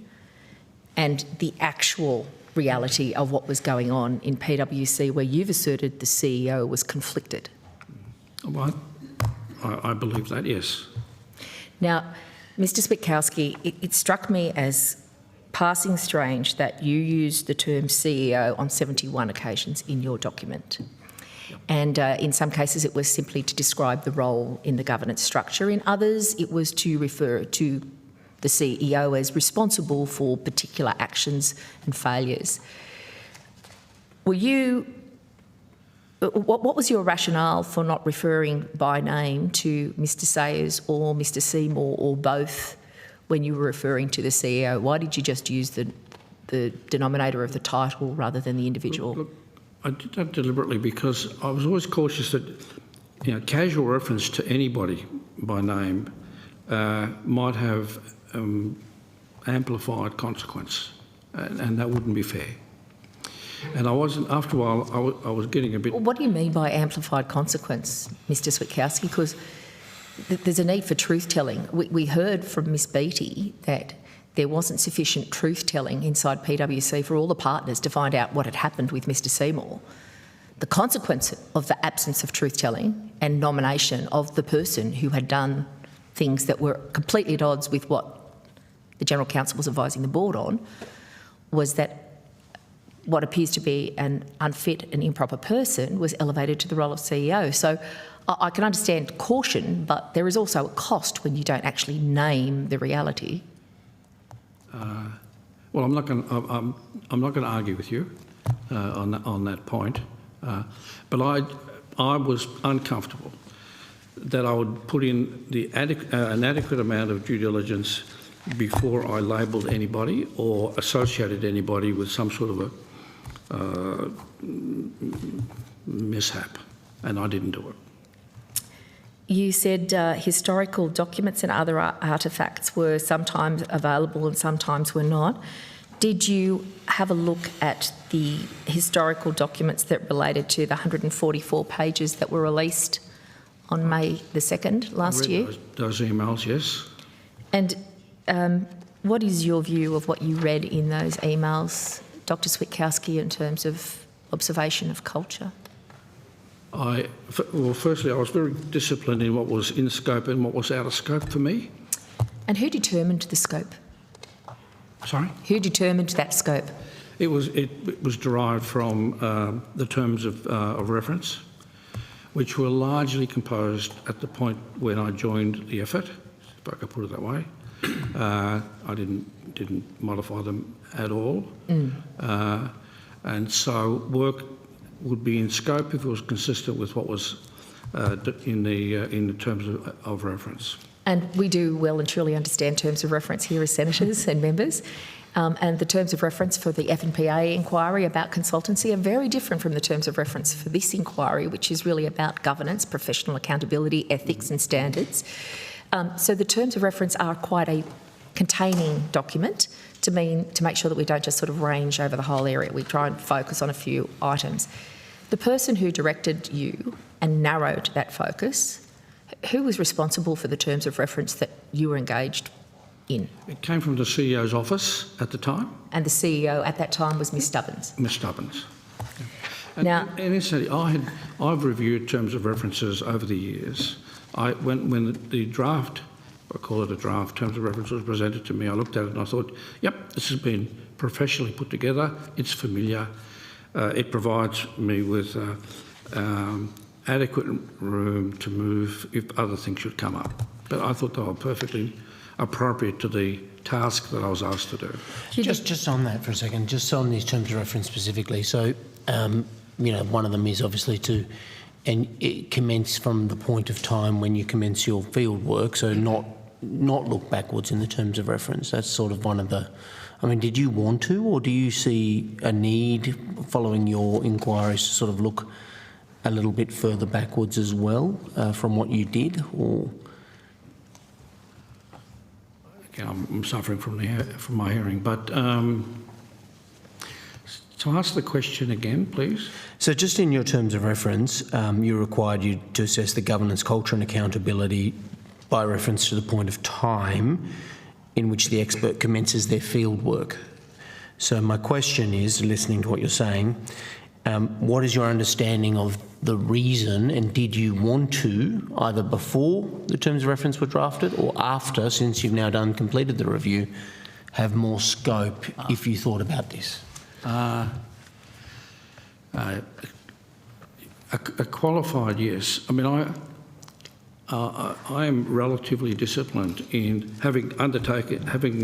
and the actual reality of what was going on in PwC, where you've asserted the CEO was conflicted. Well, I believe that, yes. Now, Mr Switowski, it struck me as passing strange that you used the term CEO on 71 occasions in your document. And in some cases it was simply to describe the role in the governance structure. In others it was to refer to the CEO as responsible for particular actions and failures. What was your rationale for not referring by name to Mr Sayers or Mr Seymour or both when you were referring to the CEO? Why did you just use the denominator of the title rather than the individual? Look, I did that deliberately because I was always cautious that, casual reference to anybody by name might have amplified consequence, and that wouldn't be fair. And I wasn't, after a while, I was getting a bit... What do you mean by amplified consequence, Mr Switowski? Because there's a need for truth-telling. We heard from Ms Beattie that there wasn't sufficient truth-telling inside PwC for all the partners to find out what had happened with Mr Seymour. The consequence of the absence of truth-telling and nomination of the person who had done things that were completely at odds with what the General Counsel was advising the board on was that what appears to be an unfit and improper person was elevated to the role of CEO. So I can understand caution, but there is also a cost when you don't actually name the reality. Well, I'm not going to argue with you on that point, but I was uncomfortable that I would put in an adequate amount of due diligence before I labelled anybody or associated anybody with some sort of a mishap, and I didn't do it. You said historical documents and other artefacts were sometimes available and sometimes were not. Did you have a look at the historical documents that related to the 144 pages that were released on May the 2nd last year? Those emails, yes. And what is your view of what you read in those emails, Dr Switowski, in terms of observation of culture? Well, firstly, I was very disciplined in what was in scope and what was out of scope for me. And who determined the scope? Sorry? Who determined that scope? It was derived from the terms of reference, which were largely composed at the point when I joined the effort, if I could put it that way. I didn't modify them at all. And so work would be in scope if it was consistent with what was in the terms of reference. And we do well and truly understand terms of reference here as senators and members. And the terms of reference for the F&PA inquiry about consultancy are very different from the terms of reference for this inquiry, which is really about governance, professional accountability, ethics and standards. So the terms of reference are quite a containing document to make sure that we don't just sort of range over the whole area. We try and focus on a few items. The person who directed you and narrowed that focus, who was responsible for the terms of reference that you were engaged in? It came from the CEO's office at the time. And the CEO at that time was Ms Stubbins? Ms Stubbins. Now, and incidentally, I've reviewed terms of references over the years. When the draft, I call it a draft, terms of reference was presented to me, I looked at it and I thought, yep, this has been professionally put together, it's familiar, it provides me with adequate room to move if other things should come up. But I thought they were perfectly appropriate to the task that I was asked to do. Just on that for a second, just on these terms of reference specifically. So, one of them is obviously to it commence from the point of time when you commence your field work, so not look backwards in the terms of reference. That's sort of one of the... I mean, did you want to, or do you see a need following your inquiries to sort of look a little bit further backwards as well from what you did, or...? Again, I'm suffering from my hearing, but so ask the question again, please. So just in your terms of reference, you required you to assess the governance culture and accountability by reference to the point of time in which the expert commences their field work. So my question is, listening to what you're saying, What is your understanding of the reason, and did you want to, either before the terms of reference were drafted or after, since you've now completed the review, have more scope if you thought about this? A qualified, yes. I mean, I am relatively disciplined in having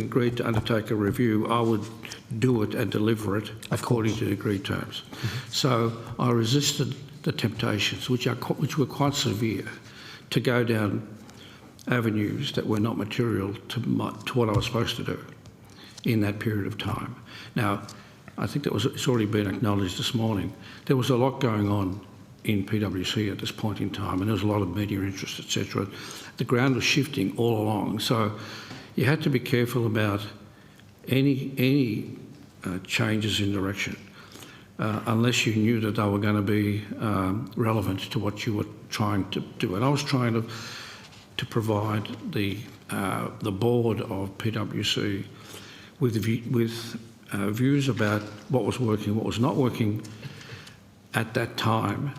agreed to undertake a review. I would do it and deliver it according to the agreed terms. Mm-hmm. So I resisted the temptations, which were quite severe, to go down avenues that were not material to what I was supposed to do in that period of time. Now, I think it's already been acknowledged this morning. There was a lot going on in PwC at this point in time, and there was a lot of media interest, etc. The ground was shifting all along, so you had to be careful about any changes in direction, unless you knew that they were going to be relevant to what you were trying to do. And I was trying to provide the board of PwC with views about what was working, what was not working at that time,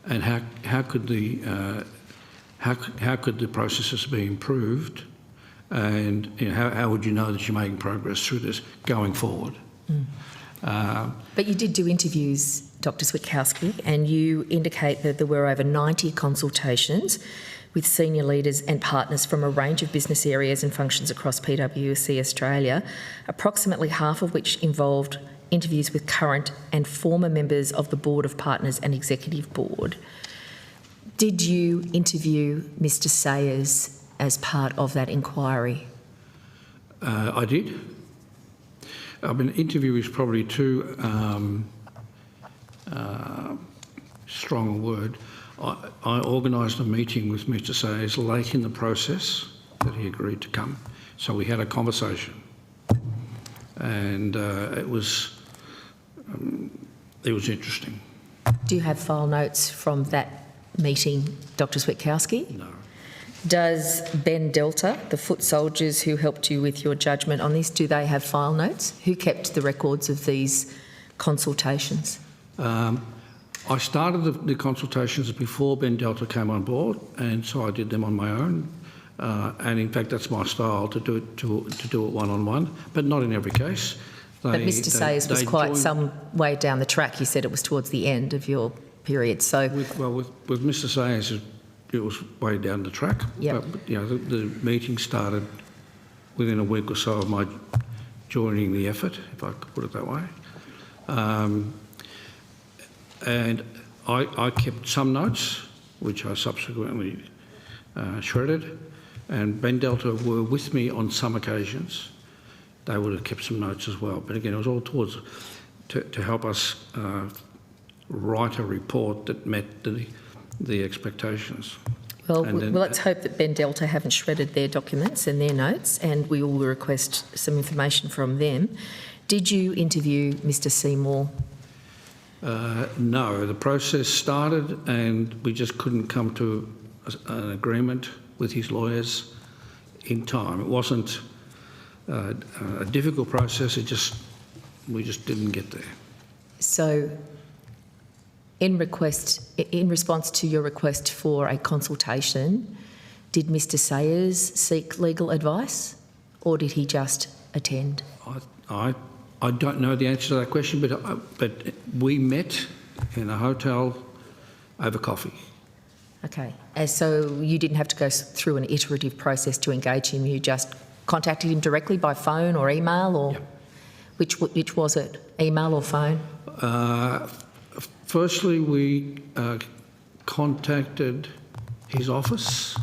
and how could the processes be improved, and how would you know that you're making progress through this going forward? But you did do interviews, Dr. Switowski, and you indicate that there were over 90 consultations with senior leaders and partners from a range of business areas and functions across PwC Australia, approximately half of which involved interviews with current and former members of the Board of Partners and Executive Board. Did you interview Mr Sayers as part of that inquiry? I did. I mean, interview is probably too strong a word. I organised a meeting with Mr Sayers late in the process that he agreed to come. So we had a conversation, and it was interesting. Do you have file notes from that meeting, Dr Switowski? No. Does Ben Delta, the foot soldiers who helped you with your judgment on this, do they have file notes? Who kept the records of these consultations? I started the consultations before Ben Delta came on board, and so I did them on my own. And in fact, that's my style, to do it one-on-one, but not in every case. But Mr Sayers was quite some way down the track. You said it was towards the end of your period. So with Mr Sayers, it was way down the track. Yep. But the meeting started within a week or so of my joining the effort, if I could put it that way. And I kept some notes, which I subsequently shredded, and Ben Delta were with me on some occasions. They would have kept some notes as well. But again, it was all towards to help us write a report that met the expectations. Well, let's hope that Ben Delta haven't shredded their documents and their notes, and we will request some information from them. Did you interview Mr Seymour? No, the process started and we just couldn't come to an agreement with his lawyers in time. It wasn't a difficult process, we just didn't get there. So in response to your request for a consultation, did Mr Sayers seek legal advice, or did he just attend? I don't know the answer to that question, but we met in a hotel over coffee. Okay, and so you didn't have to go through an iterative process to engage him. You just contacted him directly by phone or email, or yep. Which was it? Email or phone? Firstly, we contacted his office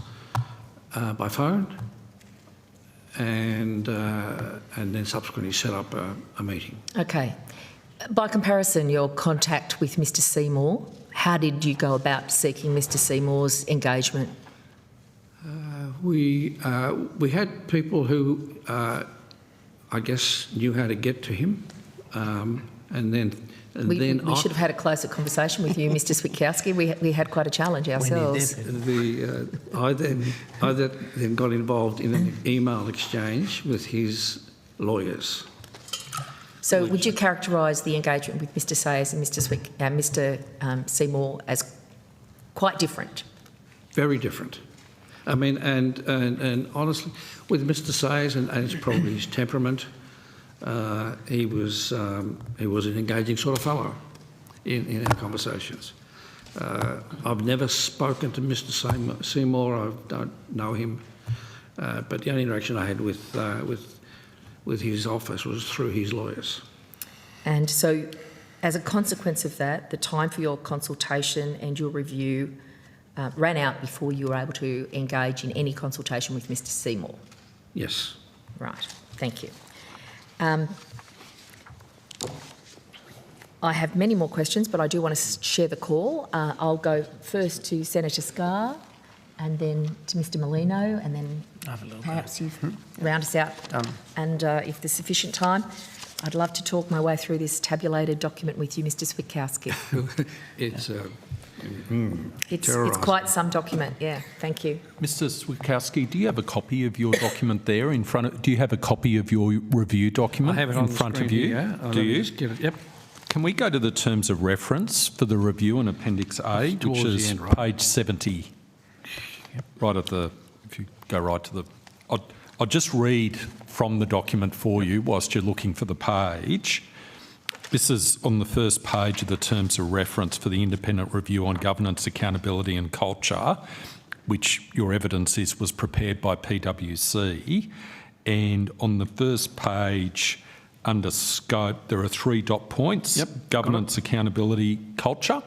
by phone, and then subsequently set up a meeting. Okay. By comparison, your contact with Mr Seymour, how did you go about seeking Mr Seymour's engagement? We had people who I guess knew how to get to him, and then we should have had a closer conversation with you, Mr Switowski. We had quite a challenge ourselves. I then got involved in an email exchange with his lawyers, So would you characterise the engagement with Mr Sayers and Mr Seymour as quite different? Very different. I mean, and honestly, with Mr Sayers, and it's probably his temperament, he was an engaging sort of fellow in our conversations. I've never spoken to Mr Seymour. I don't know him, but the only interaction I had with his office was through his lawyers. And so, as a consequence of that, the time for your consultation and your review ran out before you were able to engage in any consultation with Mr Seymour? Yes. Right, thank you. I have many more questions, but I do want to share the call. I'll go first to Senator Scarr and then to Mr Molino, and then perhaps you round us out. And if there's sufficient time, I'd love to talk my way through this tabulated document with you, Mr Switowski. It's quite some document, yeah. Thank you. Mr Switowski, do you have a copy of your document there in front of... Do you have a copy of your review document I have it in on front the of screen you? here. Do you? Just get it. Yep. Can we go to the terms of reference for the review in Appendix A, which is end, right? page 70, right at the... If you go right to the... I'll just read from the document for you whilst you're looking for the page. This is on the first page of the terms of reference for the independent review on governance, accountability and culture, which your evidence is was prepared by PwC. And on the first page, under scope, there are 3 dot points: governance, accountability, culture.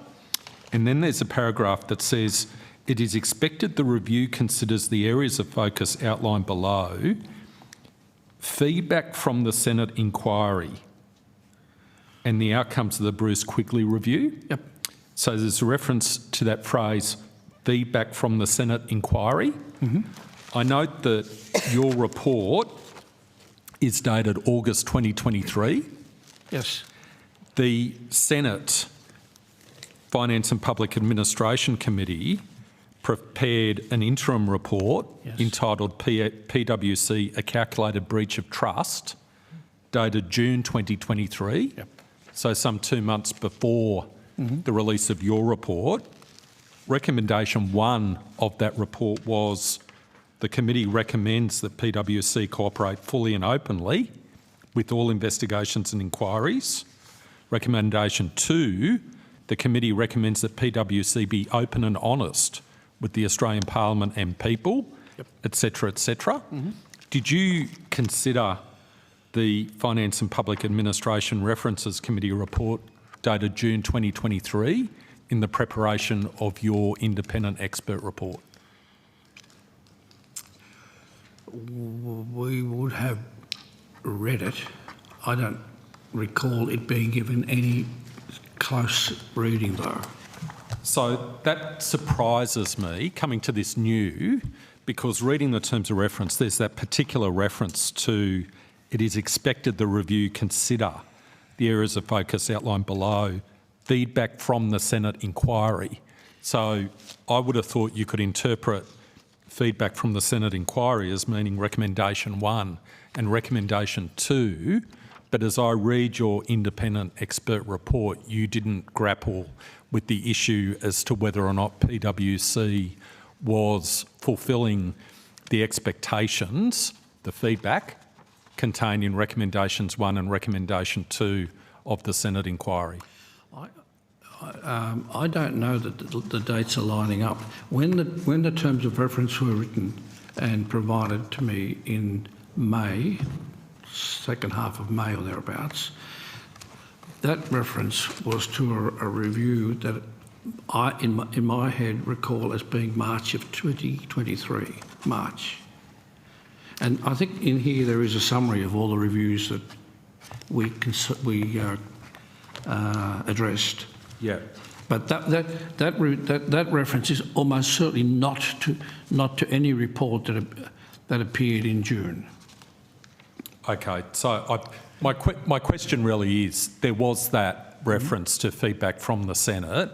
And then there's a paragraph that says, it is expected the review considers the areas of focus outlined below, feedback from the Senate inquiry, and the outcomes of the Bruce Quigley review. Yep. So there's a reference to that phrase, feedback from the Senate inquiry. Mm-hmm. I note that your report is dated August 2023. Yes. The Senate Finance and Public Administration Committee prepared an interim report entitled PwC, A Calculated Breach of Trust, dated June 2023. Yep. So some 2 months before the release of your report. Recommendation 1 of that report was the committee recommends that PwC cooperate fully and openly with all investigations and inquiries. Recommendation 2, the committee recommends that PwC be open and honest with the Australian Parliament and people, etc., etc. Did you consider the Finance and Public Administration References Committee report dated June 2023 in the preparation of your independent expert report? We would have read it. I don't recall it being given any close reading, though. So that surprises me, coming to this new, because reading the terms of reference, there's that particular reference to it is expected the review consider the areas of focus outlined below, feedback from the Senate inquiry. So I would have thought you could interpret feedback from the Senate inquiry as meaning recommendation 1 and recommendation 2, but as I read your independent expert report, you didn't grapple with the issue as to whether or not PwC was fulfilling the expectations, the feedback, contained in recommendations 1 and recommendation 2 of the Senate inquiry. I don't know that the dates are lining up. When the terms of reference were written and provided to me in May, second half of May or thereabouts, that reference was to a review that I, in my head, recall as being March of 2023, March. And I think in here there is a summary of all the reviews that we addressed. Yeah. But that reference is almost certainly not to any report that appeared in June. Okay, so my question really is, there was that reference to feedback from the Senate.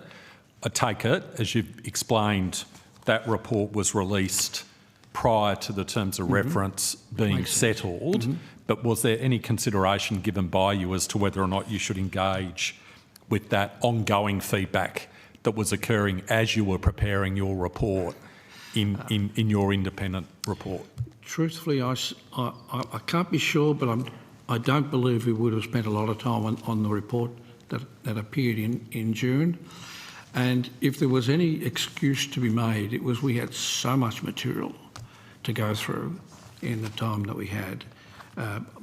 I take it, as you've explained, that report was released prior to the terms of reference being settled, but was there any consideration given by you as to whether or not you should engage with that ongoing feedback that was occurring as you were preparing your report in your independent report? Truthfully, I can't be sure, but I don't believe we would have spent a lot of time on the report that appeared in June. And if there was any excuse to be made, it was we had so much material to go through in the time that we had.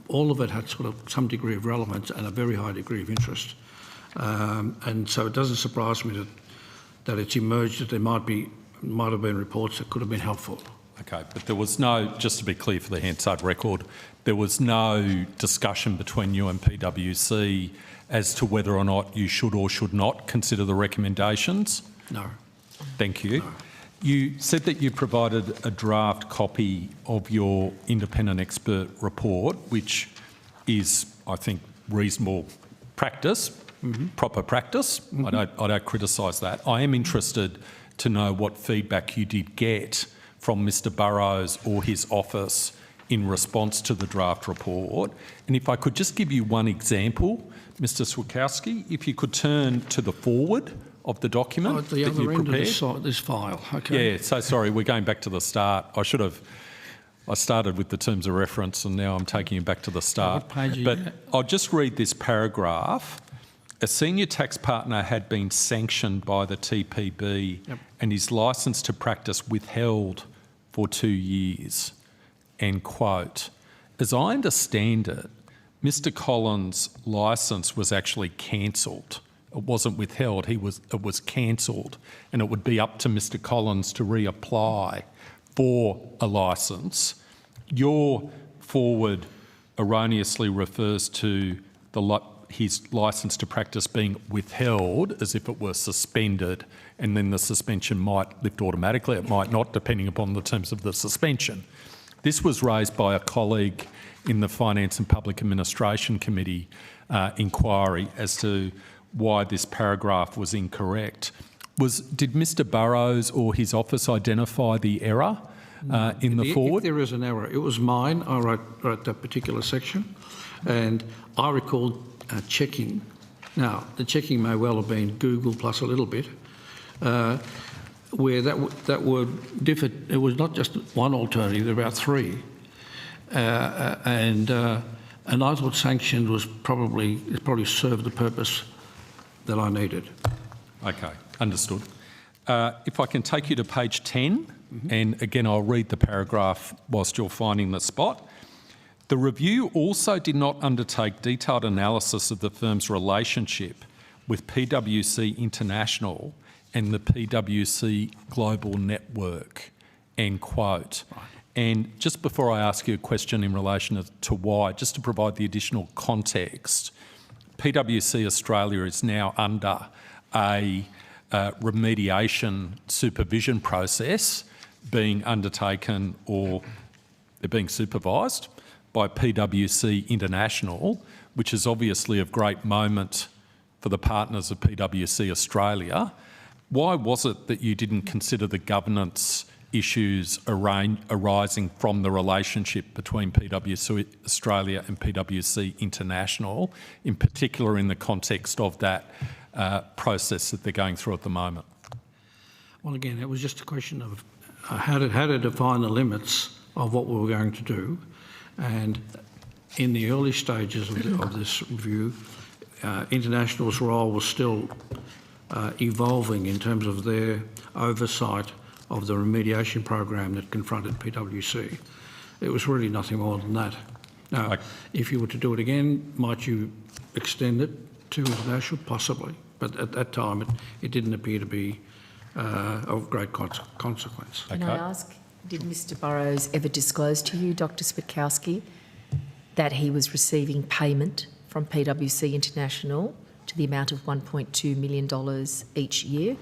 All of it had sort of some degree of relevance and a very high degree of interest. And so it doesn't surprise me that it's emerged that there might have been reports that could have been helpful. Okay, but there was no, just to be clear for the Hansard record, there was no discussion between you and PwC as to whether or not you should or should not consider the recommendations? No. Thank you. No. You said that you provided a draft copy of your independent expert report, which is, I think, reasonable practice, proper practice. I don't criticise that. I am interested to know what feedback you did get from Mr Burrows or his office in response to the draft report. And if I could just give you one example, Mr Switowski, if you could turn to the forward of the document at the other end of this file. Okay. Yeah, so sorry, we're going back to the start. I started with the terms of reference and now I'm taking you back to the start. What page are you but at? I'll just read this paragraph. A senior tax partner had been sanctioned by the TPB and his licence to practice withheld for 2 years. End quote. As I understand it, Mr Collins' licence was actually cancelled. It wasn't withheld, it was cancelled, and it would be up to Mr Collins to reapply for a licence. Your forward erroneously refers to his licence to practice being withheld as if it were suspended, and then the suspension might lift automatically, it might not, depending upon the terms of the suspension. This was raised by a colleague in the Finance and Public Administration Committee inquiry as to why this paragraph was incorrect. Did Mr Burrows or his office identify the error in the forward? If there is an error, it was mine. I wrote that particular section, and I recalled checking. Now, the checking may well have been Google plus a little bit, where that word differed. It was not just one alternative, there were about three. And I thought sanctioned was probably served the purpose that I needed. Okay, understood. If I can take you to page 10, and again I'll read the paragraph whilst you're finding the spot. The review also did not undertake detailed analysis of the firm's relationship with PwC International and the PwC Global Network, end quote. Right. And just before I ask you a question in relation to why, just to provide the additional context, PwC Australia is now under a remediation supervision process being undertaken, or they're being supervised by PwC International, which is obviously of great moment for the partners of PwC Australia. Why was it that you didn't consider the governance issues arising from the relationship between PwC Australia and PwC International, in particular in the context of that process that they're going through at the moment? Well, again, it was just a question of how to define the limits of what we were going to do. And in the early stages of this review, International's role was still evolving in terms of their oversight of the remediation program that confronted PwC. It was really nothing more than that. Now, if you were to do it again, might you extend it to International? Possibly. But at that time, it didn't appear to be of great consequence. Can I ask, did Mr Burrows ever disclose to you, Dr Switowski, that he was receiving payment from PwC International to the amount of $1.2 million each year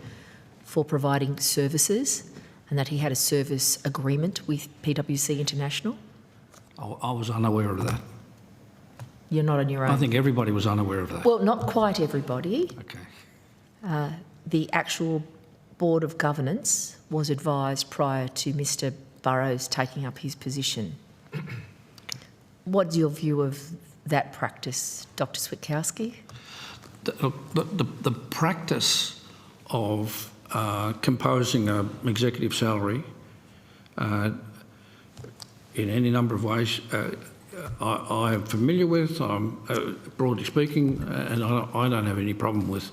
for providing services, and that he had a service agreement with PwC International? I was unaware of that. You're not on your own? I think everybody was unaware of that. Well, not quite everybody. Okay. The actual Board of Governance was advised prior to Mr Burrows taking up his position. What's your view of that practice, Dr. Switowski? The practice of composing an executive salary in any number of ways I am familiar with, broadly speaking, and I don't have any problem with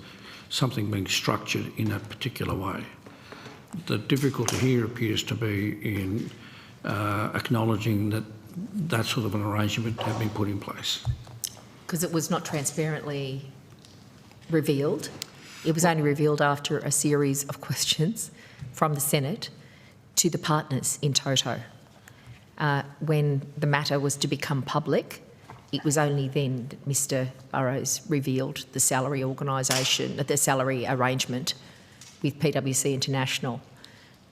something being structured in a particular way. The difficulty here appears to be in acknowledging that that sort of an arrangement had been put in place. Because it was not transparently revealed. It was only revealed after a series of questions from the Senate to the partners in toto. When the matter was to become public, it was only then that Mr Burrows revealed the salary organisation, the salary arrangement with PwC International.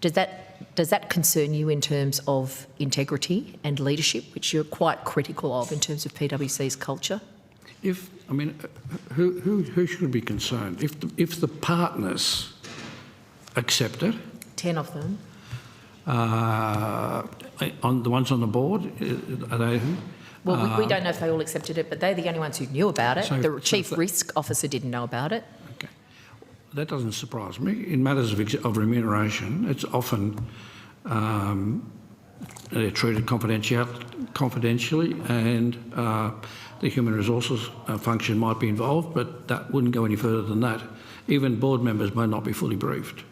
Does that concern you in terms of integrity and leadership, which you're quite critical of in terms of PwC's culture? Who should be concerned? If the partners accept it, 10 of them. On the ones on the board, are they? Well, we don't know if they all accepted it, but they're the only ones who knew about it. The chief risk officer didn't know about it. Okay, that doesn't surprise me. In matters of remuneration, it's often they're treated confidentially, and the human resources function might be involved, but that wouldn't go any further than that. Even board members may not be fully briefed.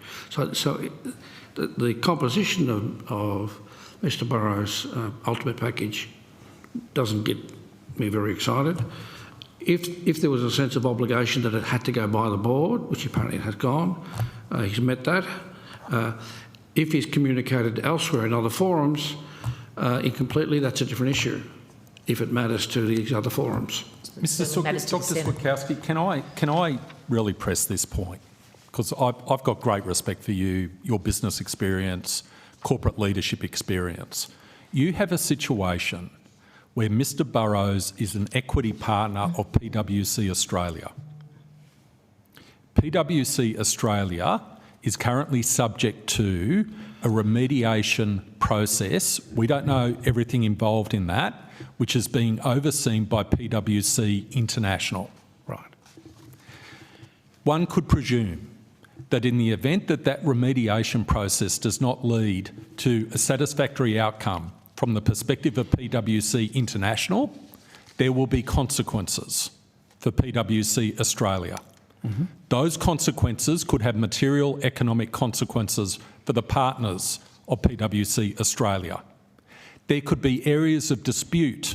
The composition of Mr Burrows' ultimate package doesn't get me very excited. If there was a sense of obligation that it had to go by the board, which apparently it has gone, he's met that. If he's communicated elsewhere in other forums incompletely, that's a different issue, if it matters to these other forums. Dr. Switowski, can I really press this point? Because I've got great respect for you, your business experience, corporate leadership experience. You have a situation where Mr Burrows is an equity partner of PwC Australia. PwC Australia is currently subject to a remediation process. We don't know everything involved in that, which is being overseen by PwC International. Right. One could presume that in the event that that remediation process does not lead to a satisfactory outcome from the perspective of PwC International, there will be consequences for PwC Australia. Mm-hmm. Those consequences could have material economic consequences for the partners of PwC Australia. There could be areas of dispute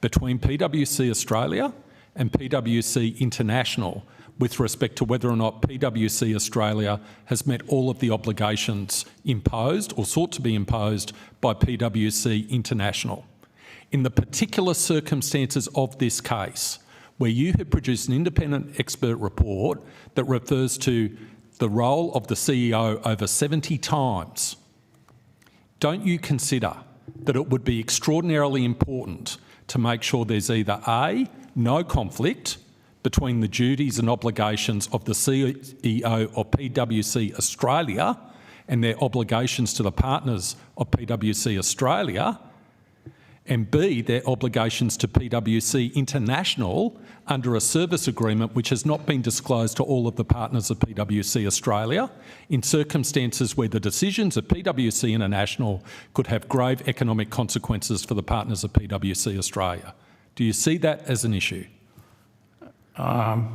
between PwC Australia and PwC International with respect to whether or not PwC Australia has met all of the obligations imposed or sought to be imposed by PwC International. In the particular circumstances of this case, where you have produced an independent expert report that refers to the role of the CEO over 70 times, don't you consider that it would be extraordinarily important to make sure there's either A, no conflict between the duties and obligations of the CEO of PwC Australia and their obligations to the partners of PwC Australia, and B, their obligations to PwC International under a service agreement which has not been disclosed to all of the partners of PwC Australia in circumstances where the decisions of PwC International could have grave economic consequences for the partners of PwC Australia? Do you see that as an issue? No.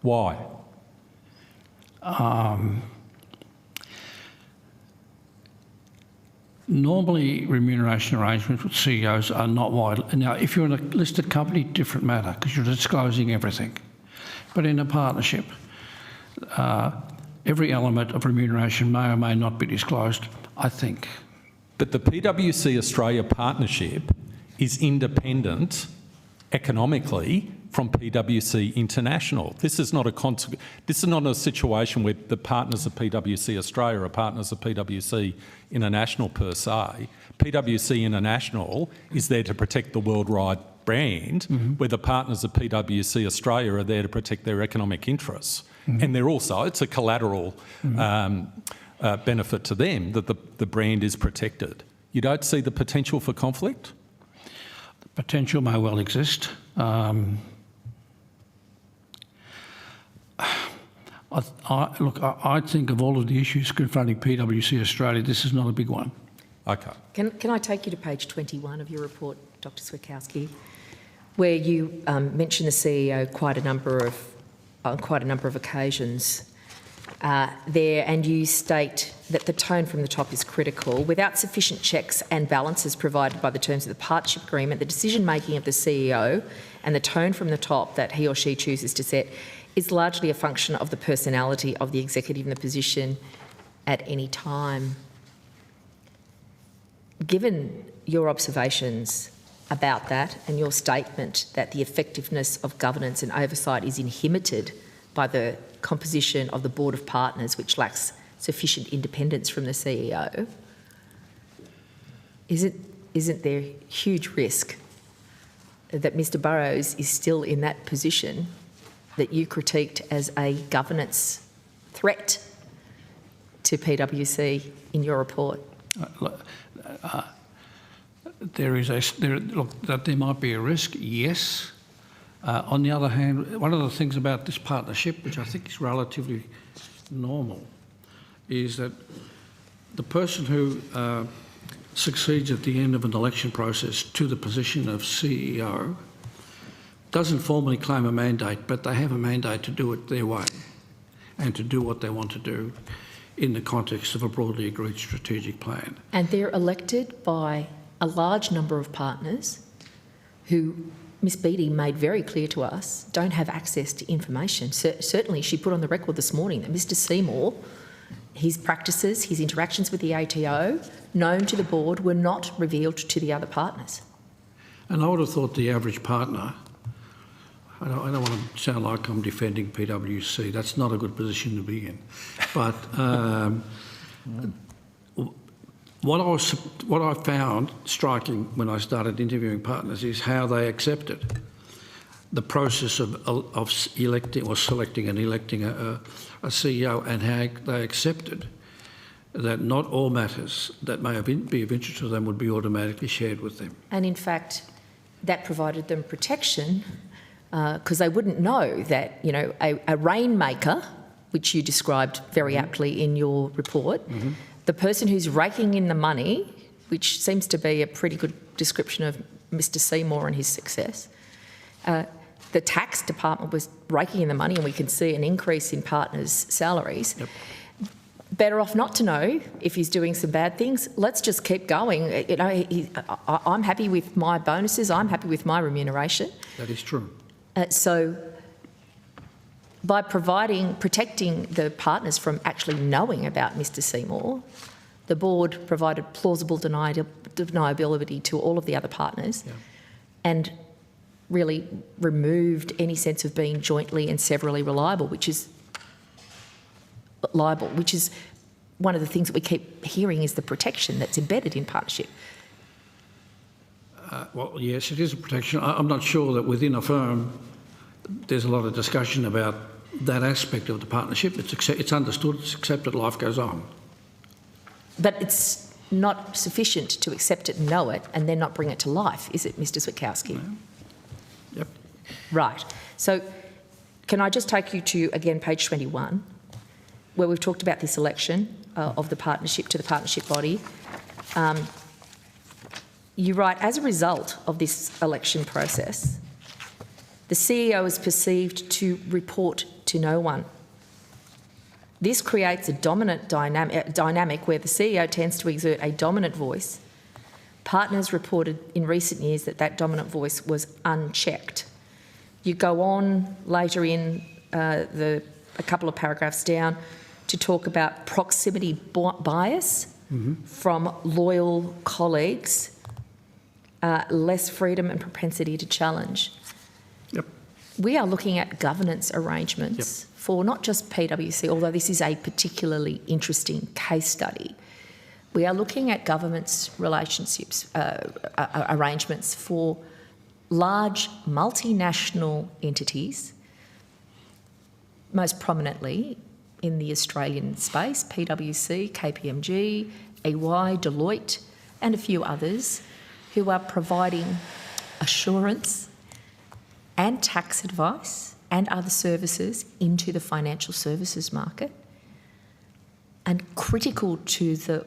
Why? Normally, remuneration arrangements with CEOs are not wide. Now, if you're in a listed company, different matter, because you're disclosing everything. But in a partnership, every element of remuneration may or may not be disclosed, I think. But the PwC Australia partnership is independent economically from PwC International. This is not a situation where the partners of PwC Australia are partners of PwC International per se. PwC International is there to protect the worldwide brand, where the partners of PwC Australia are there to protect their economic interests. And they're also, it's a collateral benefit to them that the brand is protected. You don't see the potential for conflict? The potential may well exist. I think of all of the issues confronting PwC Australia, this is not a big one. Okay. Can I take you to page 21 of your report, Dr. Switowski, where you mention the CEO on quite a number of occasions there, and you state that the tone from the top is critical. Without sufficient checks and balances provided by the terms of the partnership agreement, the decision-making of the CEO and the tone from the top that he or she chooses to set is largely a function of the personality of the executive in the position at any time. Given your observations about that and your statement that the effectiveness of governance and oversight is inhibited by the composition of the Board of Partners, which lacks sufficient independence from the CEO, isn't there huge risk that Mr Burrows is still in that position that you critiqued as a governance threat to PwC in your report? That there might be a risk, yes. On the other hand, one of the things about this partnership, which I think is relatively normal, is that the person who succeeds at the end of an election process to the position of CEO doesn't formally claim a mandate, but they have a mandate to do it their way and to do what they want to do in the context of a broadly agreed strategic plan. And they're elected by a large number of partners who Ms Beattie made very clear to us don't have access to information. Certainly she put on the record this morning that Mr Seymour, his practices, his interactions with the ATO, known to the board, were not revealed to the other partners. And I would have thought the average partner, I don't want to sound like I'm defending PwC, that's not a good position to be in. But what I found striking when I started interviewing partners is how they accepted the process of electing or selecting and electing a CEO, and how they accepted that not all matters that may be of interest to them would be automatically shared with them. And in fact, that provided them protection because they wouldn't know that, you know, a rainmaker, which you described very aptly in your report, the person who's raking in the money, which seems to be a pretty good description of Mr Seymour and his success, the tax department was raking in the money, and we can see an increase in partners' salaries. Yep. Better off not to know if he's doing some bad things. Let's just keep going. You know, I'm happy with my bonuses. I'm happy with my remuneration. That is true. So by protecting the partners from actually knowing about Mr Seymour, the board provided plausible deniability to all of the other partners, and really removed any sense of being jointly and severally liable, which is one of the things that we keep hearing is the protection that's embedded in partnership. Well, yes, it is a protection. I'm not sure that within a firm there's a lot of discussion about that aspect of the partnership. It's understood, it's accepted, life goes on. But it's not sufficient to accept it and know it and then not bring it to life, is it, Mr Switowski? No. Yep. Right. So can I just take you to, again, page 21, where we've talked about this election of the partnership to the partnership body. You write, as a result of this election process, the CEO is perceived to report to no one. This creates a dominant dynamic where the CEO tends to exert a dominant voice. Partners reported in recent years that that dominant voice was unchecked. You go on later in a couple of paragraphs down to talk about proximity bias from loyal colleagues, less freedom and propensity to challenge. Yep. We are looking at governance arrangements for not just PwC, although this is a particularly interesting case study. We are looking at governance relationships, arrangements for large multinational entities, most prominently in the Australian space, PwC, KPMG, EY, Deloitte, and a few others who are providing assurance and tax advice and other services into the financial services market, and critical to the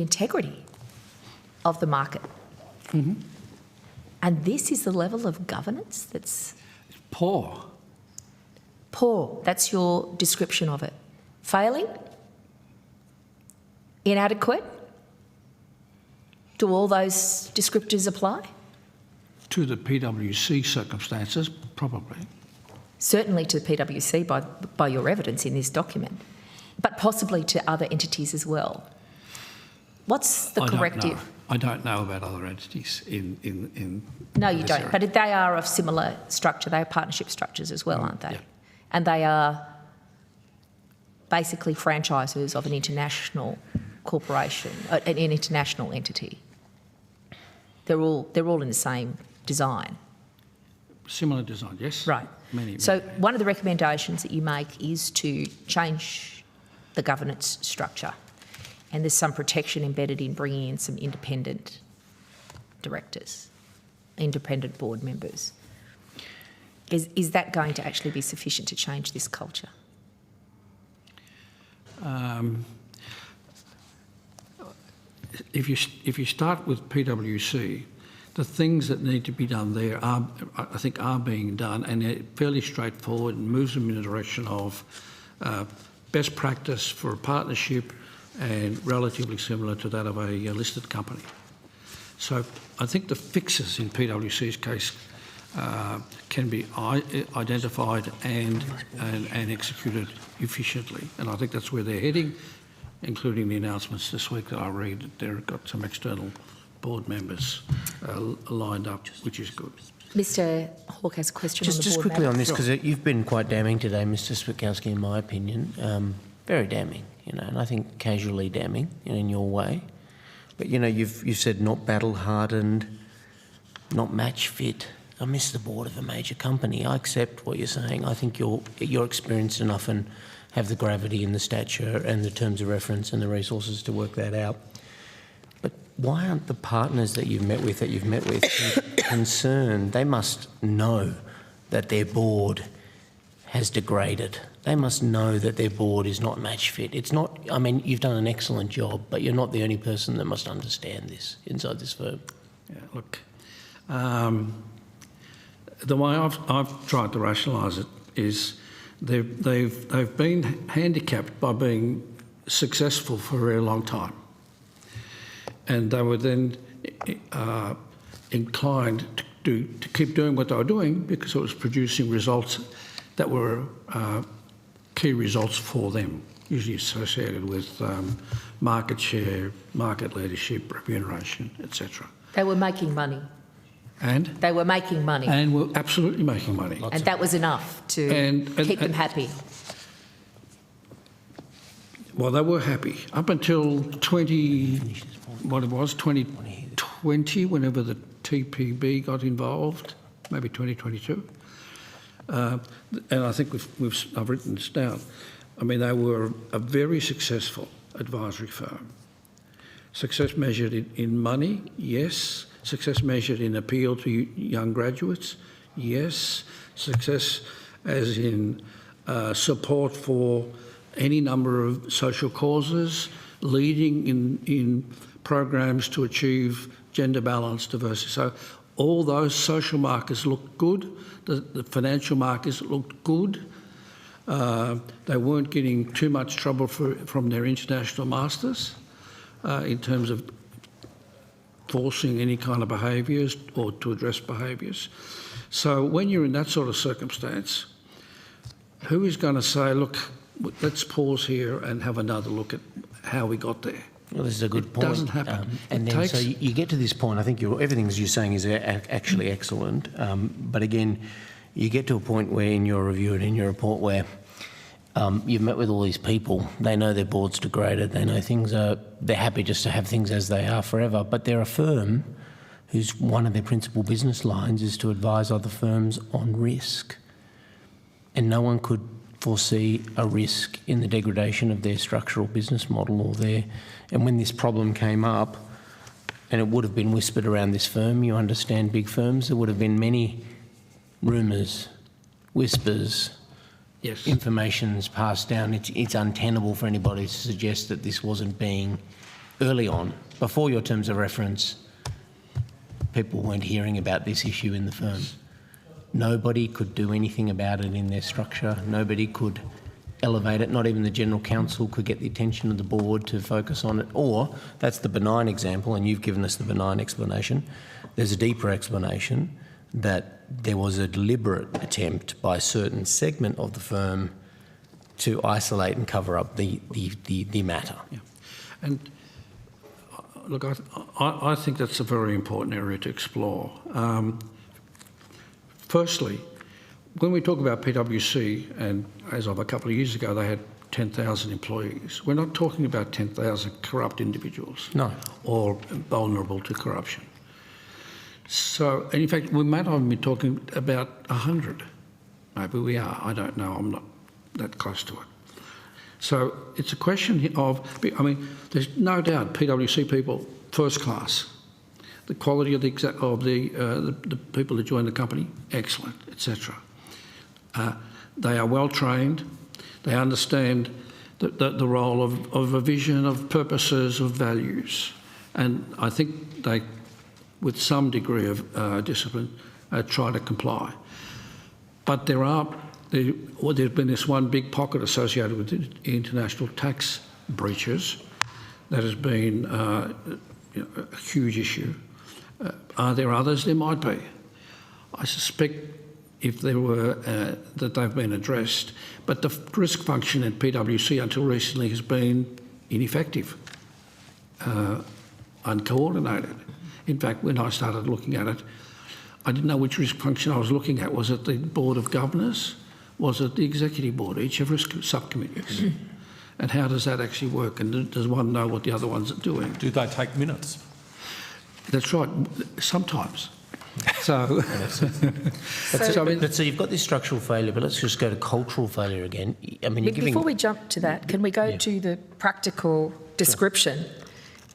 integrity of the market. Mm-hmm. And this is the level of governance that's Poor. poor. That's your description of it. Failing? Inadequate? Do all those descriptors apply? To the PwC circumstances, probably. Certainly to the PwC by your evidence in this document, but possibly to other entities as well. What's the corrective? I don't know about other entities in No, you this don't. area. But they are of similar structure. They are partnership structures as well, aren't they? Yeah. And they are basically franchises of an international corporation, an international entity. They're all in the same design. Similar design, yes. Right. Many. So one of the recommendations that you make is to change the governance structure, and there's some protection embedded in bringing in some independent directors, independent board members. Is that going to actually be sufficient to change this culture? If you start with PwC, the things that need to be done there I think are being done, and they're fairly straightforward and moves them in the direction of best practice for a partnership and relatively similar to that of a listed company. So I think the fixes in PwC's case can be identified and executed efficiently, and I think that's where they're heading, including the announcements this week that I read that they've got some external board members lined up, which is good. Mr Hawke has a question on the board. Just quickly matter. on this, because you've been quite damning today, Mr Switowski, in my opinion. Very damning, and I think casually damning in your way. But, you've said not battle-hardened, not match-fit. I miss the board of a major company. I accept what you're saying. I think you're experienced enough and have the gravity and the stature and the terms of reference and the resources to work that out. But why aren't the partners that you've met with concerned? They must know that their board has degraded. They must know that their board is not match fit. It's not, you've done an excellent job, but you're not the only person that must understand this inside this firm. Yeah, look, the way I've tried to rationalise it is they've been handicapped by being successful for a very long time, and they were then inclined to keep doing what they were doing because it was producing results that were key results for them, usually associated with market share, market leadership, remuneration, etc. They were making money. And? They were making money. And were absolutely making money. And that was enough to keep them happy. Well, they were happy up until 2020, whenever the TPB got involved, maybe 2022. And I think I've written this down. They were a very successful advisory firm. Success measured in money, yes. Success measured in appeal to young graduates, yes. Success as in support for any number of social causes, leading in programs to achieve gender balance, diversity. So all those social markers looked good. The financial markers looked good. They weren't getting too much trouble from their international masters in terms of forcing any kind of behaviours or to address behaviours. So when you're in that sort of circumstance, who is going to say, look, let's pause here and have another look at how we got there? Well, this is a good point. It doesn't happen. So you get to this point, I think everything you're saying is actually excellent, but again, you get to a point where in your review and in your report where you've met with all these people, they know their board's degraded, they know they're happy just to have things as they are forever, but they're a firm whose one of their principal business lines is to advise other firms on risk. And no one could foresee a risk in the degradation of their structural business model or their... And when this problem came up, and it would have been whispered around this firm, you understand big firms, there would have been many rumours, whispers, yes, information's passed down. It's untenable for anybody to suggest that this wasn't being early on, before your terms of reference, people weren't hearing about this issue in the firm. Nobody could do anything about it in their structure. Nobody could elevate it. Not even the General Counsel could get the attention of the board to focus on it. Or, that's the benign example, and you've given us the benign explanation. There's a deeper explanation that there was a deliberate attempt by a certain segment of the firm to isolate and cover up the matter. Yeah. And look, I think that's a very important area to explore. Firstly, when we talk about PwC, and as of a couple of years ago, they had 10,000 employees, we're not talking about 10,000 corrupt individuals. No. Or vulnerable to corruption. So, and in fact, we might even be talking about 100. Maybe we are, I don't know, I'm not that close to it. So it's a question of, I mean, there's no doubt PwC people, first class. The quality of the people that join the company, excellent, etc. They are well trained. They understand the role of a vision, of purposes, of values. And I think they, with some degree of discipline, try to comply. But there's been this one big pocket associated with international tax breaches that has been a huge issue. Are there others? There might be. I suspect if there were, that they've been addressed. But the risk function at PwC until recently has been ineffective, uncoordinated. In fact, when I started looking at it, I didn't know which risk function I was looking at. Was it the Board of Governors? Was it the Executive Board? Each have risk subcommittees. And how does that actually work? And does one know what the other ones are doing? Do they take minutes? That's right, sometimes. So, so you've got this structural failure, but let's just go to cultural failure again. I mean, before we jump to that, can we go to the practical description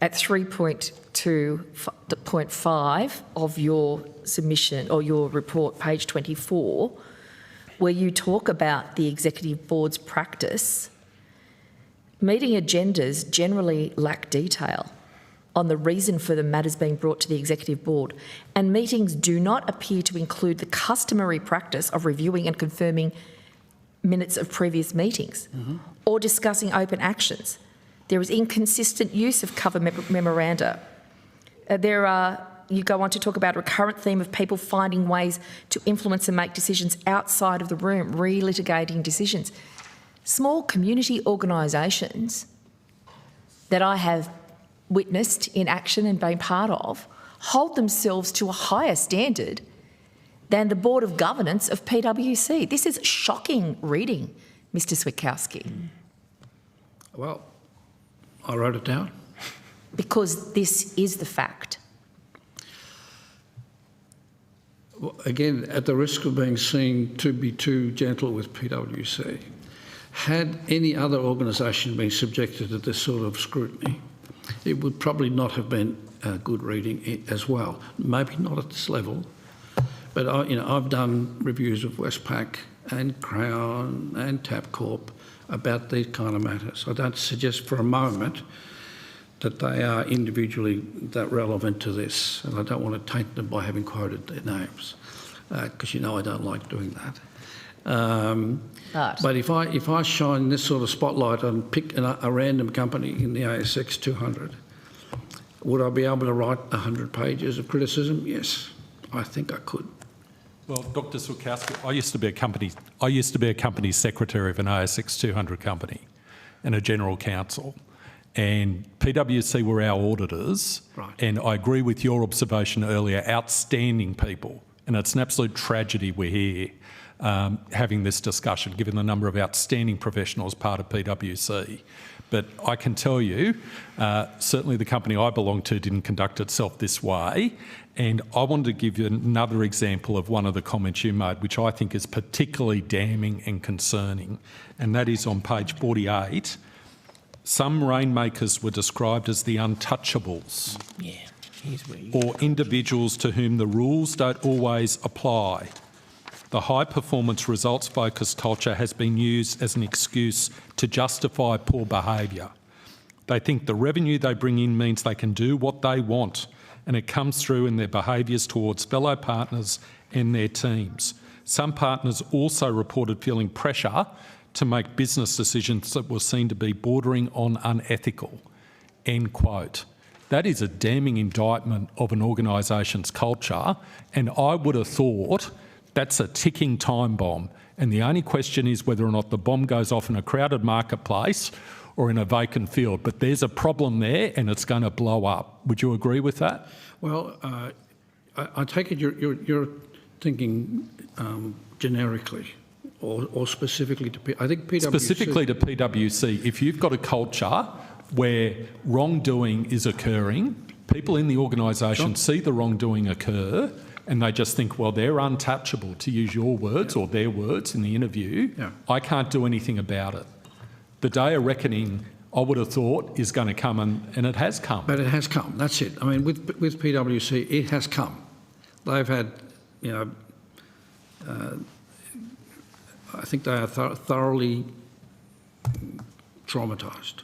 at 3.2.5 of your submission or your report, page 24, where you talk about the Executive Board's practice? Meeting agendas generally lack detail on the reason for the matters being brought to the Executive Board, and meetings do not appear to include the customary practice of reviewing and confirming minutes of previous meetings or discussing open actions. There is inconsistent use of cover memoranda. You go on to talk about a recurrent theme of people finding ways to influence and make decisions outside of the room, relitigating decisions. Small community organisations that I have witnessed in action and been part of hold themselves to a higher standard than the Board of Governance of PwC. This is shocking reading, Mr Switowski. Well, I wrote it down. Because this is the fact. Well, again, at the risk of being seen to be too gentle with PwC, had any other organisation been subjected to this sort of scrutiny, it would probably not have been good reading as well. Maybe not at this level, but I've done reviews of Westpac and Crown and Tabcorp about these kind of matters. I don't suggest for a moment that they are individually that relevant to this, and I don't want to taint them by having quoted their names, because I don't like doing that. But if I shine this sort of spotlight and pick a random company in the ASX 200, would I be able to write 100 pages of criticism? Yes, I think I could. Well, Dr. Switowski, I used to be a company secretary of an ASX 200 company and a general counsel, and PwC were our auditors. Right. And I agree with your observation earlier. Outstanding people, and it's an absolute tragedy we're here having this discussion, given the number of outstanding professionals part of PwC. but I can tell you, certainly the company I belong to didn't conduct itself this way. And I wanted to give you another example of one of the comments you made, which I think is particularly damning and concerning, and that is on page 48. Some rainmakers were described as the untouchables, or individuals to whom the rules don't always apply. The high-performance results-focused culture has been used as an excuse to justify poor behaviour. They think the revenue they bring in means they can do what they want, and it comes through in their behaviours towards fellow partners and their teams. Some partners also reported feeling pressure to make business decisions that were seen to be bordering on unethical. End quote. That is a damning indictment of an organisation's culture, and I would have thought that's a ticking time bomb. And the only question is whether or not the bomb goes off in a crowded marketplace or in a vacant field. But there's a problem there and it's going to blow up. Would you agree with that? Well, I take it you're thinking generically or specifically to I think PwC. Specifically to PwC, if you've got a culture where wrongdoing is occurring, people in the organisation see the wrongdoing occur and they just think, well, they're untouchable, to use your words or their words in the interview. I can't do anything about it. The day of reckoning, I would have thought, is going to come, and it has come. But it has come, that's it. I mean, with PwC, it has come. They've had, I think they are thoroughly traumatised.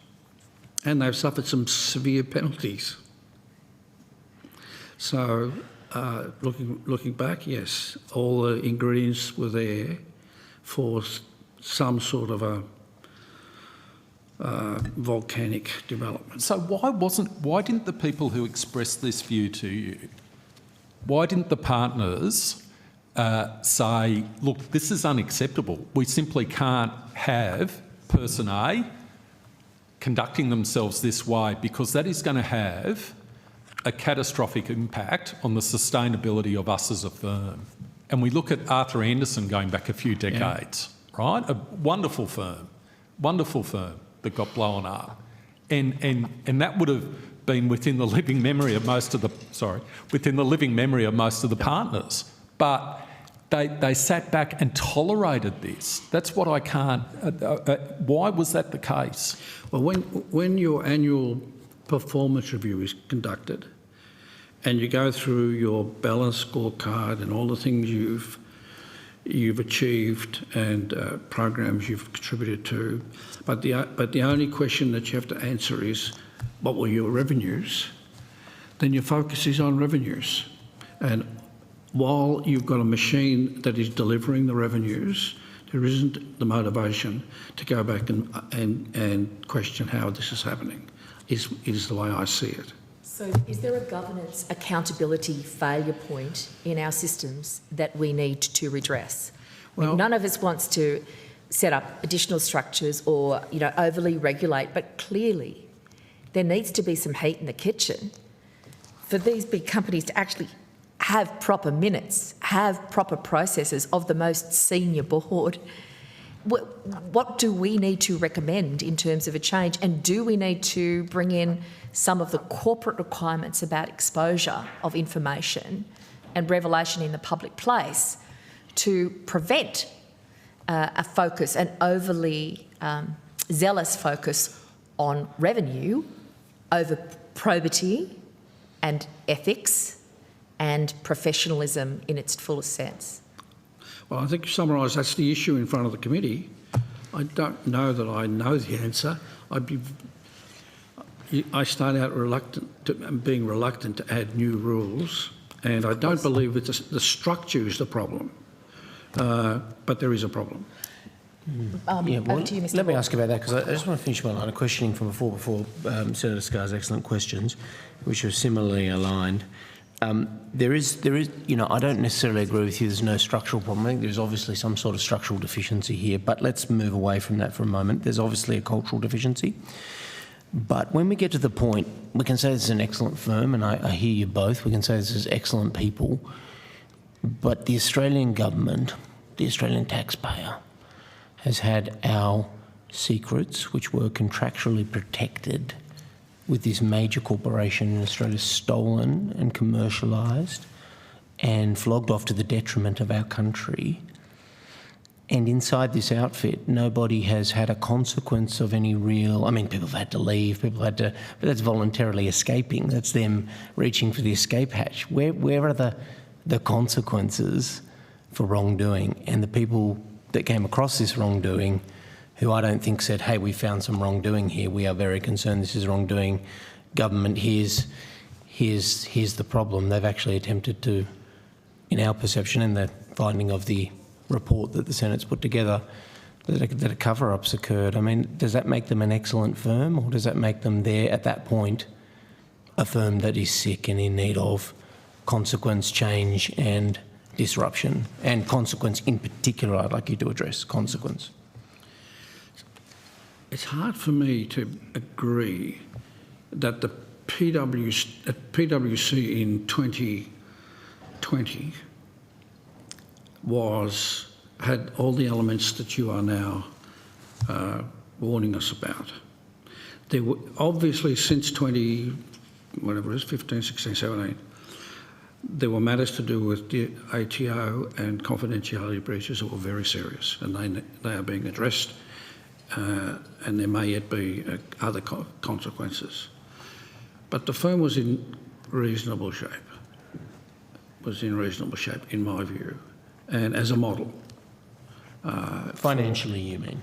And they've suffered some severe penalties. So, looking back, yes, all the ingredients were there for some sort of a volcanic development. So why didn't the people who expressed this view to you, why didn't the partners say, look, this is unacceptable. We simply can't have person A conducting themselves this way because that is going to have a catastrophic impact on the sustainability of us as a firm. And we look at Arthur Andersen going back a few decades, right? A wonderful firm that got blown up. And that would have been within the living memory of most of the partners. But they sat back and tolerated this. That's what I can't... why was that the case? Well, when your annual performance review is conducted and you go through your balance scorecard and all the things you've achieved and programs you've contributed to, but the only question that you have to answer is what were your revenues, then your focus is on revenues. And while you've got a machine that is delivering the revenues, there isn't the motivation to go back and question how this is happening, is the way I see it. So is there a governance accountability failure point in our systems that we need to redress? Well, none of us wants to set up additional structures or, overly regulate, but clearly there needs to be some heat in the kitchen for these big companies to actually have proper minutes, have proper processes of the most senior board. What do we need to recommend in terms of a change? And do we need to bring in some of the corporate requirements about exposure of information and revelation in the public place to prevent a focus, an overly zealous focus on revenue over probity and ethics and professionalism in its fullest sense? Well, I think to summarise, that's the issue in front of the committee. I don't know that I know the answer. I start out being reluctant to add new rules, and I don't believe that the structure is the problem, but there is a problem. Over to you, Mr. Let me ask about that, because I just want to finish my line of questioning from before Senator Scarr's excellent questions, which are similarly aligned. There is, I don't necessarily agree with you. There's no structural problem. I think there's obviously some sort of structural deficiency here, but let's move away from that for a moment. There's obviously a cultural deficiency. But when we get to the point, we can say this is an excellent firm, and I hear you both. We can say this is excellent people. But the Australian government, the Australian taxpayer, has had our secrets which were contractually protected with this major corporation in Australia stolen and commercialised and flogged off to the detriment of our country. And inside this outfit, nobody has had a consequence of any real... I mean, people have had to leave, people had to... But that's voluntarily escaping. That's them reaching for the escape hatch. Where are the consequences for wrongdoing? And the people that came across this wrongdoing, who I don't think said, hey, we found some wrongdoing here, we are very concerned this is wrongdoing, government, here's the problem. They've actually attempted to, in our perception and the finding of the report that the Senate's put together, that a cover-up's occurred. I mean, does that make them an excellent firm, or does that make them there at that point a firm that is sick and in need of consequence, change and disruption? And consequence in particular, I'd like you to address consequence. It's hard for me to agree that the PwC in 2020 had all the elements that you are now warning us about. There were obviously since 15, 16, 17, there were matters to do with the ATO and confidentiality breaches that were very serious, and they are being addressed, and there may yet be other consequences. But the firm was in reasonable shape, in my view, and as a model. Financially, you mean?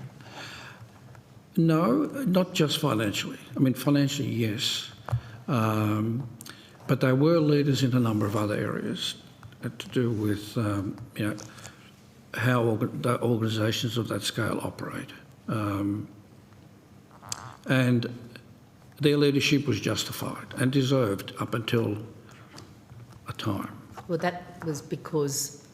No, not just financially. I mean, financially, yes. But they were leaders in a number of other areas to do with, how the organisations of that scale operate. And their leadership was justified and deserved up until a time. Well, that was because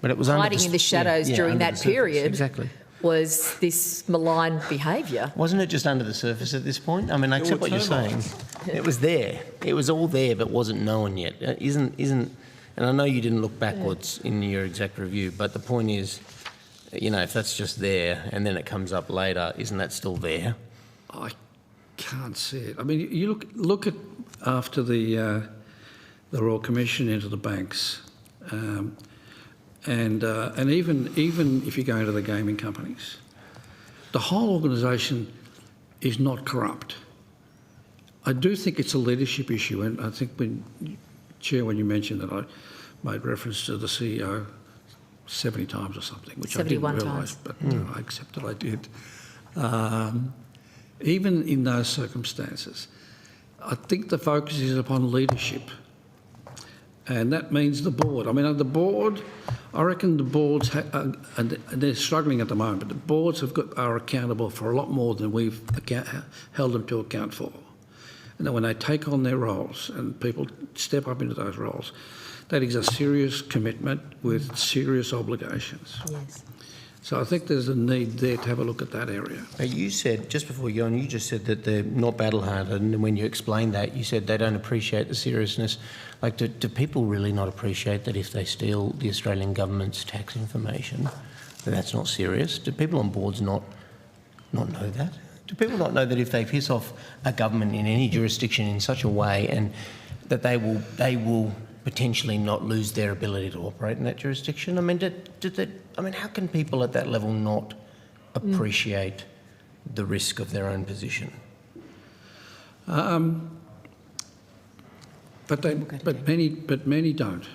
but it was hiding in the shadows during that period exactly. was this malign behaviour. Wasn't it just under the surface at this point? I mean, I accept what you're saying. It was there. It was all there, but wasn't known yet. Isn't? And I know you didn't look backwards in your exec review, but the point is, if that's just there and then it comes up later, isn't that still there? I can't see it. I mean, you look at after the Royal Commission into the banks, and even if you go into the gaming companies, the whole organisation is not corrupt. I do think it's a leadership issue, and I think when you mentioned that I made reference to the CEO 70 times or something, which I didn't realise, but I accept that I did. Even in those circumstances, I think the focus is upon leadership. And that means the board. I mean, the board, I reckon the boards, and they're struggling at the moment, but the boards are accountable for a lot more than we've held them to account for. And then when they take on their roles and people step up into those roles, that is a serious commitment with serious obligations. Yes. So I think there's a need there to have a look at that area. You said, just before you go on, you just said that they're not battle-hardened, and when you explained that, you said they don't appreciate the seriousness. Like, do people really not appreciate that if they steal the Australian government's tax information, that's not serious? Do people on boards not know that? Do people not know that if they piss off a government in any jurisdiction in such a way, and that they will potentially not lose their ability to operate in that jurisdiction? I mean, how can people at that level not appreciate the risk of their own position? But many don't.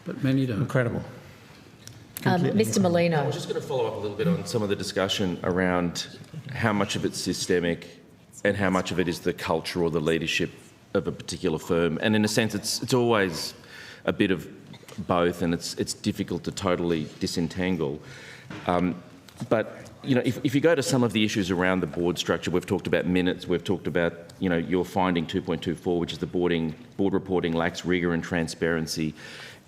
Incredible. Mr. Molino. I was just going to follow up a little bit on some of the discussion around how much of it's systemic and how much of it is the culture or the leadership of a particular firm. And in a sense, it's always a bit of both, and it's difficult to totally disentangle. But if you go to some of the issues around the board structure, we've talked about minutes, we've talked about your finding 2.24, which is the board reporting lacks rigour and transparency,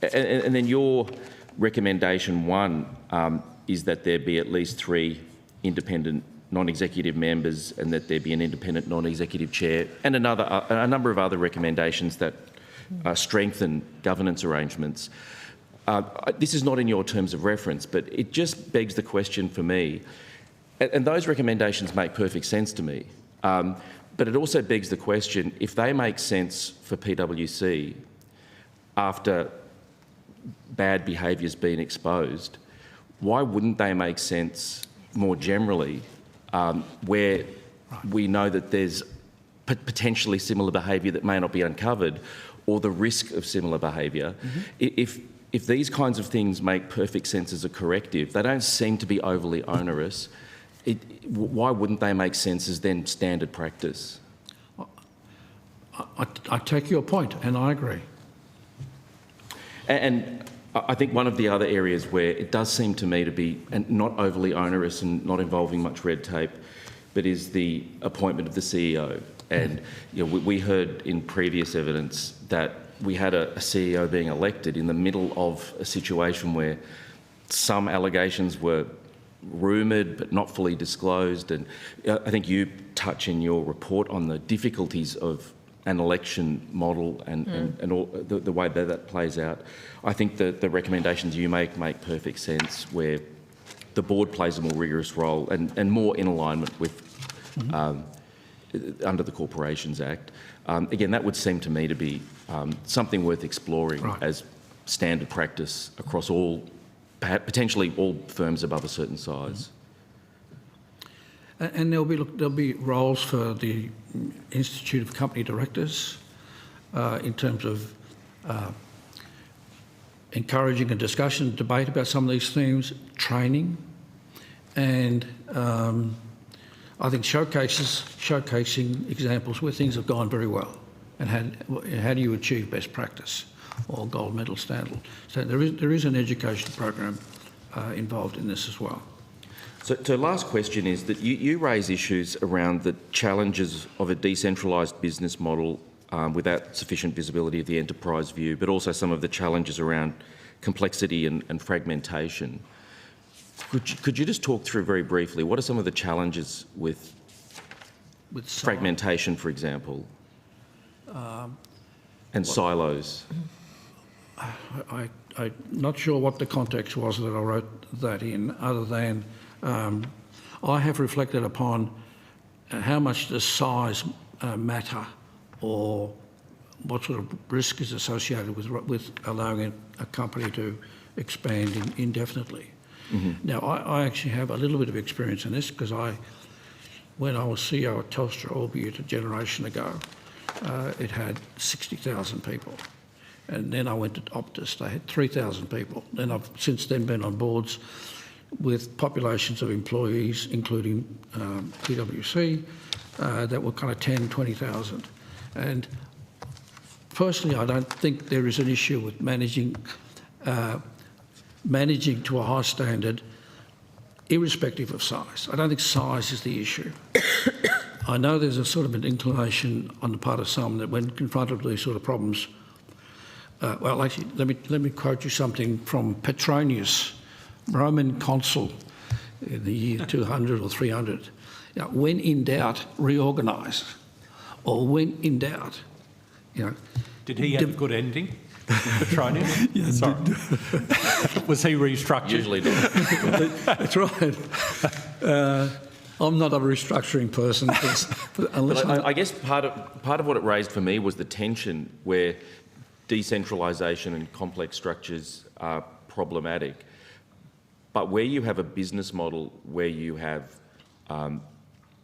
and then your recommendation 1 is that there be at least 3 independent non-executive members and that there be an independent non-executive chair, and a number of other recommendations that strengthen governance arrangements. This is not in your terms of reference, but it just begs the question for me, And those recommendations make perfect sense to me. But it also begs the question, if they make sense for PwC after bad behaviour's been exposed, why wouldn't they make sense more generally where we know that there's potentially similar behaviour that may not be uncovered, or the risk of similar behaviour? If these kinds of things make perfect sense as a corrective, they don't seem to be overly onerous. Why wouldn't they make sense as then standard practice? I take your point, and I agree. And I think one of the other areas where it does seem to me to be not overly onerous and not involving much red tape, but is the appointment of the CEO. And we heard in previous evidence that we had a CEO being elected in the middle of a situation where some allegations were rumoured but not fully disclosed. And I think you touch in your report on the difficulties of an election model and all the way that plays out. I think the recommendations you make perfect sense, where the board plays a more rigorous role and more in alignment with under the Corporations Act. Again, that would seem to me to be something worth exploring as standard practice across all, potentially all firms above a certain size. And there'll be roles for the Institute of Company Directors in terms of encouraging a discussion, debate about some of these themes, training, and I think showcasing examples where things have gone very well, and how do you achieve best practice or gold medal standard. So there is an education program involved in this as well. So last question is that you raise issues around the challenges of a decentralised business model without sufficient visibility of the enterprise view, but also some of the challenges around complexity and fragmentation. Could you just talk through very briefly, what are some of the challenges with fragmentation, for example, and silos? I'm not sure what the context was that I wrote that in, other than I have reflected upon how much does size matter, or what sort of risk is associated with allowing a company to expand indefinitely. Now, I actually have a little bit of experience in this, because when I was CEO at Telstra, albeit a generation ago, it had 60,000 people. And then I went to Optus, they had 3,000 people. And I've since then been on boards with populations of employees, including PwC, that were kind of 10, 20,000. And personally, I don't think there is an issue with managing to a high standard, irrespective of size. I don't think size is the issue. I know there's a sort of an inclination on the part of some that when confronted with these sort of problems, well, actually, let me quote you something from Petronius, Roman consul in the year 200 or 300. When in doubt, reorganise, or when in doubt, Did he have a good ending? Petronius? Yeah, sorry. Was he restructured? Usually does. That's right. I'm not a restructuring person. I guess part of what it raised for me was the tension where decentralisation and complex structures are problematic, but where you have a business model where you have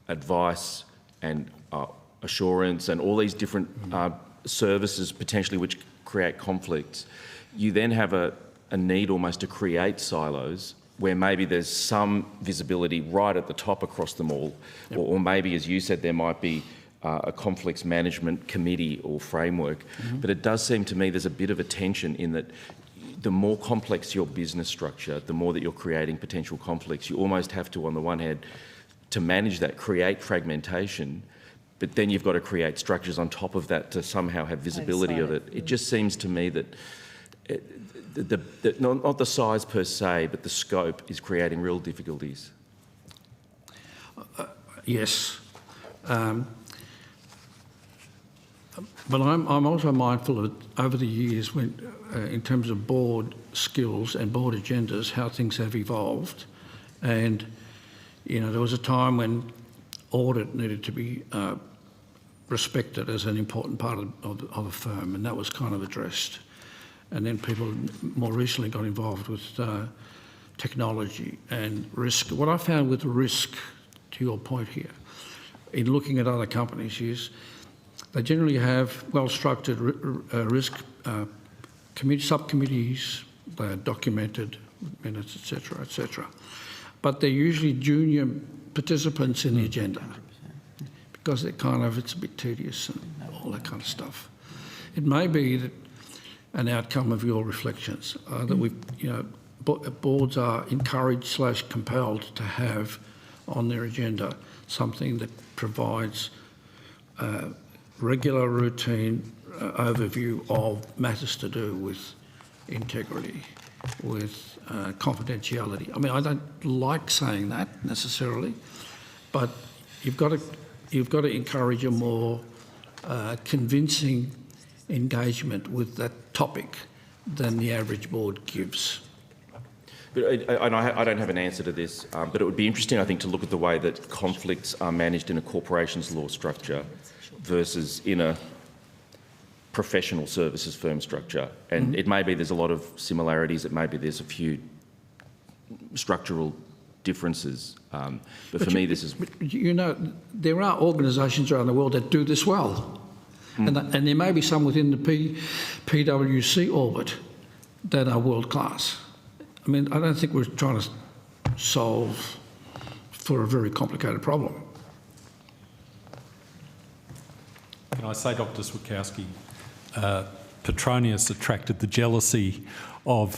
advice and assurance and all these different services potentially which create conflicts, you then have a need almost to create silos where maybe there's some visibility right at the top across them all, or maybe, as you said, there might be a conflicts management committee or framework. But it does seem to me there's a bit of a tension in that the more complex your business structure, the more that you're creating potential conflicts. You almost have to, on the one hand, to manage that, create fragmentation, but then you've got to create structures on top of that to somehow have visibility of it. It just seems to me that not the size per se, but the scope is creating real difficulties. Yes. But I'm also mindful of, over the years, when, in terms of board skills and board agendas, how things have evolved. And, You know, there was a time when audit needed to be respected as an important part of a firm, and that was kind of addressed. And then people more recently got involved with technology and risk. What I found with risk, to your point here, in looking at other companies is they generally have well-structured risk subcommittees, they are documented, minutes, etc., but they're usually junior participants in the agenda because it's a bit tedious and all that kind of stuff. It may be that an outcome of your reflections that boards are encouraged / compelled to have on their agenda something that provides regular routine overview of matters to do with integrity, with confidentiality. I mean, I don't like saying that necessarily, but you've got to encourage a more convincing engagement with that topic than the average board gives. But I don't have an answer to this, but it would be interesting, I think, to look at the way that conflicts are managed in a corporations law structure versus in a professional services firm structure. And it may be there's a lot of similarities, it may be there's a few structural differences. But for me, this is... You know, there are organisations around the world that do this well. And there may be some within the PwC orbit that are world class. I mean, I don't think we're trying to solve for a very complicated problem. Can I say, Dr. Switowski, Petronius attracted the jealousy of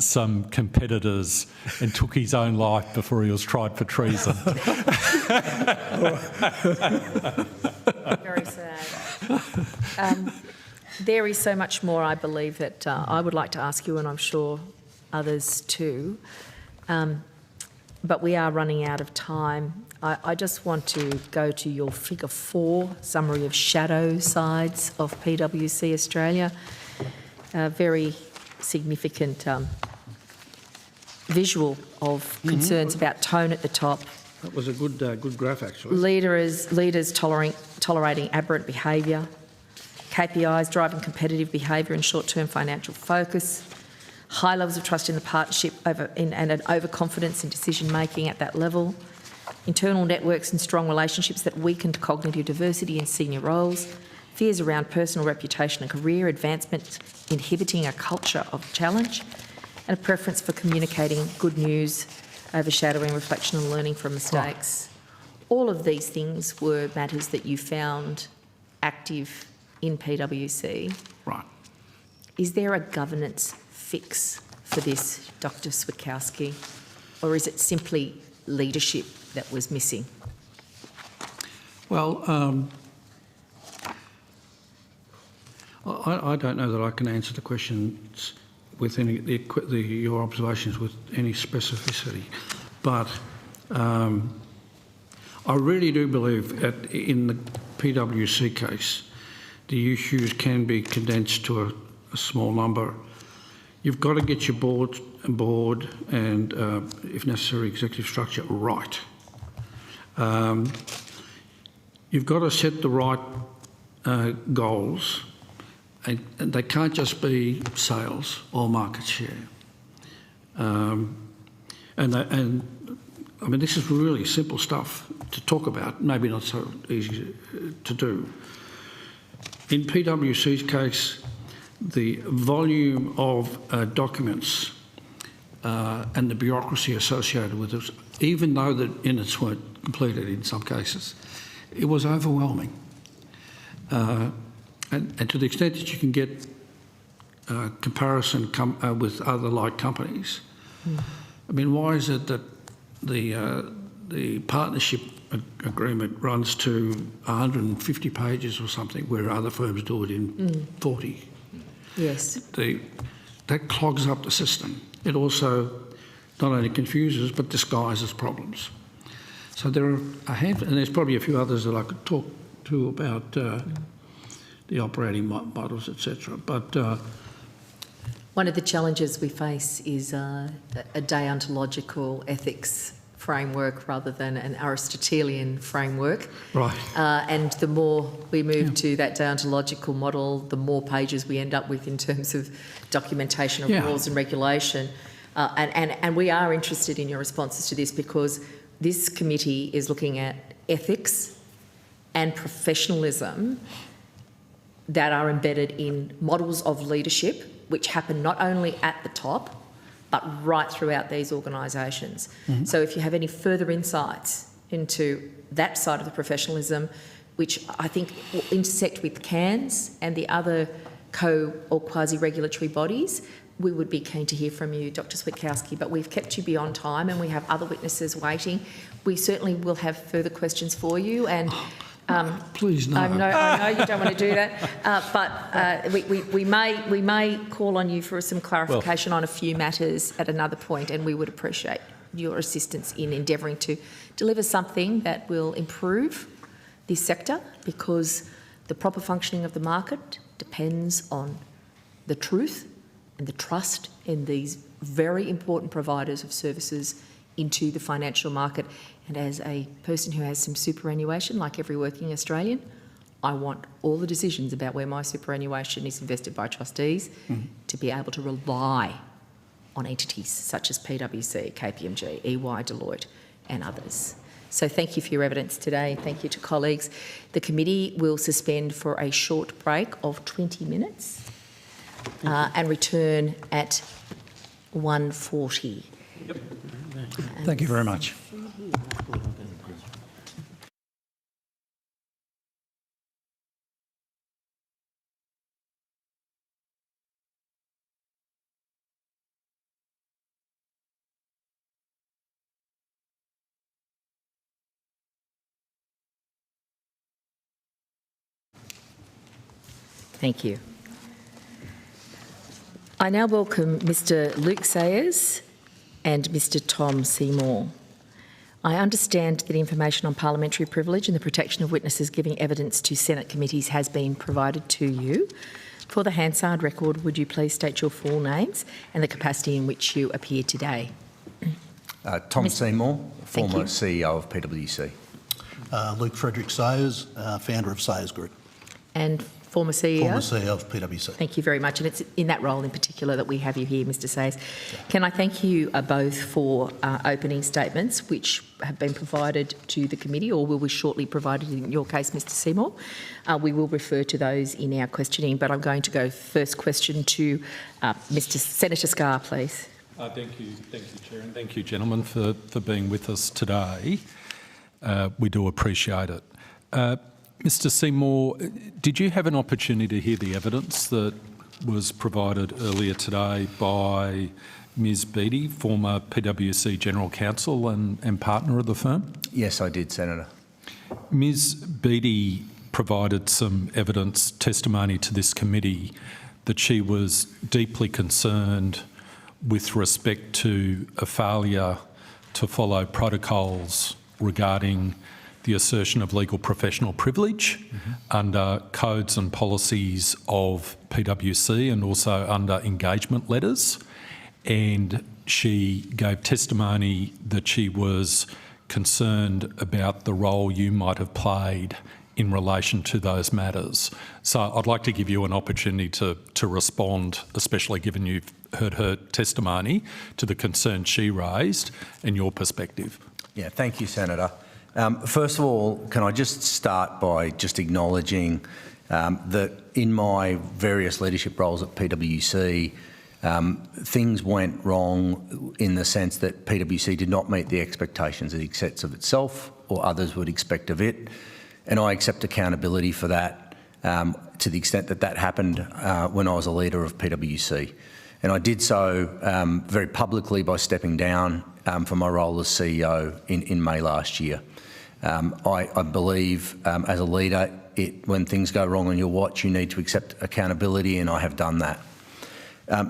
some competitors and took his own life before he was tried for treason. Very sad. There is so much more, I believe, that I would like to ask you, and I'm sure others too. But we are running out of time. I just want to go to your figure 4, summary of shadow sides of PwC Australia. Very significant visual of concerns about tone at the top. That was a good graph, actually. Leaders tolerating aberrant behaviour, KPIs driving competitive behaviour and short-term financial focus, high levels of trust in the partnership and an overconfidence in decision-making at that level, internal networks and strong relationships that weakened cognitive diversity in senior roles, fears around personal reputation and career advancement, inhibiting a culture of challenge, and a preference for communicating good news, overshadowing reflection and learning from mistakes. All of these things were matters that you found active in PwC. Right. Is there a governance fix for this, Dr. Switowski, or is it simply leadership that was missing? Well, I don't know that I can answer the questions with your observations with any specificity, but I really do believe that in the PwC case, the issues can be condensed to a small number. You've got to get your board and, if necessary, executive structure right. You've got to set the right goals, and they can't just be sales or market share. And I mean, this is really simple stuff to talk about, maybe not so easy to do. In PwC's case, the volume of documents and the bureaucracy associated with it, even though the minutes weren't completed in some cases, it was overwhelming. And to the extent that you can get comparison with other like companies, I mean, why is it that the partnership agreement runs to 150 pages or something, where other firms do it in 40? Yes. That clogs up the system. It also not only confuses but disguises problems. So there are a handful, and there's probably a few others that I could talk to about the operating models, etc. But one of the challenges we face is a deontological ethics framework rather than an Aristotelian framework. Right. And the more we move to that deontological model, the more pages we end up with in terms of documentation of rules and regulation. And we are interested in your responses to this, because this committee is looking at ethics and professionalism that are embedded in models of leadership, which happen not only at the top, but right throughout these organisations. So if you have any further insights into that side of the professionalism, which I think will intersect with CANS and the other co or quasi-regulatory bodies, we would be keen to hear from you, Dr Switowski, but we've kept you beyond time and we have other witnesses waiting. We certainly will have further questions for you, and please no. I know you don't want to do that, but we may call on you for some clarification on a few matters at another point, and we would appreciate your assistance in endeavouring to deliver something that will improve this sector, because the proper functioning of the market depends on the truth and the trust in these very important providers of services into the financial market. And as a person who has some superannuation, like every working Australian, I want all the decisions about where my superannuation is invested by trustees to be able to rely on entities such as PwC, KPMG, EY, Deloitte and others. So thank you for your evidence today. Thank you to colleagues. The committee will suspend for a short break of 20 minutes and return at 1:40. Yep. Thank you very much. Thank you. I now welcome Mr Luke Sayers and Mr Tom Seymour. I understand that information on parliamentary privilege and the protection of witnesses giving evidence to Senate committees has been provided to you. For the Hansard record, would you please state your full names and the capacity in which you appear today? Tom Seymour, former CEO of PwC. Luke Frederick Sayers, founder of Sayers Group. And former CEO? Former CEO of PwC. Thank you very much. And it's in that role in particular that we have you here, Mr Sayers. Can I thank you both for opening statements which have been provided to the committee, or will be shortly provided in your case, Mr Seymour. We will refer to those in our questioning, but I'm going to go first question to Mr Senator Scarr, please. Thank you, Chair, and thank you, gentlemen, for being with us today. We do appreciate it. Mr Seymour, did you have an opportunity to hear the evidence that was provided earlier today by Ms Beattie, former PwC General Counsel and partner of the firm? Yes, I did, Senator. Ms Beattie provided some evidence, testimony to this committee, that she was deeply concerned with respect to a failure to follow protocols regarding the assertion of legal professional privilege under codes and policies of PwC and also under engagement letters. And she gave testimony that she was concerned about the role you might have played in relation to those matters. So I'd like to give you an opportunity to respond, especially given you've heard her testimony, to the concerns she raised and your perspective. Yeah, thank you, Senator. First of all, can I just start by just acknowledging that in my various leadership roles at PwC, things went wrong in the sense that PwC did not meet the expectations it sets of itself or others would expect of it. And I accept accountability for that to the extent that that happened when I was a leader of PwC. And I did so very publicly by stepping down from my role as CEO in May last year. I believe as a leader, when things go wrong on your watch, you need to accept accountability, and I have done that.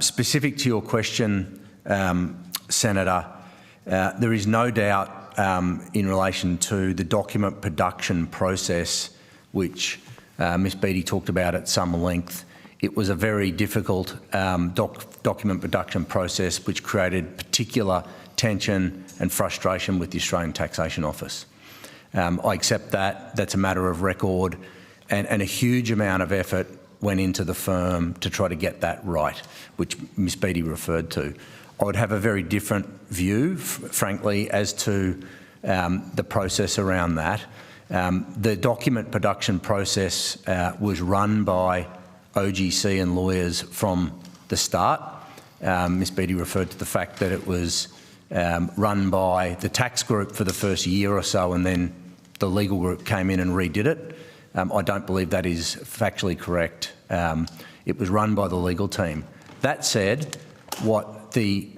Specific to your question, Senator, there is no doubt in relation to the document production process, which Ms Beattie talked about at some length. It was a very difficult document production process which created particular tension and frustration with the Australian Taxation Office. I accept that. That's a matter of record, and a huge amount of effort went into the firm to try to get that right, which Ms Beattie referred to. I would have a very different view, frankly, as to the process around that. The document production process was run by OGC and lawyers from the start. Ms Beattie referred to the fact that it was run by the tax group for the first year or so, and then the legal group came in and redid it. I don't believe that is factually correct. It was run by the legal team. That said, what the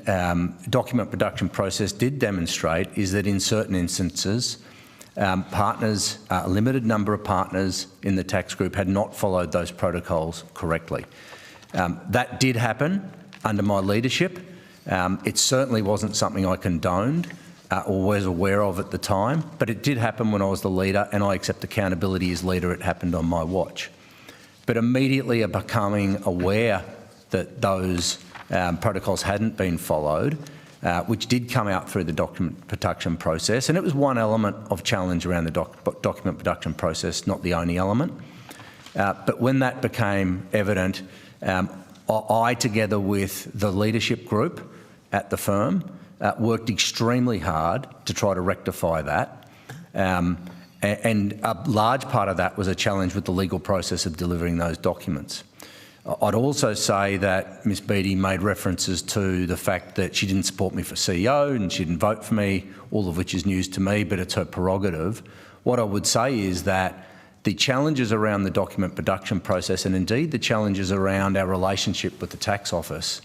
document production process did demonstrate is that in certain instances, partners, a limited number of partners in the tax group had not followed those protocols correctly. That did happen under my leadership. It certainly wasn't something I condoned or was aware of at the time, but it did happen when I was the leader, and I accept accountability as leader. It happened on my watch. But immediately becoming aware that those protocols hadn't been followed, which did come out through the document production process, and it was one element of challenge around the document production process, not the only element. But when that became evident, I, together with the leadership group at the firm, worked extremely hard to try to rectify that. And a large part of that was a challenge with the legal process of delivering those documents. I'd also say that Ms Beattie made references to the fact that she didn't support me for CEO and she didn't vote for me, all of which is news to me, but it's her prerogative. What I would say is that the challenges around the document production process, and indeed the challenges around our relationship with the tax office,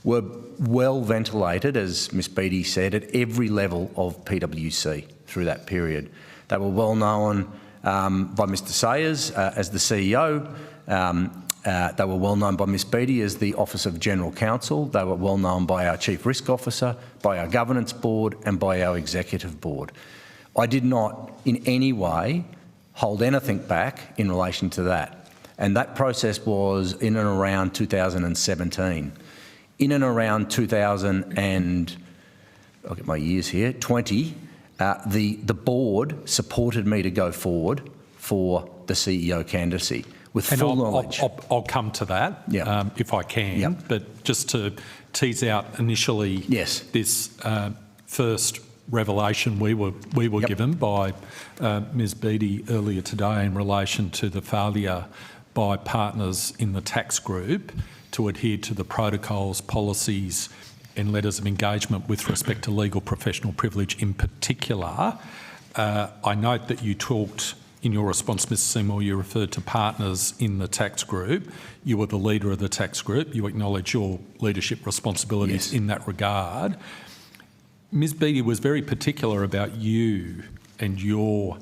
were well ventilated, as Ms Beattie said, at every level of PwC through that period. They were well known by Mr Sayers as the CEO. They were well known by Ms Beattie as the Office of General Counsel. They were well known by our Chief Risk Officer, by our Governance Board and by our Executive Board. I did not in any way hold anything back in relation to that. And that process was in and around 2017. In and around 2000 and, I'll get my years here, 20, the board supported me to go forward for the CEO candidacy with full knowledge. I'll come to that if I can, but just to tease out initially this first revelation we were given by Ms Beattie earlier today in relation to the failure by partners in the tax group to adhere to the protocols, policies and letters of engagement with respect to legal professional privilege in particular. I note that you talked in your response, Mr Seymour, you referred to partners in the tax group. You were the leader of the tax group. You acknowledge your leadership responsibilities in that regard. Ms Beattie was very particular about you and your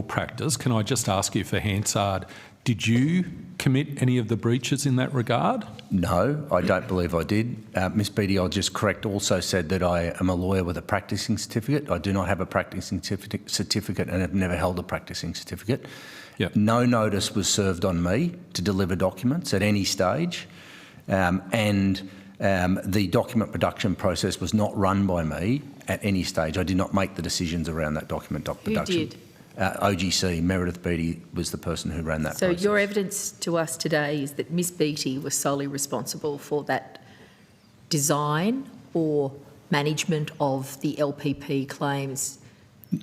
practice. Can I just ask you for Hansard, did you commit any of the breaches in that regard? No, I don't believe I did. Ms Beattie, I'll just correct, also said that I am a lawyer with a practising certificate. I do not have a practising certificate and have never held a practising certificate. No notice was served on me to deliver documents at any stage, and the document production process was not run by me at any stage. I did not make the decisions around that document production. Who did? OGC, Meredith Beattie was the person who ran that process. So your evidence to us today is that Ms Beattie was solely responsible for that design or management of the LPP claims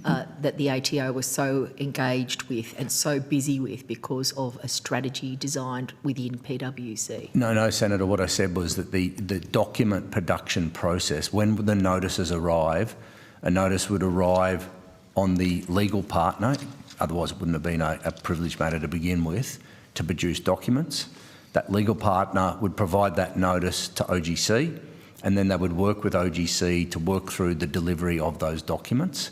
that the ATO was so engaged with and so busy with because of a strategy designed within PwC? No, Senator, what I said was that the document production process, when the notices arrive, a notice would arrive on the legal partner, otherwise it wouldn't have been a privileged matter to begin with, to produce documents. That legal partner would provide that notice to OGC, and then they would work with OGC to work through the delivery of those documents.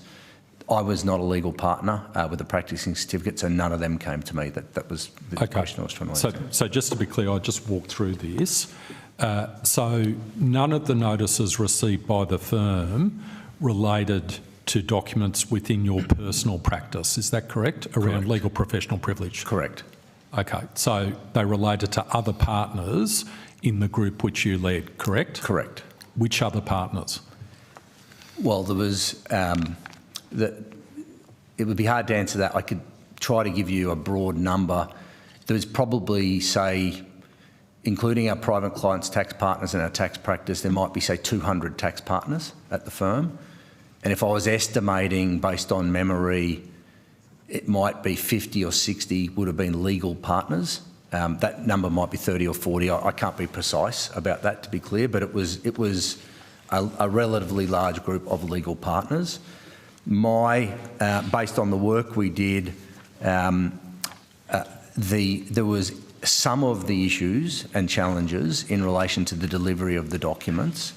I was not a legal partner with a practising certificate, so none of them came to me. That was the question I was trying to answer. So just to be clear, I just walked through this. So none of the notices received by the firm related to documents within your personal practice, is that correct? Around legal professional privilege? Correct. Okay, so they related to other partners in the group which you led, correct? Correct. Which other partners? Well, there was it would be hard to answer that. I could try to give you a broad number. There's probably, say, including our private clients' tax partners and our tax practice, there might be, say, 200 tax partners at the firm. And if I was estimating based on memory, it might be 50 or 60 would have been legal partners. That number might be 30 or 40. I can't be precise about that, to be clear, but it was a relatively large group of legal partners. Based on the work we did, there was some of the issues and challenges in relation to the delivery of the documents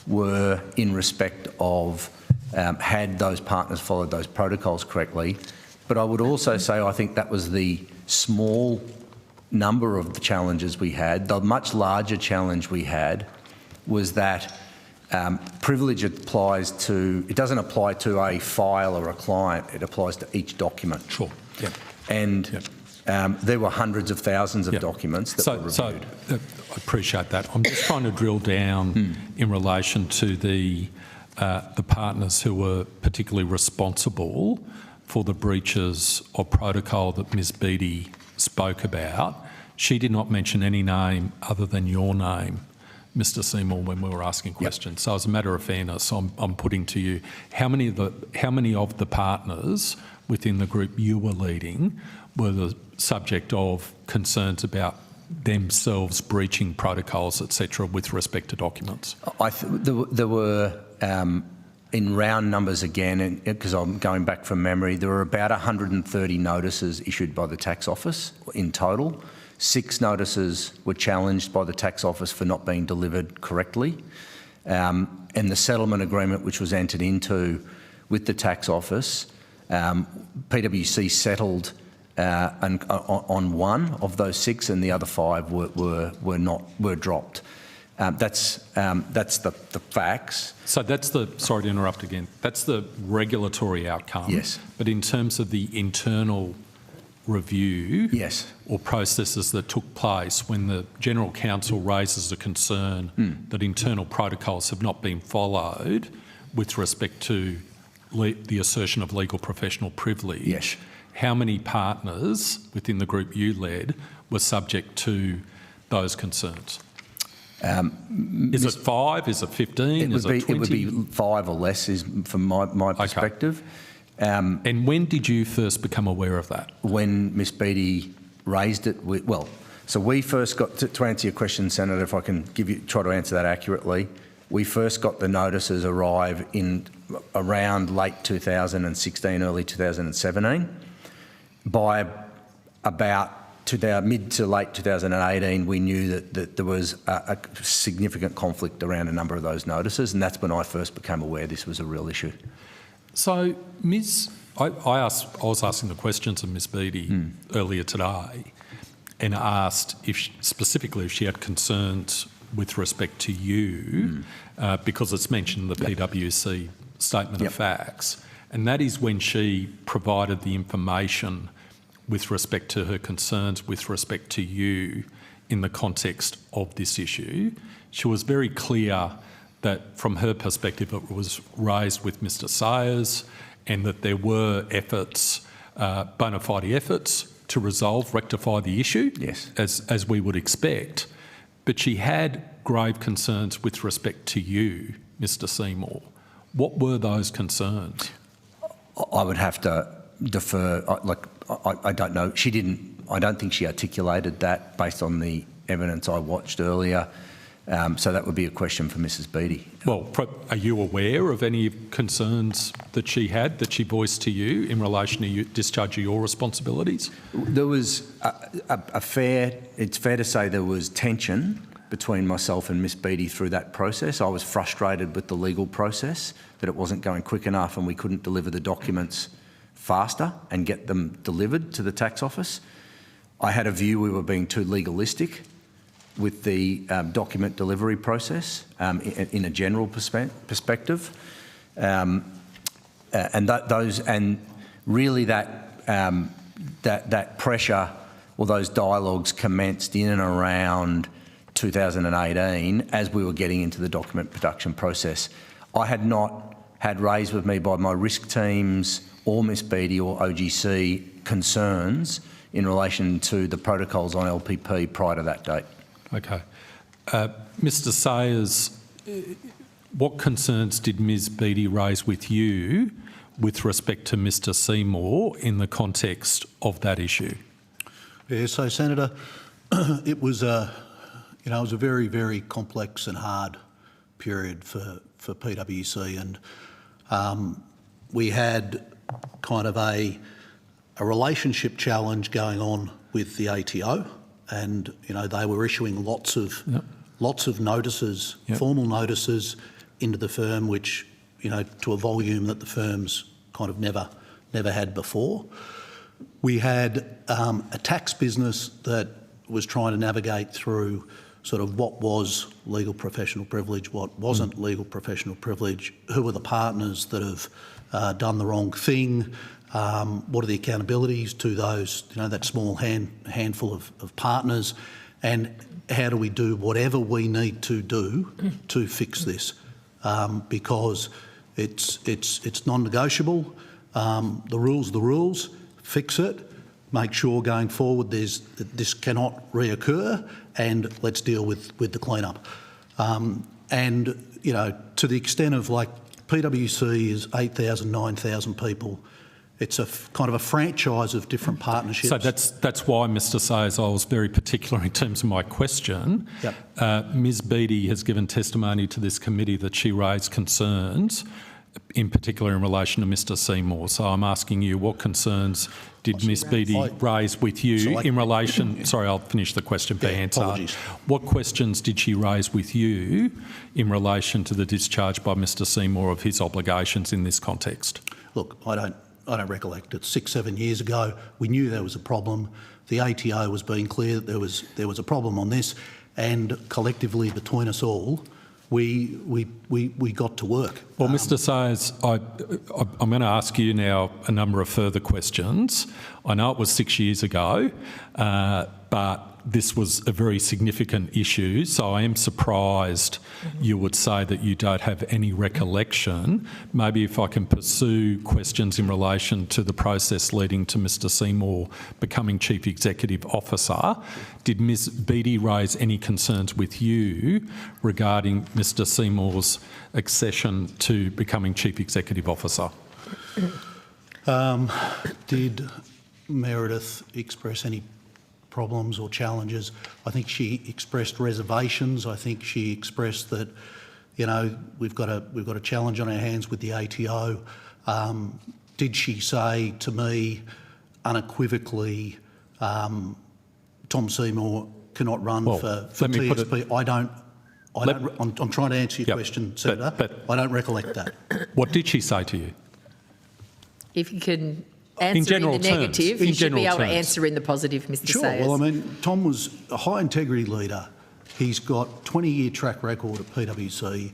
were in respect of had those partners followed those protocols correctly. But I would also say I think that was the small number of the challenges we had. The much larger challenge we had was that privilege applies to, it doesn't apply to a file or a client, it applies to each document. Sure, yeah. And there were hundreds of thousands of documents that were reviewed. So I appreciate that. I'm just trying to drill down in relation to the partners who were particularly responsible for the breaches of protocol that Ms Beattie spoke about. She did not mention any name other than your name, Mr Seymour, when we were asking questions. So as a matter of fairness, I'm putting to you, how many of the partners within the group you were leading were the subject of concerns about themselves breaching protocols, etc., with respect to documents? There were, in round numbers again, because I'm going back from memory, there were about 130 notices issued by the tax office in total. 6 notices were challenged by the tax office for not being delivered correctly. And the settlement agreement which was entered into with the tax office, PwC settled on 1 of those 6, and the other 5 were dropped. That's the facts. So that's the, sorry to interrupt again, that's the regulatory outcome. Yes. But in terms of the internal review, yes, or processes that took place when the General Counsel raises a concern that internal protocols have not been followed with respect to the assertion of legal professional privilege, yes, how many partners within the group you led were subject to those concerns? Is it 5? Is it 15? Is it 20? It would be 5 or less, is from my perspective. And when did you first become aware of that? When Ms Beattie raised it, so we first got, to answer your question, Senator, if I can try to answer that accurately, we first got the notices arrive in around late 2016, early 2017. By about mid to late 2018, we knew that there was a significant conflict around a number of those notices, and that's when I first became aware this was a real issue. So, I was asking the questions of Ms Beattie earlier today, and asked specifically if she had concerns with respect to you, because it's mentioned in the PwC statement of facts, and that is when she provided the information with respect to her concerns with respect to you in the context of this issue. She was very clear that from her perspective it was raised with Mr Sayers, and that there were efforts, bona fide efforts, to rectify the issue, yes, as we would expect. But she had grave concerns with respect to you, Mr Seymour. What were those concerns? I would have to defer, I don't know. She didn't, I don't think she articulated that based on the evidence I watched earlier. So that would be a question for Mrs Beattie. Well, are you aware of any concerns that she had, that she voiced to you in relation to discharging your responsibilities? There was it's fair to say there was tension between myself and Miss Beattie through that process. I was frustrated with the legal process, that it wasn't going quick enough and we couldn't deliver the documents faster and get them delivered to the tax office. I had a view we were being too legalistic with the document delivery process in a general perspective, and really that pressure or those dialogues commenced in and around 2018 as we were getting into the document production process. I had not had raised with me by my risk teams or Miss Beattie or OGC concerns in relation to the protocols on LPP prior to that date. Okay. Mr Sayers, what concerns did Ms Beattie raise with you with respect to Mr Seymour in the context of that issue? Yeah, so Senator, it was a very, very complex and hard period for PwC, and we had kind of a relationship challenge going on with the ATO, and they were issuing lots of notices, formal notices into the firm, which to a volume that the firm's kind of never had before. We had a tax business that was trying to navigate through sort of what was legal professional privilege, what wasn't legal professional privilege, who are the partners that have done the wrong thing, what are the accountabilities to those, that small handful of partners, and how do we do whatever we need to do to fix this, because it's non-negotiable. The rules are the rules. Fix it. Make sure going forward this cannot reoccur, and let's deal with the clean-up. And to the extent of PwC is 8,000, 9,000 people. It's a kind of a franchise of different partnerships. So that's why, Mr Sayers, I was very particular in terms of my question. Yep. Ms Beattie has given testimony to this committee that she raised concerns, in particular in relation to Mr Seymour. So I'm asking you, what concerns did Ms Beattie raise with you in relation... Sorry, I'll finish the question for answer. Apologies. What questions did she raise with you in relation to the discharge by Mr Seymour of his obligations in this context? Look, I don't recollect. It's 6-7 years ago. We knew there was a problem. The ATO was being clear that there was a problem on this, and collectively between us all, we got to work. Well, Mr Sayers, I'm going to ask you now a number of further questions. I know it was 6 years ago, but this was a very significant issue, so I am surprised you would say that you don't have any recollection. Maybe if I can pursue questions in relation to the process leading to Mr Seymour becoming Chief Executive Officer, did Ms Beattie raise any concerns with you regarding Mr Seymour's accession to becoming Chief Executive Officer? Did Meredith express any problems or challenges? I think she expressed reservations. I think she expressed that, we've got a challenge on our hands with the ATO. Did she say to me unequivocally, Tom Seymour cannot run for TSP? I'm trying to answer your question, Senator. But I don't recollect that. What did she say to you? If you can answer in the negative, you should be able to answer in the positive, Mr Sayers. Well, Tom was a high integrity leader. He's got a 20-year track record at PwC.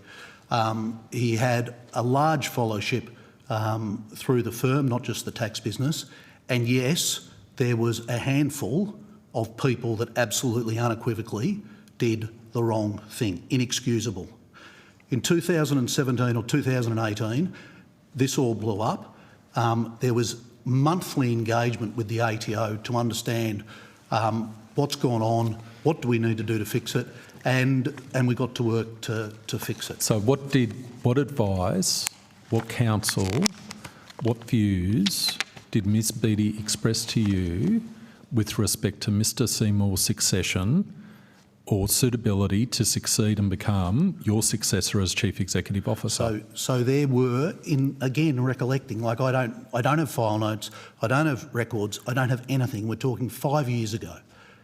He had a large fellowship through the firm, not just the tax business. And yes, there was a handful of people that absolutely unequivocally did the wrong thing, inexcusable. In 2017 or 2018, this all blew up. There was monthly engagement with the ATO to understand what's gone on, what do we need to do to fix it, and we got to work to fix it. So what advice, what counsel, what views did Ms Beattie express to you with respect to Mr Seymour's succession or suitability to succeed and become your successor as Chief Executive Officer? So there were, again, recollecting, I don't have file notes, I don't have records, I don't have anything. We're talking 5 years ago.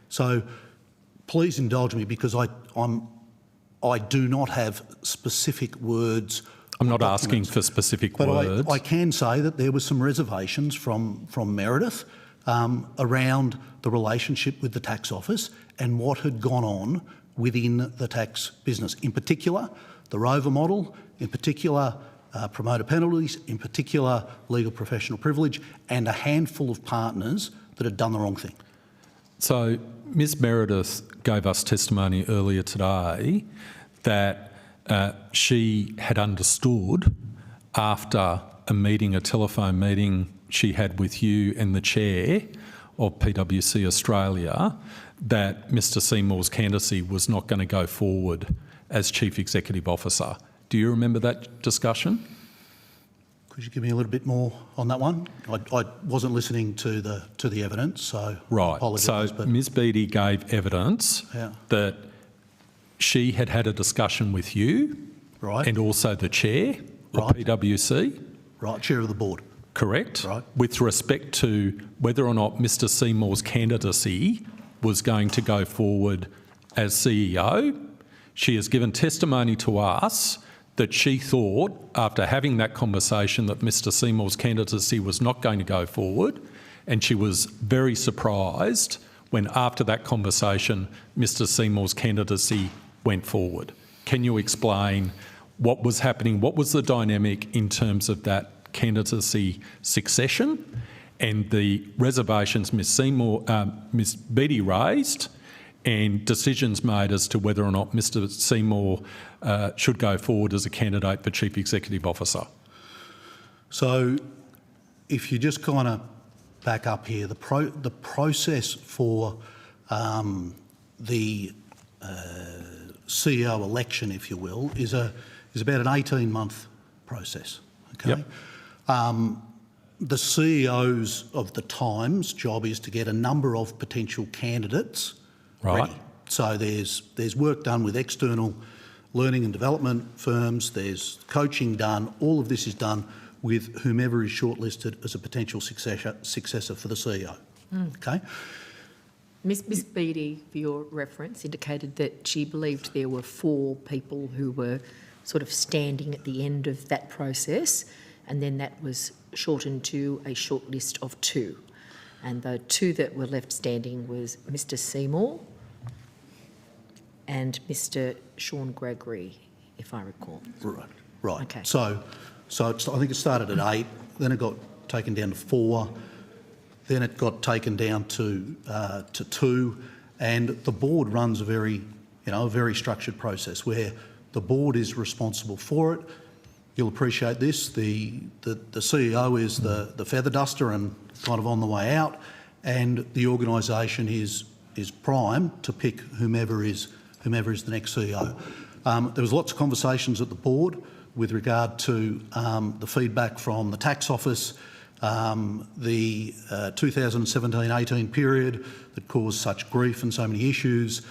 So please indulge me, because I do not have specific words. I'm not asking for specific words. I can say that there were some reservations from Meredith around the relationship with the tax office and what had gone on within the tax business. In particular, the Rover model, in particular, promoter penalties, in particular, legal professional privilege, and a handful of partners that had done the wrong thing. So Ms Meredith gave us testimony earlier today that she had understood after a meeting, a telephone meeting she had with you and the chair of PwC Australia, that Mr Seymour's candidacy was not going to go forward as Chief Executive Officer. Do you remember that discussion? Could you give me a little bit more on that one? I wasn't listening to the evidence, so right. I apologise. So but Ms Beattie gave evidence that she had had a discussion with you, right, and also the chair of PwC. Right, chair of the board. Correct. Right. With respect to whether or not Mr Seymour's candidacy was going to go forward as CEO. She has given testimony to us that she thought, after having that conversation, that Mr Seymour's candidacy was not going to go forward, and she was very surprised when, after that conversation, Mr Seymour's candidacy went forward. Can you explain what was happening? What was the dynamic in terms of that candidacy succession and the reservations Ms Beattie raised, and decisions made as to whether or not Mr Seymour should go forward as a candidate for Chief Executive Officer? So if you just kind of back up here, the process for the CEO election, if you will, is about an 18-month process. Okay. Yep. The CEOs of the Times' job is to get a number of potential candidates ready. So there's work done with external learning and development firms, there's coaching done, all of this is done with whomever is shortlisted as a potential successor for the CEO. Okay. Ms Beattie, for your reference, indicated that she believed there were 4 people who were sort of standing at the end of that process, and then that was shortened to a short list of 2. And the 2 that were left standing was Mr Seymour and Mr Sean Gregory, if I recall. Right. Okay. So I think it started at 8, then it got taken down to 4, then it got taken down to 2, and the board runs a very structured process where the board is responsible for it. You'll appreciate this. The CEO is the feather duster and kind of on the way out, and the organisation is primed to pick whomever is the next CEO. There was lots of conversations at the board with regard to the feedback from the tax office, the 2017-18 period that caused such grief and so many issues,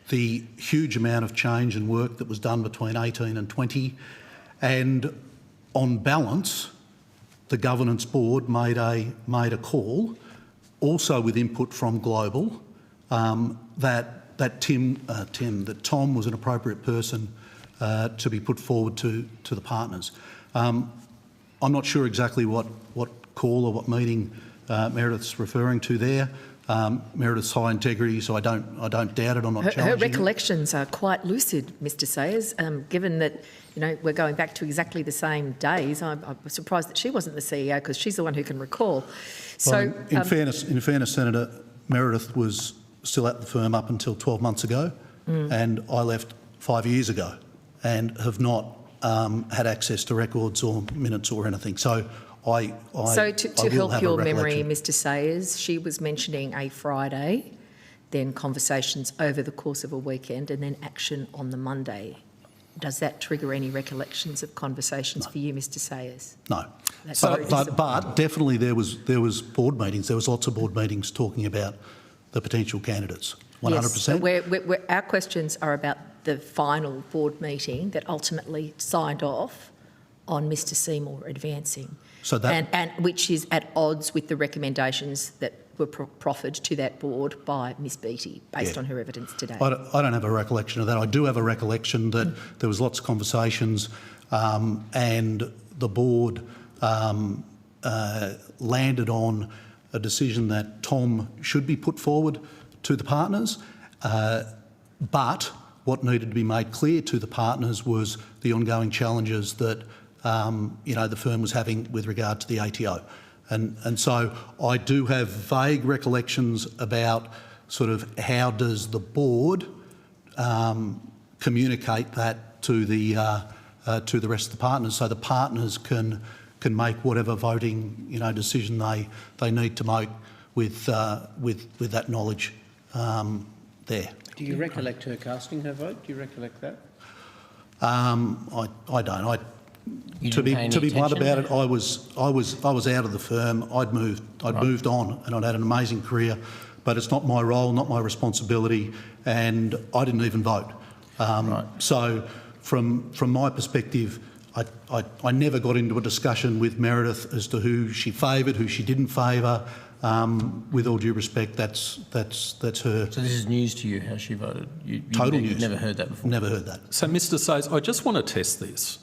the huge amount of change and work that was done between 18 and 20, and on balance, the governance board made a call, also with input from Global, that Tom was an appropriate person to be put forward to the partners. I'm not sure exactly what call or what meeting Meredith's referring to there. Meredith's high integrity, so I don't doubt it. I'm not challenging her recollections are quite lucid, Mr Sayers. Given that we're going back to exactly the same days, I'm surprised that she wasn't the CEO because she's the one who can recall. So, in fairness, Senator, Meredith was still at the firm up until 12 months ago, and I left 5 years ago, and have not had access to records or minutes or anything. So to help your memory, Mr Sayers, she was mentioning a Friday, then conversations over the course of a weekend, and then action on the Monday. Does that trigger any recollections of conversations for you, Mr Sayers? No. But definitely there was board meetings. There was lots of board meetings talking about the potential candidates. 100%. Yes, so our questions are about the final board meeting that ultimately signed off on Mr Seymour advancing. So that, and which is at odds with the recommendations that were proffered to that board by Ms Beattie based on her evidence today. I don't have a recollection of that. I do have a recollection that there was lots of conversations and the board landed on a decision that Tom should be put forward to the partners, but what needed to be made clear to the partners was the ongoing challenges that the firm was having with regard to the ATO. And so I do have vague recollections about sort of how does the board communicate that to the to the rest of the partners, so the partners can make whatever voting decision they need to make with that knowledge there. Do you recollect her casting her vote? Do you recollect that? I don't. To be blunt about it, I was out of the firm. I'd moved on, and I'd had an amazing career, but it's not my role, not my responsibility, and I didn't even vote. So, from my perspective, I never got into a discussion with Meredith as to who she favoured, who she didn't favour. With all due respect, that's her. So this is news to you, how she voted? Total news. You've never heard that before? Never heard that. So, Mr Sayers, I just want to test this.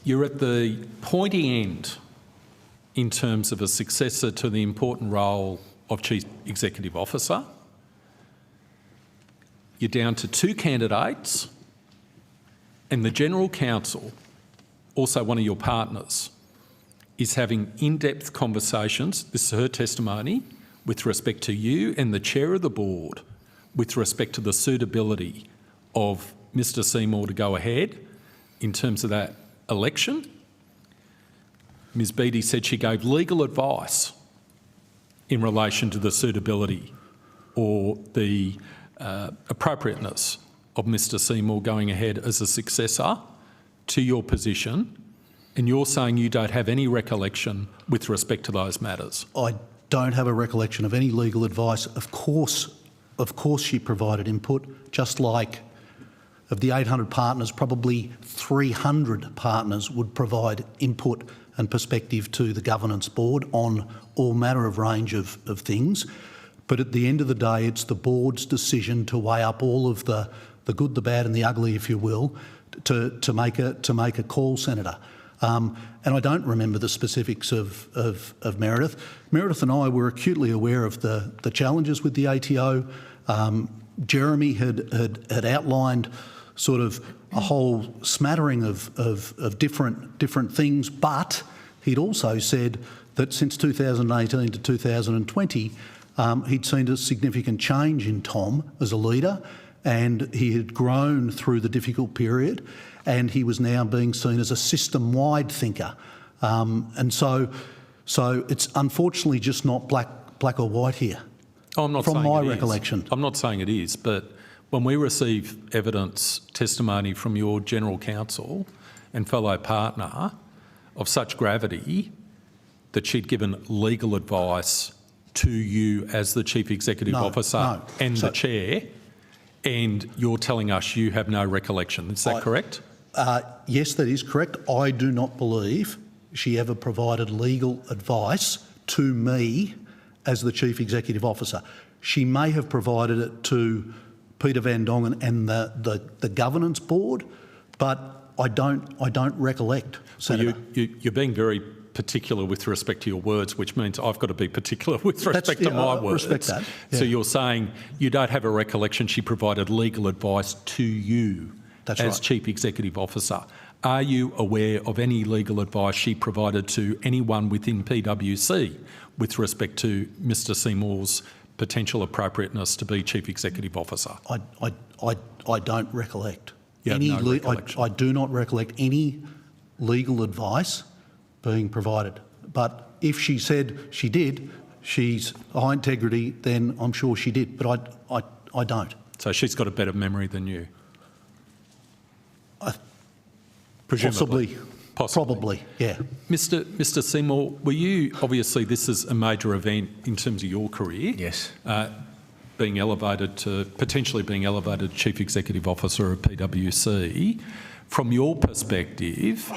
You're at the pointy end in terms of a successor to the important role of Chief Executive Officer. You're down to 2 candidates, and the General Counsel, also one of your partners, is having in-depth conversations, this is her testimony, with respect to you and the Chair of the Board, with respect to the suitability of Mr Seymour to go ahead in terms of that election. Ms Beattie said she gave legal advice in relation to the suitability or the appropriateness of Mr Seymour going ahead as a successor to your position, and you're saying you don't have any recollection with respect to those matters. I don't have a recollection of any legal advice. Of course she provided input, just like of the 800 partners, probably 300 partners would provide input and perspective to the governance board on all manner of range of things. But at the end of the day, it's the board's decision to weigh up all of the good, the bad and the ugly, if you will, to make a call, Senator. And I don't remember the specifics of Meredith. Meredith and I were acutely aware of the challenges with the ATO. Jeremy had outlined sort of a whole smattering of different things, but he'd also said that since 2018 to 2020, he'd seen a significant change in Tom as a leader, and he had grown through the difficult period, and he was now being seen as a system-wide thinker. And so it's unfortunately just not black or white here. Oh, I'm not from saying my it recollection. Is. I'm not saying it is, but when we receive evidence, testimony from your General Counsel and fellow partner of such gravity that she'd given legal advice to you as the Chief Executive Officer and the Chair, and you're telling us you have no recollection. Is that correct? Yes, that is correct. I do not believe she ever provided legal advice to me as the Chief Executive Officer. She may have provided it to Peter Van Dongen and the governance board, but I don't recollect, Senator. You're being very particular with respect to your words, which means I've got to be particular with respect to my words. Respect that. Yeah. So you're saying you don't have a recollection she provided legal advice to you as Chief Executive Officer. Are you aware of any legal advice she provided to anyone within PwC with respect to Mr Seymour's potential appropriateness to be Chief Executive Officer? I don't recollect. Recollection. I do not recollect any legal advice being provided. But if she said she did, she's high integrity, then I'm sure she did. But I don't. So she's got a better memory than you? Presumably. Probably, yeah. Mr Seymour, were you, obviously this is a major event in terms of your career. Yes. Potentially being elevated to Chief Executive Officer of PwC. From your perspective,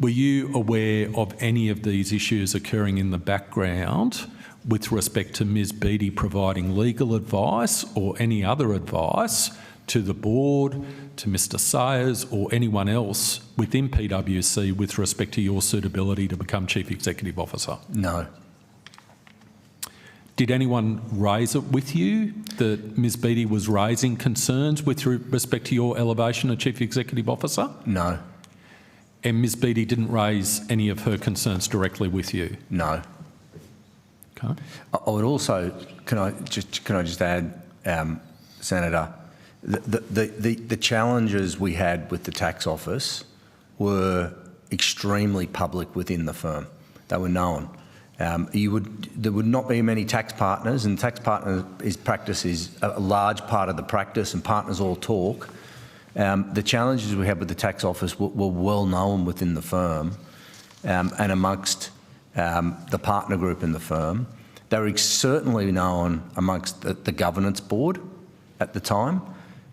were you aware of any of these issues occurring in the background with respect to Ms Beattie providing legal advice or any other advice to the board, to Mr Sayers or anyone else within PwC with respect to your suitability to become Chief Executive Officer? No. Did anyone raise it with you that Ms Beattie was raising concerns with respect to your elevation to Chief Executive Officer? No. And Ms Beattie didn't raise any of her concerns directly with you? No. Okay. I would also, can I just add, Senator, The challenges we had with the tax office were extremely public within the firm. They were known. There would not be many tax partners, and tax partner practice is a large part of the practice, and partners all talk. The challenges we had with the tax office were well known within the firm and amongst the partner group in the firm. They were certainly known amongst the governance board at the time,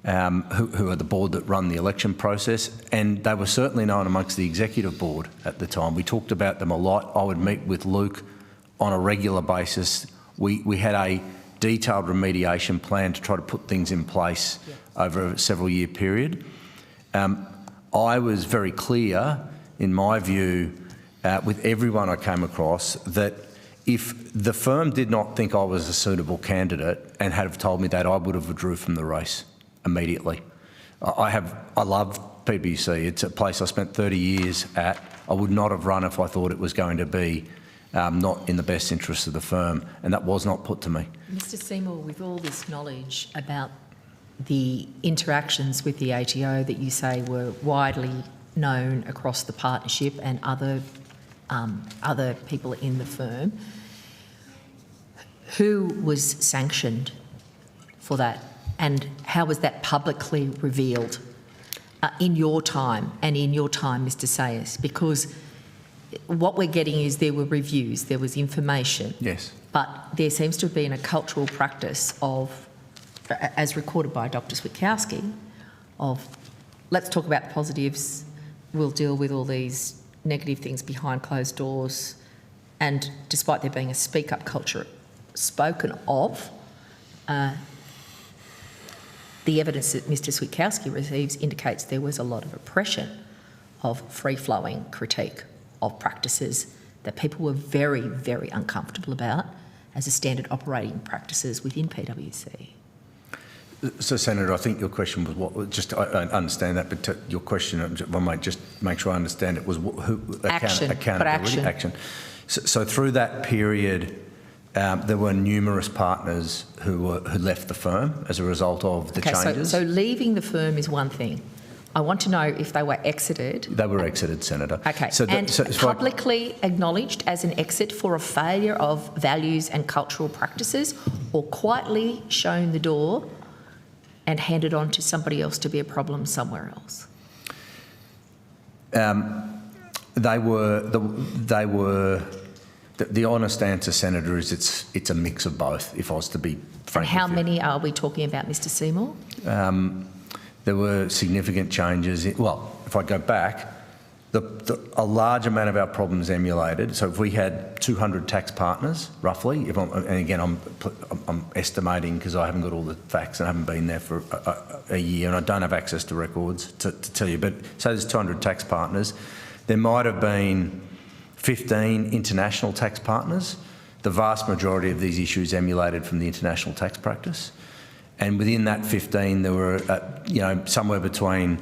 who are the board that run the election process, and they were certainly known amongst the executive board at the time. We talked about them a lot. I would meet with Luke on a regular basis. We had a detailed remediation plan to try to put things in place over a several-year period. I was very clear, in my view, with everyone I came across, that if the firm did not think I was a suitable candidate and had have told me that, I would have withdrew from the race immediately. I love PwC. It's a place I spent 30 years at. I would not have run if I thought it was going to be not in the best interest of the firm, and that was not put to me. Mr Seymour, with all this knowledge about the interactions with the ATO that you say were widely known across the partnership and other people in the firm, who was sanctioned for that, and how was that publicly revealed in your time, Mr Sayers? Because what we're getting is there were reviews, there was information. Yes. But there seems to have been a cultural practice of, as recorded by Dr Switowski, of let's talk about the positives, we'll deal with all these negative things behind closed doors, and despite there being a speak-up culture spoken of, the evidence that Mr Switowski receives indicates there was a lot of oppression of free-flowing critique of practices that people were very, very uncomfortable about as a standard operating practices within PwC. So, Senator, I think your question was what? Just I understand that, but your question, I might just make sure I understand it, was accountability. Action. So through that period, there were numerous partners who left the firm as a result of the changes. So leaving the firm is one thing. I want to know if they were exited. They were exited, Senator. Okay, publicly acknowledged as an exit for a failure of values and cultural practices, or quietly shown the door and handed on to somebody else to be a problem somewhere else? They were. The honest answer, Senator, is it's a mix of both. If I was to be frank. And how many are we talking about, Mr Seymour? There were significant changes. Well, if I go back, a large amount of our problems emulated. So if we had 200 tax partners, roughly, and again I'm estimating because I haven't got all the facts and I haven't been there for a year and I don't have access to records to tell you, but say there's 200 tax partners, there might have been 15 international tax partners. The vast majority of these issues emulated from the international tax practice. And within that 15, there were, somewhere between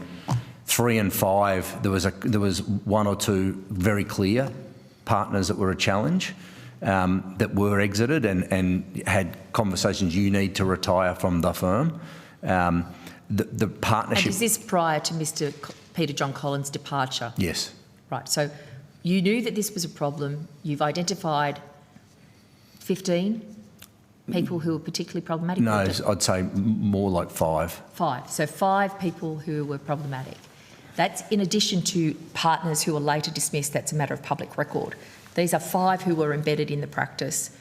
3 and 5, there was 1 or 2 very clear partners that were a challenge, that were exited and had conversations, you need to retire from the firm. The partnership... And is this prior to Mr Peter John Collins' departure? Yes. Right, so you knew that this was a problem. You've identified 15 people who were particularly problematic? No, I'd say more like 5. 5. So 5 people who were problematic. That's in addition to partners who were later dismissed. That's a matter of public record. These are 5 who were embedded in the practice,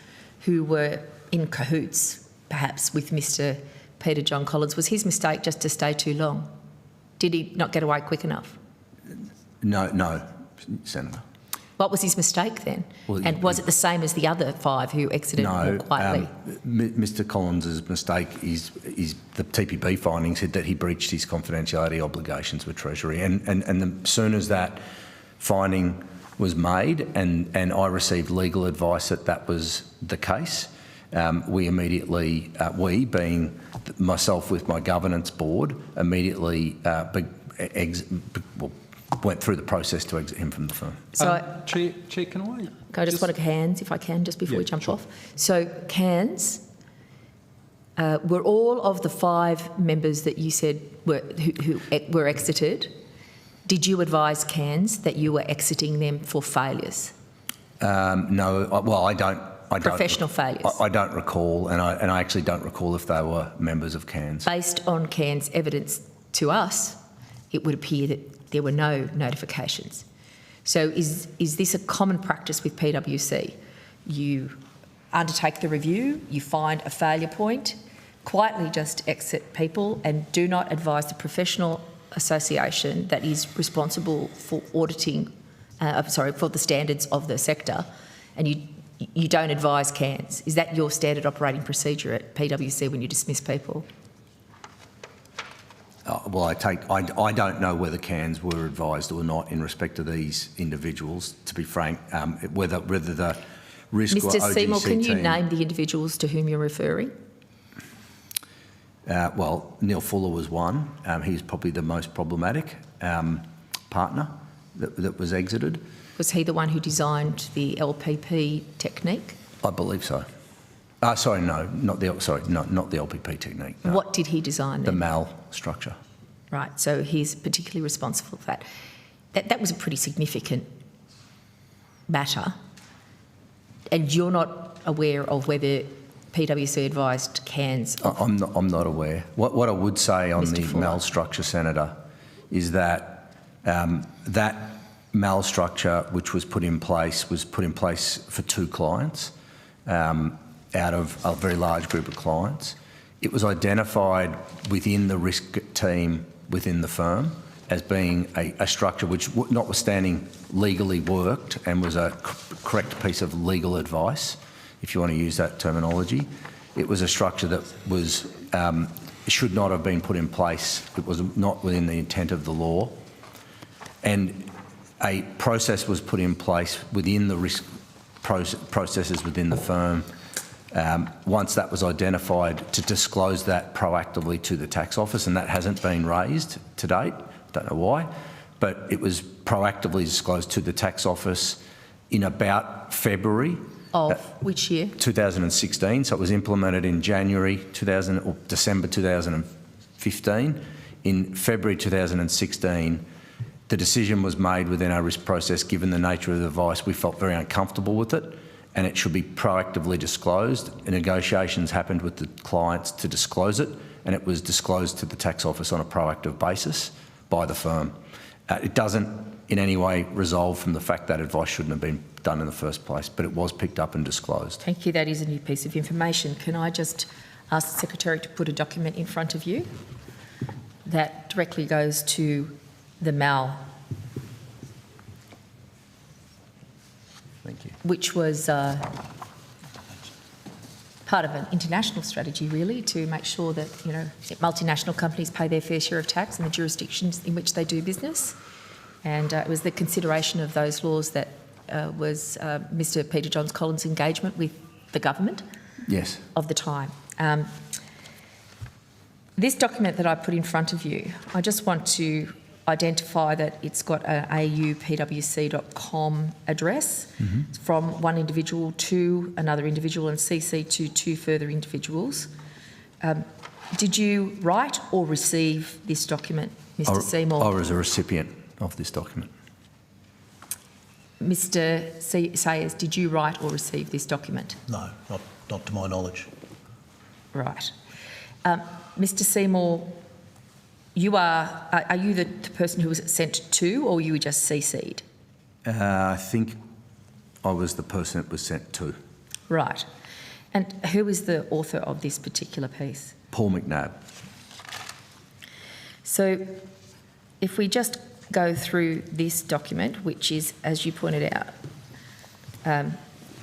who were in cahoots, perhaps, with Mr Peter John Collins. Was his mistake just to stay too long? Did he not get away quick enough? No, Senator. What was his mistake then? Well, and was it the same as the other 5 who exited more quietly? Mr Collins' mistake is the TPB findings said that he breached his confidentiality obligations with Treasury, and as soon as that finding was made and I received legal advice that was the case, we immediately, we being myself with my governance board, immediately went through the process to exit him from the firm. So, Chair, can I? Can I just want to hands, if I can, just before we jump off. So, Cairns, were all of the 5 members that you said who were exited, did you advise Cairns that you were exiting them for failures? No, I don't. Professional failures? I don't recall, and I actually don't recall if they were members of Cairns. Based on Cairns' evidence to us, it would appear that there were no notifications. So is this a common practice with PwC? You undertake the review, you find a failure point, quietly just exit people and do not advise the professional association that is responsible for auditing, for the standards of the sector, and you don't advise Cairns. Is that your standard operating procedure at PwC when you dismiss people? Well, I don't know whether Cairns were advised or not in respect to these individuals, to be frank, whether the risk or OGC Mr Seymour, can you team, name the individuals to whom you're referring? Well, Neil Fuller was one. He's probably the most problematic partner that was exited. Was he the one who designed the LPP technique? I believe so. Sorry, no, not the LPP technique. No. What did he design then? The MAL structure. Right, so he's particularly responsible for that. That was a pretty significant matter, and you're not aware of whether PwC advised Cairns? I'm not aware. What I would say on Mr. the Fuller. MAL structure, Senator, is that that MAL structure which was put in place for 2 clients out of a very large group of clients. It was identified within the risk team within the firm as being a structure which, notwithstanding legally worked and was a correct piece of legal advice, if you want to use that terminology. It was a structure that was should not have been put in place. It was not within the intent of the law. And a process was put in place within the risk processes within the firm once that was identified to disclose that proactively to the tax office, and that hasn't been raised to date. Don't know why, but it was proactively disclosed to the tax office in about February. Of which year? 2016. So it was implemented in December 2015. In February 2016, the decision was made within our risk process, given the nature of the advice, we felt very uncomfortable with it, and it should be proactively disclosed. And negotiations happened with the clients to disclose it, and it was disclosed to the tax office on a proactive basis by the firm. It doesn't in any way resolve from the fact that advice shouldn't have been done in the first place, but it was picked up and disclosed. Thank you. That is a new piece of information. Can I just ask the Secretary to put a document in front of you that directly goes to the MAL, thank you, which was part of an international strategy, really, to make sure that multinational companies pay their fair share of tax in the jurisdictions in which they do business. And it was the consideration of those laws that was Mr. Peter Johns Collins' engagement with the government of the time. This document that I put in front of you, I just want to identify that it's got an aupwc.com address from one individual to another individual and CC to 2 further individuals. Did you write or receive this document, Mr. Seymour? I was a recipient of this document. Mr. Sayers, did you write or receive this document? No, not to my knowledge. Right. Mr. Seymour, are you the person who was sent to, or you were just CC'd? I think I was the person that was sent to. Right. And who is the author of this particular piece? Paul McNabb. So if we just go through this document, which is, as you pointed out,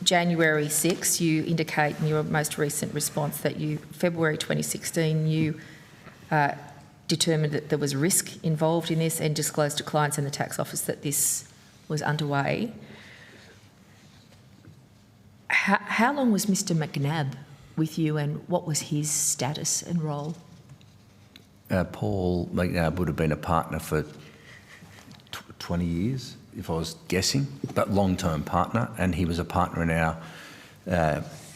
January 6, you indicate in your most recent response that February 2016, you determined that there was risk involved in this and disclosed to clients in the tax office that this was underway. How long was Mr. McNabb with you, and what was his status and role? Paul McNabb would have been a partner for 20 years, if I was guessing, but long-term partner, and he was a partner in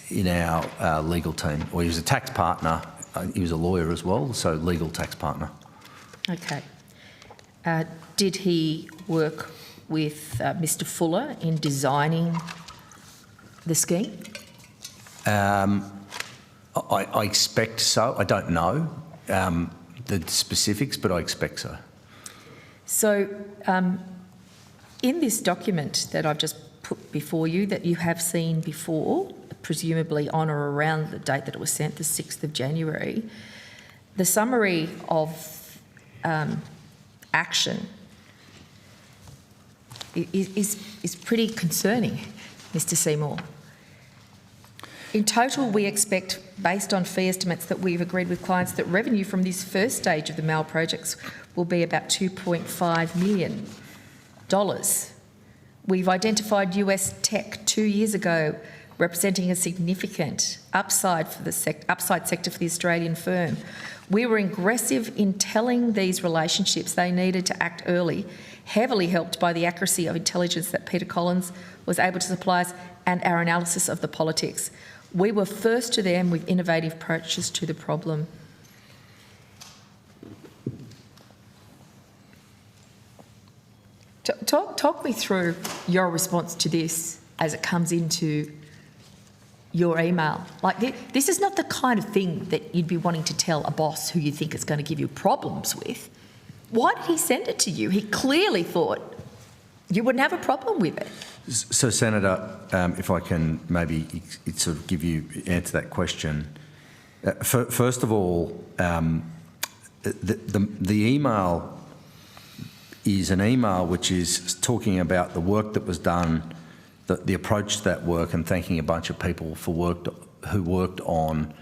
in our legal team, or he was a tax partner. He was a lawyer as well, so legal tax partner. Okay. Did he work with Mr. Fuller in designing the scheme? I expect so. I don't know the specifics, but I expect so. So, in this document that I've just put before you, that you have seen before, presumably on or around the date that it was sent, the 6th of January, the summary of action is pretty concerning, Mr. Seymour. In total, we expect, based on fee estimates that we've agreed with clients, that revenue from this first stage of the MAL projects will be about $2.5 million. We've identified US tech 2 years ago representing a significant upside for the upside sector for the Australian firm. We were aggressive in telling these relationships they needed to act early, heavily helped by the accuracy of intelligence that Peter Collins was able to supply us and our analysis of the politics. We were first to them with innovative approaches to the problem. Talk me through your response to this as it comes into your email. Like, this is not the kind of thing that you'd be wanting to tell a boss who you think is going to give you problems with. Why did he send it to you? He clearly thought you wouldn't have a problem with it. So, Senator, if I can maybe sort of answer that question. First of all, the email is an email which is talking about the work that was done, the approach to that work, and thanking a bunch of people who worked on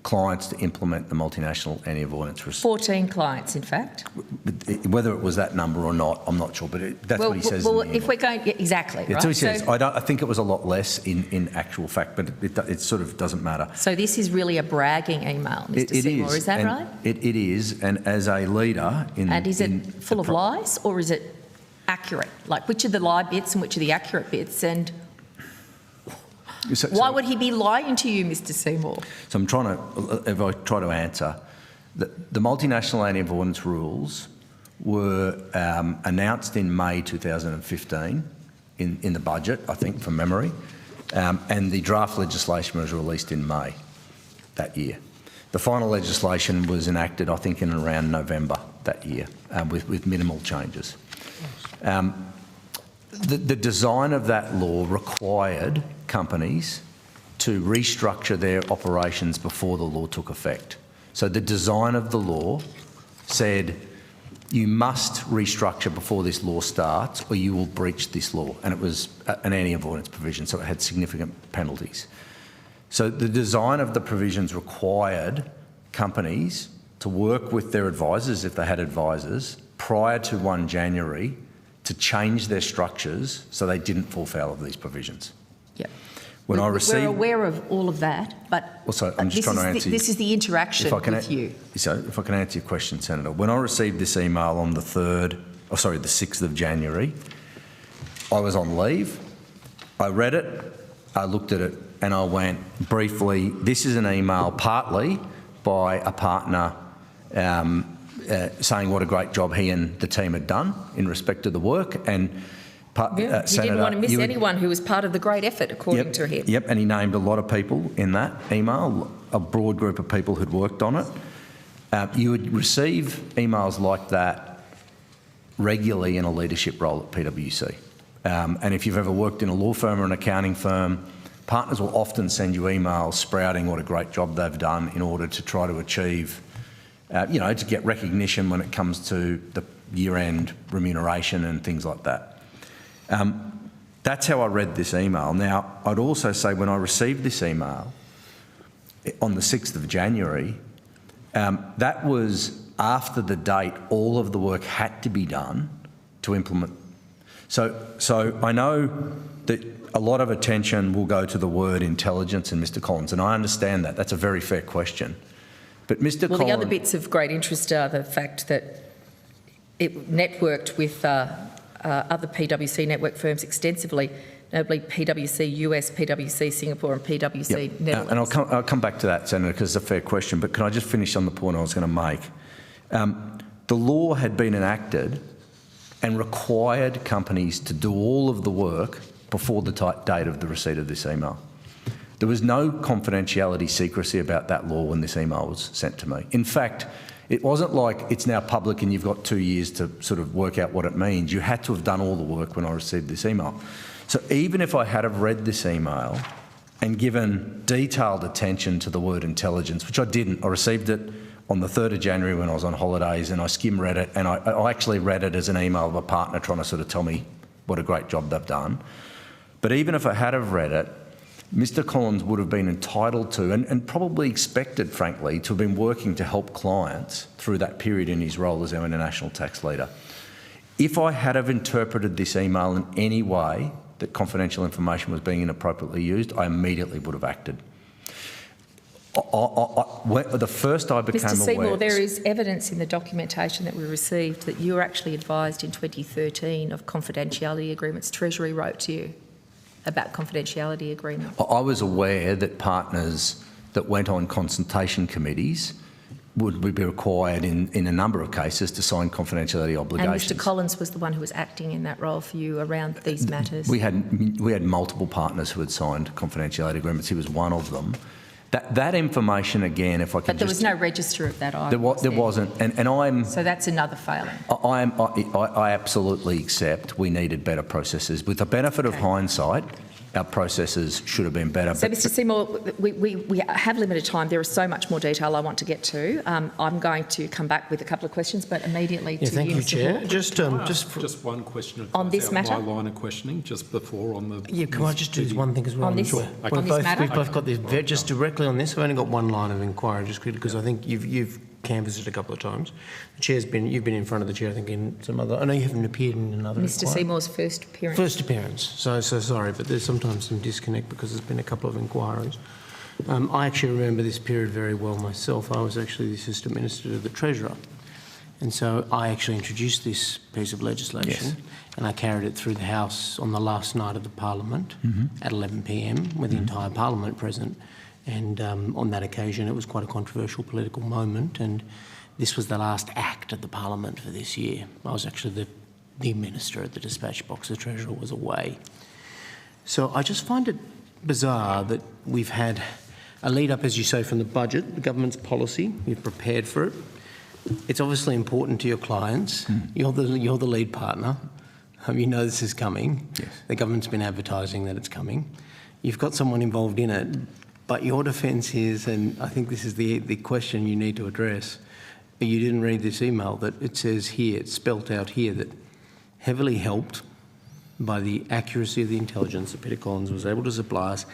clients to implement the multinational anti-avoidance risk. 14 clients, in fact. Whether it was that number or not, I'm not sure, but that's what he says. Well, if we're going, exactly, that's right? what he says. I think it was a lot less in actual fact, but it sort of doesn't matter. So this is really a bragging email, Mr. Seymour, is that right? It is, and as a leader And is it full of lies, or is it accurate? Like, which are the lie bits and which are the accurate bits, and why would he be lying to you, Mr. Seymour? So I'm trying to, if I try to answer, the multinational anti-avoidance rules were announced in May 2015 in the budget, I think, from memory, and the draft legislation was released in May that year. The final legislation was enacted, I think, in around November that year, with minimal changes. The design of that law required companies to restructure their operations before the law took effect. So the design of the law said you must restructure before this law starts or you will breach this law. And it was an anti-avoidance provision, so it had significant penalties. So the design of the provisions required companies to work with their advisors, if they had advisors, prior to 1 January to change their structures so they didn't fall foul of these provisions. Yep. We're aware of all of that, but also, I'm just trying to answer this is the interaction with you. So if I can answer your question, Senator. When I received this email on the 6th of January, I was on leave. I read it, I looked at it, and I went briefly, this is an email partly by a partner saying what a great job he and the team had done in respect to the work. And you didn't want to miss anyone who was part of the great effort, according to him. Yep, and he named a lot of people in that email, a broad group of people who'd worked on it. You would receive emails like that regularly in a leadership role at PwC. And if you've ever worked in a law firm or an accounting firm, partners will often send you emails sprouting what a great job they've done in order to try to achieve, to get recognition when it comes to the year-end remuneration and things like that. That's how I read this email. Now, I'd also say when I received this email on the 6th of January, that was after the date all of the work had to be done to implement. So I know that a lot of attention will go to the word intelligence and Mr. Collins, and I understand that. That's a very fair question. But Mr. Collins... the other bits of great interest are the fact that it networked with other PwC network firms extensively notably PwC US, PwC Singapore and PwC Netherlands. And I'll come back to that, Senator, because it's a fair question, but can I just finish on the point I was going to make? The law had been enacted and required companies to do all of the work before the date of the receipt of this email. There was no confidentiality secrecy about that law when this email was sent to me. In fact, it wasn't like it's now public and you've got 2 years to sort of work out what it means. You had to have done all the work when I received this email. So even if I had have read this email and given detailed attention to the word intelligence, which I didn't, I received it on the 3rd of January when I was on holidays, and I skim-read it, and I actually read it as an email of a partner trying to sort of tell me what a great job they've done. But even if I had have read it, Mr Collins would have been entitled to, and probably expected, frankly, to have been working to help clients through that period in his role as our international tax leader. If I had have interpreted this email in any way that confidential information was being inappropriately used, I immediately would have acted. The first I became Mr Seymour, aware... there is evidence in the documentation that we received that you were actually advised in 2013 of confidentiality agreements. Treasury wrote to you about confidentiality agreements. I was aware that partners that went on consultation committees would be required in a number of cases to sign confidentiality obligations. And Mr Collins was the one who was acting in that role for you around these matters. We had multiple partners who had signed confidentiality agreements. He was one of them. That information, again, if I could But there was no register of that either. There wasn't, and I'm... So that's another failing. I absolutely accept we needed better processes. With the benefit of hindsight, our processes should have been better. So, Mr Seymour, we have limited time. There is so much more detail I want to get to. I'm going to come back with a couple of questions, but immediately to thank you, you, Mr Chair. Hawke. Just one question on this matter. my line of questioning just before on the. Yeah, can I just do this one thing as well? On this, sure. on this matter? We've both got this just directly on this. I've only got one line of inquiry, just because I think you've canvassed it a couple of times. The Chair's you've been in front of the Chair, I think, in some other. I know you haven't appeared in another. Mr inquiry. Seymour's first appearance. First appearance. So sorry, but there's sometimes some disconnect because there's been a couple of inquiries. I actually remember this period very well myself. I was actually the Assistant Minister to the Treasurer. And so I actually introduced this piece of legislation and I carried it through the House on the last night of the Parliament at 11 p.m. with the entire Parliament present. And on that occasion, it was quite a controversial political moment, and this was the last act of the Parliament for this year. I was actually the Minister at the dispatch box. The Treasurer was away. So I just find it bizarre that we've had a lead-up, as you say, from the budget, the government's policy. We've prepared for it. It's obviously important to your clients. You're the lead partner. You know this is coming. Yes. The government's been advertising that it's coming. You've got someone involved in it. But your defence is, and I think this is the question you need to address, you didn't read this email that it says here, it's spelt out here, that heavily helped by the accuracy of the intelligence that Peter Collins was able to supply us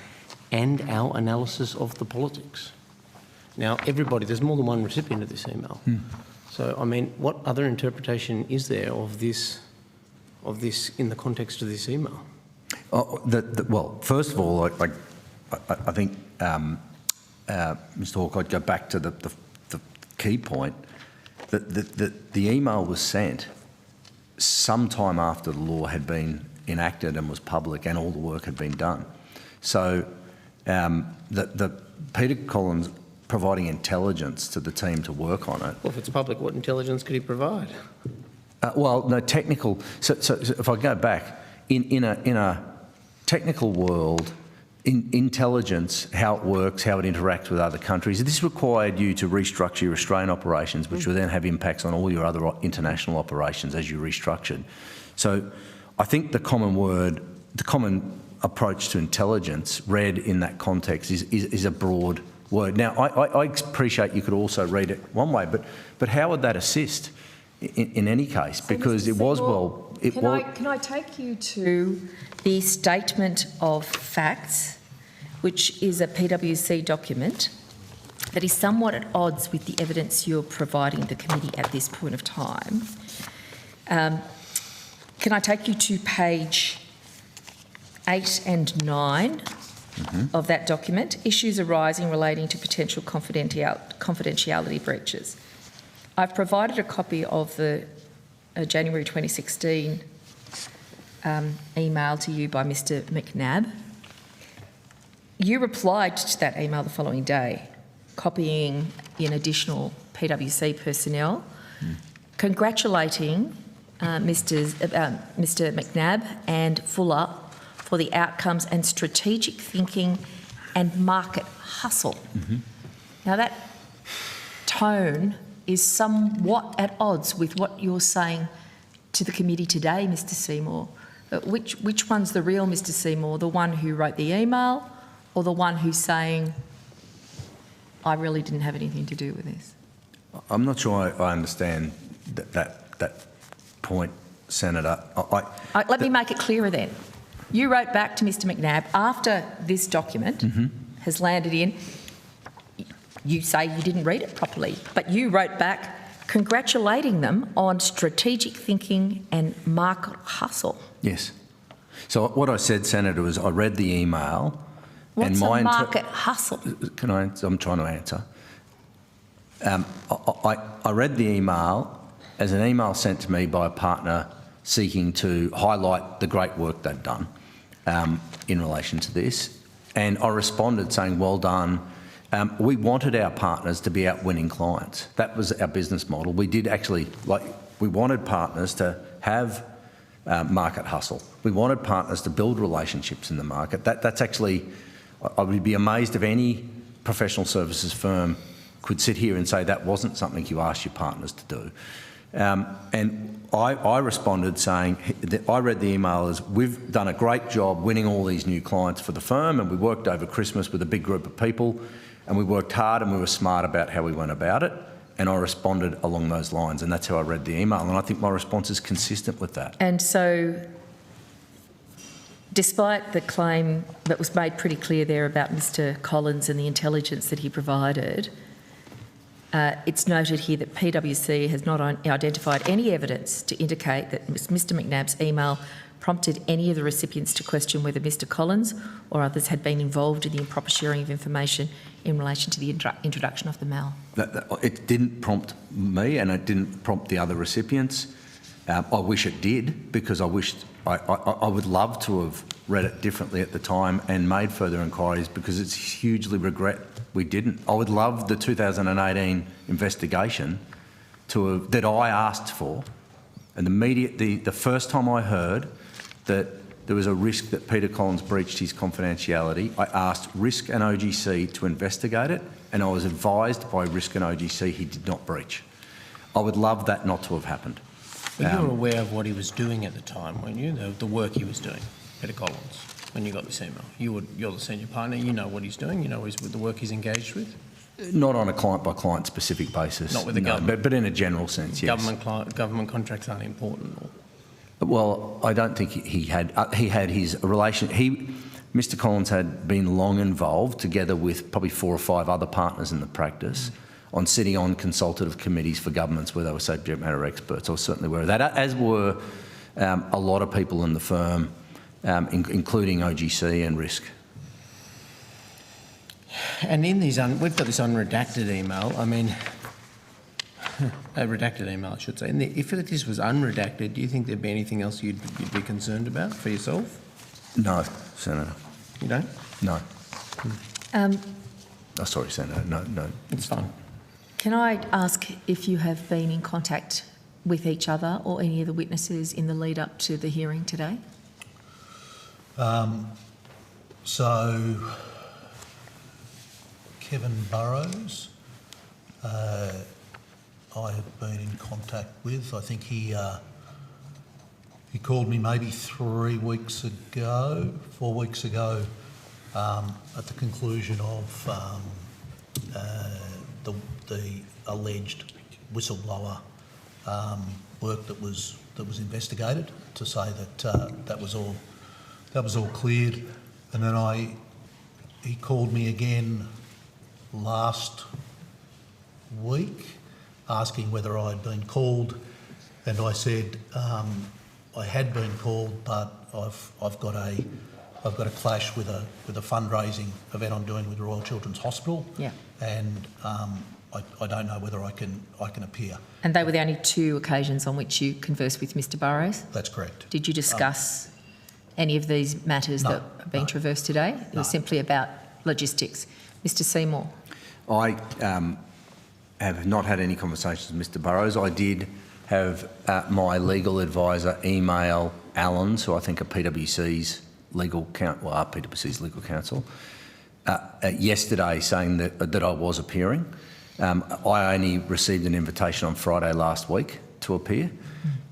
and our analysis of the politics. Now, there's more than one recipient of this email. So, I mean, what other interpretation is there of this in the context of this email? Well, first of all, I think, Mr Hawke, I'd go back to the key point that the email was sent sometime after the law had been enacted and was public and all the work had been done. So the Peter Collins providing intelligence to the team to work on it. Well, if it's public, what intelligence could he provide? Well, no, technical. So if I go back, in a technical world, intelligence, how it works, how it interacts with other countries, this required you to restructure your Australian operations, which will then have impacts on all your other international operations as you restructured. So I think the common approach to intelligence read in that context is a broad word. Now, I appreciate you could also read it one way, but how would that assist in any case? Because it was well... Can I take you to the statement of facts, which is a PwC document that is somewhat at odds with the evidence you're providing the committee at this point of time. Can I take you to page 8 and 9 of that document? Issues arising relating to potential confidentiality breaches. I've provided a copy of the January 2016 email to you by Mr McNab. You replied to that email the following day, copying in additional PwC personnel, congratulating Mr McNab and Fuller for the outcomes and strategic thinking and market hustle. Now that tone is somewhat at odds with what you're saying to the committee today, Mr Seymour. Which one's the real Mr Seymour? The one who wrote the email or the one who's saying, I really didn't have anything to do with this? I'm not sure I understand that point, Senator. Let me make it clearer then. You wrote back to Mr McNab after this document has landed in. You say you didn't read it properly, but you wrote back congratulating them on strategic thinking and market hustle. Yes. So what I said, Senator, was I read the email. What's a market hustle? Can I? I'm trying to answer. I read the email as an email sent to me by a partner seeking to highlight the great work they've done in relation to this, and I responded saying, well done. We wanted our partners to be out winning clients. That was our business model. We did actually, we wanted partners to have market hustle. We wanted partners to build relationships in the market. That's actually, I would be amazed if any professional services firm could sit here and say that wasn't something you asked your partners to do. And I responded saying, that I read the email as, we've done a great job winning all these new clients for the firm, and we worked over Christmas with a big group of people, and we worked hard and we were smart about how we went about it. And I responded along those lines, and that's how I read the email. And I think my response is consistent with that. And so, despite the claim that was made pretty clear there about Mr Collins and the intelligence that he provided, it's noted here that PwC has not identified any evidence to indicate that Mr McNab's email prompted any of the recipients to question whether Mr Collins or others had been involved in the improper sharing of information in relation to the introduction of the mail. It didn't prompt me, and it didn't prompt the other recipients. I wish it did, because I would love to have read it differently at the time and made further inquiries, because it's hugely regret we didn't. I would love the 2018 investigation that I asked for, and the first time I heard that there was a risk that Peter Collins breached his confidentiality, I asked Risk and OGC to investigate it, and I was advised by Risk and OGC he did not breach. I would love that not to have happened. But you were aware of what he was doing at the time, weren't you? The work he was doing, Peter Collins, when you got this email. You're the senior partner, you know what he's doing, you know the work he's engaged with? Not on a client-by-client specific basis. Not with the government? But in a general sense, yes. Government contracts aren't important? Or? Well, I don't think he had his relation. Mr Collins had been long involved, together with probably 4 or 5 other partners in the practice, on sitting on consultative committees for governments where they were subject matter experts. I was certainly aware of that, as were a lot of people in the firm, including OGC and Risk. And in these, we've got this unredacted email. I mean, a redacted email, I should say. And if this was unredacted, do you think there'd be anything else you'd be concerned about for yourself? No, Senator. You don't? No. Sorry, Senator. No. It's fine. Can I ask if you have been in contact with each other or any of the witnesses in the lead up to the hearing today? So, Kevin Burrows, I have been in contact with. I think he called me maybe 4 weeks ago, at the conclusion of the alleged whistleblower work that was investigated, to say that that was all cleared. And then he called me again last week asking whether I had been called, and I said I had been called, but I've got a clash with a fundraising event I'm doing with Royal Children's Hospital. Yeah. And I don't know whether I can appear. And they were the only 2 occasions on which you conversed with Mr Burrows? That's correct. Did you discuss any of these matters that have been traversed today? It was simply about logistics. Mr Seymour. I have not had any conversations with Mr Burrows. I did have my legal advisor email Alan, who I think are PwC's legal counsel, yesterday saying that I was appearing. I only received an invitation on Friday last week to appear,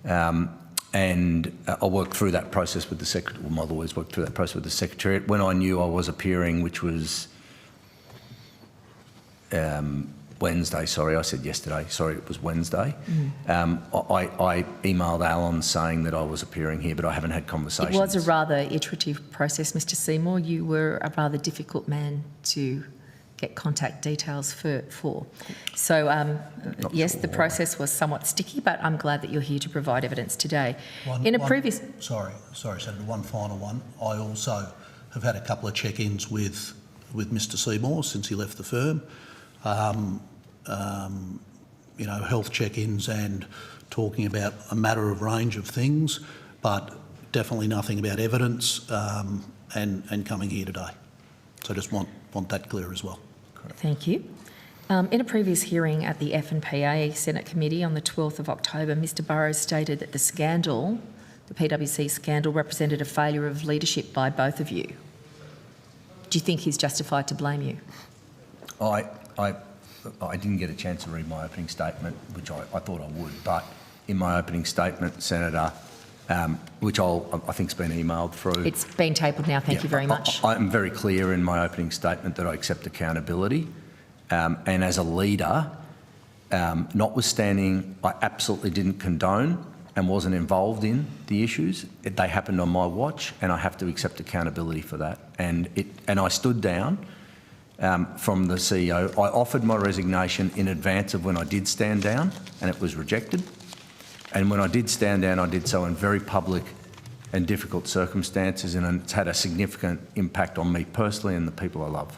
and I worked through that process with the Secretary. Well, my lawyers worked through that process with the Secretariat. When I knew I was appearing, which was Wednesday, sorry, I said yesterday, sorry, it was Wednesday. I emailed Alan saying that I was appearing here, but I haven't had conversations. It was a rather iterative process, Mr Seymour. You were a rather difficult man to get contact details for. So, yes, the process was somewhat sticky, but I'm glad that you're here to provide evidence today. Sorry, Senator, one final one. I also have had a couple of check-ins with Mr Seymour since he left the firm. Health check-ins and talking about a range of things, but definitely nothing about evidence and coming here today. So I just want that clear as well. Thank you. In a previous hearing at the F&PA Senate Committee on the 12th of October, Mr Burrows stated that the scandal, the PwC scandal, represented a failure of leadership by both of you. Do you think he's justified to blame you? I didn't get a chance to read my opening statement, which I thought I would, but in my opening statement, Senator, which I think's been emailed through. It's been tabled now, thank you very much. I'm very clear in my opening statement that I accept accountability, and as a leader, notwithstanding I absolutely didn't condone and wasn't involved in the issues, they happened on my watch, and I have to accept accountability for that. And I stood down from the CEO. I offered my resignation in advance of when I did stand down, and it was rejected. And when I did stand down, I did so in very public and difficult circumstances, and it's had a significant impact on me personally and the people I love.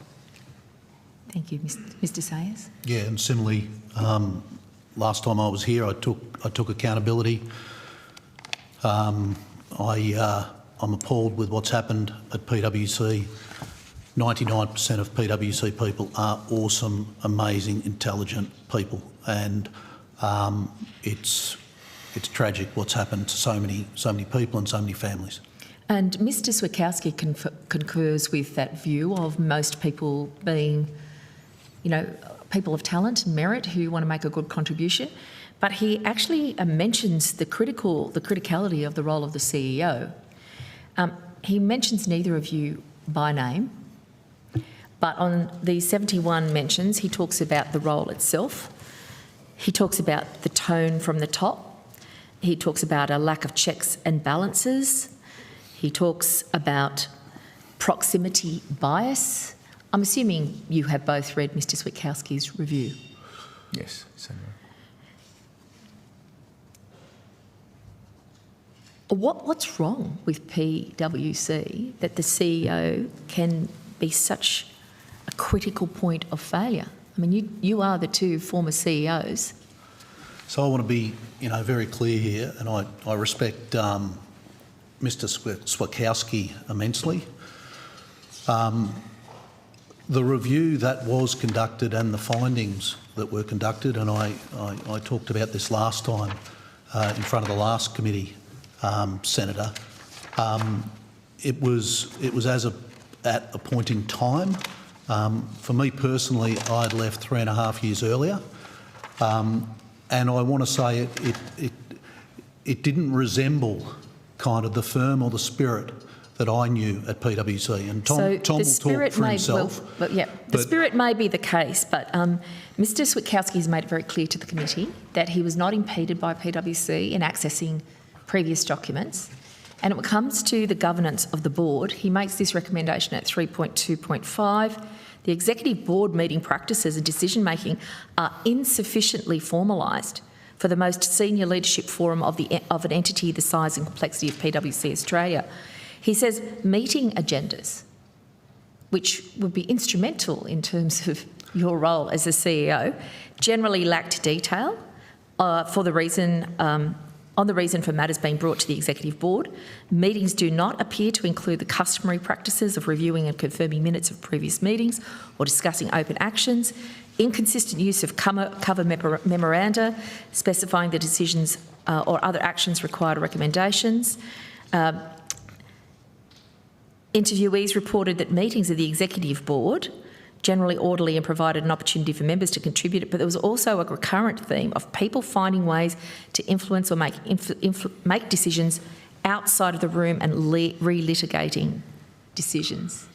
Thank you. Mr Sayers? Yeah, and similarly, last time I was here, I took accountability. I'm appalled with what's happened at PwC. 99% of PwC people are awesome, amazing, intelligent people, and it's tragic what's happened to so many people and so many families. And Mr Switowski concurs with that view of most people being, people of talent and merit who want to make a good contribution, but he actually mentions the criticality of the role of the CEO. He mentions neither of you by name, but on the 71 mentions, he talks about the role itself. He talks about the tone from the top. He talks about a lack of checks and balances. He talks about proximity bias. I'm assuming you have both read Mr Switowski's review. Yes, Senator. What's wrong with PwC that the CEO can be such a critical point of failure? I mean, you are the 2 former CEOs. So I want to be, very clear here, and I respect Mr Switowski immensely. The review that was conducted and the findings that were conducted, and I talked about this last time in front of the last committee, Senator. It was at a point in time. For me personally, I'd left 3.5 years earlier, and I want to say it didn't resemble kind of the firm or the spirit that I knew at PwC. And Tom will talk for himself. The spirit may be the case, but Mr Switowski has made it very clear to the committee that he was not impeded by PwC in accessing previous documents. And when it comes to the governance of the board, he makes this recommendation at 3.2.5. The executive board meeting practices and decision-making are insufficiently formalised for the most senior leadership forum of an entity the size and complexity of PwC Australia. He says meeting agendas, which would be instrumental in terms of, your role as the CEO generally lacked detail on the reason for matters being brought to the Executive Board. Meetings do not appear to include the customary practices of reviewing and confirming minutes of previous meetings or discussing open actions. Inconsistent use of cover memoranda specifying the decisions or other actions required recommendations. Interviewees reported that meetings of the Executive Board generally orderly and provided an opportunity for members to contribute, but there was also a recurrent theme of people finding ways to influence or make decisions outside of the room and relitigating decisions.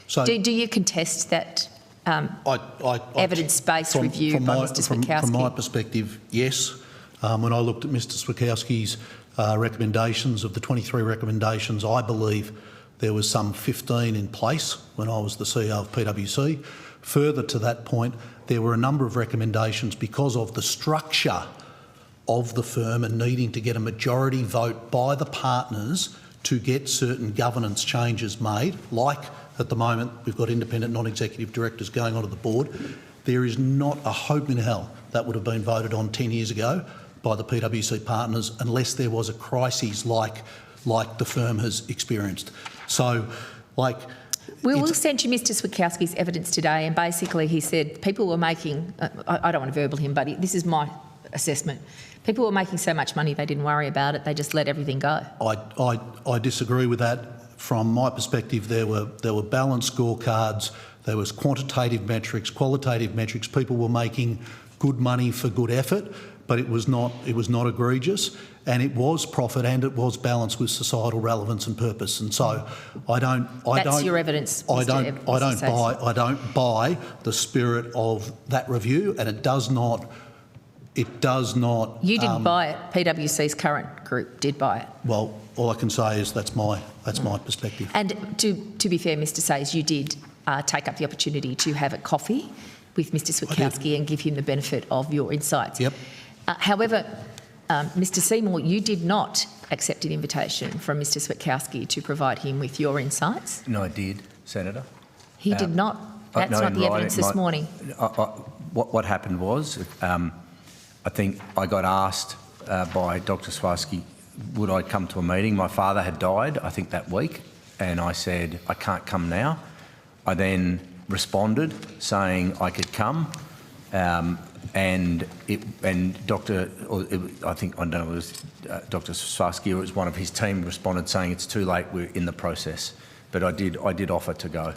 So do you contest that evidence-based review by Mr Switowski? From my perspective, yes. When I looked at Mr Switowski's recommendations, of the 23 recommendations, I believe there was some 15 in place when I was the CEO of PwC. Further to that point, there were a number of recommendations because of the structure of the firm and needing to get a majority vote by the partners to get certain governance changes made, like at the moment we've got independent non-executive directors going onto the board. There is not a hope in hell that would have been voted on 10 years ago by the PwC partners unless there was a crisis like the firm has experienced. So, we'll send you Mr Switowski's evidence today, and basically he said people were making, I don't want to verbal him, but this is my assessment, people were making so much money they didn't worry about it, they just let everything go. I disagree with that. From my perspective, there were balanced scorecards, there was quantitative metrics, qualitative metrics, people were making good money for good effort, but it was not egregious, and it was profit and it was balanced with societal relevance and purpose. And so That's your evidence. I don't buy the spirit of that review, and it does not. You didn't buy it. PwC's current group did buy it. Well, all I can say is that's my perspective. And to be fair, Mr Sayers, you did take up the opportunity to have a coffee with Mr Switowski and give him the benefit of your insights. Yep. However, Mr Seymour, you did not accept an invitation from Mr Switowski to provide him with your insights. No, I did, Senator. He did not. That's not the evidence this morning. What happened was, I think I got asked by Dr Switowski, would I come to a meeting? My father had died, I think, that week, and I said, I can't come now. I then responded saying I could come, and Dr. Switowski, or it was one of his team, responded saying it's too late, we're in the process. But I did offer to go,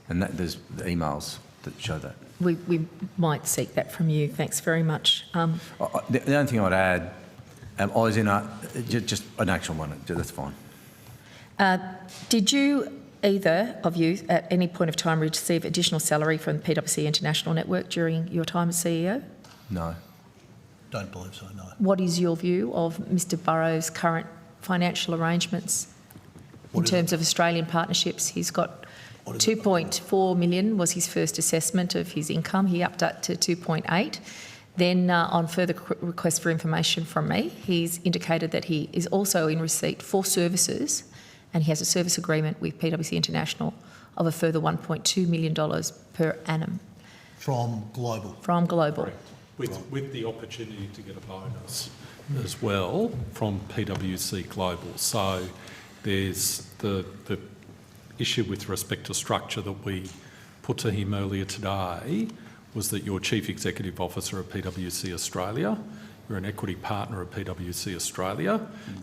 and there's emails that show that. We might seek that from you. Thanks very much. The only thing I'd add, I was in just an actual one. That's fine. Did you, either of you, at any point of time receive additional salary from the PwC International Network during your time as CEO? No. Don't believe so, no. What is your view of Mr Burrows' current financial arrangements in terms of Australian partnerships? He's got 2.4 million was his first assessment of his income. He upped that to 2.8. Then on further request for information from me, he's indicated that he is also in receipt for services, and he has a service agreement with PwC International of a further $1.2 million per annum. From Global? From Global. With the opportunity to get a bonus as well from PwC Global. So there's the issue with respect to structure that we put to him earlier today was that you're Chief Executive Officer of PwC Australia, you're an equity partner of PwC Australia,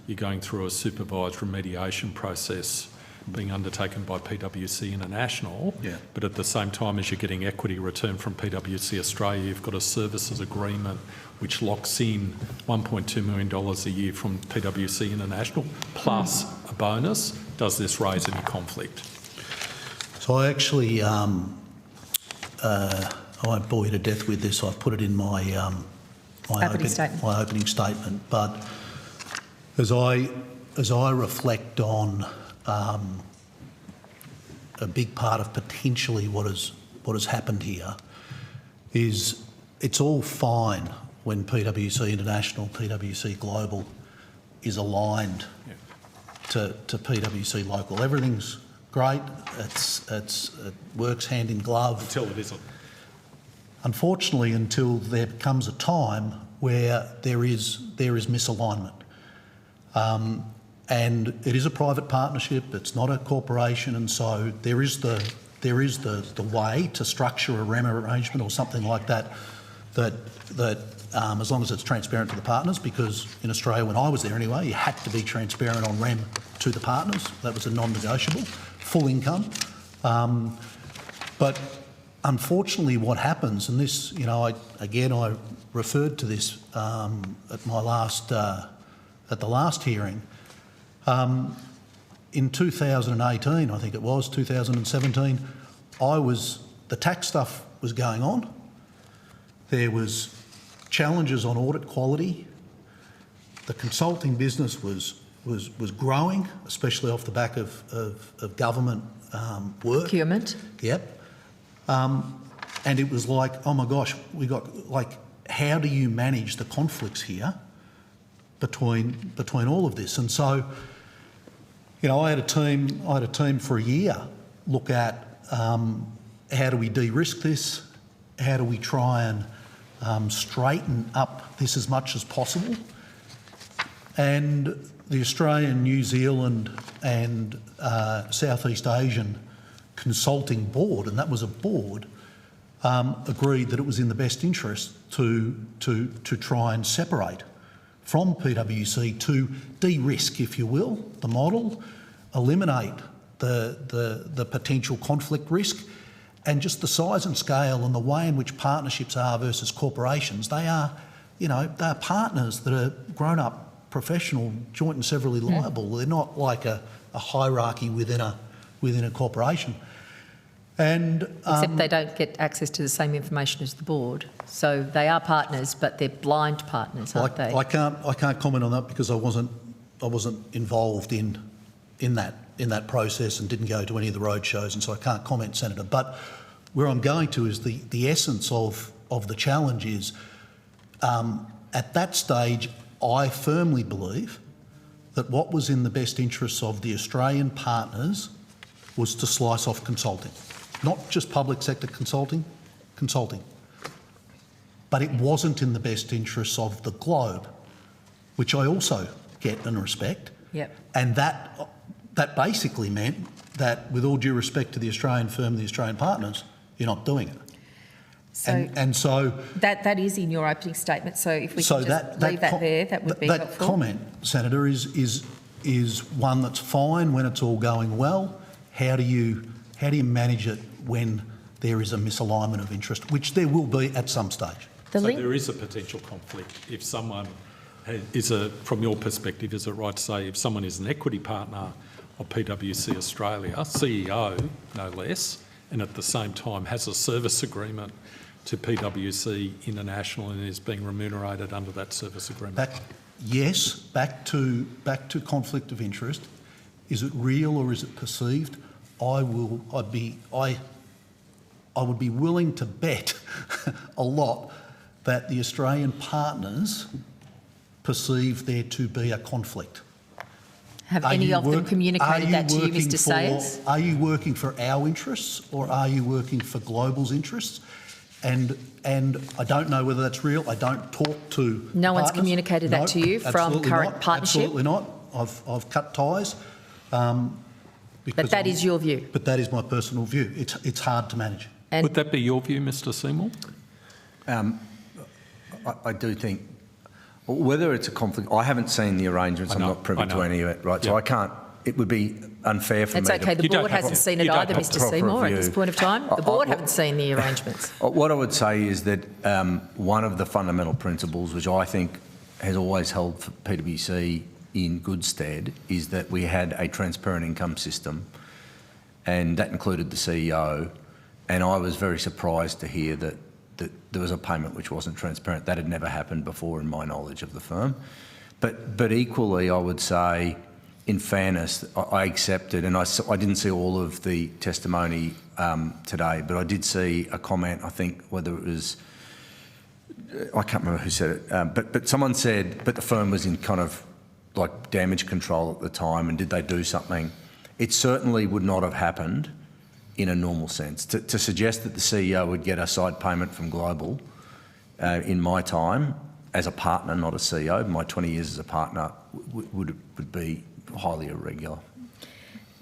you're going through a supervised remediation process being undertaken by PwC International, but at the same time as you're getting equity return from PwC Australia, you've got a services agreement which locks in $1.2 million a year from PwC International, plus a bonus. Does this raise any conflict? So I actually, I won't bore you to death with this. I've put it in my opening statement. But as I reflect on a big part of potentially what has happened here is it's all fine when PwC International, PwC Global is aligned to PwC Local. Everything's great. It works hand in glove. Until it isn't. Unfortunately, until there comes a time where there is misalignment. And it is a private partnership, it's not a corporation, and so there is the way to structure a REM arrangement or something like that as long as it's transparent to the partners, because in Australia, when I was there anyway, you had to be transparent on REM to the partners. That was a non-negotiable, full income. But unfortunately what happens, and this, I referred to this at the last hearing, in 2018, I think it was, 2017, the tax stuff was going on. There was challenges on audit quality. The consulting business was growing, especially off the back of government work. Procurement. Yep. And it was like, oh my gosh, how do you manage the conflicts here between all of this? And so, I had a team for a year look at how do we de-risk this? How do we try and straighten up this as much as possible? And the Australian, New Zealand and Southeast Asian Consulting Board, and that was a board, agreed that it was in the best interest to try and separate from PwC to de-risk, if you will, the model, eliminate the potential conflict risk, and just the size and scale and the way in which partnerships are versus corporations. They are partners that are grown-up, professional, joint and severally liable. They're not like a hierarchy within a corporation. And except they don't get access to the same information as the board. So they are partners, but they're blind partners, aren't they? I can't comment on that because I wasn't involved in that process and didn't go to any of the roadshows, and so I can't comment, Senator. But where I'm going to is the essence of the challenge is at that stage I firmly believe that what was in the best interests of the Australian partners was to slice off consulting. Not just public sector consulting. But it wasn't in the best interests of the globe, which I also get and respect. Yep. And that basically meant that, with all due respect to the Australian firm and the Australian partners, you're not doing it. So that is in your opening statement. So if we can just leave that there, that would be helpful. That comment, Senator, is one that's fine when it's all going well. How do you manage it when there is a misalignment of interest, which there will be at some stage? So there is a potential conflict if someone from your perspective, is it right to say if someone is an equity partner of PwC Australia, CEO no less, and at the same time has a service agreement to PwC International and is being remunerated under that service agreement? Back to conflict of interest. Is it real or is it perceived? I would be willing to bet a lot that the Australian partners perceive there to be a conflict. Have any of them communicated that to you, Mr. Sayers? Are you working for our interests or are you working for global's interests? And I don't know whether that's real. I don't talk to No one's communicated that to you from current partnership? Absolutely not. I've cut ties. But that is your view? But that is my personal view. It's hard to manage. Would that be your view, Mr. Seymour? I do think, whether it's a conflict, I haven't seen the arrangements, I'm not privy to any of it, right? Yep. So I can't, it would be unfair for me to... It's okay, the board hasn't seen it either, Mr. Seymour, at this point of time. The board haven't seen the arrangements. What I would say is that one of the fundamental principles, which I think has always held for PwC in good stead, is that we had a transparent income system, and that included the CEO, and I was very surprised to hear that there was a payment which wasn't transparent. That had never happened before in my knowledge of the firm. But equally, I would say, in fairness, I accepted, and I didn't see all of the testimony today, but I did see a comment, I think, whether it was, I can't remember who said it, but someone said, but the firm was in kind of like damage control at the time, and did they do something? It certainly would not have happened in a normal sense. To suggest that the CEO would get a side payment from Global in my time as a partner, not a CEO, my 20 years as a partner, would be highly irregular.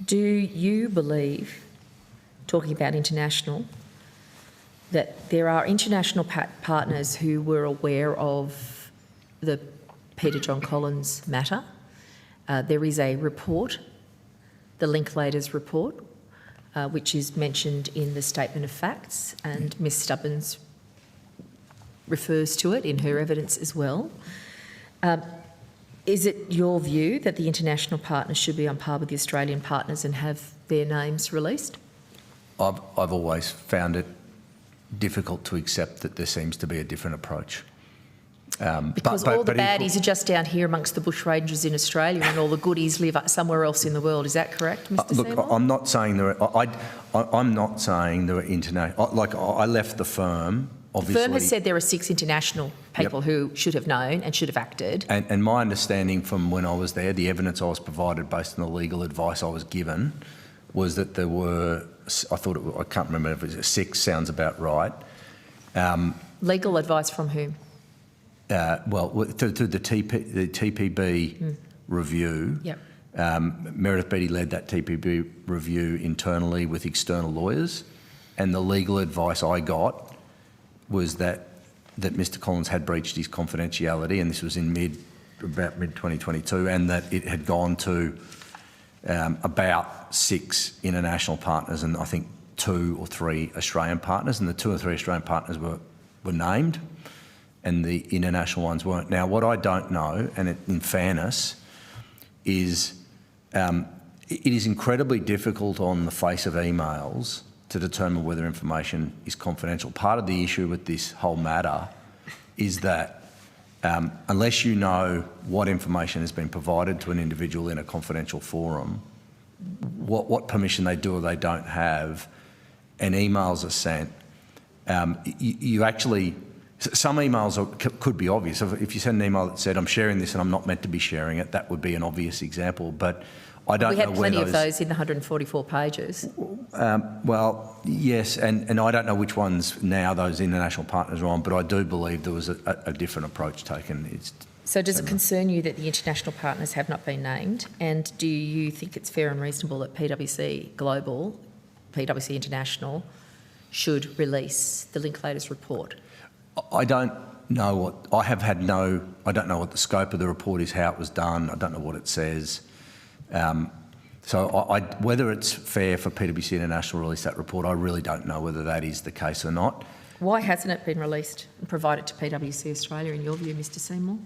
Do you believe, talking about international, that there are international partners who were aware of the Peter John Collins matter? There is a report, the Linklaters report, which is mentioned in the statement of facts, and Ms Stubbins refers to it in her evidence as well. Is it your view that the international partners should be on par with the Australian partners and have their names released? I've always found it difficult to accept that there seems to be a different approach. Because all the baddies are just down here amongst the bushrangers in Australia, and all the goodies live somewhere else in the world. Is that correct, Mr. Seymour? Look, I'm not saying there are. I'm not saying there are international. Like, I left the firm. Obviously, the firm has said there are 6 international people who should have known and should have acted. And my understanding from when I was there, the evidence I was provided based on the legal advice I was given, was that there were. I can't remember if it was 6. Sounds about right. Legal advice from whom? Well, through the TPB review. Yep. Meredith Beattie led that TPB review internally with external lawyers, and the legal advice I got was that Mr Collins had breached his confidentiality, and this was in about mid-2022, and that it had gone to about 6 international partners and I think 2 or 3 Australian partners, and the 2 or 3 Australian partners were named and the international ones weren't. Now, what I don't know, and in fairness, is it is incredibly difficult on the face of emails to determine whether information is confidential. Part of the issue with this whole matter is that unless you know what information has been provided to an individual in a confidential forum, what permission they do or they don't have, and emails are sent, you actually... Some emails could be obvious. If you send an email that said, I'm sharing this and I'm not meant to be sharing it, that would be an obvious example. But I don't know where those... We had plenty of those in the 144 pages. Well, yes, and I don't know which ones now those international partners are on, but I do believe there was a different approach taken. So does it concern you that the international partners have not been named? And do you think it's fair and reasonable that PwC Global, PwC International, should release the Linklaters report? I don't know what... I don't know what the scope of the report is, how it was done. I don't know what it says. So whether it's fair for PwC International to release that report, I really don't know whether that is the case or not. Why hasn't it been released and provided to PwC Australia, in your view, Mr Seymour?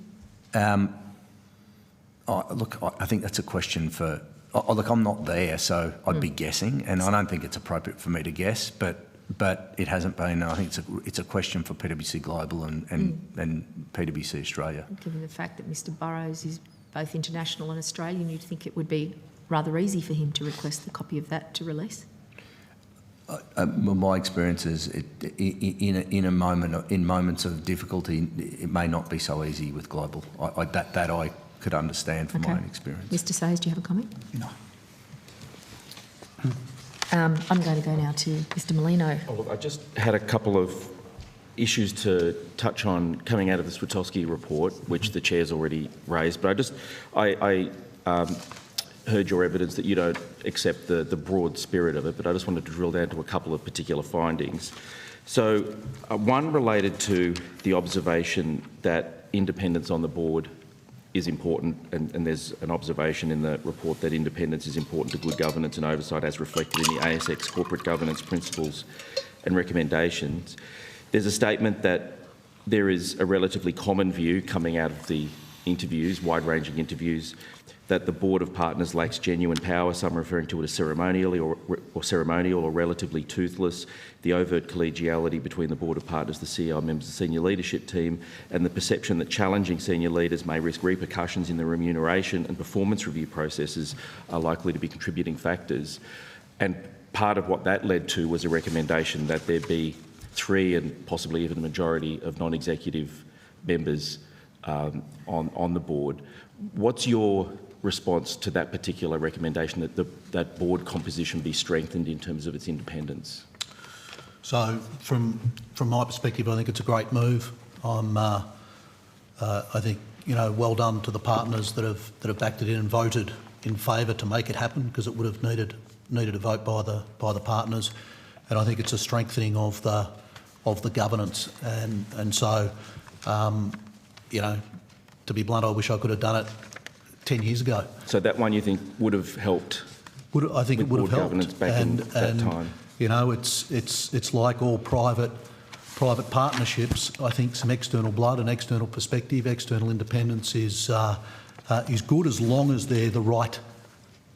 Look, I think that's a question for... Look, I'm not there, so I'd be guessing, and I don't think it's appropriate for me to guess, but it hasn't been. I think it's a question for PwC Global and PwC Australia. Given the fact that Mr Burrows is both international and Australian, you'd think it would be rather easy for him to request the copy of that to release? My experience is in moments of difficulty, it may not be so easy with Global. That I could understand from my own experience. Mr Sayers, do you have a comment? No. I'm going to go now to Mr Molino. Oh, look, I just had a couple of issues to touch on coming out of the Switowski report, which the Chair's already raised, but I heard your evidence that you don't accept the broad spirit of it, but I just wanted to drill down to a couple of particular findings. So one related to the observation that independence on the board is important, and there's an observation in the report that independence is important to good governance and oversight as reflected in the ASX corporate governance principles and recommendations. There's a statement that there is a relatively common view coming out of the interviews, wide-ranging interviews, that the board of partners lacks genuine power, some referring to it as ceremonial or relatively toothless, the overt collegiality between the board of partners, the CEO, members of the senior leadership team, and the perception that challenging senior leaders may risk repercussions in the remuneration and performance review processes are likely to be contributing factors. And part of what that led to was a recommendation that there be 3 and possibly even a majority of non-executive members on the board. What's your response to that particular recommendation that that board composition be strengthened in terms of its independence? So, from my perspective, I think it's a great move. I think, you know, well done to the partners that have backed it in and voted in favour to make it happen, because it would have needed a vote by the partners, and I think it's a strengthening of the governance, and so, you know, to be blunt, I wish I could have done it 10 years ago. So that one you think would have helped? I think it would have helped. Governance back in that time. You know, it's like all private partnerships. I think some external blood and external perspective, external independence is good, as long as they're the right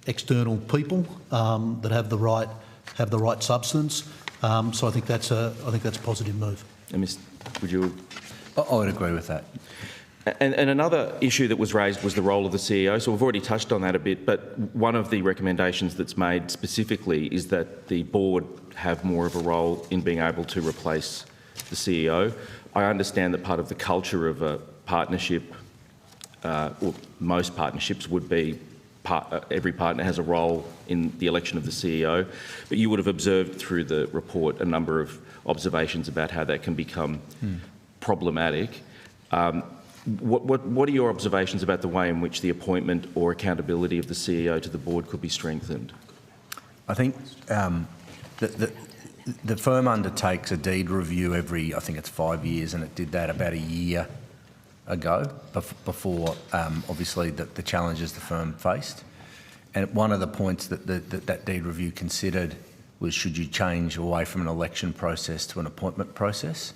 external people that have the right substance. So I think that's a positive move. And would you? I would agree with that. And another issue that was raised was the role of the CEO. So we've already touched on that a bit, but one of the recommendations that's made specifically is that the board have more of a role in being able to replace the CEO. I understand that part of the culture of a partnership, or most partnerships, would be every partner has a role in the election of the CEO, but you would have observed through the report a number of observations about how that can become problematic. What are your observations about the way in which the appointment or accountability of the CEO to the board could be strengthened? I think the firm undertakes a deed review every, I think it's 5 years, and it did that about a year ago, before obviously the challenges the firm faced. And one of the points that deed review considered was, should you change away from an election process to an appointment process?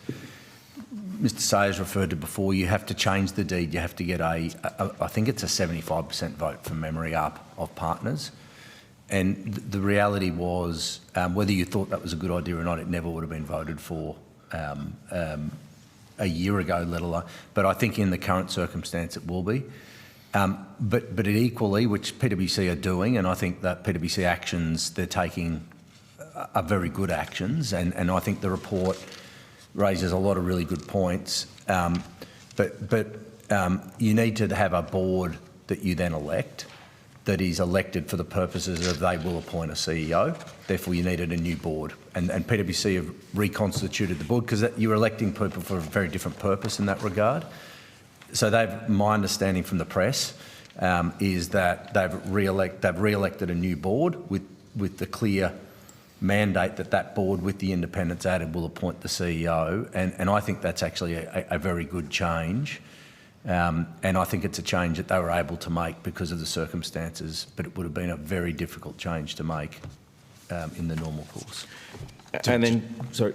Mr. Sayers referred to before, you have to change the deed, you have to get I think it's a 75% vote from memory up of partners. And the reality was, whether you thought that was a good idea or not, it never would have been voted for a year ago, let alone. But I think in the current circumstance it will be. But it equally, which PwC are doing, and I think that PwC actions they're taking are very good actions, and I think the report raises a lot of really good points. But you need to have a board that you then elect, that is elected for the purposes of they will appoint a CEO. Therefore, you needed a new board. And PwC have reconstituted the board because you're electing people for a very different purpose in that regard. So my understanding from the press is that they've re-elected a new board with the clear mandate that board with the independents added will appoint the CEO. And I think that's actually a very good change. And I think it's a change that they were able to make because of the circumstances, but it would have been a very difficult change to make in the normal course. And then, sorry.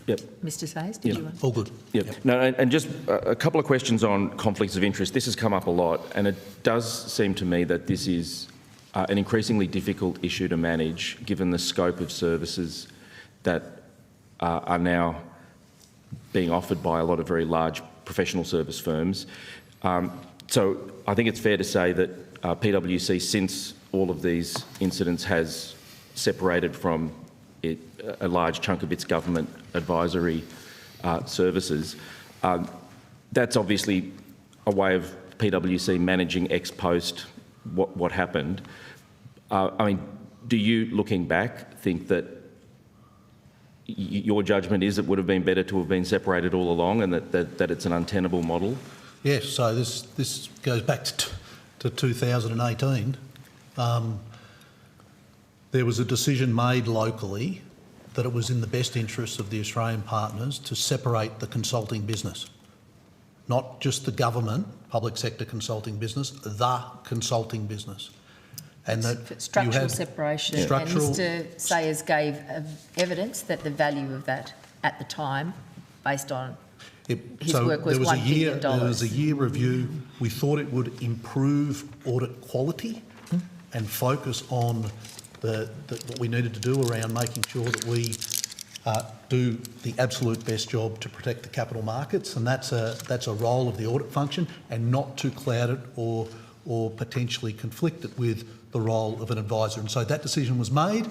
Yep. Mr. Sayers, did you want? All good. Yep. No, and just a couple of questions on conflicts of interest. This has come up a lot, and it does seem to me that this is an increasingly difficult issue to manage, given the scope of services that are now being offered by a lot of very large professional service firms. So I think it's fair to say that PwC, since all of these incidents, has separated from a large chunk of its government advisory services. That's obviously a way of PwC managing ex post what happened. I mean, do you, looking back, think that your judgment is it would have been better to have been separated all along, and that it's an untenable model? Yes, so this goes back to 2018. There was a decision made locally that it was in the best interests of the Australian partners to separate the consulting business. Not just the government, public sector consulting business, the consulting business. And that structural separation. And Mr. Sayers gave evidence that the value of that at the time, based on his work, was $1 billion. There was a year review. We thought it would improve audit quality and focus on what we needed to do around making sure that we do the absolute best job to protect the capital markets, and that's a role of the audit function, and not to cloud it or potentially conflict it with the role of an advisor. And so that decision was made.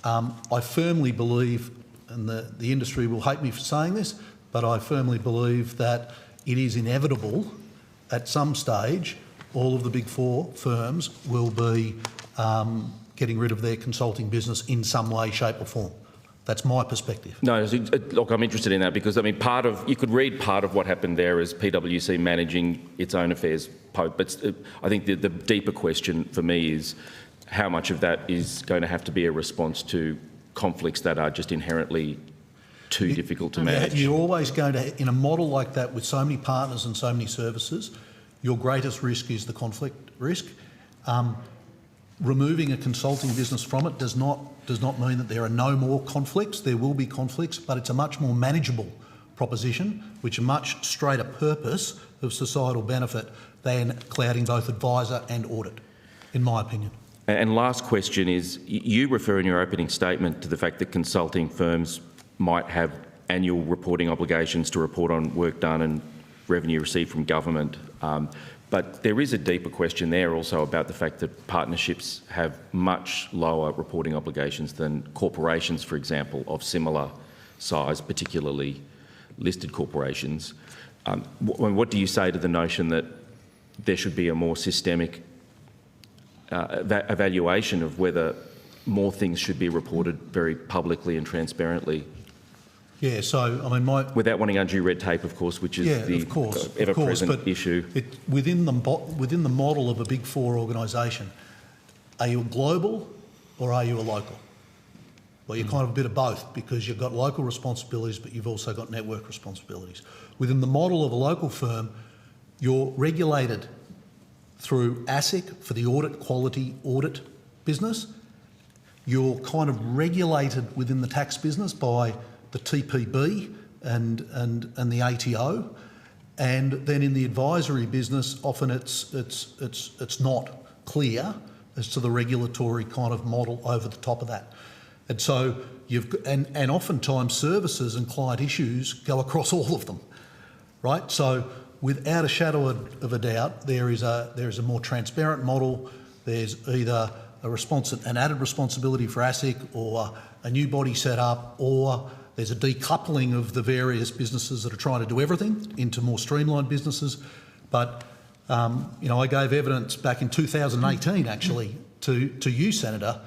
I firmly believe, and the industry will hate me for saying this, but I firmly believe that it is inevitable at some stage all of the Big Four firms will be getting rid of their consulting business in some way, shape or form. That's my perspective. No, look, I'm interested in that because, I mean, you could read part of what happened there as PwC managing its own affairs, but I think the deeper question for me is how much of that is going to have to be a response to conflicts that are just inherently too difficult to manage. You're always going to, in a model like that with so many partners and so many services, your greatest risk is the conflict risk. Removing a consulting business from it does not mean that there are no more conflicts. There will be conflicts, but it's a much more manageable proposition, which a much straighter purpose of societal benefit than clouding both advisor and audit, in my opinion. And last question is, you refer in your opening statement to the fact that consulting firms might have annual reporting obligations to report on work done and revenue received from government. But there is a deeper question there also about the fact that partnerships have much lower reporting obligations than corporations, for example, of similar size, particularly listed corporations. What do you say to the notion that there should be a more systemic evaluation of whether more things should be reported very publicly and transparently? Yeah, so, I mean, without wanting undue red tape, of course, which is the ever-present issue. Within the model of a Big Four organisation, are you a global or are you a local? Well, you're kind of a bit of both because you've got local responsibilities, but you've also got network responsibilities. Within the model of a local firm, you're regulated through ASIC for the audit, quality audit business. You're kind of regulated within the tax business by the TPB and the ATO, and then in the advisory business, often it's not clear as to the regulatory kind of model over the top of that, and so and oftentimes services and client issues go across all of them, right? So without a shadow of a doubt, there is a more transparent model. There's either an added responsibility for ASIC or a new body set up, or there's a decoupling of the various businesses that are trying to do everything into more streamlined businesses. But, I gave evidence back in 2018, actually, to you, Senator,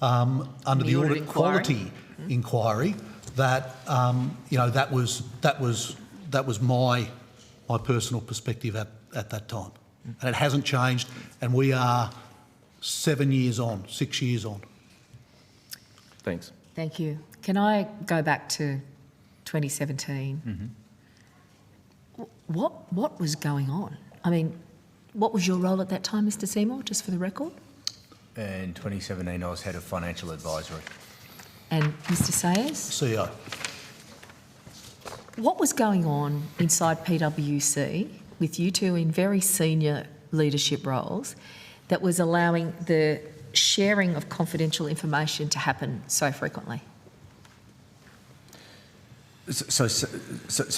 under the audit quality inquiry, that, that was my personal perspective at that time. And it hasn't changed, and we are 6 years on. Thanks. Thank you. Can I go back to 2017? Mm-hmm. What was going on? I mean, what was your role at that time, Mr. Seymour, just for the record? In 2017, I was Head of Financial Advisory. And Mr. Sayers? CEO. What was going on inside PwC with you two in very senior leadership roles that was allowing the sharing of confidential information to happen so frequently? So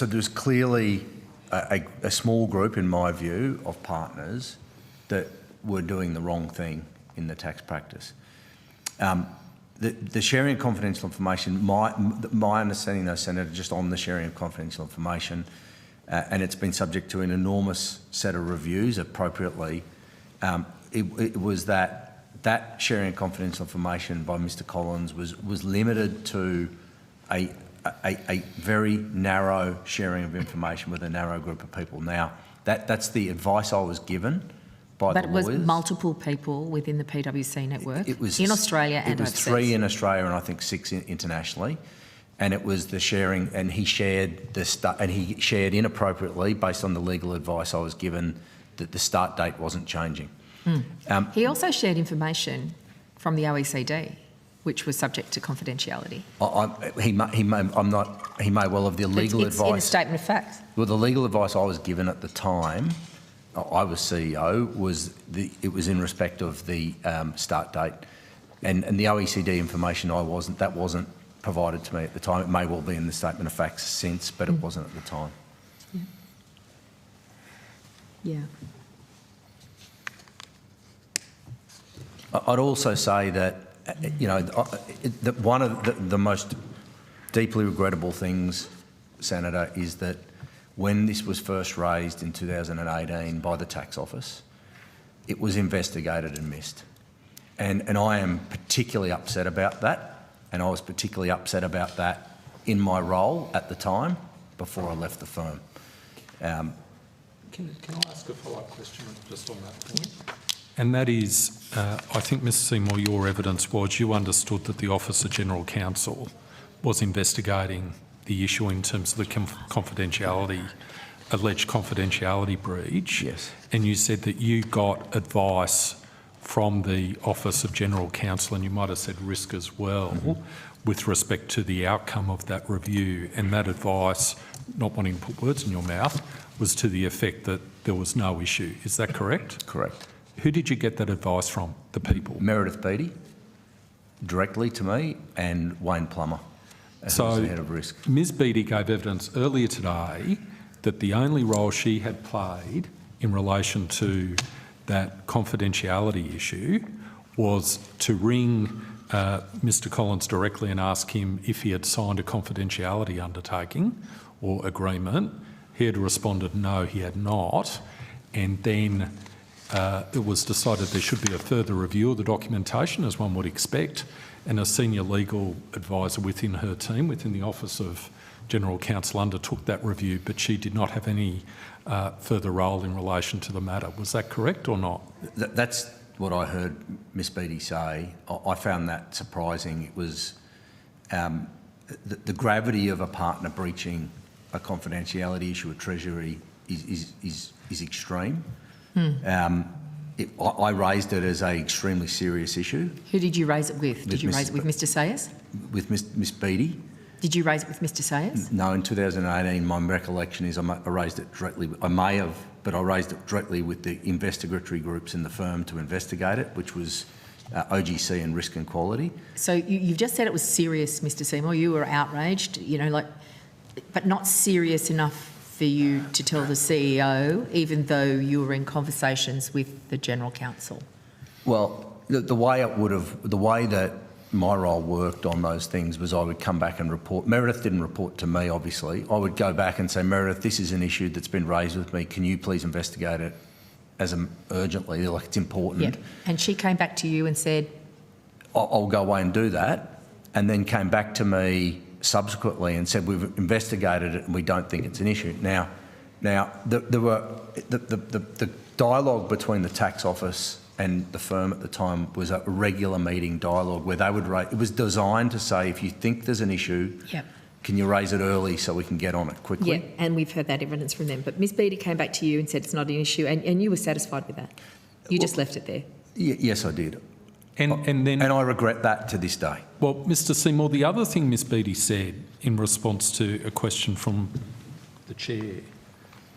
there's clearly a small group, in my view, of partners that were doing the wrong thing in the tax practice. The sharing of confidential information, my understanding, though, Senator, just on the sharing of confidential information, and it's been subject to an enormous set of reviews appropriately, it was that sharing of confidential information by Mr. Collins was limited to a very narrow sharing of information with a narrow group of people. Now, that's the advice I was given by the lawyers. But it was multiple people within the PwC network in Australia and overseas? It was 3 in Australia and I think 6 internationally. And it was the sharing, and he shared inappropriately, based on the legal advice I was given, that the start date wasn't changing. He also shared information from the OECD, which was subject to confidentiality. He may well have the legal advice. It's in a statement of facts. Well, the legal advice I was given at the time, I was CEO, it was in respect of the start date, and the OECD information that wasn't provided to me at the time. It may well be in the statement of facts since, but it wasn't at the time. Yeah. I'd also say that, that one of the most deeply regrettable things, Senator, is that when this was first raised in 2018 by the Tax Office, it was investigated and missed. And I am particularly upset about that, and I was particularly upset about that in my role at the time before I left the firm. Can I ask a follow-up question just on that point? And that is, I think, Mr Seymour, your evidence was you understood that the Office of General Counsel was investigating the issue in terms of the confidentiality, alleged confidentiality breach. Yes. And you said that you got advice from the Office of General Counsel, and you might have said risk as well, with respect to the outcome of that review. And that advice, not wanting to put words in your mouth, was to the effect that there was no issue. Is that correct? Correct. Who did you get that advice from? The people? Meredith Beattie, directly to me, and Wayne Plummer, as the head of risk. Ms Beattie gave evidence earlier today that the only role she had played in relation to that confidentiality issue was to ring Mr Collins directly and ask him if he had signed a confidentiality undertaking or agreement. He had responded no, he had not, and then it was decided there should be a further review of the documentation, as one would expect, and a senior legal advisor within her team, within the Office of General Counsel, undertook that review, but she did not have any further role in relation to the matter. Was that correct or not? That's what I heard Ms Beattie say. I found that surprising. It was the gravity of a partner breaching a confidentiality issue at Treasury is extreme. I raised it as an extremely serious issue. Who did you raise it with? Did you raise it with Mr Sayers? With Ms Beattie. Did you raise it with Mr Sayers? No, in 2018, my recollection is I raised it directly. I may have, but I raised it directly with the investigatory groups in the firm to investigate it, which was OGC and Risk and Quality. So you've just said it was serious, Mr Seymour. You were outraged, but not serious enough for you to tell the CEO, even though you were in conversations with the General Counsel. Well, the way that my role worked on those things was I would come back and report. Meredith didn't report to me, obviously. I would go back and say, Meredith, this is an issue that's been raised with me. Can you please investigate it urgently? Like, it's important. Yeah. And she came back to you and said, I'll go away and do that, and then came back to me subsequently and said, we've investigated it and we don't think it's an issue. Now, the dialogue between the tax office and the firm at the time was a regular meeting dialogue where they would raise. It was designed to say, if you think there's an issue, can you raise it early so we can get on it quickly? Yeah, and we've heard that evidence from them. But Ms Beattie came back to you and said it's not an issue, and you were satisfied with that. You just left it there. Yes, I did. And I regret that to this day. Well, Mr Seymour, the other thing Ms Beattie said in response to a question from the Chair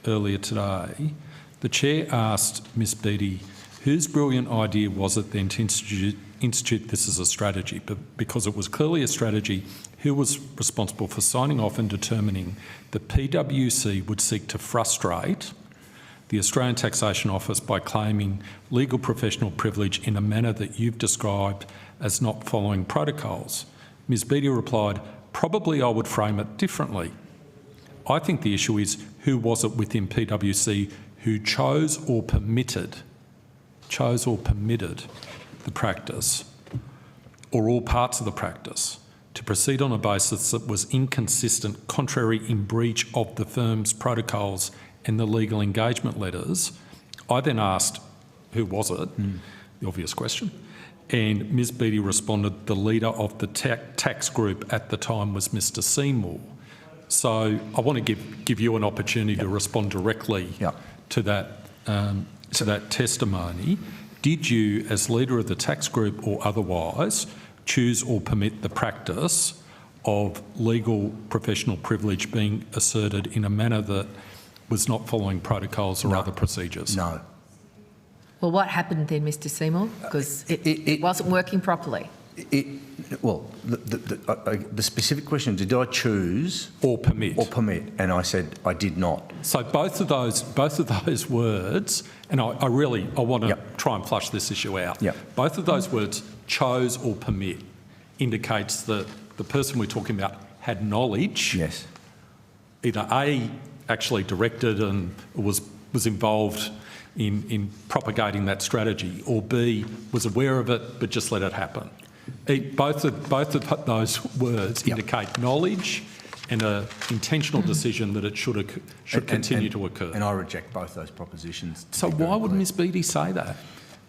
earlier today, the Chair asked Ms Beattie, whose brilliant idea was it then to institute this as a strategy? But because it was clearly a strategy, who was responsible for signing off and determining that PwC would seek to frustrate the Australian Taxation Office by claiming legal professional privilege in a manner that you've described as not following protocols? Ms Beattie replied, probably I would frame it differently. I think the issue is who was it within PwC who chose or permitted the practice, or all parts of the practice, to proceed on a basis that was inconsistent, contrary, in breach of the firm's protocols and the legal engagement letters. I then asked, who was it? The obvious question. And Ms Beattie responded, the leader of the tax group at the time was Mr Seymour. So I want to give you an opportunity to respond directly to that testimony. Did you, as leader of the tax group or otherwise, choose or permit the practice of legal professional privilege being asserted in a manner that was not following protocols or other procedures? No. Well, what happened then, Mr Seymour? Because it wasn't working properly. The specific question, did I choose or permit? And I said I did not. So both of those words, and I want to try and flush this issue out. Both of those words, chose or permit, indicates that the person we're talking about had knowledge. Yes. Either A, actually directed and was involved in propagating that strategy, or B, was aware of it but just let it happen? Both of those words indicate knowledge and an intentional decision that it should continue to occur. And I reject both those propositions. So why would Ms Beattie say that?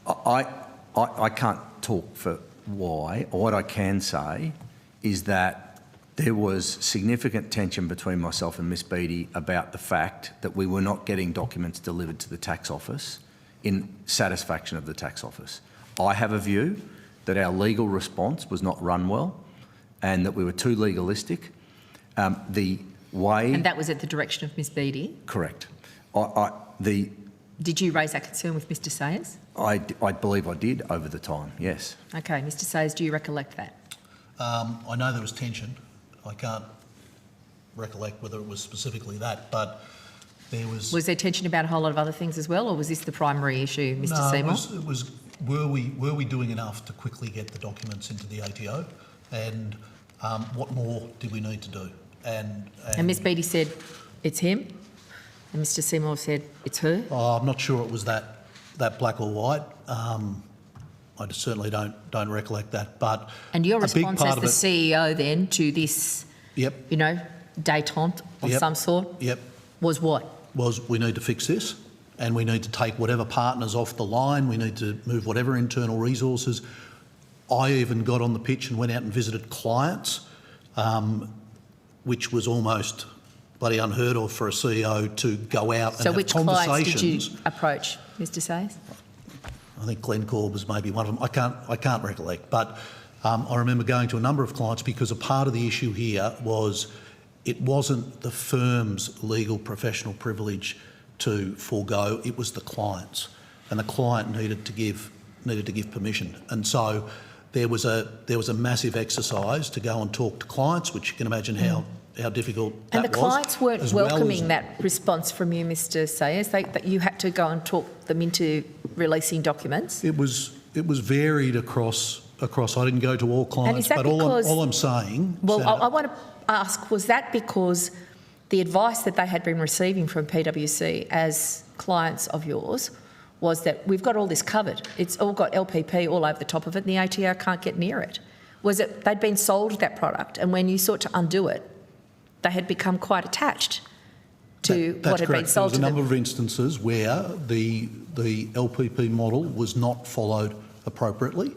I can't talk for why. What I can say is that there was significant tension between myself and Ms Beattie about the fact that we were not getting documents delivered to the tax office in satisfaction of the tax office. I have a view that our legal response was not run well and that we were too legalistic. The way... And that was at the direction of Ms Beattie? Correct. Did you raise that concern with Mr Sayers? I believe I did over the time, yes. Okay, Mr Sayers, do you recollect that? I know there was tension. I can't recollect whether it was specifically that, but there was... Was there tension about a whole lot of other things as well, or was this the primary issue, Mr Seymour? No, it was were we doing enough to quickly get the documents into the ATO, and what more did we need to do? And Ms Beattie said it's him, and Mr Seymour said it's her? I'm not sure it was that black or white. I certainly don't recollect that, but and your response as the CEO then to this, yep, you know, détente of some sort, yep, was what? Was we need to fix this, and we need to take whatever partners off the line. We need to move whatever internal resources. I even got on the pitch and went out and visited clients, which was almost bloody unheard of for a CEO to go out and have conversations. So which clients did you approach, Mr Sayers? I think Glencore was maybe one of them. I can't recollect, but I remember going to a number of clients because a part of the issue here was it wasn't the firm's legal professional privilege to forego; it was the client's, and the client needed to give permission. And so there was a massive exercise to go and talk to clients, which you can imagine how difficult that was. And the clients weren't welcoming that response from you, Mr Sayers, that you had to go and talk them into releasing documents? It was varied across. I didn't go to all clients, and is that but because, all I'm saying... Well, I want to ask, was that because the advice that they had been receiving from PwC as clients of yours was that we've got all this covered, it's all got LPP all over the top of it and the ATO can't get near it? Was it they'd been sold that product and when you sought to undo it, they had become quite attached to what had been sold to them? There was a number of instances where the LPP model was not followed appropriately,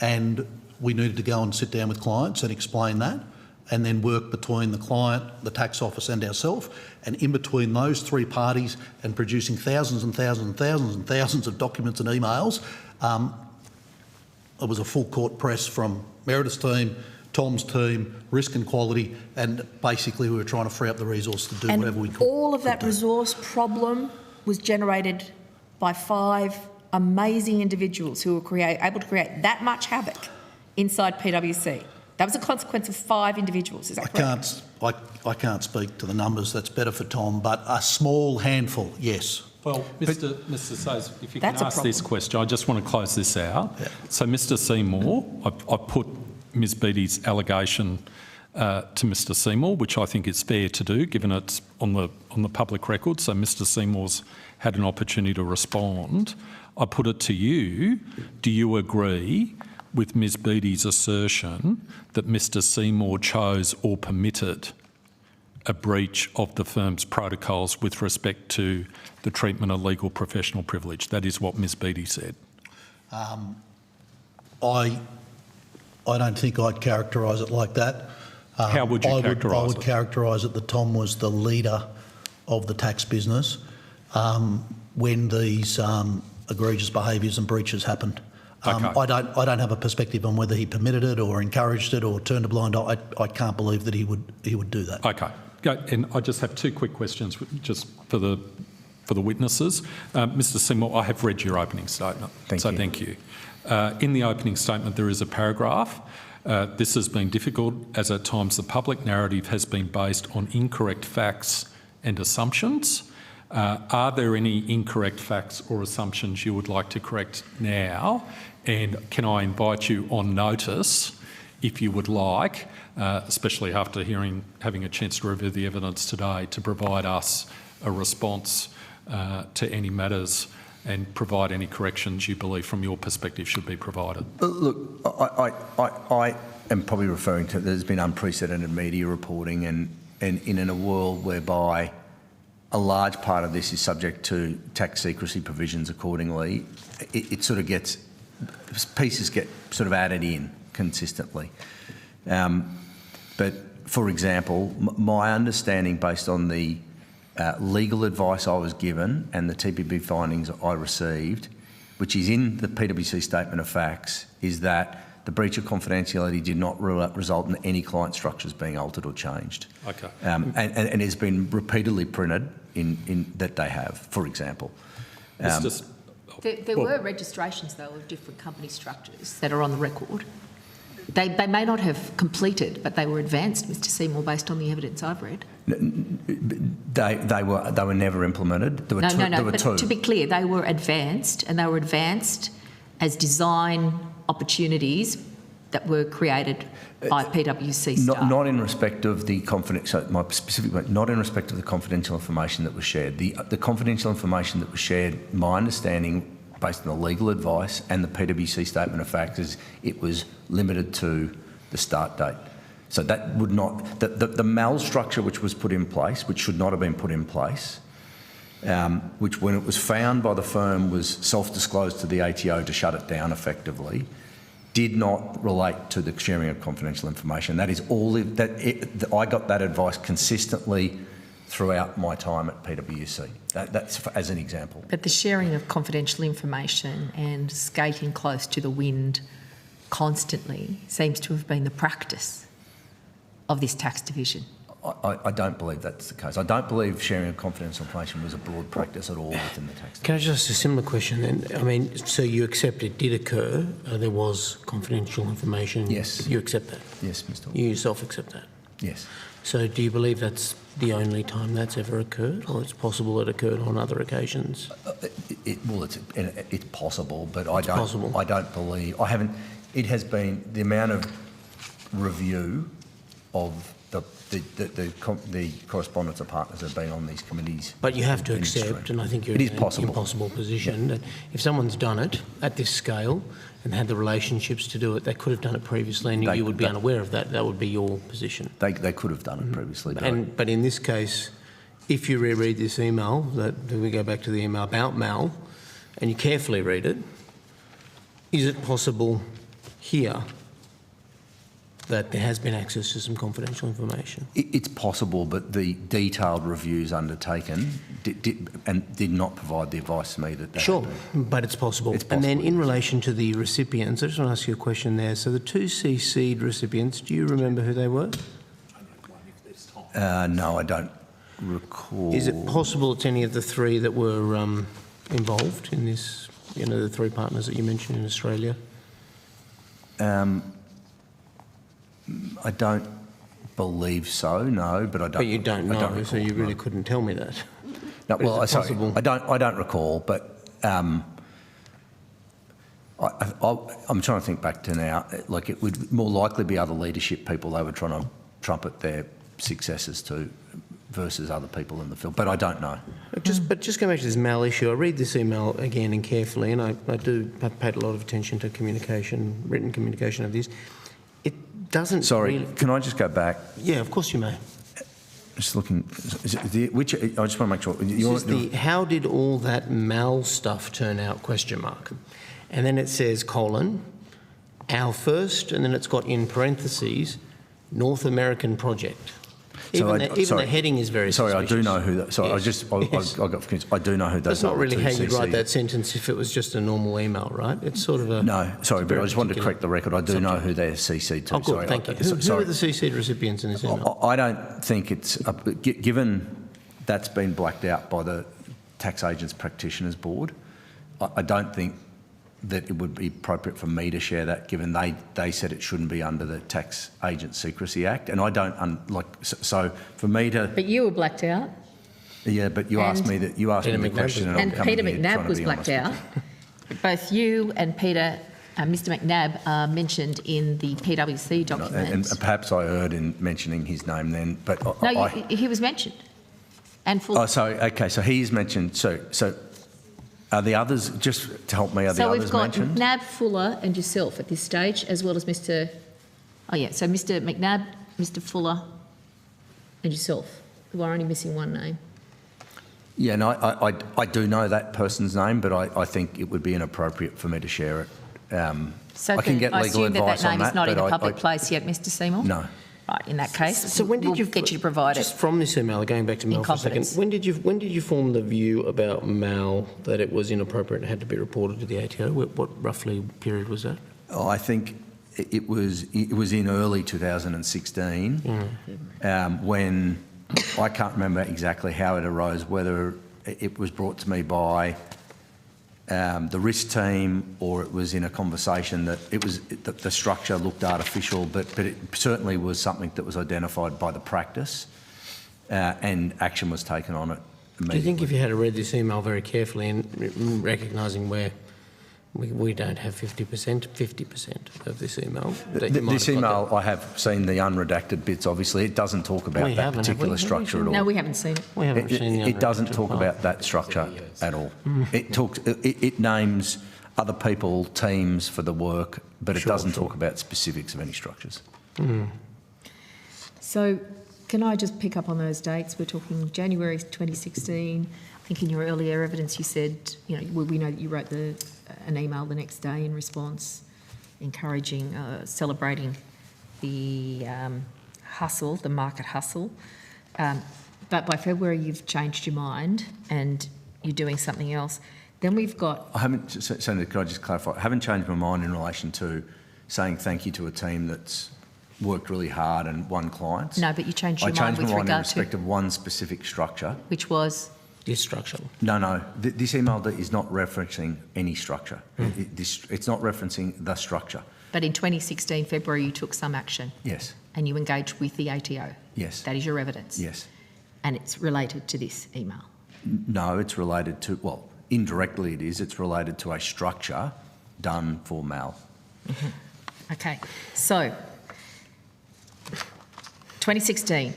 and we needed to go and sit down with clients and explain that, and then work between the client, the tax office and ourselves, and in between those three parties and producing thousands and thousands and thousands and thousands of documents and emails, it was a full court press from Meredith's team, Tom's team, risk and quality, and basically we were trying to free up the resource to do whatever we could. And all of that resource problem was generated by 5 amazing individuals who were able to create that much havoc inside PwC. That was a consequence of 5 individuals, is that correct? I can't speak to the numbers, that's better for Tom, but a small handful, yes. Well, Mr Sayers, if you can ask this question, I just want to close this out. Yeah. So, Mr Seymour, I put Ms Beattie's allegation to Mr Seymour, which I think is fair to do, given it's on the public record, so Mr Seymour's had an opportunity to respond. I put it to you, do you agree with Ms Beattie's assertion that Mr Seymour chose or permitted a breach of the firm's protocols with respect to the treatment of legal professional privilege? That is what Ms Beattie said. I don't think I'd characterise it like that. How would you characterise it? I would characterise it that Tom was the leader of the tax business when these egregious behaviours and breaches happened. Okay. I don't have a perspective on whether he permitted it or encouraged it or turned a blind eye. I can't believe that he would do that. Okay. And I just have 2 quick questions just for the witnesses. Mr Seymour, I have read your opening statement. Thank you. In the opening statement there is a paragraph. This has been difficult as at times the public narrative has been based on incorrect facts and assumptions. Are there any incorrect facts or assumptions you would like to correct now? And can I invite you on notice, if you would like, especially after having a chance to review the evidence today, to provide us a response to any matters and provide any corrections you believe from your perspective should be provided. Look, I am probably referring to there's been unprecedented media reporting and in a world whereby a large part of this is subject to tax secrecy provisions accordingly, it sort of gets, pieces get sort of added in consistently. But for example, my understanding based on the legal advice I was given and the TPB findings I received, which is in the PwC statement of facts, is that the breach of confidentiality did not result in any client structures being altered or changed. Okay. And it's been repeatedly printed in that they have, for example. There were registrations, though, of different company structures that are on the record. They may not have completed, but they were advanced, Mr Seymour, based on the evidence I've read. They were never implemented. There were two. No. But to be clear, they were advanced, and they were advanced as design opportunities that were created by PwC staff. Not in respect of the confidential. My specific point, not in respect of the confidential information that was shared. The confidential information that was shared, my understanding, based on the legal advice and the PwC statement of facts, is it was limited to the start date. So that would not, the MAL structure which was put in place, which should not have been put in place, which when it was found by the firm was self-disclosed to the ATO to shut it down effectively, did not relate to the sharing of confidential information. That is all, I got that advice consistently throughout my time at PwC. That's as an example. But the sharing of confidential information and skating close to the wind constantly seems to have been the practice of this tax division. I don't believe that's the case. I don't believe sharing of confidential information was a broad practice at all within the tax division. Can I just ask a similar question then? I mean, so you accept it did occur, there was confidential information? Yes. You accept that? Yes, Mr. You yourself accept that? Yes. So do you believe that's the only time that's ever occurred, or it's possible it occurred on other occasions? It's possible, but I don't believe, I haven't, it has been the amount of review of the correspondence of partners that have been on these committees. But you have to accept, and I think you're in an impossible position, that if someone's done it at this scale and had the relationships to do it, they could have done it previously and you would be unaware of that. That would be your position. They could have done it previously. But in this case, if you reread this email, that we go back to the email about Mal, and you carefully read it, is it possible here that there has been access to some confidential information? It's possible, but the detailed reviews undertaken did not provide the advice to me that Sure, but it's possible. And then in relation to the recipients, I just want to ask you a question there. So the two CC'd recipients, do you remember who they were? No, I don't recall. Is it possible it's any of the three that were involved in this, the three partners that you mentioned in Australia? I don't believe so, no, but I don't. But you don't know, so you really couldn't tell me that. No, well, I don't recall, but I'm trying to think back to now. Like, it would more likely be other leadership people they were trying to trumpet their successes to, versus other people in the field. But I don't know. But just going back to this Mal issue, I read this email again and carefully, and I've paid a lot of attention to communication, written communication of this. Doesn't really... Can I just go back? Yeah, of course you may. Just looking, I just want to make sure. How did all that Mal stuff turn out, ? And then it says, our first, and then it's got in parentheses, North American project. Even the heading is very suspicious. I do know who that... Sorry, yes. I got confused. I do know who those That's not really how you'd write that sentence if it was just a normal email, right? It's sort of a... No, sorry, but I just wanted to correct the record. I do know who they're CC'd to. Oh, good, thank you. Who are the CC'd recipients in this email? I don't think it's... given that's been blacked out by the Tax Agents Practitioners Board, I don't think that it would be appropriate for me to share that, given they said it shouldn't be under the Tax Agent Secrecy Act, and I don't so for me to. But you were blacked out. Yeah, but you asked me the question, and Peter McNab was blacked out. Both you and Peter, Mr. McNab, are mentioned in the PwC document. And perhaps I erred in mentioning his name then, but he was mentioned. And for. Oh, sorry. Okay, so he is mentioned. So. Are the others, just to help me, are the others mentioned? So we've got McNab, Fuller and yourself at this stage, as well as Mr... Oh, yeah, so Mr McNab, Mr Fuller and yourself. We're only missing one name. Yeah, no, I do know that person's name, but I think it would be inappropriate for me to share it. So I can get legal advice on that. I assume that name is not in a public I place yet, Mr Seymour? No. Right, in that case, So when did we'll you get you to provide just it? from this email, going back to Mal for a second, confidence. when did you form the view about Mal that it was inappropriate and had to be reported to the ATO? What roughly period was that? Oh, I think it was in early 2016 when I can't remember exactly how it arose, whether it was brought to me by the risk team or it was in a conversation that it was the structure looked artificial, but it certainly was something that was identified by the practice and action was taken on it immediately. Do you think if you had read this email very carefully and recognising where we don't have 50% of this email. This email, I have seen the unredacted bits, obviously. It doesn't talk about that particular structure at all. No, we haven't seen it. We haven't seen the It doesn't unredacted talk part. about that structure at all. It names other people, teams for the work, but it doesn't talk about specifics of any structures. So can I just pick up on those dates? We're talking January 2016. I think in your earlier evidence you said, you know, we know that you wrote an email the next day in response, encouraging, celebrating the hustle, the market hustle. But by February you've changed your mind and you're doing something else. Then we've got... I haven't, Senator, could I just clarify? I haven't changed my mind in relation to saying thank you to a team that's worked really hard and won clients. No, but you changed your mind I changed with my mind in regard to... respect of one specific structure. Which was? This structure. No. This email is not referencing any structure. It's not referencing the structure. But in 2016, February, you took some action. Yes. And you engaged with the ATO. Yes. That is your evidence. Yes. And it's related to this email. No, it's related to, well, indirectly it is. It's related to a structure done for Mal. Okay. So, 2016,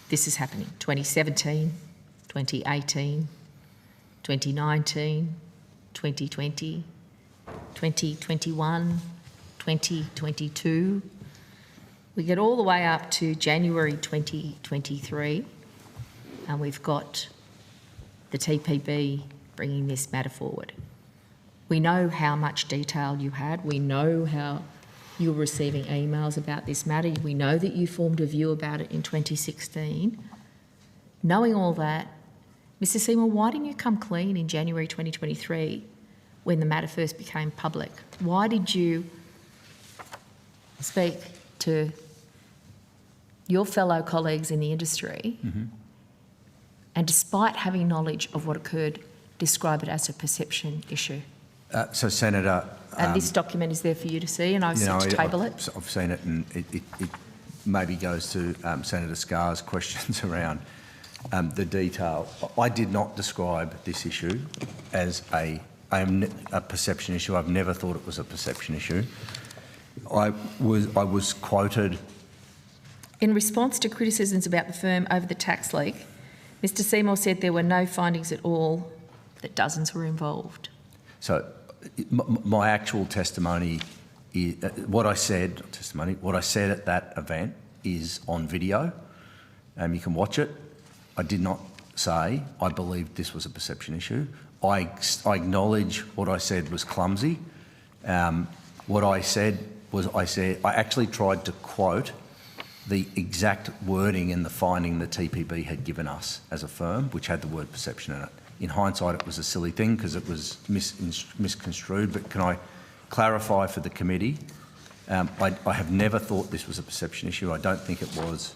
this is happening. 2017, 2018, 2019, 2020, 2021, 2022. We get all the way up to January 2023 and we've got the TPB bringing this matter forward. We know how much detail you had. We know how you were receiving emails about this matter. We know that you formed a view about it in 2016. Knowing all that, Mr Seymour, why didn't you come clean in January 2023 when the matter first became public? Why did you speak to your fellow colleagues in the industry and despite having knowledge of what occurred, describe it as a perception issue? So, Senator... And this document is there for you to see and I was to table it. I've seen it and it maybe goes to Senator Scarr's questions around the detail. I did not describe this issue as a perception issue. I've never thought it was a perception issue. I was quoted... In response to criticisms about the firm over the tax leak, Mr Seymour said there were no findings at all, that dozens were involved. So my actual testimony is, what I said at that event is on video. You can watch it. I did not say I believed this was a perception issue. I acknowledge what I said was clumsy. What I said was I actually tried to quote the exact wording and the finding the TPB had given us as a firm, which had the word perception in it. In hindsight, it was a silly thing because it was misconstrued, but can I clarify for the committee? I have never thought this was a perception issue. I don't think it was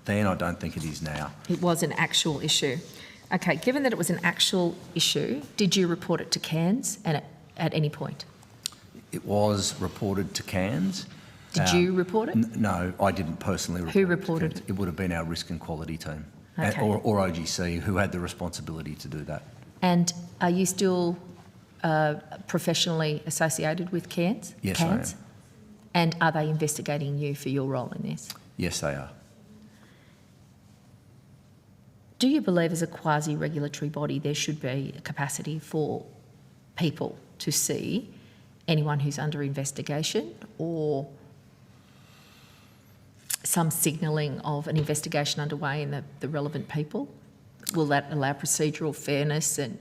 then, I don't think it is now. It was an actual issue. Okay, given that it was an actual issue, did you report it to Cairns at any point? It was reported to Cairns. Did you report it? No, I didn't personally report it. Who reported it? It would have been our risk and quality team. Okay. Or OGC, who had the responsibility to do that. And are you still professionally associated with Cairns? Yes, Cairns? I am. And are they investigating you for your role in this? Yes, they are. Do you believe as a quasi-regulatory body there should be a capacity for people to see anyone who's under investigation or some signalling of an investigation underway in the relevant people? Will that allow procedural fairness? And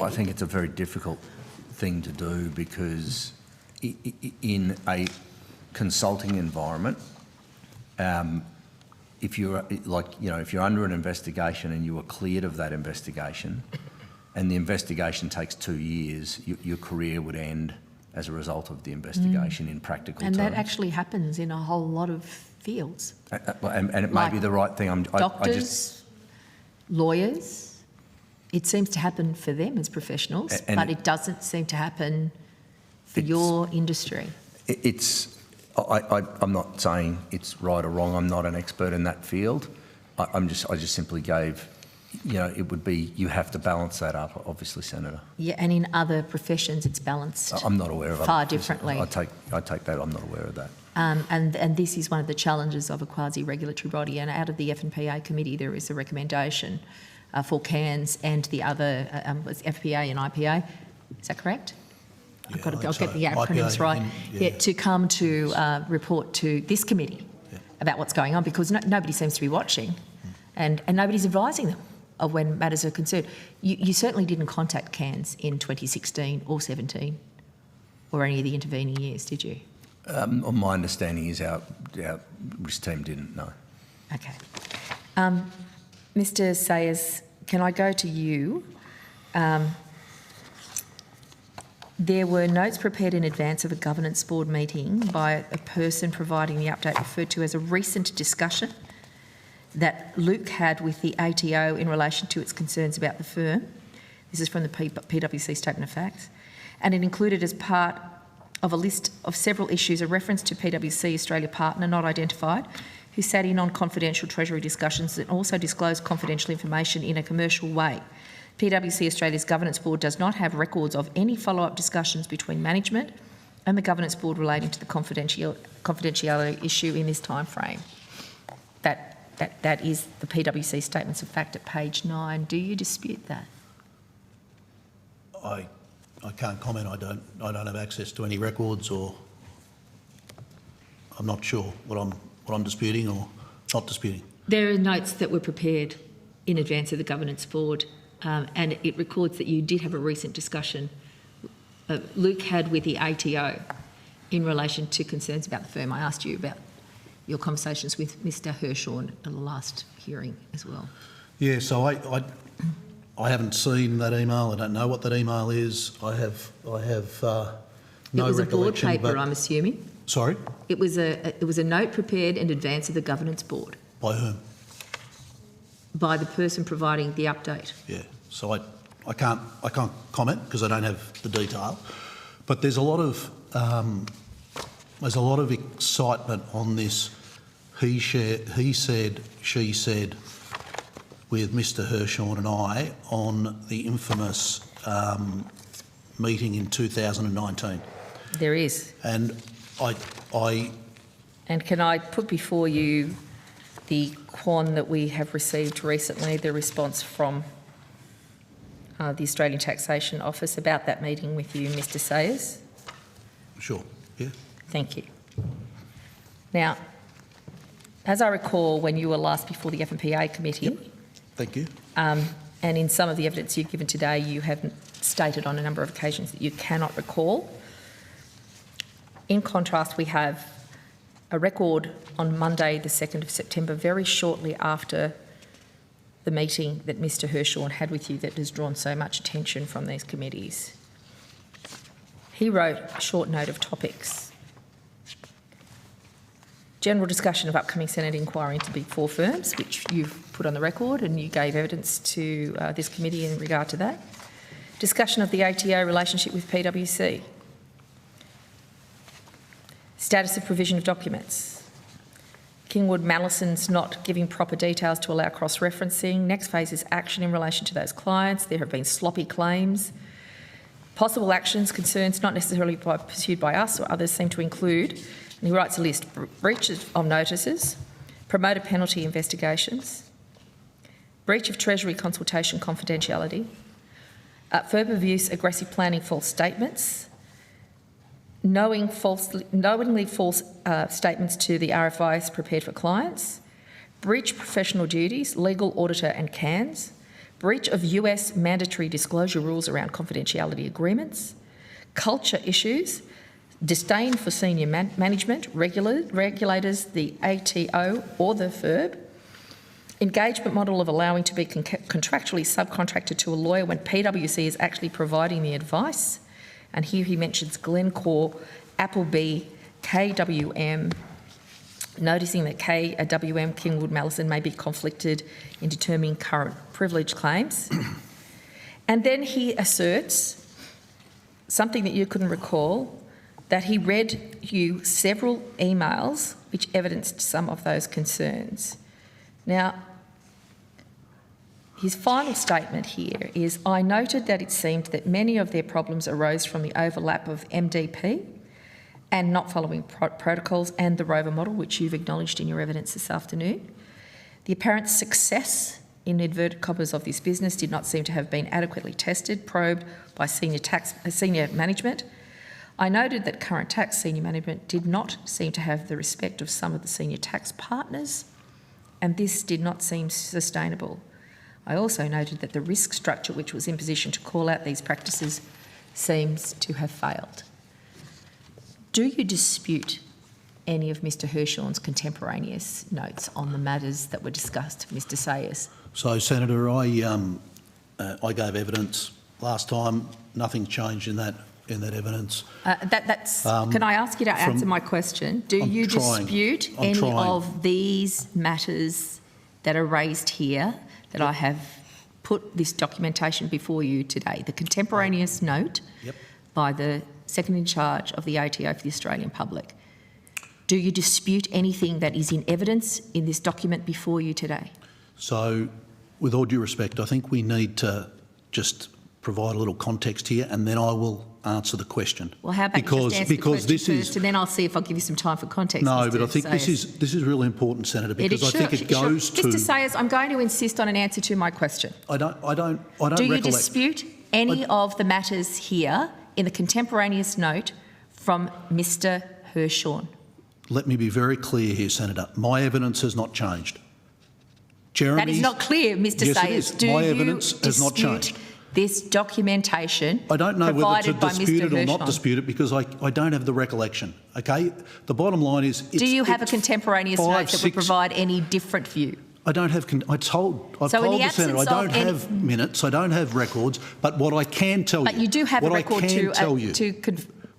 I think it's a very difficult thing to do because in a consulting environment, if you're if you're under an investigation and you are cleared of that investigation, and the investigation takes 2 years, your career would end as a result of the investigation in practical terms. And that actually happens in a whole lot of fields. And it may be the right thing. Doctors, lawyers, it seems to happen for them as professionals, but it doesn't seem to happen for your industry. I'm not saying it's right or wrong. I'm not an expert in that field. I just simply gave, it would be, you have to balance that up, obviously, Senator. Yeah, and in other professions it's balanced. I'm not aware of far differently. I take that. I'm not aware of that. And this is one of the challenges of a quasi-regulatory body. And out of the FPA committee, there is a recommendation for CANS and the other FPA and IPA. Is that correct? Yeah, I'll get the acronyms IPA right. To come to report to this committee about what's going on, because nobody seems to be watching, and nobody's advising them of when matters are concerned. You certainly didn't contact CANS in 2016 or 17 or any of the intervening years, did you? My understanding is our risk team didn't know. Okay. Mr. Sayers, can I go to you? There were notes prepared in advance of a governance board meeting by a person providing the update referred to as a recent discussion that Luke had with the ATO in relation to its concerns about the firm. This is from the PwC Statement of Facts. And it included as part of a list of several issues a reference to PwC Australia partner not identified who sat in on confidential Treasury discussions and also disclosed confidential information in a commercial way. PwC Australia's Governance Board does not have records of any follow-up discussions between management and the Governance Board relating to the confidentiality issue in this time frame. That is the PwC Statements of Fact at page 9. Do you dispute that? I can't comment. I don't have access to any records, or I'm not sure what I'm disputing or not disputing. There are notes that were prepared in advance of the Governance Board, and it records that you did have a recent discussion Luke had with the ATO in relation to concerns about the firm. I asked you about your conversations with Mr. Hirschhorn at the last hearing as well. Yeah, so I haven't seen that email. I don't know what that email is. I have no recollection. It was a board paper, I'm assuming. Sorry? It was a note prepared in advance of the Governance Board. By whom? By the person providing the update. Yeah, so I can't comment because I don't have the detail. But there's a lot of excitement on this he said, she said with Mr. Hirschhorn and I on the infamous meeting in 2019. There is. And And can I put before you the QAN that we have received recently, the response from the Australian Taxation Office about that meeting with you, Mr. Sayers? Sure, yeah. Thank you. Now, as I recall, when you were last before the FPA committee... Yep. Thank you. And in some of the evidence you've given today, you have stated on a number of occasions that you cannot recall. In contrast, we have a record on Monday, the 2nd of September, very shortly after the meeting that Mr. Hirschhorn had with you that has drawn so much attention from these committees. He wrote a short note of topics. General discussion of upcoming Senate inquiry into Big Four firms, which you've put on the record and you gave evidence to this committee in regard to that. Discussion of the ATO relationship with PwC. Status of provision of documents. Kingwood Mallison's not giving proper details to allow cross-referencing. Next phase is action in relation to those clients. There have been sloppy claims. Possible actions, concerns not necessarily pursued by us or others seem to include, and he writes a list, breach of notices, promoter penalty investigations, breach of Treasury consultation confidentiality, Verb of use, aggressive planning, false statements, knowingly false statements to the RFIs prepared for clients, breach of professional duties, legal auditor and CANS, breach of US mandatory disclosure rules around confidentiality agreements, culture issues, disdain for senior management, regulators, the ATO or the FIRB, engagement model of allowing to be contractually subcontracted to a lawyer when PwC is actually providing the advice. And here he mentions Glencore, Appleby, KWM, noticing that KWM, Kingwood Mallison may be conflicted in determining current privilege claims. And then he asserts something that you couldn't recall, that he read you several emails which evidenced some of those concerns. Now, his final statement here is, I noted that it seemed that many of their problems arose from the overlap of MDP and not following protocols and the Rover model, which you've acknowledged in your evidence this afternoon. The apparent success, in inverted commas, of this business did not seem to have been adequately tested, probed by senior management. I noted that current tax senior management did not seem to have the respect of some of the senior tax partners, and this did not seem sustainable. I also noted that the risk structure which was in position to call out these practices seems to have failed. Do you dispute any of Mr Hirshorn's contemporaneous notes on the matters that were discussed, Mr Sayers? So, Senator, I gave evidence last time. Nothing changed in that evidence. Can I ask you to answer my question? Do you dispute any of these matters that are raised here that I have put this documentation before you today? The contemporaneous note by the second in charge of the ATO for the Australian public. Do you dispute anything that is in evidence in this document before you today? So, with all due respect, I think we need to just provide a little context here, and then I will answer the question. Well, how about you just answer the question first, and then I'll see if I'll give you some time for context. No, but I think this is really important, Senator, because I think it goes to. Mr Sayers, I'm going to insist on an answer to my question. I don't. Do you dispute any of the matters here in the contemporaneous note from Mr Hirshorn? Let me be very clear here, Senator. My evidence has not changed. That is not clear, Mr Yes, Sayers. it is. My evidence has not changed. This documentation I don't know whether to dispute it or not Hirshorn? dispute it because I don't have the recollection, okay? The bottom line is... Do you have a contemporaneous note that would provide any different view? I don't have... I've told the Senator I don't have minutes, I don't have records, but what I can tell you... But you do have a record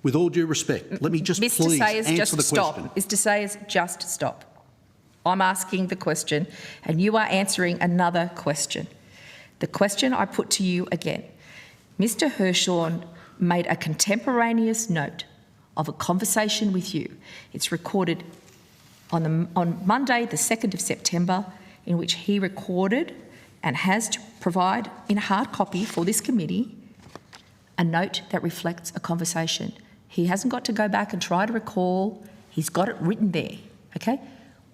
with all due respect, let me just Mr. please Sayers, answer the question. Mr Sayers, just stop. I'm asking the question and you are answering another question. The question I put to you again. Mr Hirshorn made a contemporaneous note of a conversation with you. It's recorded on Monday, the 2nd of September, in which he recorded and has to provide in a hard copy for this committee a note that reflects a conversation. He hasn't got to go back and try to recall. He's got it written there, okay?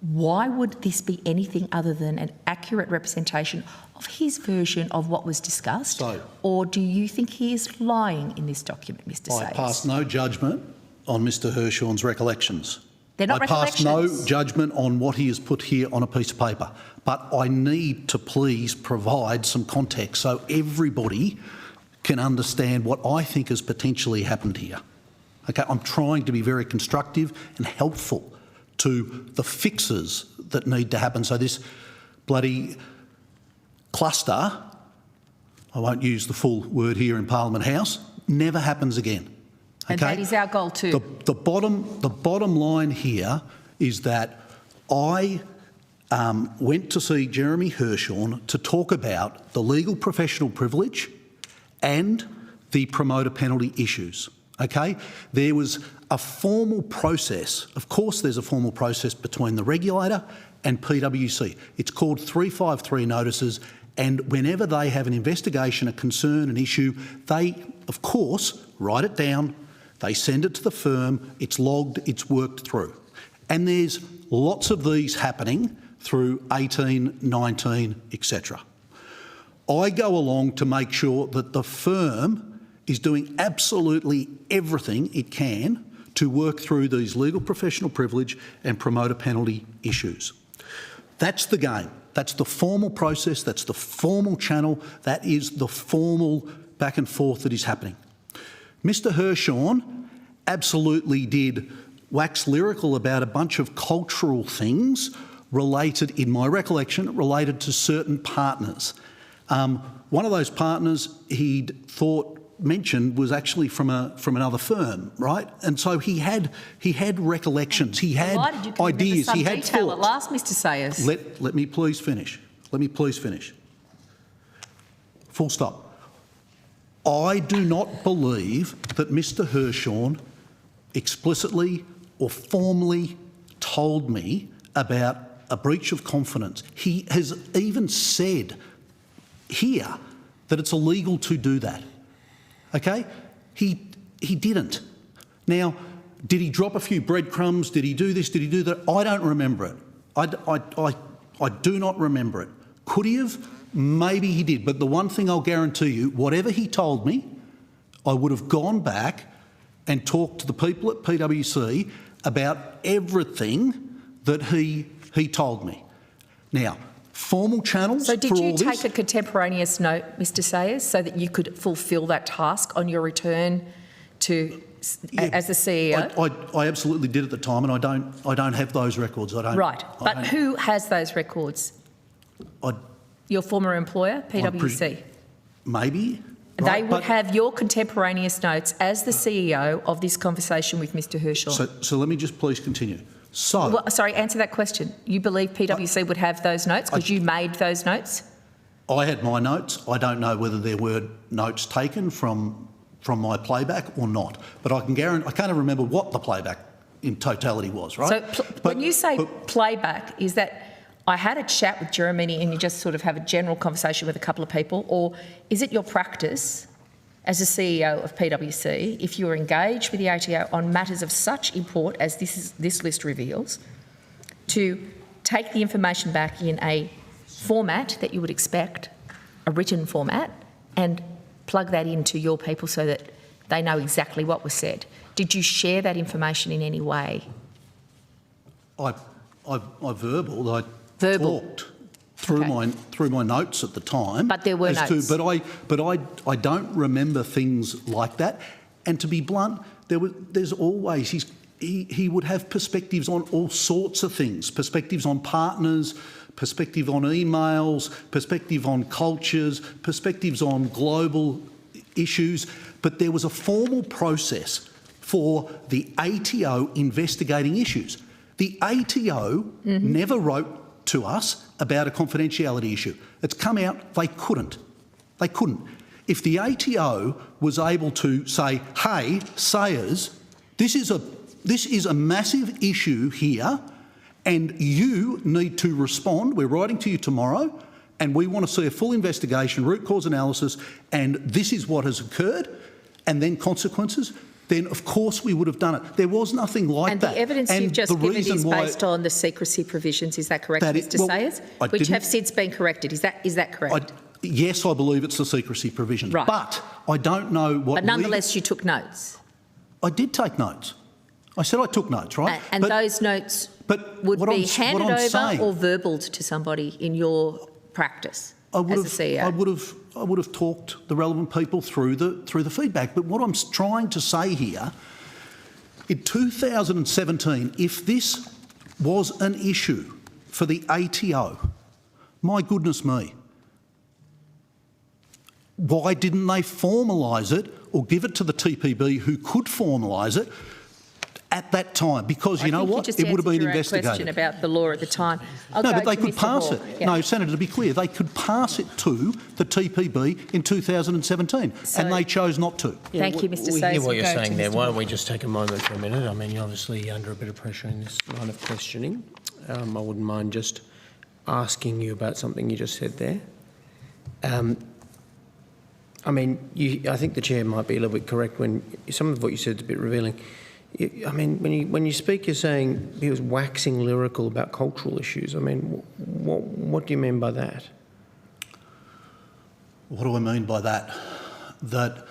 Why would this be anything other than an accurate representation of his version of what was discussed? Or do you think he is lying in this document, Mr Sayers? I pass no judgment on Mr Hirshorn's recollections. They're not recollections. I pass no judgment on what he has put here on a piece of paper. But I need to please provide some context so everybody can understand what I think has potentially happened here. Okay, I'm trying to be very constructive and helpful to the fixes that need to happen. So this bloody cluster, I won't use the full word here in Parliament House, never happens again. Okay? And that is our goal too. The bottom line here is that I went to see Jeremy Hirshorn to talk about the legal professional privilege and the promoter penalty issues. Okay? There was a formal process. Of course there's a formal process between the regulator and PwC. It's called 353 notices, and whenever they have an investigation, a concern, an issue, they, of course, write it down, they send it to the firm, it's logged, it's worked through. And there's lots of these happening through 18, 19, etc. I go along to make sure that the firm is doing absolutely everything it can to work through these legal professional privilege and promoter penalty issues. That's the game. That's the formal process. That's the formal channel. That is the formal back and forth that is happening. Mr Hirshhorn absolutely did wax lyrical about a bunch of cultural things related, in my recollection, related to certain partners. One of those partners he'd mentioned was actually from another firm, right? And so he had recollections, he had ideas, he had detail thoughts. at last, Mr Sayers. Let me please finish. Let me please finish. Full stop. I do not believe that Mr Hirshhorn explicitly or formally told me about a breach of confidence. He has even said here that it's illegal to do that. Okay? He didn't. Now, did he drop a few breadcrumbs? Did he do this? Did he do that? I don't remember it. I do not remember it. Could he have? Maybe he did. But the one thing I'll guarantee you, whatever he told me, I would have gone back and talked to the people at PwC about everything that he told me. Now, formal channels for all this... So did you take a contemporaneous note, Mr Sayers, so that you could fulfil that task on your return to as the CEO? I absolutely did at the time, and I don't have those records. I don't. Right, but who has those records? Your former employer, PwC? Maybe. They would have your contemporaneous notes as the CEO of this conversation with Mr Hirshhorn. So let me just please continue. Sorry, answer that question. You believe PwC would have those notes because you made those notes? I had my notes. I don't know whether there were notes taken from my playback or not, but I can guarantee I can't even remember what the playback in totality was, right? So when you say playback, is that I had a chat with Jeremy and you just sort of have a general conversation with a couple of people, or is it your practice as a CEO of PwC, if you are engaged with the ATO on matters of such import as this list reveals, to take the information back in a format that you would expect, a written format, and plug that into your people so that they know exactly what was said? Did you share that information in any way? I talked through my notes at the time. But there were notes. But I don't remember things like that. And to be blunt, there's always he would have perspectives on all sorts of things, perspectives on partners, perspective on emails, perspective on cultures, perspectives on global issues. But there was a formal process for the ATO investigating issues. The ATO never wrote to us about a confidentiality issue. It's come out they couldn't. They couldn't. If the ATO was able to say, hey, Sayers, this is a massive issue here and you need to respond. We're writing to you tomorrow and we want to see a full investigation, root cause analysis, and this is what has occurred, and then consequences, then of course we would have done it. There was nothing like that. And the evidence you've just given is based on the secrecy provisions, is that correct, Mr Sayers? Which have since been corrected, is that correct? Yes, I believe it's the secrecy provision. Right. But I don't know what... But nonetheless you took notes? I did take notes. I said I took notes, right? And those notes would be handed over or verbaled to somebody in your practice as a CEO? I would have talked the relevant people through the feedback. But what I'm trying to say here, in 2017, if this was an issue for the ATO, my goodness me, why didn't they formalise it or give it to the TPB who could formalise it at that time? Because you know what? It would have been investigated. Question about the law at the time. No, but they could pass it. Yeah. No, Senator, to be clear, they could pass it to the TPB in 2017 and they chose not to. Yeah, thank you, Mr Sayers. We hear what you're saying there. Why don't we just take a moment for a minute? I mean, you're obviously under a bit of pressure in this line of questioning. I wouldn't mind just asking you about something you just said there. I mean, I think the Chair might be a little bit correct when some of what you said is a bit revealing. I mean, when you speak, you're saying he was waxing lyrical about cultural issues. I mean, what do you mean by that? What do I mean by that? That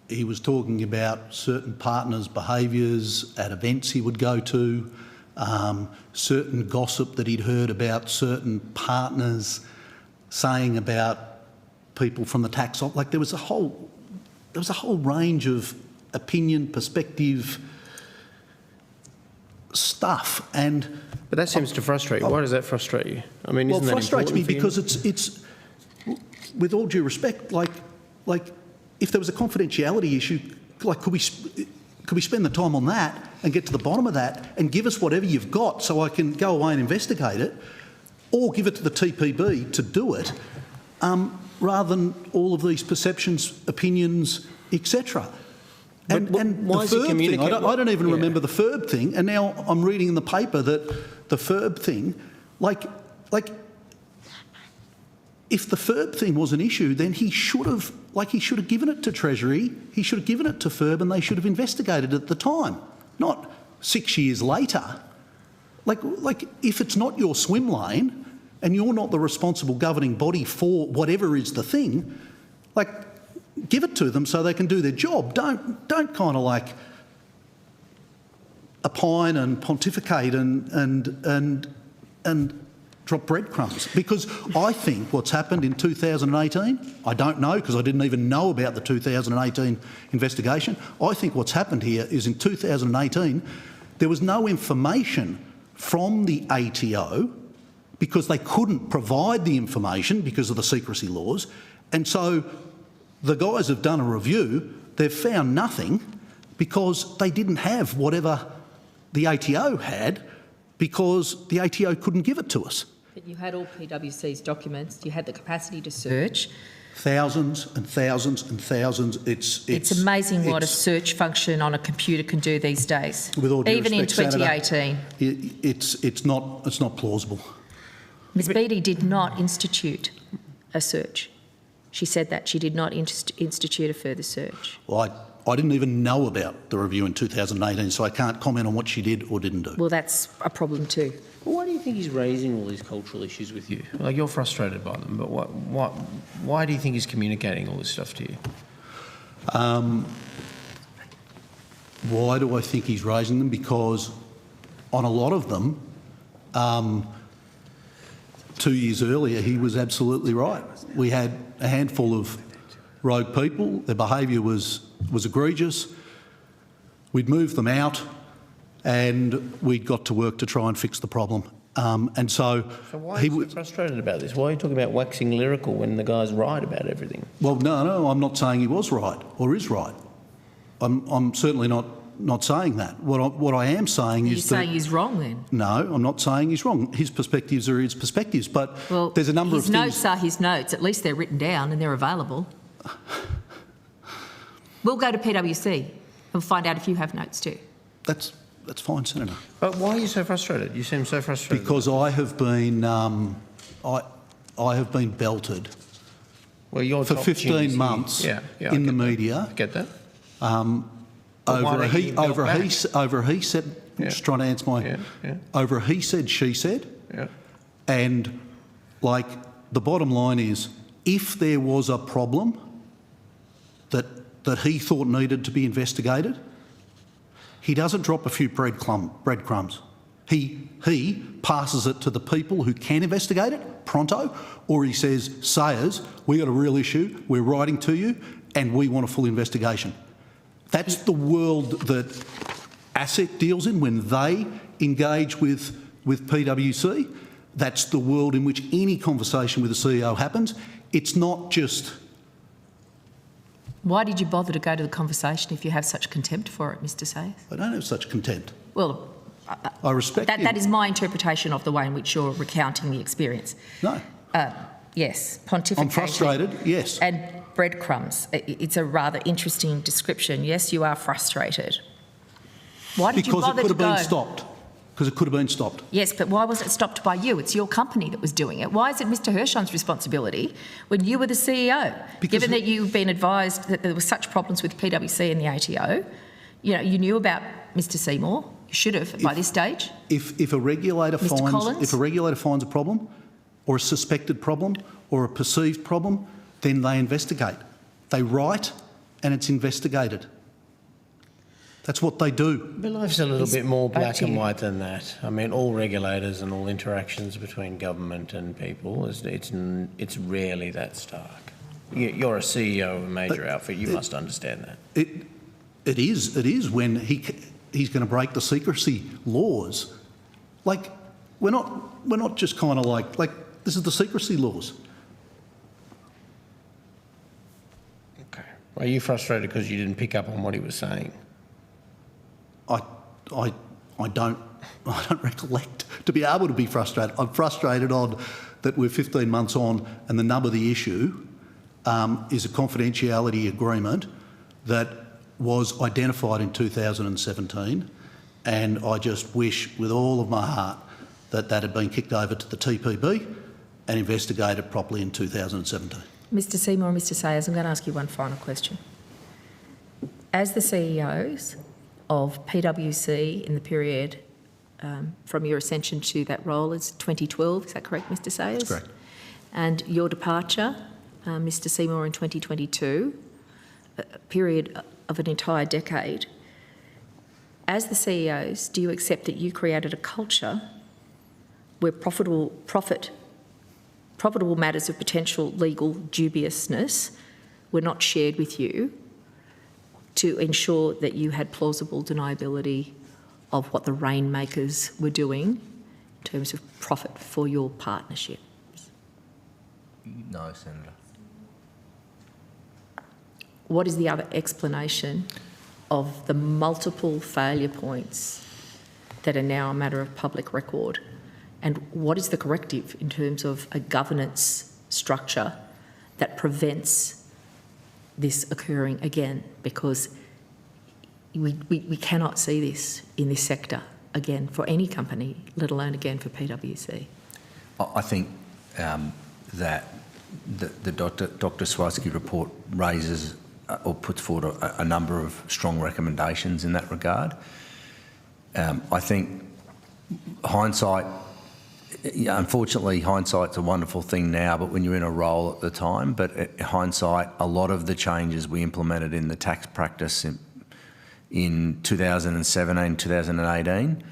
he was talking about certain partners' behaviours at events he would go to, certain gossip that he'd heard about certain partners saying about people from the tax office. Like there was a whole range of opinion, perspective, stuff, but that seems to frustrate you. Why does that frustrate you? I mean, isn't that it frustrates me important because it's with all due respect, like if there was a confidentiality issue, like could we spend the time on that and get to the bottom of that and give us whatever you've got so I can go away and investigate it, or give it to the TPB to do it, rather than all of these perceptions, opinions, etc. And why the is he FIRB thing, I don't even remember the FIRB thing, and now I'm reading in the paper that the FIRB thing, like if the FIRB thing was an issue, then he should have given it to Treasury, he should have given it to FIRB, and they should have investigated it at the time, not 6 years later. Like if it's not your swim lane and you're not the responsible governing body for whatever is the thing, like give it to them so they can do their job. Don't kind of like opine and pontificate and drop breadcrumbs. Because I think what's happened in 2018, I don't know because I didn't even know about the 2018 investigation. I think what's happened here is in 2018 there was no information from the ATO because they couldn't provide the information because of the secrecy laws, and so the guys have done a review, they've found nothing because they didn't have whatever the ATO had because the ATO couldn't give it to us. But you had all PwC's documents, you had the capacity to search. Thousands and thousands and thousands. It's amazing what a search function on a computer can do these days. With all due even respect, in 2018. Senator, it's not plausible. Ms Beattie did not institute a search. She said that she did not institute a further search. Well, I didn't even know about the review in 2018, so I can't comment on what she did or didn't do. Well, that's a problem too. Well, why do you think he's raising all these cultural issues with you? Like, you're frustrated by them, but why do you think he's communicating all this stuff to you? Why do I think he's raising them? Because on a lot of them, 2 years earlier, he was absolutely right. We had a handful of rogue people. Their behaviour was egregious. We'd moved them out and we'd got to work to try and fix the problem. And so why are you so frustrated about this? Why are you talking about waxing lyrical when the guy's right about everything? Well, no, I'm not saying he was right or is right. I'm certainly not saying that. What I am saying is that... You're saying he's wrong then? No, I'm not saying he's wrong. His perspectives are his perspectives, but there's a number of things... His notes are his notes. At least they're written down and they're available. We'll go to PwC and find out if you have notes too. That's fine, Senator. But why are you so frustrated? You seem so frustrated. Because I have been I have been belted for 15 months in the media. I get that. Over a he said. Just trying to answer my over a he said, she said. Yeah. And like the bottom line is, if there was a problem that he thought needed to be investigated, he doesn't drop a few breadcrumbs. He passes it to the people who can investigate it pronto, or he says, Sayers, we got a real issue, we're writing to you and we want a full investigation. That's the world that ASIC deals in when they engage with PwC. That's the world in which any conversation with the CEO happens. It's not just... Why did you bother to go to the conversation if you have such contempt for it, Mr Sayers? I don't have such contempt. Well, I respect him. That is my interpretation of the way in which you're recounting the experience. No. Yes, pontificating. I'm frustrated, yes. And breadcrumbs. It's a rather interesting description. Yes, you are frustrated. Why did you bother to go? Because it could have been stopped. Because it could have been stopped. Yes, but why wasn't it stopped by you? It's your company that was doing it. Why is it Mr Hirshon's responsibility when you were the CEO? Given that you've been advised that there were such problems with PwC and the ATO, you knew about Mr Seymour. You should have by this stage. If a regulator finds a problem, or a suspected problem, or a perceived problem, then they investigate. They write and it's investigated. That's what they do. But life's a little bit more black and white than that. I mean, all regulators and all interactions between government and people, it's rarely that stark. You're a CEO of a major outfit, you must understand that. It is when he's going to break the secrecy laws. Like, we're not just kind of like this is the secrecy laws. Okay. Are you frustrated because you didn't pick up on what he was saying? I don't recollect to be able to be frustrated. I'm frustrated on that we're 15 months on and the nub of the issue is a confidentiality agreement that was identified in 2017, and I just wish with all of my heart that that had been kicked over to the TPB and investigated properly in 2017. Mr Seymour and Mr Sayers, I'm going to ask you one final question. As the CEOs of PwC in the period from your ascension to that role is 2012, is that correct, Mr Sayers? That's correct. And your departure, Mr Seymour, in 2022, a period of an entire decade. As the CEOs, do you accept that you created a culture where profitable matters of potential legal dubiousness were not shared with you to ensure that you had plausible deniability of what the rainmakers were doing in terms of profit for your partnership? No, Senator. What is the other explanation of the multiple failure points that are now a matter of public record? And what is the corrective in terms of a governance structure that prevents this occurring again? Because we cannot see this in this sector again for any company, let alone again for PwC. I think that the Dr Switowski report raises or puts forward a number of strong recommendations in that regard. I think hindsight, unfortunately, hindsight's a wonderful thing now, but when you're in a role at the time, but hindsight, a lot of the changes we implemented in the tax practice in 2017, 2018,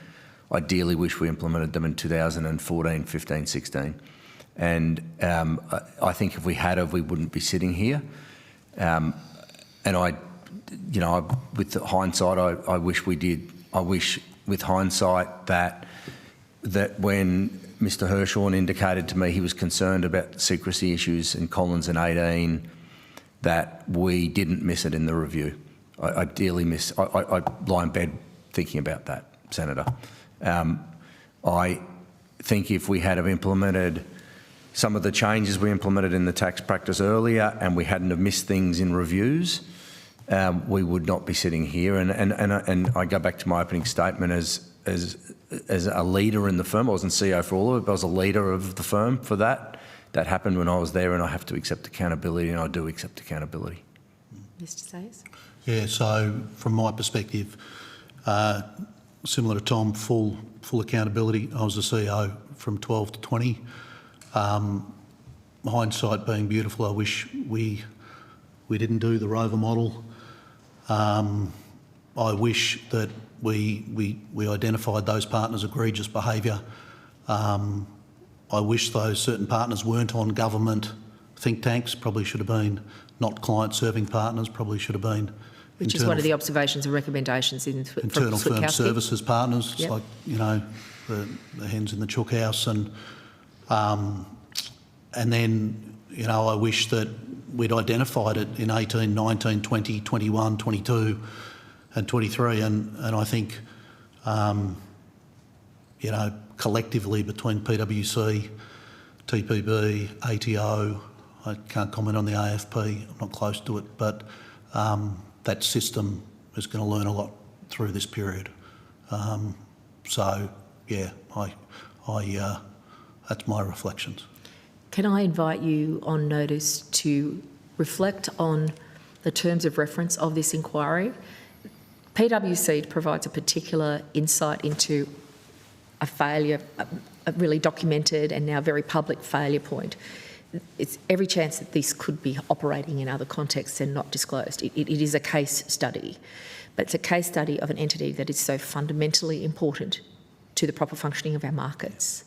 ideally wish we implemented them in 2014, 15, 16. And I think if we had, we wouldn't be sitting here. And with the hindsight, I wish we did. I wish, with hindsight, that when Mr Hirschhorn indicated to me he was concerned about secrecy issues in Collins in 18, that we didn't miss it in the review. I lie in bed thinking about that, Senator. I think if we had have implemented some of the changes we implemented in the tax practice earlier and we hadn't have missed things in reviews, we would not be sitting here. And I go back to my opening statement as a leader in the firm. I wasn't CEO for all of it, but I was a leader of the firm for that. That happened when I was there, and I have to accept accountability, and I do accept accountability. Mr Sayers? Yeah, so from my perspective, similar to Tom, full accountability. I was the CEO from 12 to 20. Hindsight being beautiful, I wish we didn't do the Rover model. I wish that we identified those partners' egregious behaviour. I wish those certain partners weren't on government think tanks, probably should have been not client-serving partners, probably should have been which is one of the observations and recommendations internal from firm services partners. Yep. It's like, the hens in the chook house. And then, I wish that we'd identified it in 18, 19, 20, 21, 22 and 23. And I think, collectively between PwC, TPB, ATO, I can't comment on the AFP, I'm not close to it, but that system is going to learn a lot through this period. So, yeah, that's my reflections. Can I invite you on notice to reflect on the terms of reference of this inquiry? PwC provides a particular insight into a failure, a really documented and now very public failure point. it's every chance that this could be operating in other contexts and not disclosed. It is a case study, but it's a case study of an entity that is so fundamentally important to the proper functioning of our markets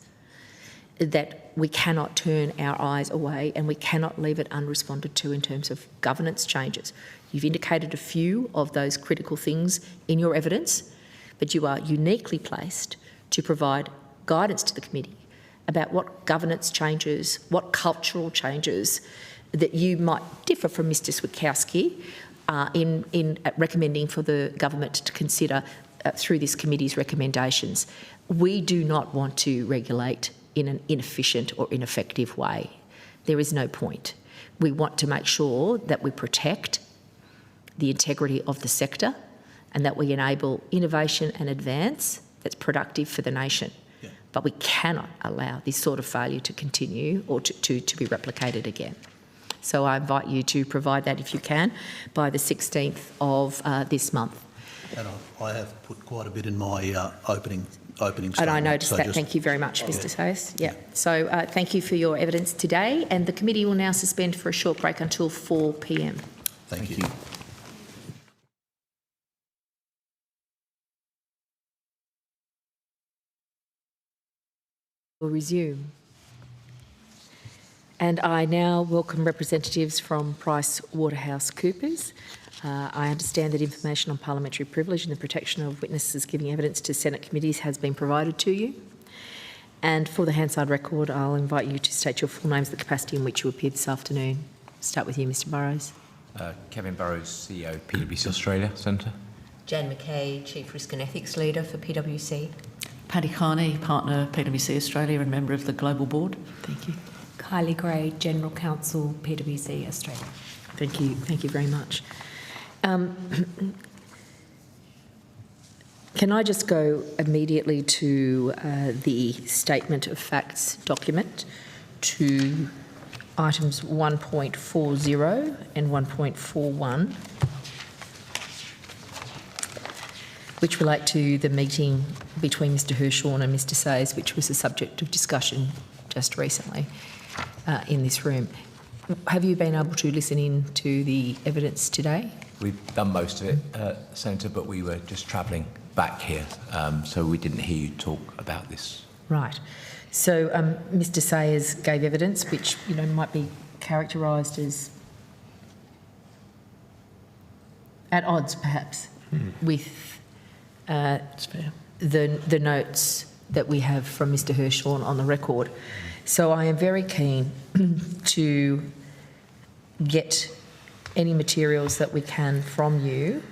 that we cannot turn our eyes away and we cannot leave it unresponded to in terms of governance changes. You've indicated a few of those critical things in your evidence, but you are uniquely placed to provide guidance to the committee about what governance changes, what cultural changes that you might differ from Mr Switowski in recommending for the government to consider through this committee's recommendations. We do not want to regulate in an inefficient or ineffective way. There is no point. We want to make sure that we protect the integrity of the sector and that we enable innovation and advance that's productive for the nation. Yeah. But we cannot allow this sort of failure to continue or to be replicated again. So I invite you to provide that, if you can, by the 16th of this month. And I have put quite a bit in my opening statement. And I noticed that. Thank you very much, Mr Sayers. Yeah. So thank you for your evidence today, and the committee will now suspend for a short break until 4 p.m. Thank you. We'll resume. And I now welcome representatives from PricewaterhouseCoopers. I understand that information on parliamentary privilege and the protection of witnesses giving evidence to Senate committees has been provided to you. And for the Hansard record, I'll invite you to state your full names, the capacity in which you appeared this afternoon. Start with you, Mr Burrows. Kevin Burrows, CEO, PwC Australia, Senator. Jan McCay, Chief Risk and Ethics Leader for PwC. Paddy Carney, Partner, PwC Australia and member of the Global Board. Thank you. Kylie Gray, General Counsel, PwC Australia. Thank you. Thank you very much. Can I just go immediately to the Statement of Facts document, to items 1.40 and 1.41, which relate to the meeting between Mr Hirschhorn and Mr Sayers, which was the subject of discussion just recently in this room. Have you been able to listen in to the evidence today? We've done most of it, Senator, but we were just travelling back here, so we didn't hear you talk about this. Right. So Mr Sayers gave evidence which, might be characterised as at odds, perhaps, with the notes that we have from Mr Hirschhorn on the record. So I am very keen to get any materials that we can from you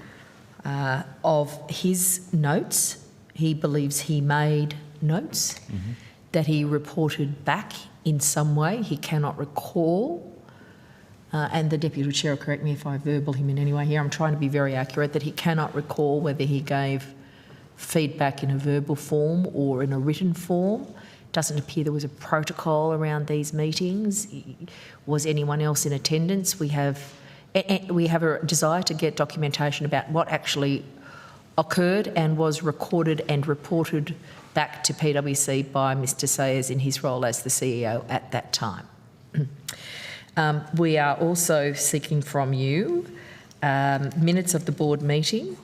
of his notes. He believes he made notes that he reported back in some way. He cannot recall. And the Deputy Chair will correct me if I verbal him in any way here. I'm trying to be very accurate, that he cannot recall whether he gave feedback in a verbal form or in a written form. Doesn't appear there was a protocol around these meetings. Was anyone else in attendance? We have a desire to get documentation about what actually occurred and was recorded and reported back to PwC by Mr Sayers in his role as the CEO at that time. We are also seeking from you minutes of the board meeting.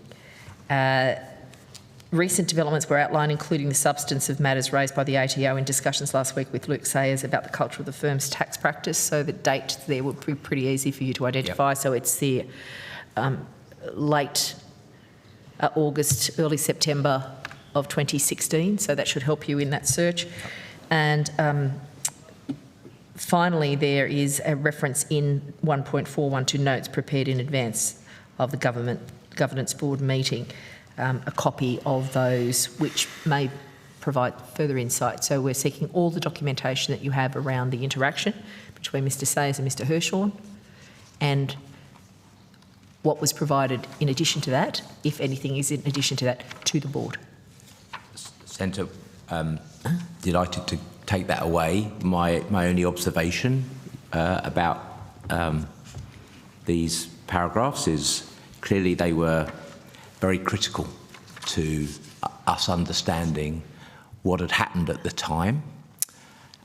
Recent developments were outlined, including the substance of matters raised by the ATO in discussions last week with Luke Sayers about the culture of the firm's tax practice. So the date there would be pretty easy for you to identify. Yep. So it's the late August, early September of 2016. So that should help you in that search. And finally, there is a reference in 1.41 to notes prepared in advance of the Governance Board meeting. A copy of those which may provide further insight. So we're seeking all the documentation that you have around the interaction between Mr Sayers and Mr Hirschhorn, and what was provided in addition to that, if anything is in addition to that, to the board. Senator, delighted to take that away. My only observation about these paragraphs is clearly they were very critical to us understanding what had happened at the time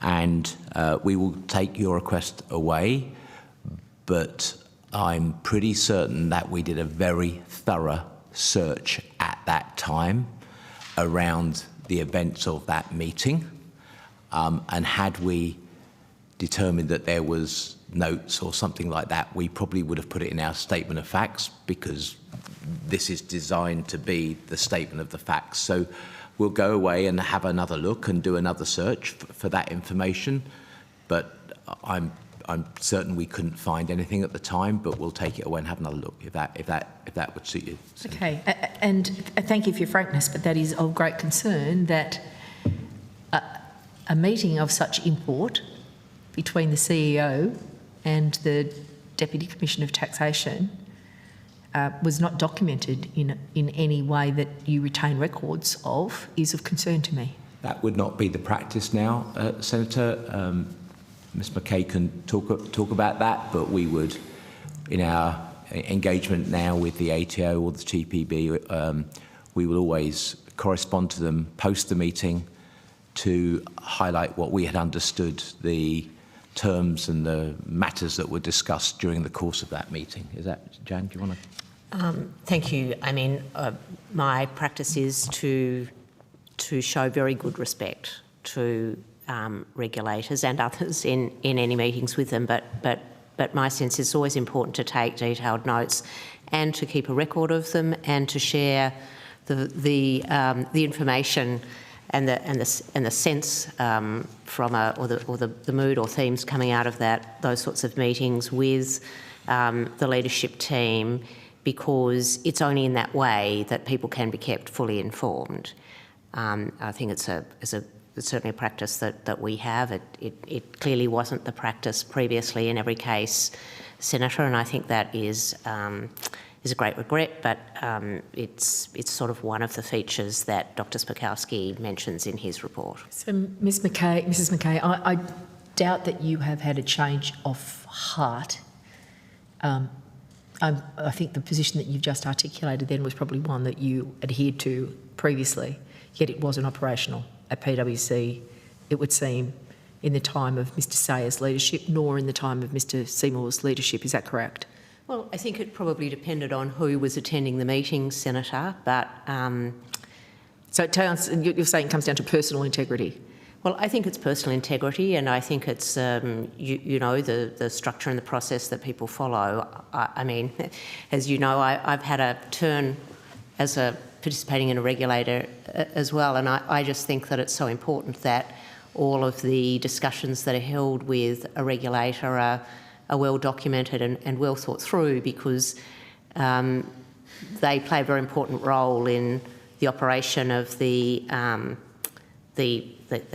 and we will take your request away, but I'm pretty certain that we did a very thorough search at that time around the events of that meeting, and had we determined that there was notes or something like that, we probably would have put it in our statement of facts, because this is designed to be the statement of the facts. So we'll go away and have another look and do another search for that information, but I'm certain we couldn't find anything at the time, but we'll take it away and have another look if that would suit you. Okay, and thank you for your frankness, but that is of great concern that a meeting of such import between the CEO and the Deputy Commissioner of Taxation was not documented in any way that you retain records of is of concern to me. That would not be the practice now, Senator. Ms McCay can talk about that, but we would, in our engagement now with the ATO or the TPB, we will always correspond to them post the meeting to highlight what we had understood the terms and the matters that were discussed during the course of that meeting. Is that, Jan, do you want to? Thank you. I mean, my practice is to show very good respect to regulators and others in any meetings with them, but my sense is it's always important to take detailed notes and to keep a record of them and to share the information and the sense from or the mood or themes coming out of those sorts of meetings with the leadership team, because it's only in that way that people can be kept fully informed. I think it's certainly a practice that we have. It clearly wasn't the practice previously in every case, Senator, and I think that is a great regret, but it's sort of one of the features that Dr Switowski mentions in his report. So, Mrs McCay, I doubt that you have had a change of heart. I think the position that you've just articulated then was probably one that you adhered to previously, yet it wasn't operational at PwC, it would seem, in the time of Mr Sayer's leadership, nor in the time of Mr Seymour's leadership. Is that correct? Well, I think it probably depended on who was attending the meeting, Senator, but... So you're saying it comes down to personal integrity? Well, I think it's personal integrity, and I think it's, the structure and the process that people follow. I mean, as you know, I've had a turn as participating in a regulator as well, and I just think that it's so important that all of the discussions that are held with a regulator are well documented and well thought through, because they play a very important role in the operation of the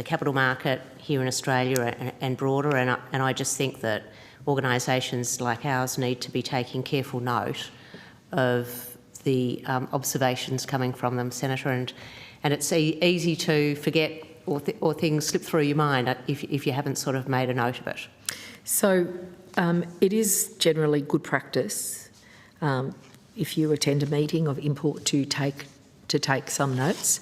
capital market here in Australia and broader, and I just think that organisations like ours need to be taking careful note of the observations coming from them, Senator, and it's easy to forget or things slip through your mind if you haven't sort of made a note of it. So it is generally good practice if you attend a meeting of import to take some notes.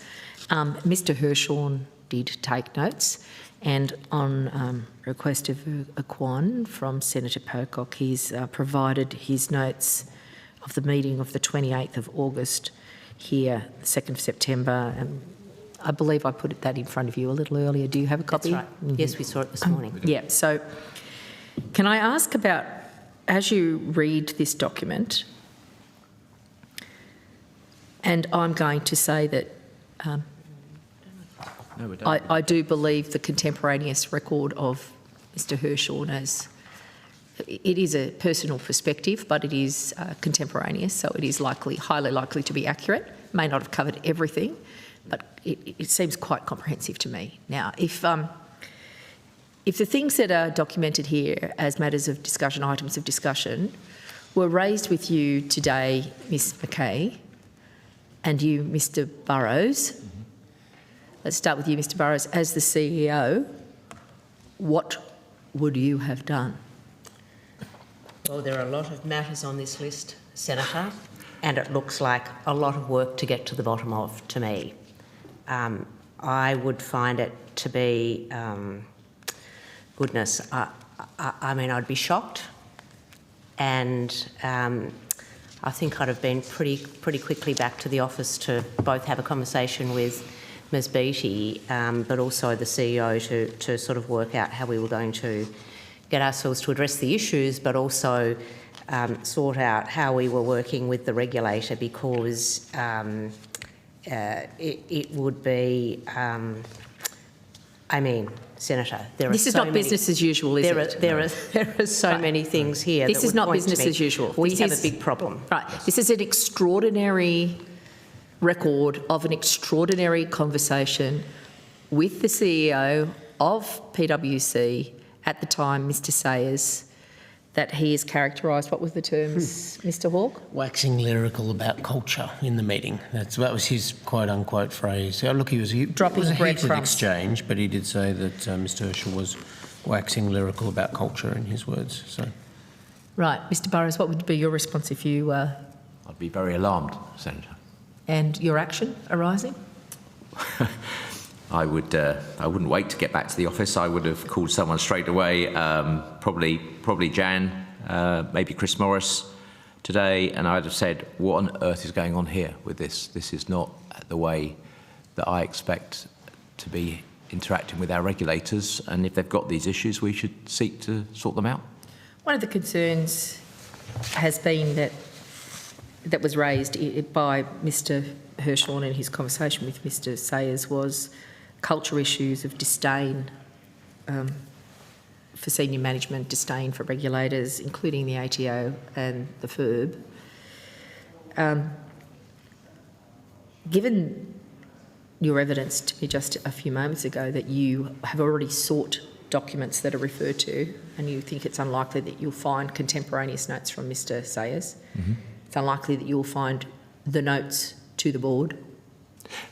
Mr Hirshhorn did take notes, and on request of a Kwan from Senator Pocock, he's provided his notes of the meeting of the 28th of August here, the 2nd of September. I believe I put that in front of you a little earlier. Do you have a copy? That's right. Mm-hmm. Yes, we saw it this morning. Yeah, so can I ask about, as you read this document, and I'm going to say that I do believe the contemporaneous record of Mr Hirshhorn as it is a personal perspective, but it is contemporaneous, so it is highly likely to be accurate. May not have covered everything, but it seems quite comprehensive to me. Now, if the things that are documented here as matters of discussion, items of discussion, were raised with you today, Ms McCay, and you, Mr Burrows, let's start with you, Mr Burrows, as the CEO, what would you have done? Well, there are a lot of matters on this list, Senator, and it looks like a lot of work to get to the bottom of, to me. I would find it to be goodness, I mean, I'd be shocked, and I think I'd have been pretty quickly back to the office to both have a conversation with Ms Beattie, but also the CEO to sort of work out how we were going to get ourselves to address the issues, but also sort out how we were working with the regulator, because it would be, I mean, Senator, there are This is so not many, business as usual, is it? There are so many things here. This that is would not point to business me. as usual. We This have is- a big problem. Right. This is an extraordinary record of an extraordinary conversation with the CEO of PwC at the time, Mr Sayers, that he has characterised, what was the terms, Mr Hawke? Waxing lyrical about culture in the meeting. That was his quote-unquote phrase. Look, it was a heated breadcrumbs. exchange, but he did say that Mr Herschel was waxing lyrical about culture, in his words. So, Right. Mr Burrows, what would be your response if you... I'd be very alarmed, Senator. and your action arising? I wouldn't wait to get back to the office. I would have called someone straight away, probably Jan, maybe Chris Morris today, and I'd have said, what on earth is going on here with this? This is not the way that I expect to be interacting with our regulators, and if they've got these issues, we should seek to sort them out. One of the concerns has been that was raised by Mr Herschel in his conversation with Mr Sayers was culture issues of disdain for senior management, disdain for regulators, including the ATO and the FIRB. Given your evidence to me just a few moments ago that you have already sought documents that are referred to, and you think it's unlikely that you'll find contemporaneous notes from Mr Sayers, it's unlikely that you'll find the notes to the board.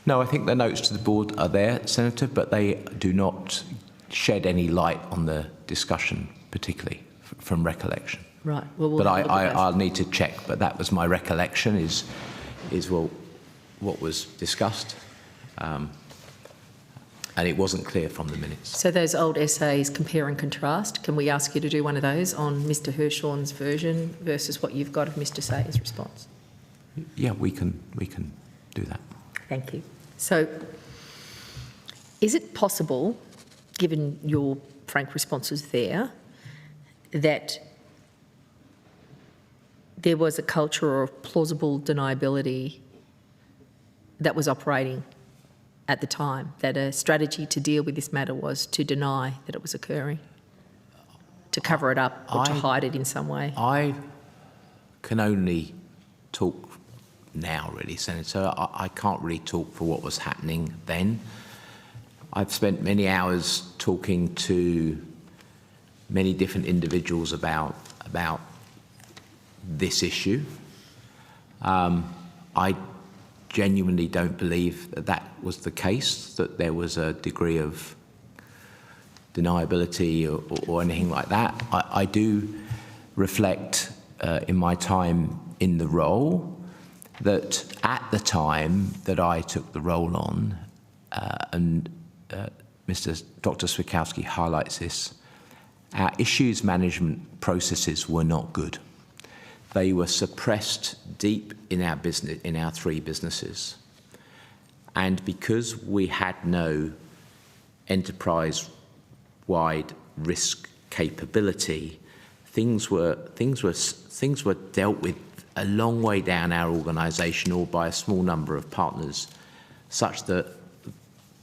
No, I think the notes to the board are there, Senator, but they do not shed any light on the discussion, particularly from recollection. Right. Well, but I'll need to check. But that was my recollection. Is what was discussed, and it wasn't clear from the minutes. So those old essays, compare and contrast. Can we ask you to do one of those on Mr Herschel's version versus what you've got of Mr Sayers' response? Yeah, we can do that. Thank you. So, is it possible, given your frank responses there, that there was a culture of plausible deniability that was operating at the time, that a strategy to deal with this matter was to deny that it was occurring, to cover it up or to hide it in some way? I can only talk now, really, Senator. I can't really talk for what was happening then. I've spent many hours talking to many different individuals about this issue. I genuinely don't believe that was the case, that there was a degree of deniability or anything like that. I do reflect in my time in the role that at the time that I took the role on, and Dr. Switowski highlights this, our issues management processes were not good. They were suppressed deep in our business, in our three businesses. And because we had no enterprise-wide risk capability, things were dealt with a long way down our organisation or by a small number of partners, such that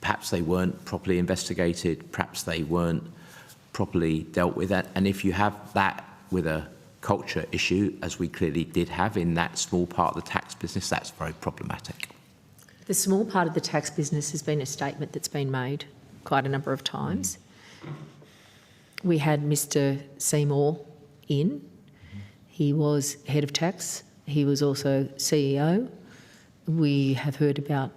perhaps they weren't properly investigated, perhaps they weren't properly dealt with. And if you have that with a culture issue, as we clearly did have in that small part of the tax business, that's very problematic. The small part of the tax business has been a statement that's been made quite a number of times. We had Mr Seymour in. He was head of tax. He was also CEO. We have heard about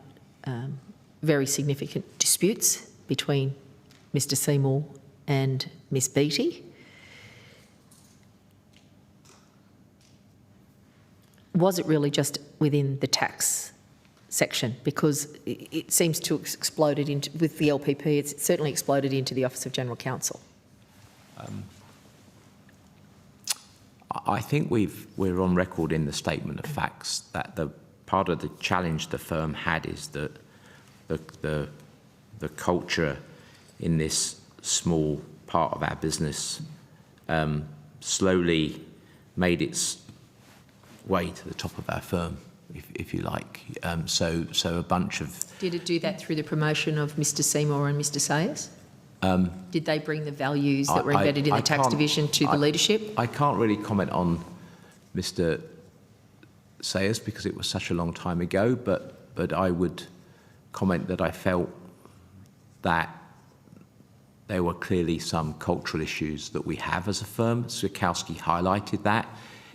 very significant disputes between Mr Seymour and Miss Beattie. Was it really just within the tax section? Because it seems to have exploded into, with the LPP, it's certainly exploded into the Office of General Counsel. I think we're on record in the statement of facts that the part of the challenge the firm had is that the culture in this small part of our business slowly made its way to the top of our firm, if you like. So a bunch of... Did it do that through the promotion of Mr Seymour and Mr Sayers? Did they bring the values that were embedded in the tax division to the leadership? I can't really comment on Mr Sayers because it was such a long time ago, but I would comment that I felt that there were clearly some cultural issues that we have as a firm. Switowski highlighted that.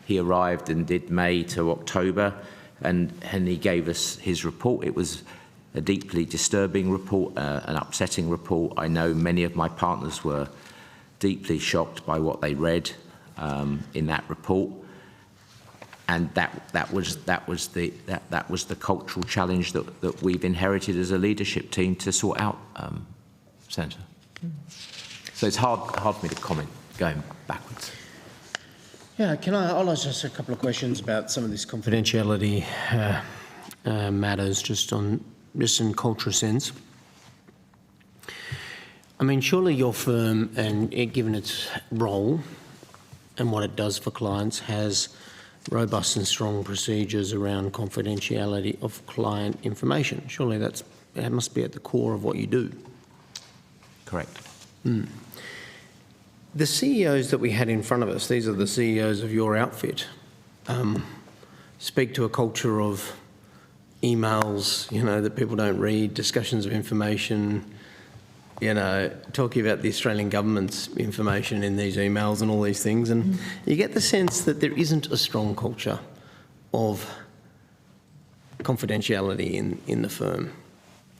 He arrived and did May to October, and he gave us his report. It was a deeply disturbing report, an upsetting report. I know many of my partners were deeply shocked by what they read in that report, and that was the cultural challenge that we've inherited as a leadership team to sort out, Senator. So it's hard for me to comment going backwards. Yeah, I'll ask just a couple of questions about some of this confidentiality matters, just in cultural sense. I mean, surely your firm, and given its role and what it does for clients, has robust and strong procedures around confidentiality of client information. Surely that must be at the core of what you do. Correct. The CEOs that we had in front of us, these are the CEOs of your outfit, speak to a culture of emails, that people don't read, discussions of information, talking about the Australian government's information in these emails and all these things. And you get the sense that there isn't a strong culture of confidentiality in the firm.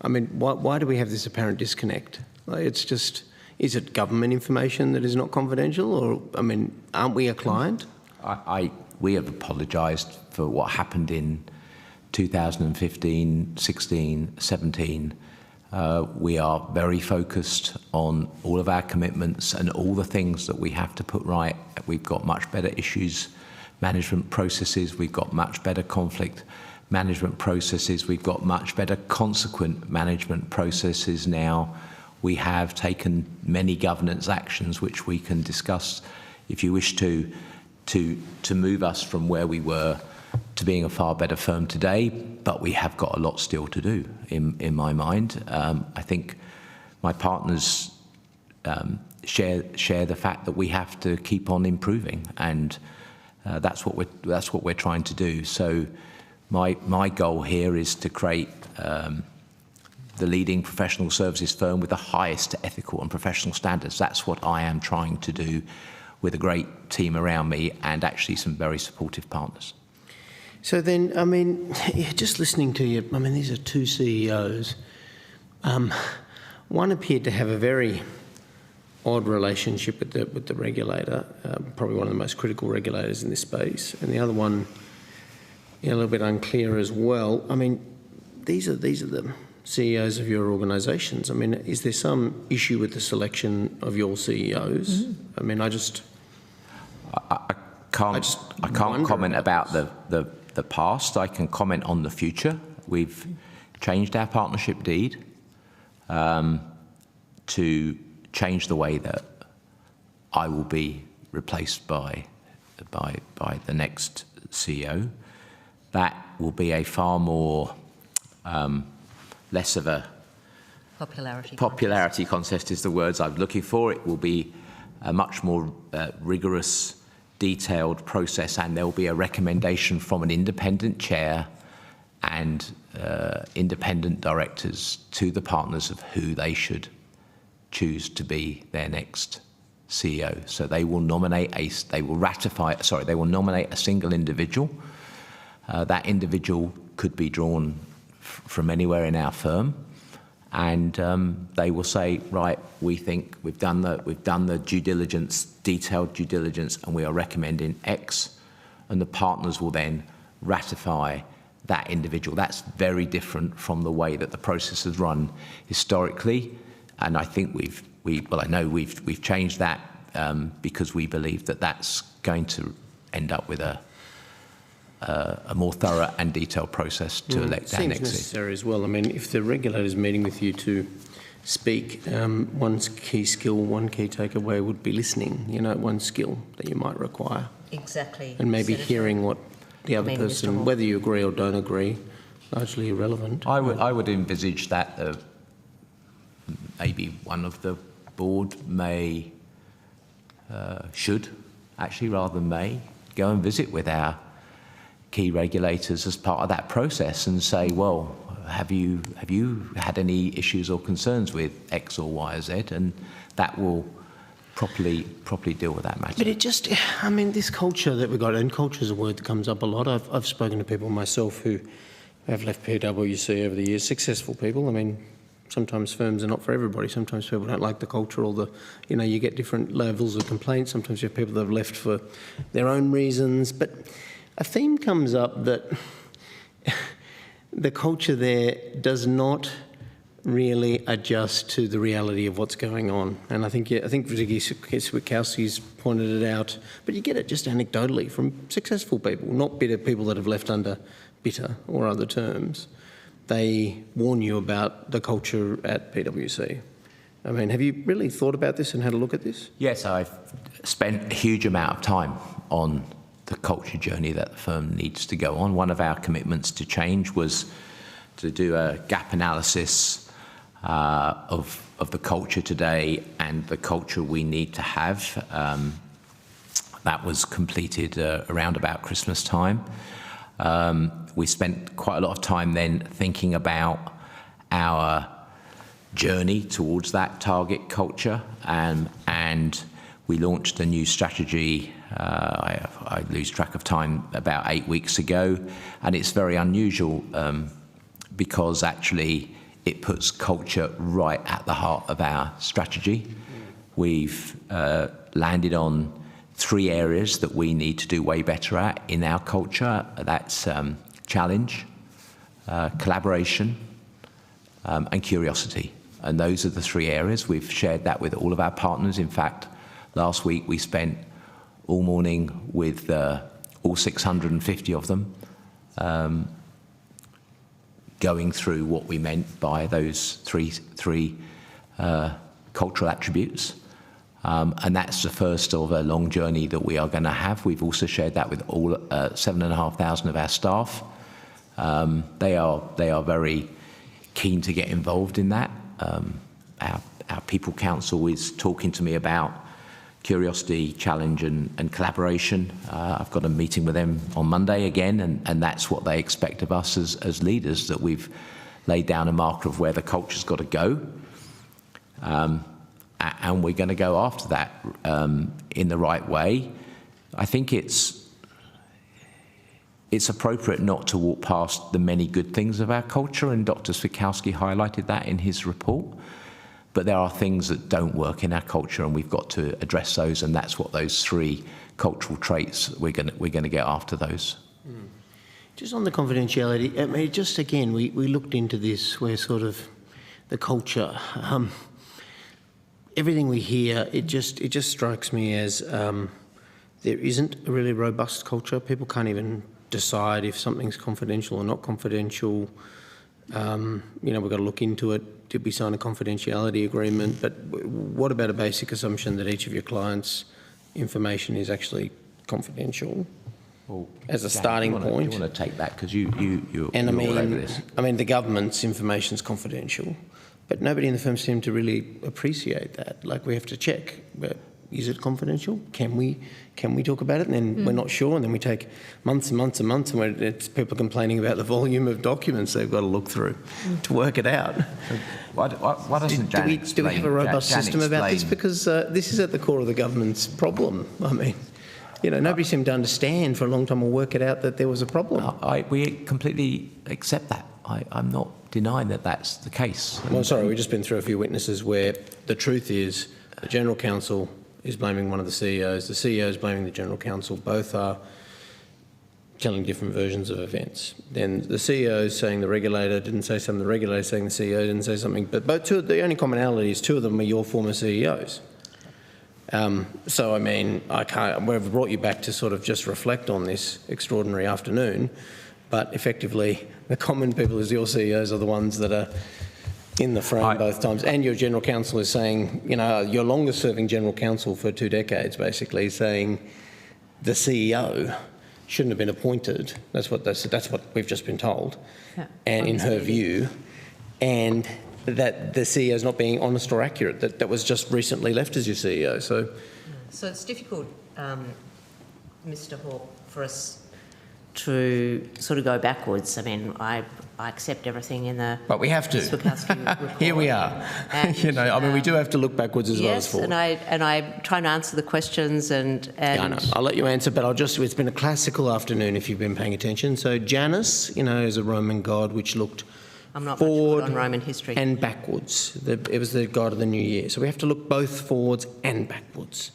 I mean, why do we have this apparent disconnect? It's just, is it government information that is not confidential, or, I mean, aren't we a client? We have apologised for what happened in 2015, 16, 17. We are very focused on all of our commitments and all the things that we have to put right. We've got much better issues management processes. We've got much better conflict management processes. We've got much better consequent management processes now. We have taken many governance actions which we can discuss if you wish to move us from where we were to being a far better firm today, but we have got a lot still to do in my mind. I think my partners share the fact that we have to keep on improving, and that's what we're trying to do. So my goal here is to create the leading professional services firm with the highest ethical and professional standards. That's what I am trying to do, with a great team around me and actually some very supportive partners. So then, I mean, just listening to you, I mean, these are two CEOs. One appeared to have a very odd relationship with the regulator, probably one of the most critical regulators in this space, and the other one, a little bit unclear as well. I mean, these are the CEOs of your organisations. I mean, is there some issue with the selection of your CEOs? I mean, I can't comment about the past. I can comment on the future. We've changed our partnership deed to change the way that I will be replaced by the next CEO. That will be a far more less of a popularity contest is the words I'm looking for. It will be a much more rigorous, detailed process, and there will be a recommendation from an independent chair and independent directors to the partners of who they should choose to be their next CEO. So they will nominate they will nominate a single individual. That individual could be drawn from anywhere in our firm, and they will say, right, we think we've done the due diligence, detailed due diligence, and we are recommending X, and the partners will then ratify that individual. That's very different from the way that the process has run historically, and I think we've changed that because we believe that that's going to end up with a more thorough and detailed process to elect our next. Seems necessary as well. I mean, if the regulator's meeting with you to speak, one key skill, one key takeaway would be listening. You know, one skill that you might require. Exactly. And maybe Senator. hearing what the other person, whether you agree or don't agree, largely irrelevant. I would envisage that maybe one of the board should actually, rather than may, go and visit with our key regulators as part of that process and say, well, have you had any issues or concerns with X or Y or Z? And that will properly deal with that matter. But it just, I mean, this culture that we've got, and culture is a word that comes up a lot. I've spoken to people myself who have left PwC over the years, successful people. I mean, sometimes firms are not for everybody. Sometimes people don't like the culture or you get different levels of complaints. Sometimes you have people that have left for their own reasons. But a theme comes up that the culture there does not really adjust to the reality of what's going on. And I think Switowski's pointed it out, but you get it just anecdotally from successful people, not bitter people that have left under bitter or other terms. They warn you about the culture at PwC. I mean, have you really thought about this and had a look at this? Yes, I've spent a huge amount of time on the culture journey that the firm needs to go on. One of our commitments to change was to do a gap analysis of the culture today and the culture we need to have. That was completed around about Christmas time. We spent quite a lot of time then thinking about our journey towards that target culture, and we launched a new strategy, I lose track of time, about 8 weeks ago, and it's very unusual because actually it puts culture right at the heart of our strategy. We've landed on 3 areas that we need to do way better at in our culture. That's challenge, collaboration, and curiosity. And those are the 3 areas. We've shared that with all of our partners. In fact, last week we spent all morning with all 650 of them going through what we meant by those three cultural attributes. And that's the first of a long journey that we are going to have. We've also shared that with all 7,500 of our staff. They are very keen to get involved in that. Our People Council is talking to me about curiosity, challenge and collaboration. I've got a meeting with them on Monday again, and that's what they expect of us as leaders, that we've laid down a marker of where the culture's got to go. And we're going to go after that in the right way. I think it's appropriate not to walk past the many good things of our culture, and Dr. Switowski highlighted that in his report. But there are things that don't work in our culture, and we've got to address those, and that's what those 3 cultural traits, we're going to get after those. Just on the confidentiality, I mean, just again, we looked into this, where sort of the culture, everything we hear, it just strikes me as there isn't a really robust culture. People can't even decide if something's confidential or not confidential. We've got to look into it. Did we sign a confidentiality agreement? But what about a basic assumption that each of your clients' information is actually confidential? Well, as a starting point. Do you want to take that, because you're all over this? I mean, the government's information is confidential, but nobody in the firm seemed to really appreciate that. Like, we have to check. But is it confidential? Can we talk about it? And then we're not sure, and then we take months and months and months, and it's people complaining about the volume of documents they've got to look through to work it out. Why doesn't Jan explain? Do we have a robust system about this? Because this is at the core of the government's problem. I mean, nobody seemed to understand for a long time or work it out that there was a problem. We completely accept that. I'm not denying that that's the case. Well, sorry, we've just been through a few witnesses where the truth is the General Counsel is blaming one of the CEOs is blaming the General Counsel. Both are telling different versions of events. Then the CEO is saying the regulator didn't say something, the regulator is saying the CEO didn't say something, but the only commonality is 2 of them are your former CEOs. So, I mean, we've brought you back to sort of just reflect on this extraordinary afternoon, but effectively the common people as your CEOs are the ones that are in the frame both times. And your General Counsel is saying, you know, your longest serving General Counsel for 2 decades basically saying the CEO shouldn't have been appointed. That's what we've just been told. Yeah. And in her view, and that the CEO is not being honest or accurate, that was just recently left as your CEO. So it's difficult, Mr Hawke, for us to sort of go backwards. I mean, I accept everything in the... But we have to. Switowski report. Here we are. And, you know, I mean, we do have to look backwards as well as forward. Yes, and I'm trying to answer the questions and... Yeah, I know. I'll let you answer, but it's been a classical afternoon if you've been paying attention. So Janus, you know, is a Roman god which looked I'm not forward much good on Roman history. And backwards. It was the god of the new year. So we have to look both forwards and backwards.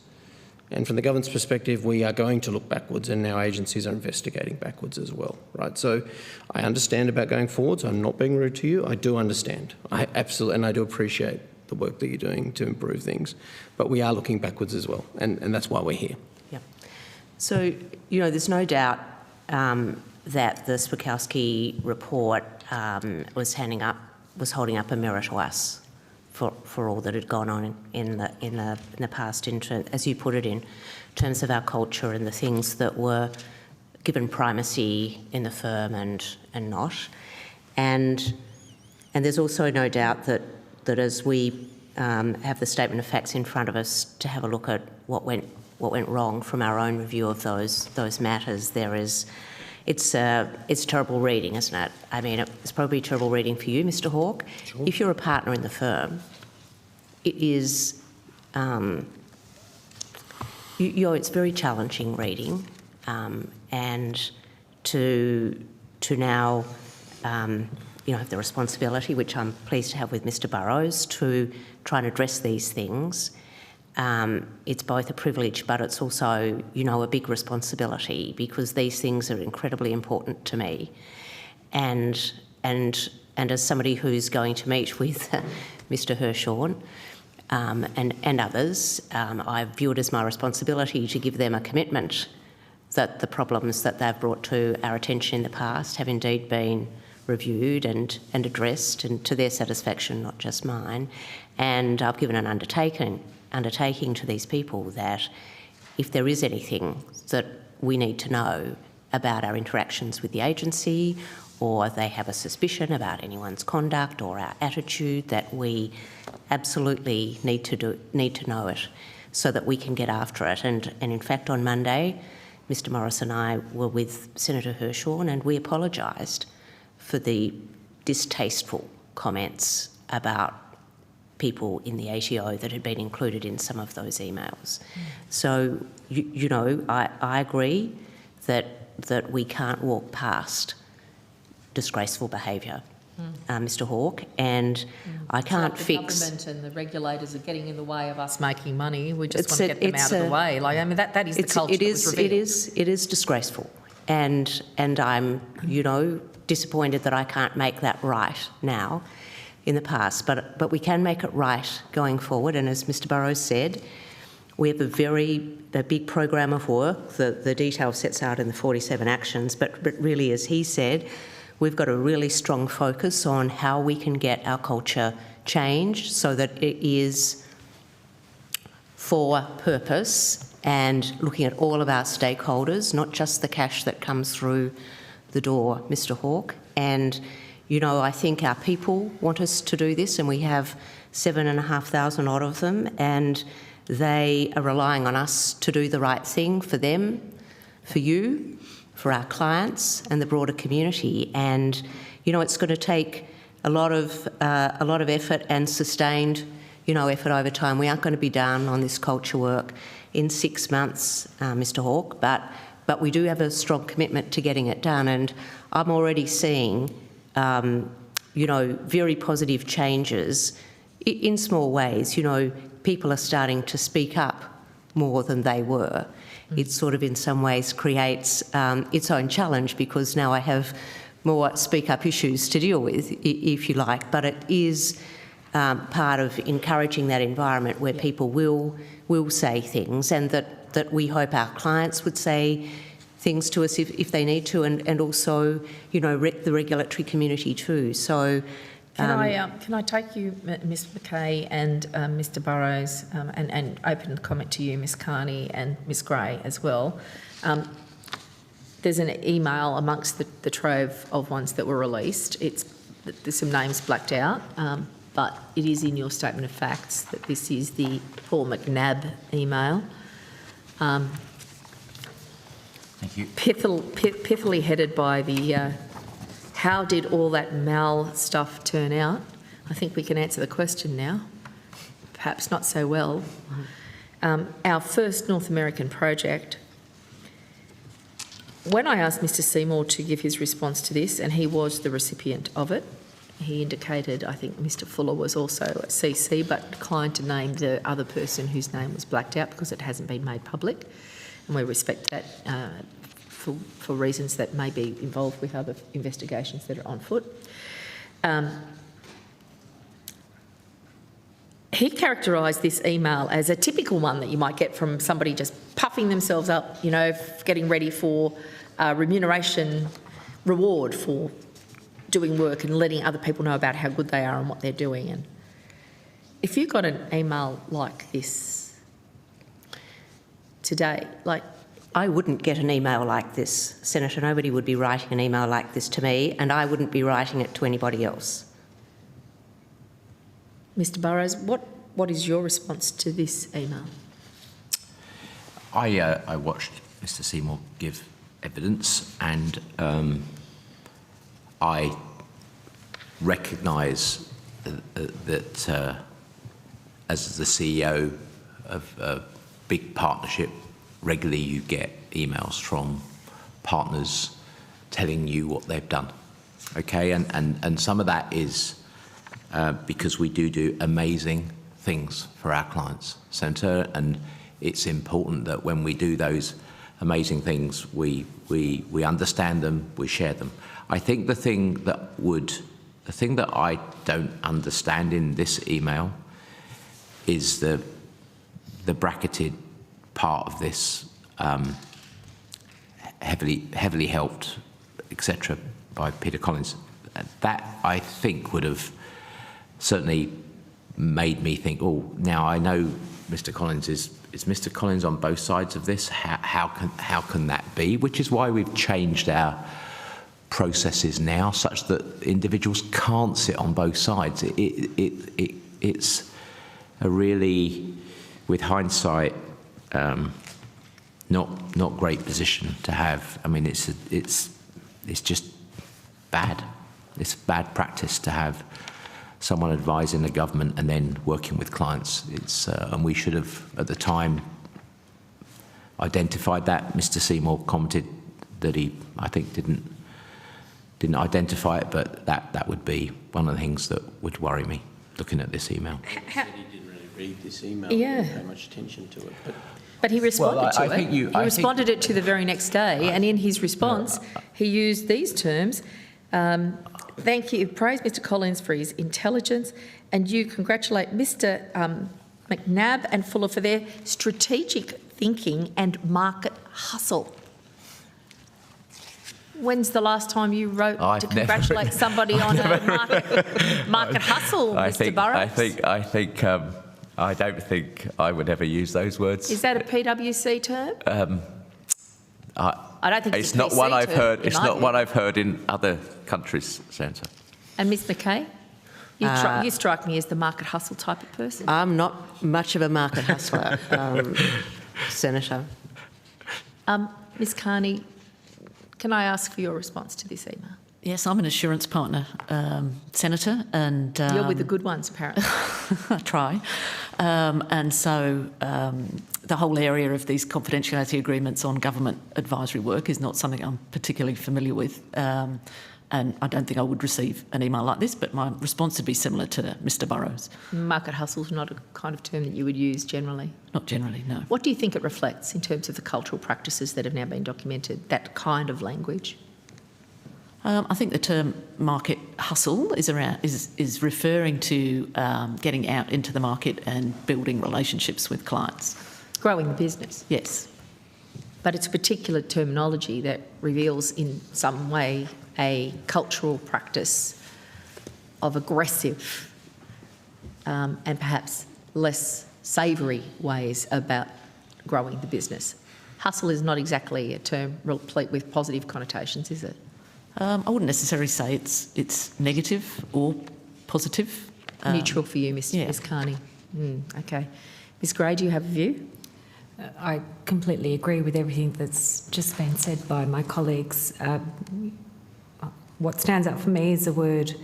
And from the government's perspective, we are going to look backwards, and our agencies are investigating backwards as well, right? So I understand about going forwards. I'm not being rude to you. I do understand. I absolutely, and I do appreciate the work that you're doing to improve things. But we are looking backwards as well, and that's why we're here. Yeah. So, you know, there's no doubt that the Switowski report was holding up a mirror to us for all that had gone on in the past, as you put it, in terms of our culture and the things that were given primacy in the firm and not. And there's also no doubt that as we have the statement of facts in front of us to have a look at what went wrong from our own review of those matters, it's terrible reading, isn't it? I mean, it's probably terrible reading for you, Mr Hawke. Sure. If you're a partner in the firm, it is, it's very challenging reading, and to now, have the responsibility, which I'm pleased to have with Mr Burrows, to try and address these things. It's both a privilege, but it's also, a big responsibility, because these things are incredibly important to me. And as somebody who's going to meet with Mr Hirshorn and others, I view it as my responsibility to give them a commitment that the problems that they've brought to our attention in the past have indeed been reviewed and addressed, and to their satisfaction, not just mine. And I've given an undertaking to these people that if there is anything that we need to know about our interactions with the agency, or they have a suspicion about anyone's conduct or our attitude, that we absolutely need to know it so that we can get after it. And in fact, on Monday, Mr Morris and I were with Senator Hirshorn, and we apologised for the distasteful comments about people in the ATO that had been included in some of those emails. So, I agree that we can't walk past disgraceful behaviour, Mr Hawke, and I can't fix... The government and the regulators are getting in the way of us making money. We just want to get them out of the way. That is the culture that was revealed. It is disgraceful, and I'm, disappointed that I can't make that right now in the past, but we can make it right going forward. And as Mr Burrows said, we have a big program of work. The detail sets out in the 47 actions, but really, as he said, we've got a really strong focus on how we can get our culture changed so that it is for purpose and looking at all of our stakeholders, not just the cash that comes through the door, Mr Hawke. And I think our people want us to do this, and we have 7,500 odd of them, and they are relying on us to do the right thing for them, for you, for our clients and the broader community. And, it's going to take a lot of effort and sustained, effort over time. We aren't going to be done on this culture work in 6 months, Mr Hawke, but we do have a strong commitment to getting it done. And I'm already seeing very positive changes in small ways. People are starting to speak up more than they were. It sort of in some ways creates its own challenge, because now I have more speak up issues to deal with, if you like, but it is part of encouraging that environment where people will say things, and that we hope our clients would say things to us if they need to, and also, you know, the regulatory community too. So. Can I take you, Ms McCay and Mr Burrows, and open the comment to you, Ms Carney and Ms Gray as well. There's an email amongst the trove of ones that were released. There's some names blacked out, but it is in your statement of facts that this is the Paul McNabb email. Thank you. Pithily headed by the how did all that Mal stuff turn out? I think we can answer the question now. Perhaps not so well. Our first North American project, when I asked Mr Seymour to give his response to this, and he was the recipient of it, he indicated, I think Mr Fuller was also at CC, but declined to name the other person whose name was blacked out because it hasn't been made public, and we respect that for reasons that may be involved with other investigations that are on foot. He characterised this email as a typical one that you might get from somebody just puffing themselves up, you know, getting ready for remuneration reward for doing work and letting other people know about how good they are and what they're doing. And if you got an email like this today, like, I wouldn't get an email like this, Senator. Nobody would be writing an email like this to me, and I wouldn't be writing it to anybody else. Mr Burrows, what is your response to this email? I watched Mr Seymour give evidence, and I recognise that as the CEO of a big partnership, regularly you get emails from partners telling you what they've done, okay? And some of that is because we do amazing things for our clients, Senator, and it's important that when we do those amazing things, we understand them, we share them. I think the thing that I don't understand in this email is the bracketed part of this, heavily helped, etc., by Peter Collins. That, I think, would have certainly made me think, oh, now I know Mr Collins is Mr Collins on both sides of this? How can that be? Which is why we've changed our processes now, such that individuals can't sit on both sides. It's a really, with hindsight, not great position to have. I mean, it's just bad. It's bad practice to have someone advising the government and then working with clients. And we should have, at the time, identified that. Mr Seymour commented that he, I think, didn't identify it, but that would be one of the things that would worry me, looking at this email. He said he didn't really read this email, Yeah. didn't pay much attention to it. But he responded to it. He responded it to the very next day, and in his response, he used these terms. Thank you. Praise Mr Collins for his intelligence, and you congratulate Mr McNabb and Fuller for their strategic thinking and market hustle. When's the last time you wrote to congratulate somebody on a market hustle, Mr Burrows? I don't think I would ever use those words. Is that a PwC term? I don't think it's not one I've heard. Term, it's not one I've heard in other countries, Senator. And Ms McCay, you strike me as the market hustle type of person. I'm not much of a market hustler, Senator. Ms Carney, can I ask for your response to this email? Yes, I'm an assurance partner, Senator, and you're with the good ones, apparently. I try, and so the whole area of these confidentiality agreements on government advisory work is not something I'm particularly familiar with, and I don't think I would receive an email like this. But my response would be similar to Mr Burrows. Market hustle is not a kind of term that you would use generally. Not generally, no. What do you think it reflects in terms of the cultural practices that have now been documented? That kind of language. I think the term market hustle is referring to getting out into the market and building relationships with clients. Growing the business. Yes. But it's a particular terminology that reveals in some way a cultural practice of aggressive and perhaps less savoury ways about growing the business. Hustle is not exactly a term replete with positive connotations, is it? I wouldn't necessarily say it's negative or positive. Neutral for you, Ms. Carney. Okay. Ms Gray, do you have a view? I completely agree with everything that's just been said by my colleagues. What stands out for me is the word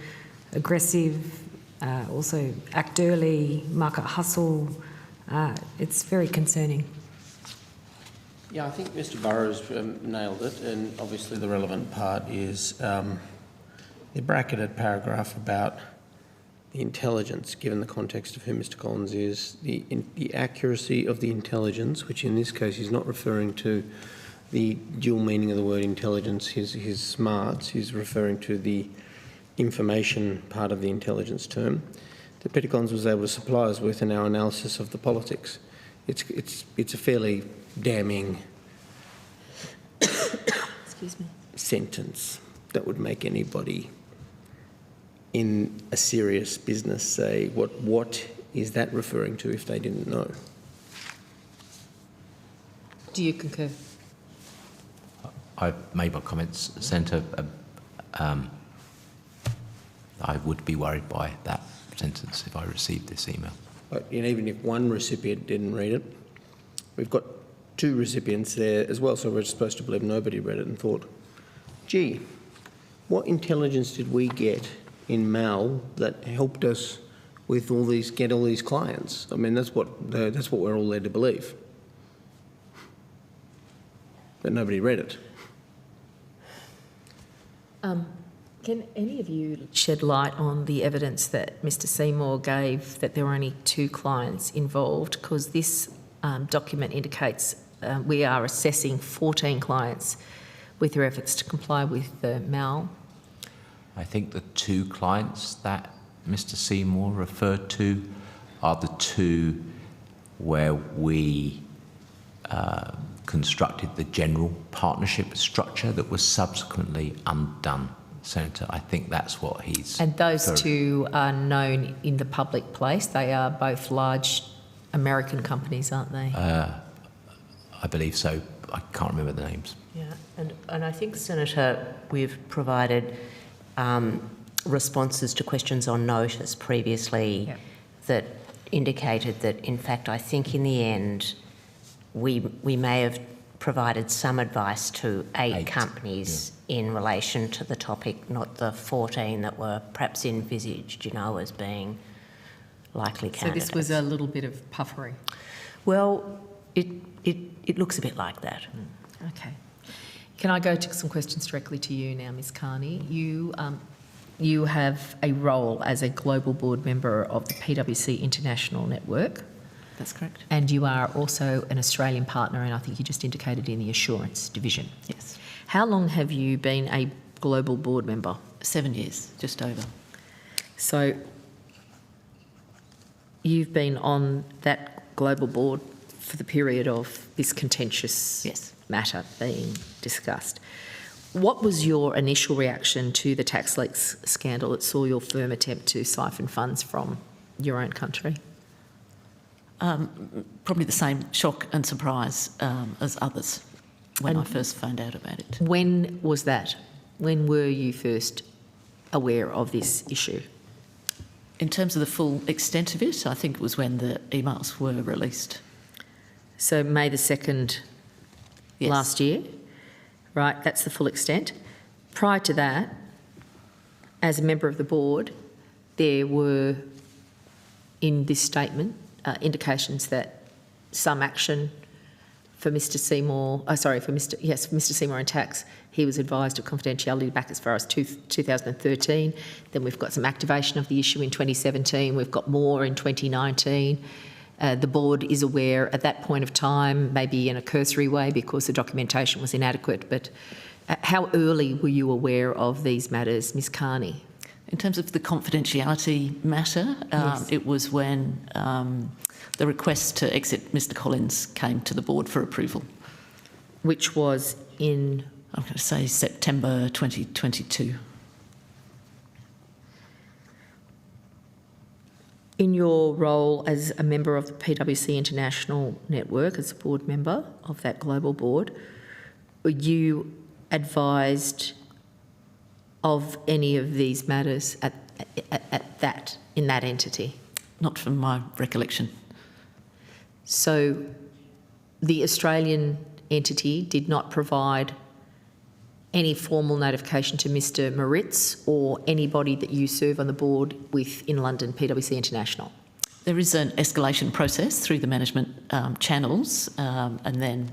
aggressive, also act early, market hustle. It's very concerning. Yeah, I think Mr Burrows nailed it, and obviously the relevant part is the bracketed paragraph about the intelligence, given the context of who Mr Collins is, the accuracy of the intelligence, which in this case he's not referring to the dual meaning of the word intelligence, his smarts, he's referring to the information part of the intelligence term, that Peter Collins was able to supply us with in our analysis of the politics. It's a fairly damning Excuse me. sentence that would make anybody in a serious business say, what is that referring to if they didn't know? Do you concur? I've made my comments, Senator. I would be worried by that sentence if I received this email. But even if one recipient didn't read it, we've got 2 recipients there as well, so we're supposed to believe nobody read it and thought, gee, what intelligence did we get in Mal that helped us with get all these clients? I mean, that's what we're all led to believe. But nobody read it. Can any of you shed light on the evidence that Mr Seymour gave that there were only 2 clients involved? Because this document indicates we are assessing 14 clients with their efforts to comply with the MAL. I think the 2 clients that Mr Seymour referred to are the 2 where we constructed the general partnership structure that was subsequently undone. Senator, I think that's what he's... And those 2 are known in the public place. They are both large American companies, aren't they? I believe so. I can't remember the names. Yeah, and I think, Senator, we've provided responses to questions on notice previously that indicated that, in fact, I think in the end we may have provided some advice to 8 companies in relation to the topic, not the 14 that were perhaps envisaged, as being likely candidates. So this was a little bit of puffery? Well, it looks a bit like that. Okay. Can I go to some questions directly to you now, Ms Carney? You have a role as a global board member of the PwC International Network. That's correct. And you are also an Australian partner, and I think you just indicated in the assurance division. Yes. How long have you been a global board member? 7 years, just over. So you've been on that global board for the period of this contentious matter being discussed. What was your initial reaction to the tax leaks scandal that saw your firm attempt to siphon funds from your own country? Probably the same shock and surprise as others when I first found out about it. When was that? When were you first aware of this issue? In terms of the full extent of it, I think it was when the emails were released. So May the 2nd last year, right? That's the full extent. Prior to that, as a member of the board, there were, in this statement, indications that some action for Mr Seymour, for Mr Seymour and tax, he was advised of confidentiality back as far as 2013. Then we've got some activation of the issue in 2017. We've got more in 2019. The board is aware at that point of time, maybe in a cursory way because the documentation was inadequate, but How early were you aware of these matters, Ms Carney? In terms of the confidentiality matter, it was when the request to exit Mr Collins came to the board for approval. Which was in? I'm going to say September 2022. In your role as a member of the PwC International Network, as a board member of that global board, were you advised of any of these matters in that entity? Not from my recollection. So the Australian entity did not provide any formal notification to Mr Moritz or anybody that you serve on the board with in London, PwC International? There is an escalation process through the management channels, and then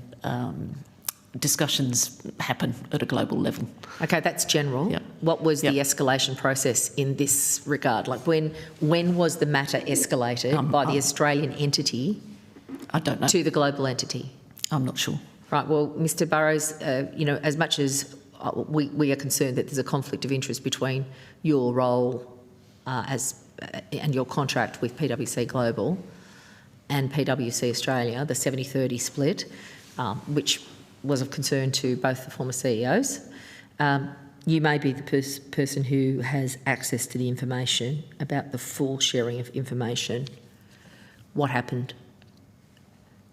discussions happen at a global level. Okay, that's general. Yep. What was Yep. the escalation process in this regard? Like when was the matter escalated by the Australian entity I don't know. to the global entity? I'm not sure. Right, well, Mr Burrows, as much as we are concerned that there's a conflict of interest between your role and your contract with PwC Global and PwC Australia, the 70-30 split, which was of concern to both the former CEOs, you may be the person who has access to the information about the full sharing of information. What happened?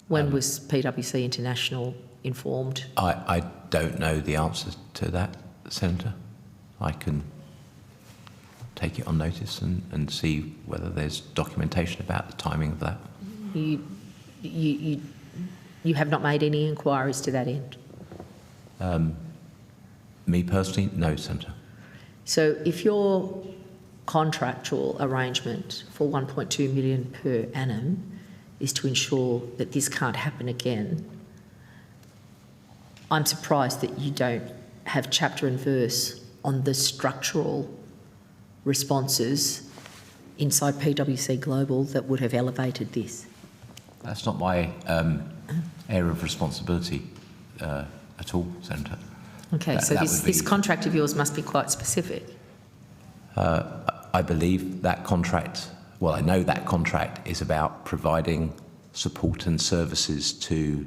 When was PwC International informed? I don't know the answer to that, Senator. I can take it on notice and see whether there's documentation about the timing of that. You have not made any inquiries to that end? Me personally, no, Senator. So if your contractual arrangement for 1.2 million per annum is to ensure that this can't happen again, I'm surprised that you don't have chapter and verse on the structural responses inside PwC Global that would have elevated this. That's not my area of responsibility at all, Senator. Okay, so this contract of yours must be quite specific. I believe that contract, well, I know that contract is about providing support and services to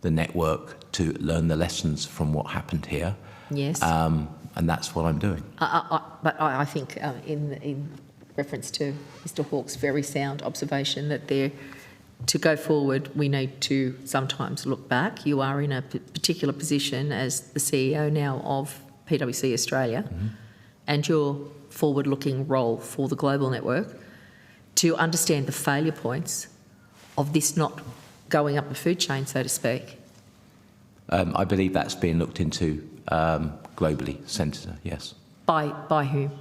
the network to learn the lessons from what happened here. Yes. And that's what I'm doing. But I think in reference to Mr Hawke's very sound observation that to go forward, we need to sometimes look back. You are in a particular position as the CEO now of PwC Australia, and your forward-looking role for the global network to understand the failure points of this not going up the food chain, so to speak. I believe that's being looked into globally, Senator, yes. By whom?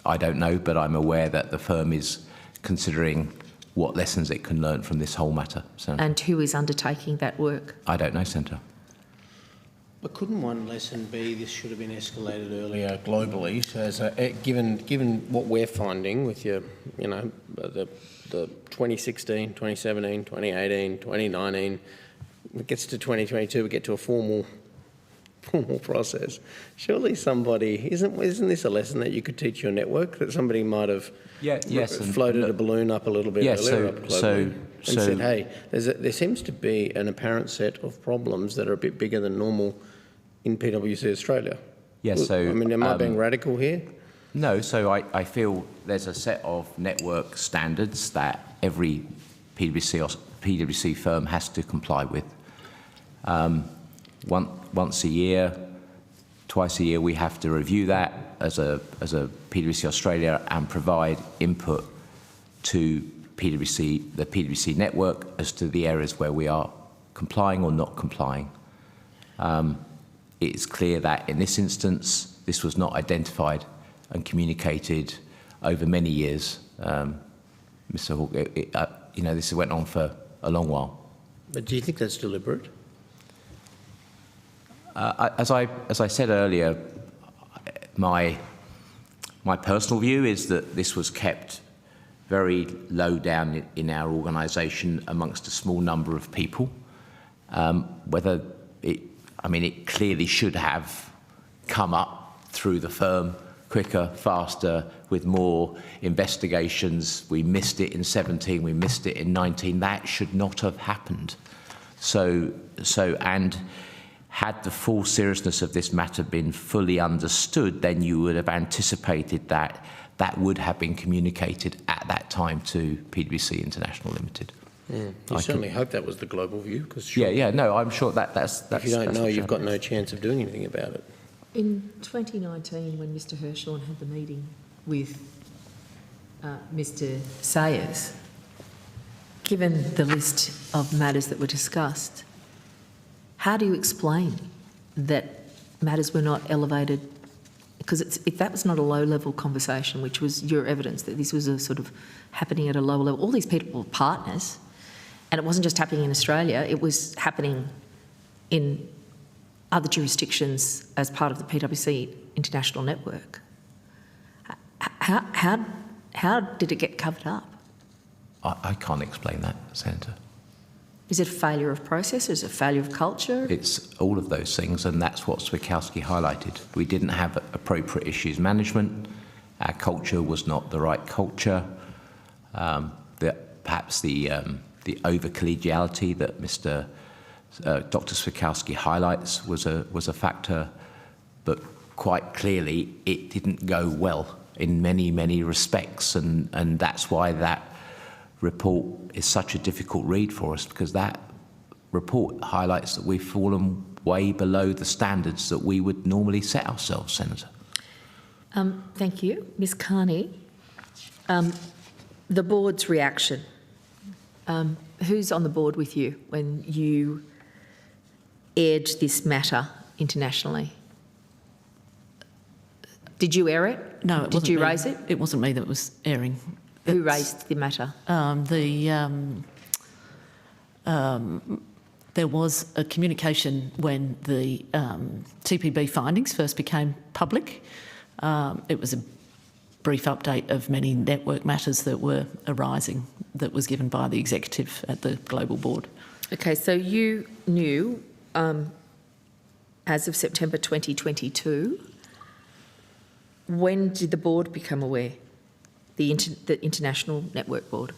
I don't know, but I'm aware that the firm is considering what lessons it can learn from this whole matter, Senator. And who is undertaking that work? I don't know, Senator. But couldn't one lesson be this should have been escalated earlier globally? So as given what we're finding with the 2016, 2017, 2018, 2019, it gets to 2022, we get to a formal process. Surely somebody isn't this a lesson that you could teach your network, that somebody might have floated a balloon up a little bit earlier globally and said, hey, there seems to be an apparent set of problems that are a bit bigger than normal in PwC Australia. Yes, so I mean, am I being radical here? No, so I feel there's a set of network standards that every PwC firm has to comply with. Once a year, twice a year, we have to review that as a PwC Australia and provide input to the PwC network as to the areas where we are complying or not complying. It's clear that in this instance, this was not identified and communicated over many years. Mr Hawke, this went on for a long while. But do you think that's deliberate? As I said earlier, my personal view is that this was kept very low down in our organisation amongst a small number of people. It clearly should have come up through the firm quicker, faster, with more investigations. We missed it in 17, we missed it in 19. That should not have happened. And had the full seriousness of this matter been fully understood, then you would have anticipated that that would have been communicated at that time to PwC International Limited. I certainly hope that was the global view, because no, I'm sure that's if you don't know, you've got no chance of doing anything about it. In 2019, when Mr Hirschhorn had the meeting with Mr Sayers, given the list of matters that were discussed, how do you explain that matters were not elevated? Because if that was not a low-level conversation, which was your evidence that this was a sort of happening at a lower level, all these people were partners, and it wasn't just happening in Australia, it was happening in other jurisdictions as part of the PwC international network. How did it get covered up? I can't explain that, Senator. Is it a failure of process? Is it a failure of culture? It's all of those things, and that's what Switowski highlighted. We didn't have appropriate issues management. Our culture was not the right culture. Perhaps the over-collegiality that Dr. Switowski highlights was a factor, but quite clearly it didn't go well in many, many respects, and that's why that report is such a difficult read for us, because that report highlights that we've fallen way below the standards that we would normally set ourselves, Senator. Thank you. Ms Carney, the board's reaction. Who's on the board with you when you aired this matter internationally? Did you air it? No, it wasn't. Did you me. Raise it? It wasn't me that was airing. Who raised the matter? There was a communication when the TPB findings first became public. It was a brief update of many network matters that were arising that was given by the executive at the global board. Okay, so you knew as of September 2022. When did the board become aware? The International Network Board?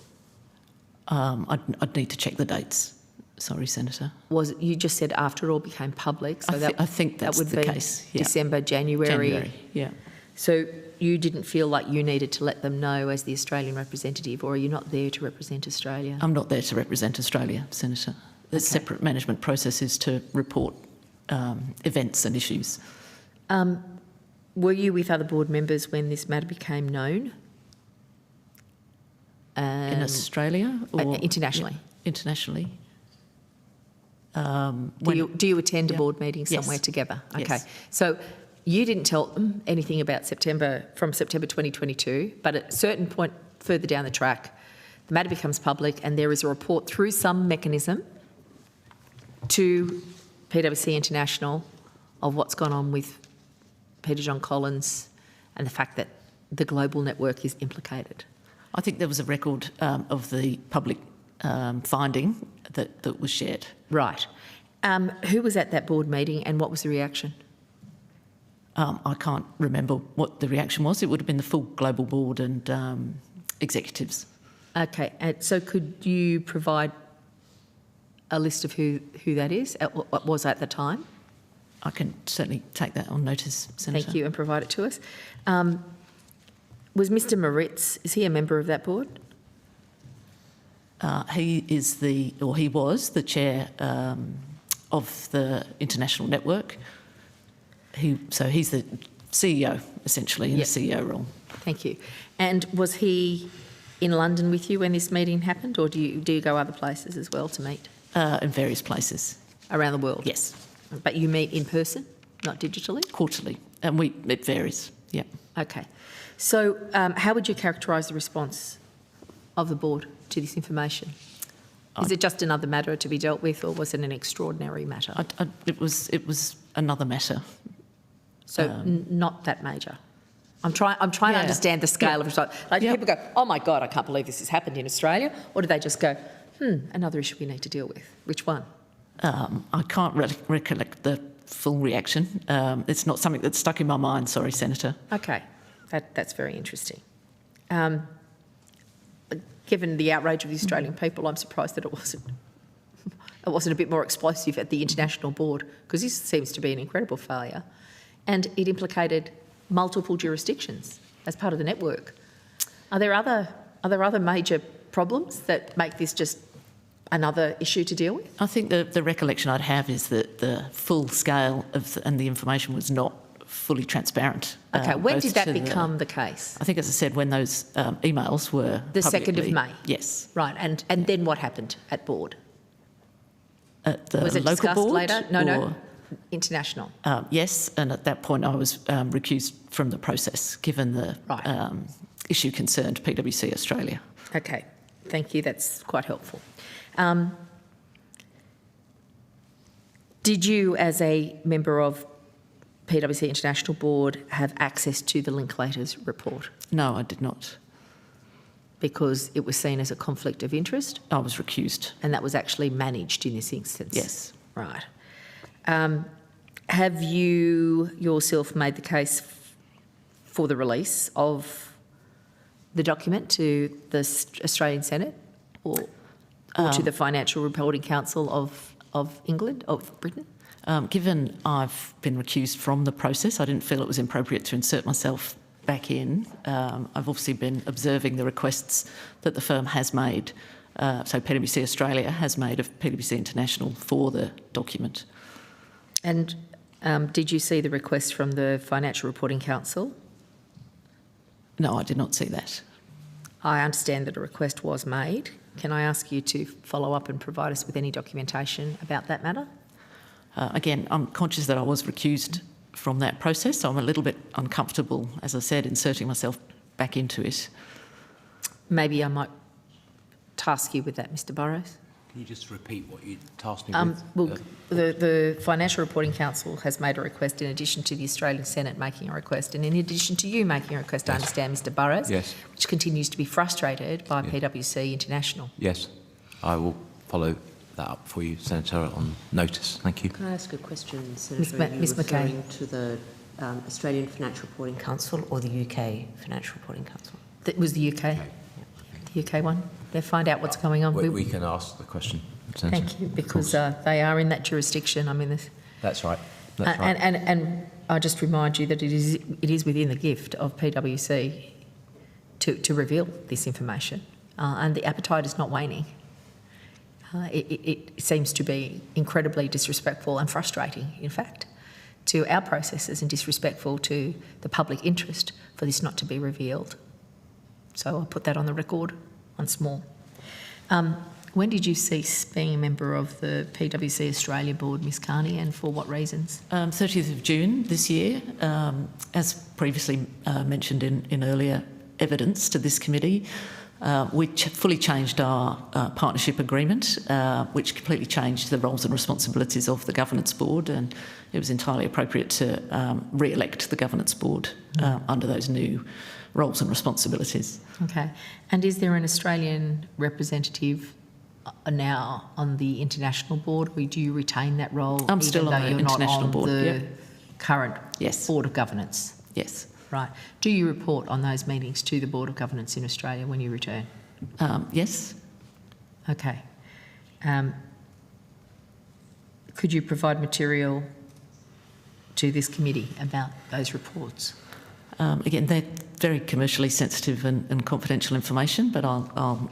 I'd need to check the dates. Sorry, Senator. You just said after it all became public, so I think that's that would the case. Yeah. December, January. Yeah. So you didn't feel like you needed to let them know as the Australian representative, or are you not there to represent Australia? I'm not there to represent Australia, Senator. There's separate management processes to report events and issues. Were you with other board members when this matter became known? In Australia or internationally? Internationally. Do you attend a board meeting somewhere together? Okay. Yes. So you didn't tell them anything about September 2022, but at a certain point further down the track, the matter becomes public and there is a report through some mechanism to PwC International of what's gone on with Peter John Collins and the fact that the global network is implicated. I think there was a record of the public finding that was shared. Right. Who was at that board meeting and what was the reaction? I can't remember what the reaction was. It would have been the full global board and executives. Okay. So could you provide a list of who that is, what was at the time? I can certainly take that on notice, Senator. Thank you, and provide it to us. Was Mr Moritz, is he a member of that board? He was the chair of the international network. So he's the CEO, essentially, in the CEO role. Thank you. And was he in London with you when this meeting happened, or do you go other places as well to meet? In various places. Around the world? Yes. But you meet in person, not digitally? Quarterly. And it varies, yeah. Okay. So how would you characterise the response of the board to this information? Is it just another matter to be dealt with, or was it an extraordinary matter? It was another matter. So not that major. I'm trying to understand the scale of it. Like people go, oh my God, I can't believe this has happened in Australia, or do they just go, another issue we need to deal with? Which one? I can't recollect the full reaction. It's not something that's stuck in my mind, sorry, Senator. Okay, that's very interesting. Given the outrage of the Australian people, I'm surprised that it wasn't a bit more explosive at the international board, because this seems to be an incredible failure, and it implicated multiple jurisdictions as part of the network. Are there other major problems that make this just another issue to deal with? I think the recollection I'd have is that the full scale and the information was not fully transparent. Okay, when did that become the case? I think, as I said, when those emails were the 2nd of May? Yes. Right, and then what happened at board? At the was it local discussed board? later? No. International. Yes, and at that point I was recused from the process, given the issue concerned PwC Australia. Okay, thank you. That's quite helpful. Did you, as a member of PwC International Board, have access to the Linklaters report? No, I did not. Because it was seen as a conflict of interest? I was recused. And that was actually managed in this instance? Yes. Right. Have you yourself made the case for the release of the document to the Australian Senate or to the Financial Reporting Council of England, of Britain? Given I've been recused from the process, I didn't feel it was appropriate to insert myself back in. I've obviously been observing the requests that the firm has made, so PwC Australia has made of PwC International for the document. And did you see the request from the Financial Reporting Council? No, I did not see that. I understand that a request was made. Can I ask you to follow up and provide us with any documentation about that matter? Again, I'm conscious that I was recused from that process, so I'm a little bit uncomfortable, as I said, inserting myself back into it. Maybe I might task you with that, Mr Burrows. Can you just repeat what you tasked me with? Well, the Financial Reporting Council has made a request in addition to the Australian Senate making a request, and in addition to you making a request, I understand, Mr Burrows, which continues to be frustrated by PwC International. Yes, I will follow that up for you, Senator, on notice. Thank you. Can I ask a question, Senator? Ms McCay. Referring to the Australian Financial Reporting Council or the UK Financial Reporting Council? That was the UK. The UK one. They find out what's going on. We can ask the question, Senator. Thank you, because they are in that jurisdiction. I mean, that's right. That's right. And I just remind you that it is within the gift of PwC to reveal this information, and the appetite is not waning. It seems to be incredibly disrespectful and frustrating, in fact, to our processes and disrespectful to the public interest for this not to be revealed. So I'll put that on the record once more. When did you cease being a member of the PwC Australia Board, Ms Carney, and for what reasons? 30th of June this year. As previously mentioned in earlier evidence to this committee, we fully changed our partnership agreement, which completely changed the roles and responsibilities of the governance board, and it was entirely appropriate to re-elect the governance board under those new roles and responsibilities. Okay. And is there an Australian representative now on the international board, or do you retain that role? I'm still on the international board. The current board of governance? Yes. Right. Do you report on those meetings to the Board of Governance in Australia when you return? Yes. Okay. Could you provide material to this committee about those reports? Again, they're very commercially sensitive and confidential information, but I'll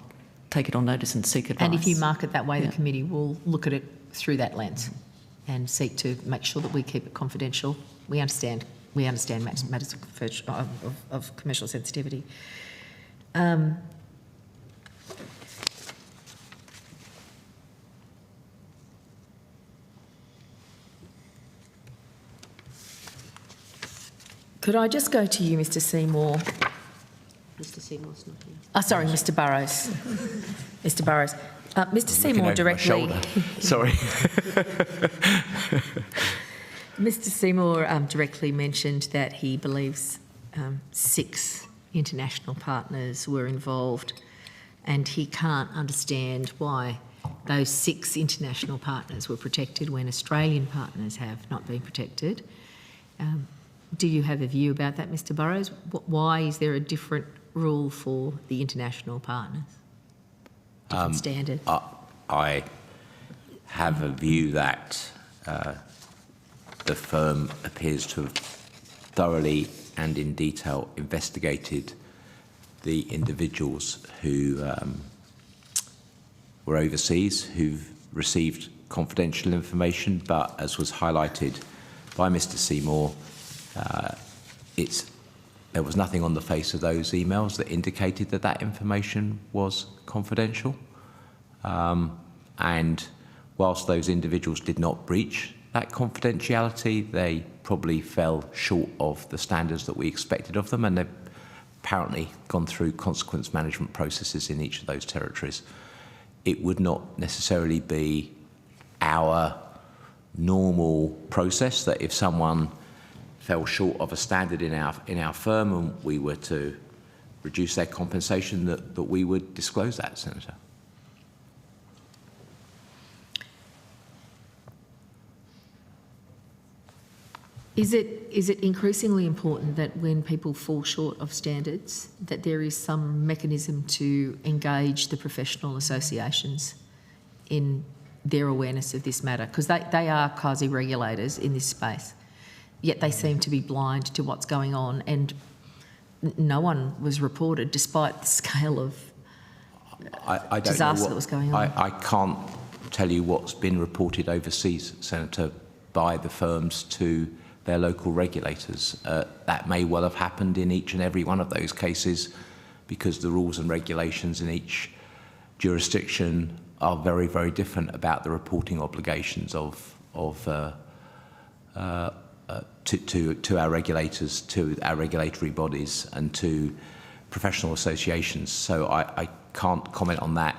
take it on notice and seek advice. And if you mark it that way, the committee will look at it through that lens and seek to make sure that we keep it confidential. We understand matters of commercial sensitivity. Could I just go to you, Mr Seymour? Mr Seymour's not here. Oh, sorry, Mr Burrows. Mr Burrows. Mr Seymour directly... Sorry. Mr Seymour directly mentioned that he believes 6 international partners were involved, and he can't understand why those 6 international partners were protected when Australian partners have not been protected. Do you have a view about that, Mr Burrows? Why is there a different rule for the international partners? Different standard? I have a view that the firm appears to have thoroughly and in detail investigated the individuals who were overseas, who've received confidential information, but as was highlighted by Mr Seymour, there was nothing on the face of those emails that indicated that that information was confidential. And whilst those individuals did not breach that confidentiality, they probably fell short of the standards that we expected of them, and they've apparently gone through consequence management processes in each of those territories. It would not necessarily be our normal process that if someone fell short of a standard in our firm and we were to reduce their compensation, that we would disclose that, Senator. Is it increasingly important that when people fall short of standards, that there is some mechanism to engage the professional associations in their awareness of this matter? Because they are quasi-regulators in this space, yet they seem to be blind to what's going on, and no one was reported despite the scale of disaster that was going on. I can't tell you what's been reported overseas, Senator, by the firms to their local regulators. That may well have happened in each and every one of those cases, because the rules and regulations in each jurisdiction are very, very different about the reporting obligations to our regulators, to our regulatory bodies, and to professional associations. So I can't comment on that.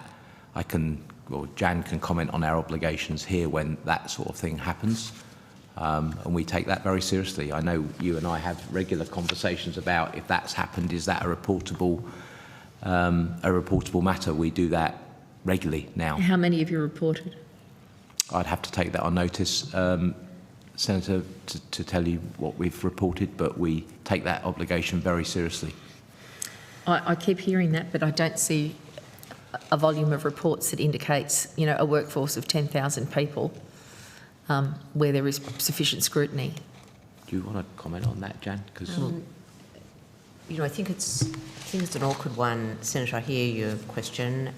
Jan can comment on our obligations here when that sort of thing happens. And we take that very seriously. I know you and I have regular conversations about if that's happened, is that a reportable matter? We do that regularly now. How many have you reported? I'd have to take that on notice, Senator, to tell you what we've reported, but we take that obligation very seriously. I keep hearing that, but I don't see a volume of reports that indicates, a workforce of 10,000 people where there is sufficient scrutiny. Do you want to comment on that, Jan? Because I think it's an awkward one, Senator. I hear your question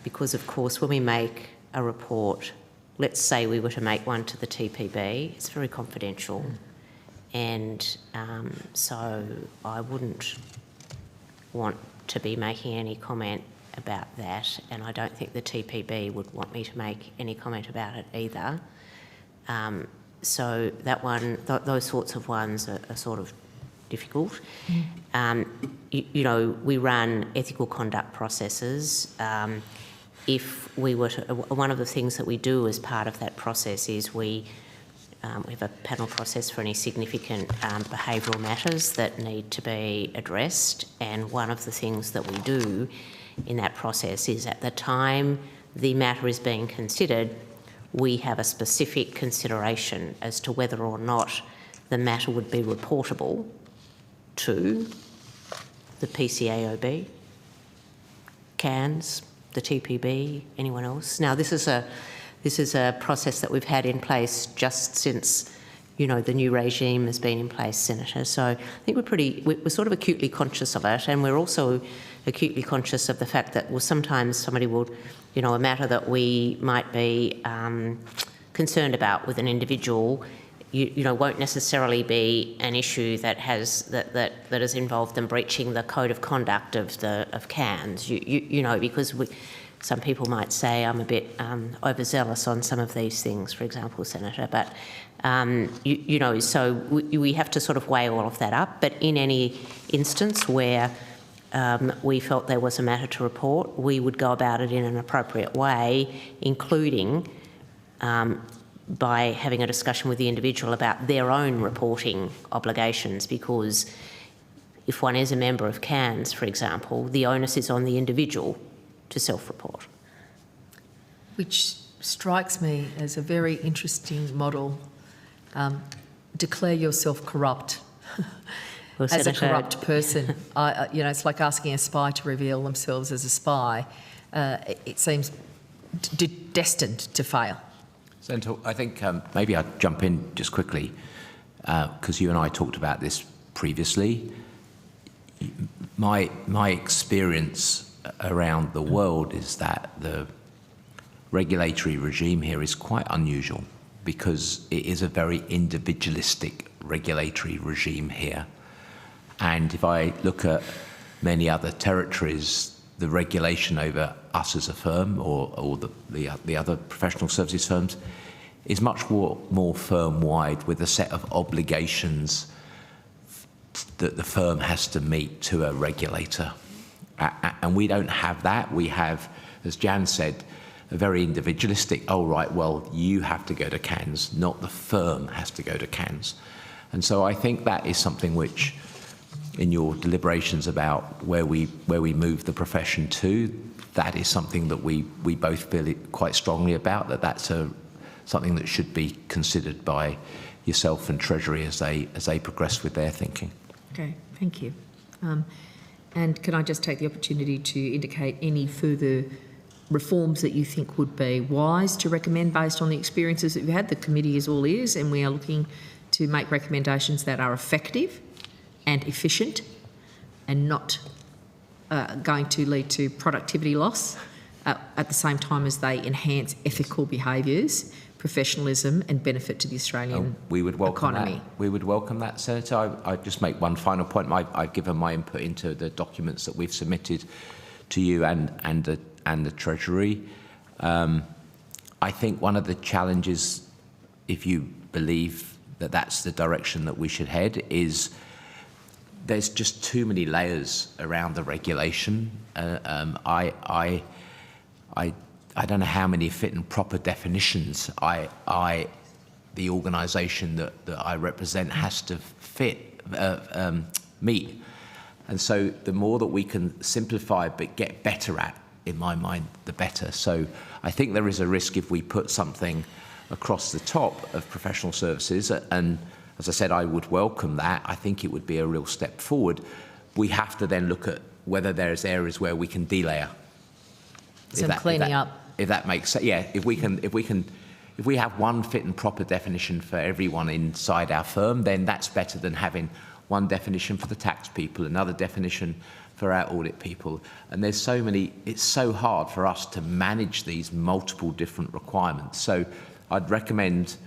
because, of course, when we make a report, let's say we were to make one to the TPB, it's very confidential, and so I wouldn't want to be making any comment about that, and I don't think the TPB would want me to make any comment about it either. So that one, those sorts of ones are sort of difficult. We run ethical conduct processes. If we were to, one of the things that we do as part of that process is we have a panel process for any significant behavioural matters that need to be addressed, and one of the things that we do in that process is at the time the matter is being considered, we have a specific consideration as to whether or not the matter would be reportable to the PCAOB, CANS, the TPB, anyone else. Now, this is a process that we've had in place just since, the new regime has been in place, Senator. So I think we're sort of acutely conscious of it, and we're also acutely conscious of the fact that, sometimes somebody will, a matter that we might be concerned about with an individual, won't necessarily be an issue that has involved them breaching the code of conduct of CANS. Because some people might say I'm a bit overzealous on some of these things, for example, Senator. But so we have to sort of weigh all of that up. But in any instance where we felt there was a matter to report, we would go about it in an appropriate way, including by having a discussion with the individual about their own reporting obligations, because if one is a member of CANS, for example, the onus is on the individual to self-report. Which strikes me as a very interesting model. Declare yourself corrupt. Well, as Senator, a corrupt person, it's like asking a spy to reveal themselves as a spy. It seems destined to fail. Senator, I think maybe I'll jump in just quickly, because you and I talked about this previously. My experience around the world is that the regulatory regime here is quite unusual because it is a very individualistic regulatory regime here. And if I look at many other territories, the regulation over us as a firm or the other professional services firms is much more firm-wide, with a set of obligations that the firm has to meet to a regulator. And we don't have that. We have, as Jan said, a very individualistic, oh, right, well, you have to go to Cairns, not the firm has to go to Cairns. And so I think that is something which, in your deliberations about where we move the profession to, that is something that we both feel quite strongly about, that's something that should be considered by yourself and Treasury as they progress with their thinking. Okay, thank you. And can I just take the opportunity to indicate any further reforms that you think would be wise to recommend based on the experiences that you've had? The committee is all ears, and we are looking to make recommendations that are effective and efficient and not going to lead to productivity loss at the same time as they enhance ethical behaviours, professionalism and benefit to the Australian economy. That. We would welcome that, Senator. I'd just make one final point. I've given my input into the documents that we've submitted to you and the Treasury. I think one of the challenges, if you believe that that's the direction that we should head, is there's just too many layers around the regulation. I don't know how many fit and proper definitions the organisation that I represent has to meet. And so the more that we can simplify but get better at, in my mind, the better. So I think there is a risk if we put something across the top of professional services, and as I said, I would welcome that. I think it would be a real step forward. We have to then look at whether there's areas where we can delayer. Some cleaning up. If that makes sense, yeah. If we have one fit and proper definition for everyone inside our firm, then that's better than having one definition for the tax people, another definition for our audit people. And there's so many. It's so hard for us to manage these multiple different requirements. So I'd recommend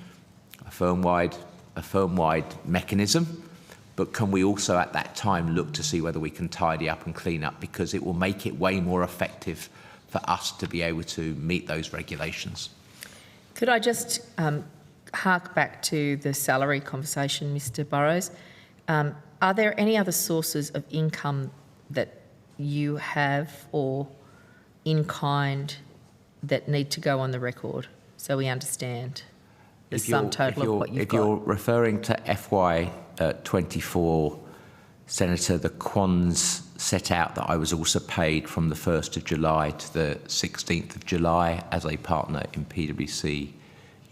a firm-wide mechanism. But can we also at that time look to see whether we can tidy up and clean up, because it will make it way more effective for us to be able to meet those regulations. Could I just hark back to the salary conversation, Mr Burrows? Are there any other sources of income that you have or in kind that need to go on the record so we understand the sum total of what you've got? If you're referring to FY24, Senator, the quants set out that I was also paid from the 1st of July to the 16th of July as a partner in PwC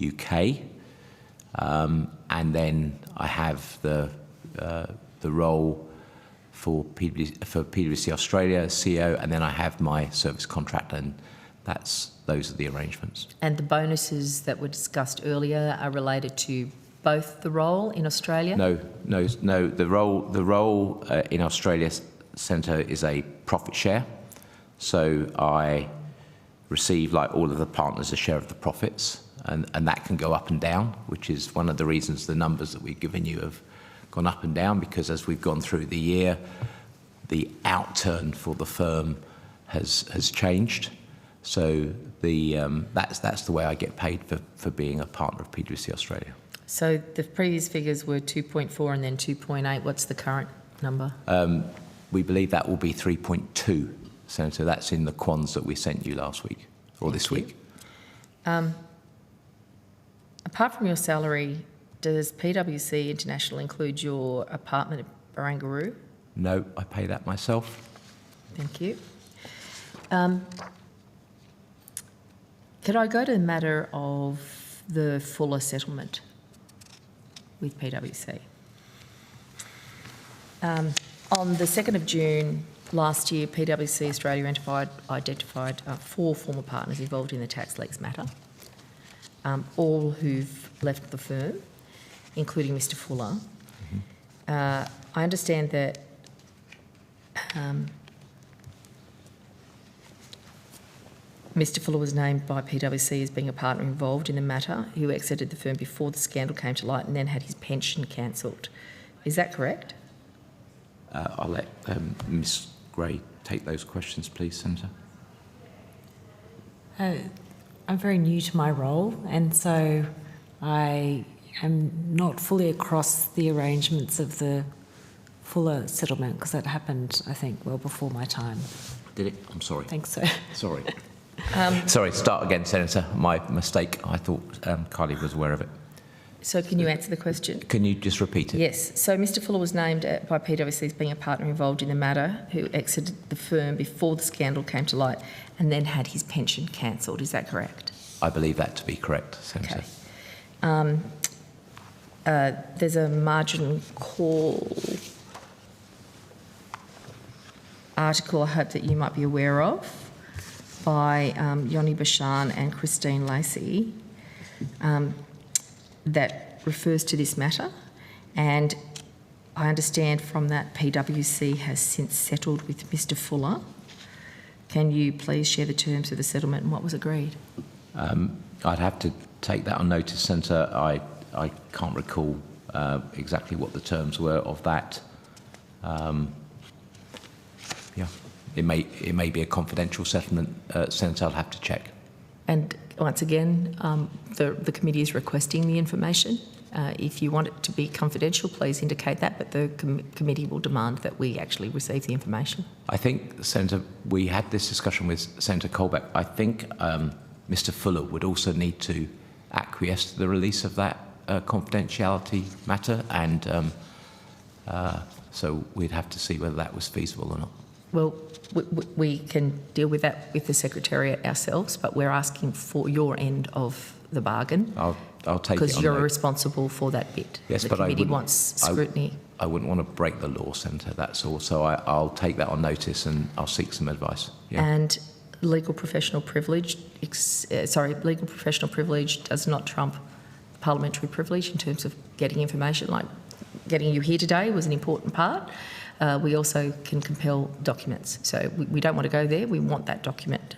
UK. And then I have the role for PwC Australia, CEO, and then I have my service contract, and those are the arrangements. And the bonuses that were discussed earlier are related to both the role in Australia? No. The role in Australia, Senator, is a profit share. So I receive, like all of the partners, a share of the profits, and that can go up and down, which is one of the reasons the numbers that we've given you have gone up and down, because as we've gone through the year, the outturn for the firm has changed. So that's the way I get paid for being a partner of PwC Australia. So the previous figures were 2.4 and then 2.8. What's the current number? We believe that will be 3.2, Senator. That's in the quants that we sent you last week, or this week. Apart from your salary, does PwC International include your apartment at Barangaroo? No, I pay that myself. Thank you. Could I go to the matter of the Fuller settlement with PwC? On the 2nd of June last year, PwC Australia identified 4 former partners involved in the tax leaks matter, all who've left the firm, including Mr Fuller. I understand that Mr Fuller was named by PwC as being a partner involved in the matter who exited the firm before the scandal came to light and then had his pension cancelled. Is that correct? I'll let Ms Gray take those questions, please, Senator. I'm very new to my role, and so I am not fully across the arrangements of the Fuller settlement, because that happened, I think, well before my time. Did it? I'm sorry. I think so. Sorry. Sorry, start again, Senator. My mistake. I thought Kylie was aware of it. So can you answer the question? Can you just repeat it? Yes. So Mr Fuller was named by PwC as being a partner involved in the matter who exited the firm before the scandal came to light and then had his pension cancelled. Is that correct? I believe that to be correct, Senator. Okay. There's a margin call article I hope that you might be aware of by Yoni Bashan and Christine Lacey that refers to this matter, and I understand from that PwC has since settled with Mr Fuller. Can you please share the terms of the settlement and what was agreed? I'd have to take that on notice, Senator. I can't recall exactly what the terms were of that. Yeah, it may be a confidential settlement, Senator. I'll have to check. And once again, the committee is requesting the information. If you want it to be confidential, please indicate that, but the committee will demand that we actually receive the information. I think, Senator, we had this discussion with Senator Colbeck. I think Mr Fuller would also need to acquiesce to the release of that confidentiality matter, and so we'd have to see whether that was feasible or not. Well, we can deal with that with the Secretariat ourselves, but we're asking for your end of the bargain. I'll take it because on you're note. responsible for that bit. Yes, the but committee wants scrutiny. I wouldn't want to break the law, Senator, that's all. So I'll take that on notice and I'll seek some advice. Yeah. And legal professional privilege, legal professional privilege does not trump parliamentary privilege in terms of getting information. Like getting you here today was an important part. We also can compel documents. So we don't want to go there. We want that document,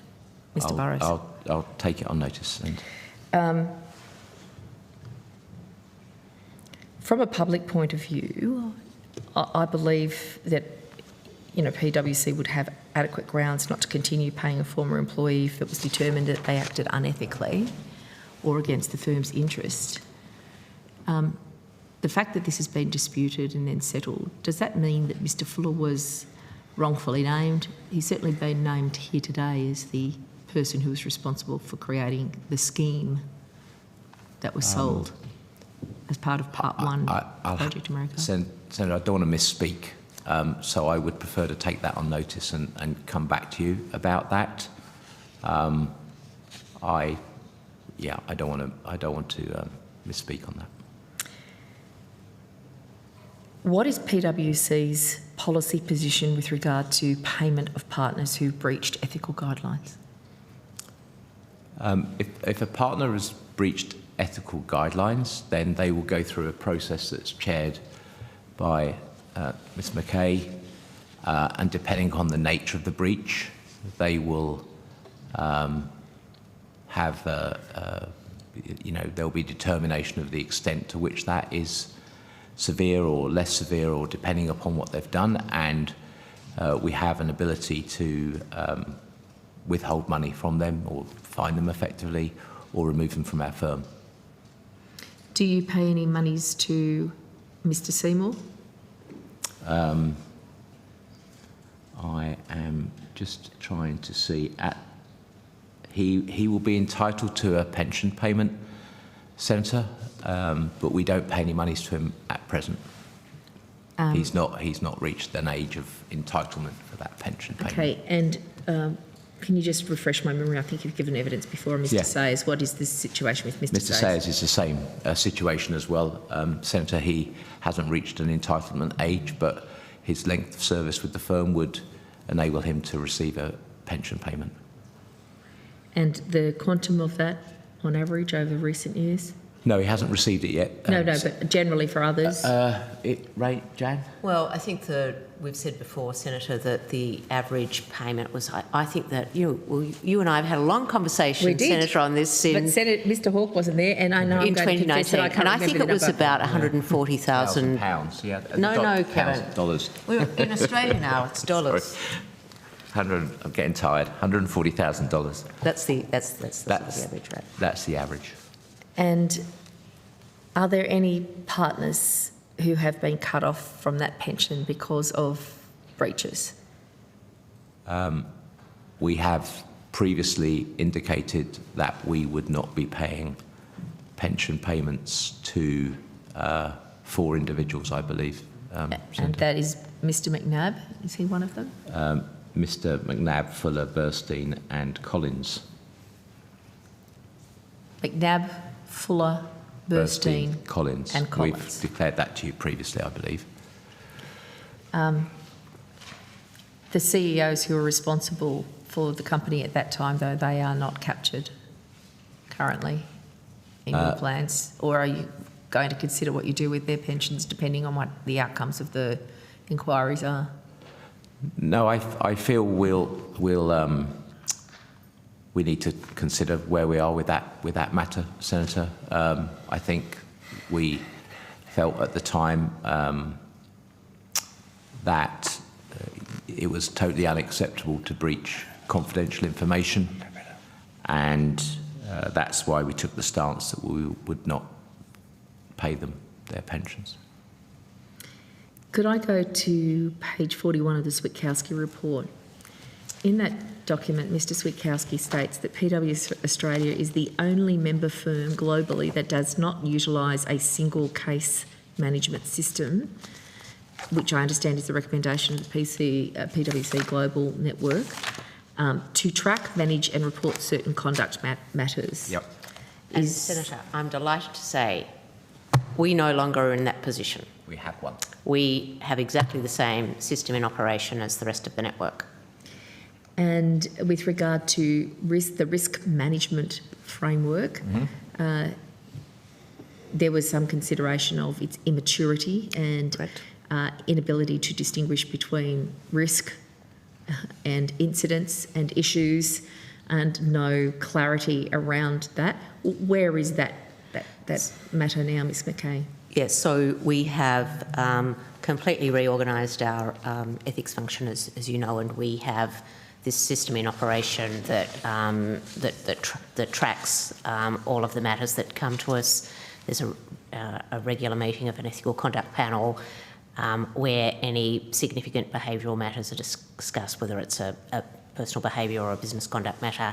Mr Burrows. I'll take it on notice. From a public point of view, I believe that PwC would have adequate grounds not to continue paying a former employee if it was determined that they acted unethically or against the firm's interest. The fact that this has been disputed and then settled, does that mean that Mr Fuller was wrongfully named? He's certainly been named here today as the person who was responsible for creating the scheme that was sold as part of Part 1 Project America. Senator, I don't want to misspeak, so I would prefer to take that on notice and come back to you about that. I don't want to misspeak on that. What is PwC's policy position with regard to payment of partners who breached ethical guidelines? If a partner has breached ethical guidelines, then they will go through a process that's chaired by Ms McCay, and depending on the nature of the breach, they will have, there'll be determination of the extent to which that is severe or less severe, or depending upon what they've done, and we have an ability to withhold money from them or fine them effectively or remove them from our firm. Do you pay any monies to Mr Seymour? I am just trying to see. He will be entitled to a pension payment, Senator, but we don't pay any monies to him at present. He's not reached an age of entitlement for that pension payment. Okay, and Can you just refresh my memory? I think you've given evidence before, Mr. Sayers. What is the situation with Mr. Sayers? Mr. Sayers is the same situation as well. Senator, he hasn't reached an entitlement age, but his length of service with the firm would enable him to receive a pension payment. And the quantum of that on average over recent years? No, he hasn't received it yet. No, but generally for others? Right, Jane? Well, I think we've said before, Senator, that the average payment was, I think that you and I have had a long conversation, we did. Senator, on this But Mr. Hawke wasn't there, and I know in 2019, and I think it was about 140,000 pounds. Yeah. No, Kevin. Dollars. We're in Australia now. It's dollars. I'm getting tired. $140,000. That's the average rate. That's the average. And are there any partners who have been cut off from that pension because of breaches? We have previously indicated that we would not be paying pension payments to 4 individuals, I believe. And that is Mr. McNabb. Is he one of them? Mr. McNabb, Fuller, Burstein and Collins. McNabb, Fuller, Burstein, Collins. and Collins. We've declared that to you previously, I believe. The CEOs who are responsible for the company at that time, though, they are not captured currently in your plans? Or are you going to consider what you do with their pensions depending on what the outcomes of the inquiries are? No, I feel we need to consider where we are with that matter, Senator. I think we felt at the time that it was totally unacceptable to breach confidential information, and that's why we took the stance that we would not pay them their pensions. Could I go to page 41 of the Switowski report? In that document, Mr. Switowski states that PwC Australia is the only member firm globally that does not utilise a single case management system, which I understand is the recommendation of the PwC Global Network, to track, manage and report certain conduct matters. Yep. And Senator, I'm delighted to say we no longer are in that position. We have one. We have exactly the same system in operation as the rest of the network. And with regard to the risk management framework, there was some consideration of its immaturity and inability to distinguish between risk and incidents and issues, and no clarity around that. Where is that matter now, Ms. McCay? Yes, so we have completely reorganised our ethics function, as you know, and we have this system in operation that tracks all of the matters that come to us. There's a regular meeting of an ethical conduct panel where any significant behavioural matters are discussed, whether it's a personal behaviour or a business conduct matter,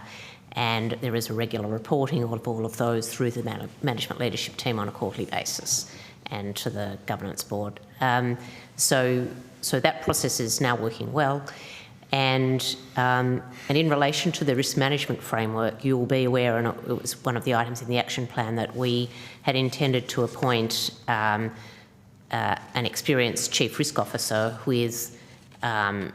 and there is a regular reporting of all of those through the management leadership team on a quarterly basis and to the governance board. So that process is now working well. And in relation to the risk management framework, you will be aware, and it was one of the items in the action plan, that we had intended to appoint an experienced chief risk officer with, from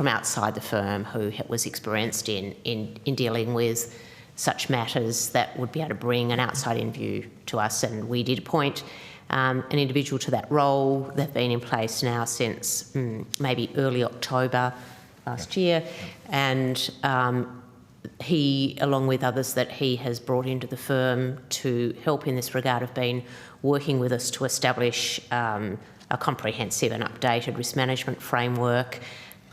outside the firm, who was experienced in dealing with such matters that would be able to bring an outside-in view to us. And we did appoint an individual to that role. They've been in place now since maybe early October last year, and he, along with others that he has brought into the firm to help in this regard, have been working with us to establish a comprehensive and updated risk management framework,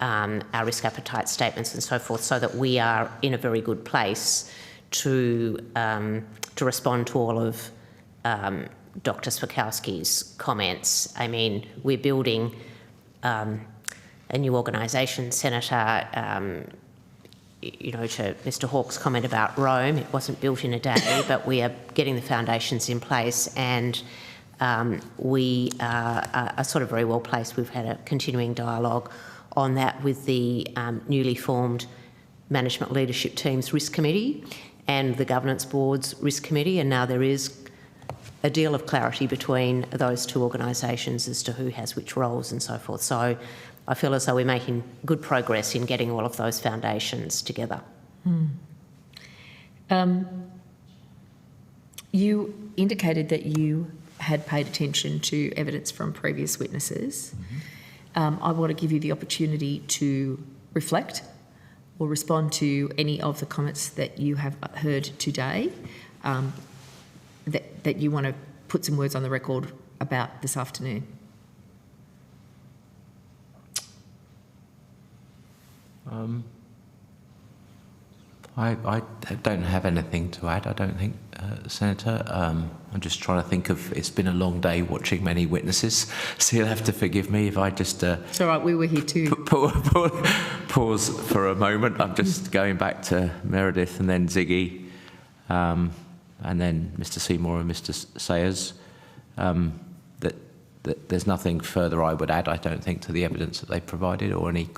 our risk appetite statements and so forth, so that we are in a very good place to respond to all of Dr. Switowski's comments. I mean, we're building a new organisation, Senator. To Mr. Hawke's comment about Rome, it wasn't built in a day, but we are getting the foundations in place, and we are sort of very well placed. We've had a continuing dialogue on that with the newly formed Management Leadership Team's Risk Committee and the Governance Board's Risk Committee, and now there is a deal of clarity between those two organisations as to who has which roles and so forth. So I feel as though we're making good progress in getting all of those foundations together. You indicated that you had paid attention to evidence from previous witnesses. I want to give you the opportunity to reflect or respond to any of the comments that you have heard today that you want to put some words on the record about this afternoon. I don't have anything to add, I don't think, Senator. I'm just trying to think of, it's been a long day watching many witnesses, so you'll have to forgive me if I just... It's all right, we were here too. Pause for a moment. I'm just going back to Meredith and then Ziggy, and then Mr Seymour and Mr Sayers. That there's nothing further I would add, I don't think, to the evidence that they've provided, or any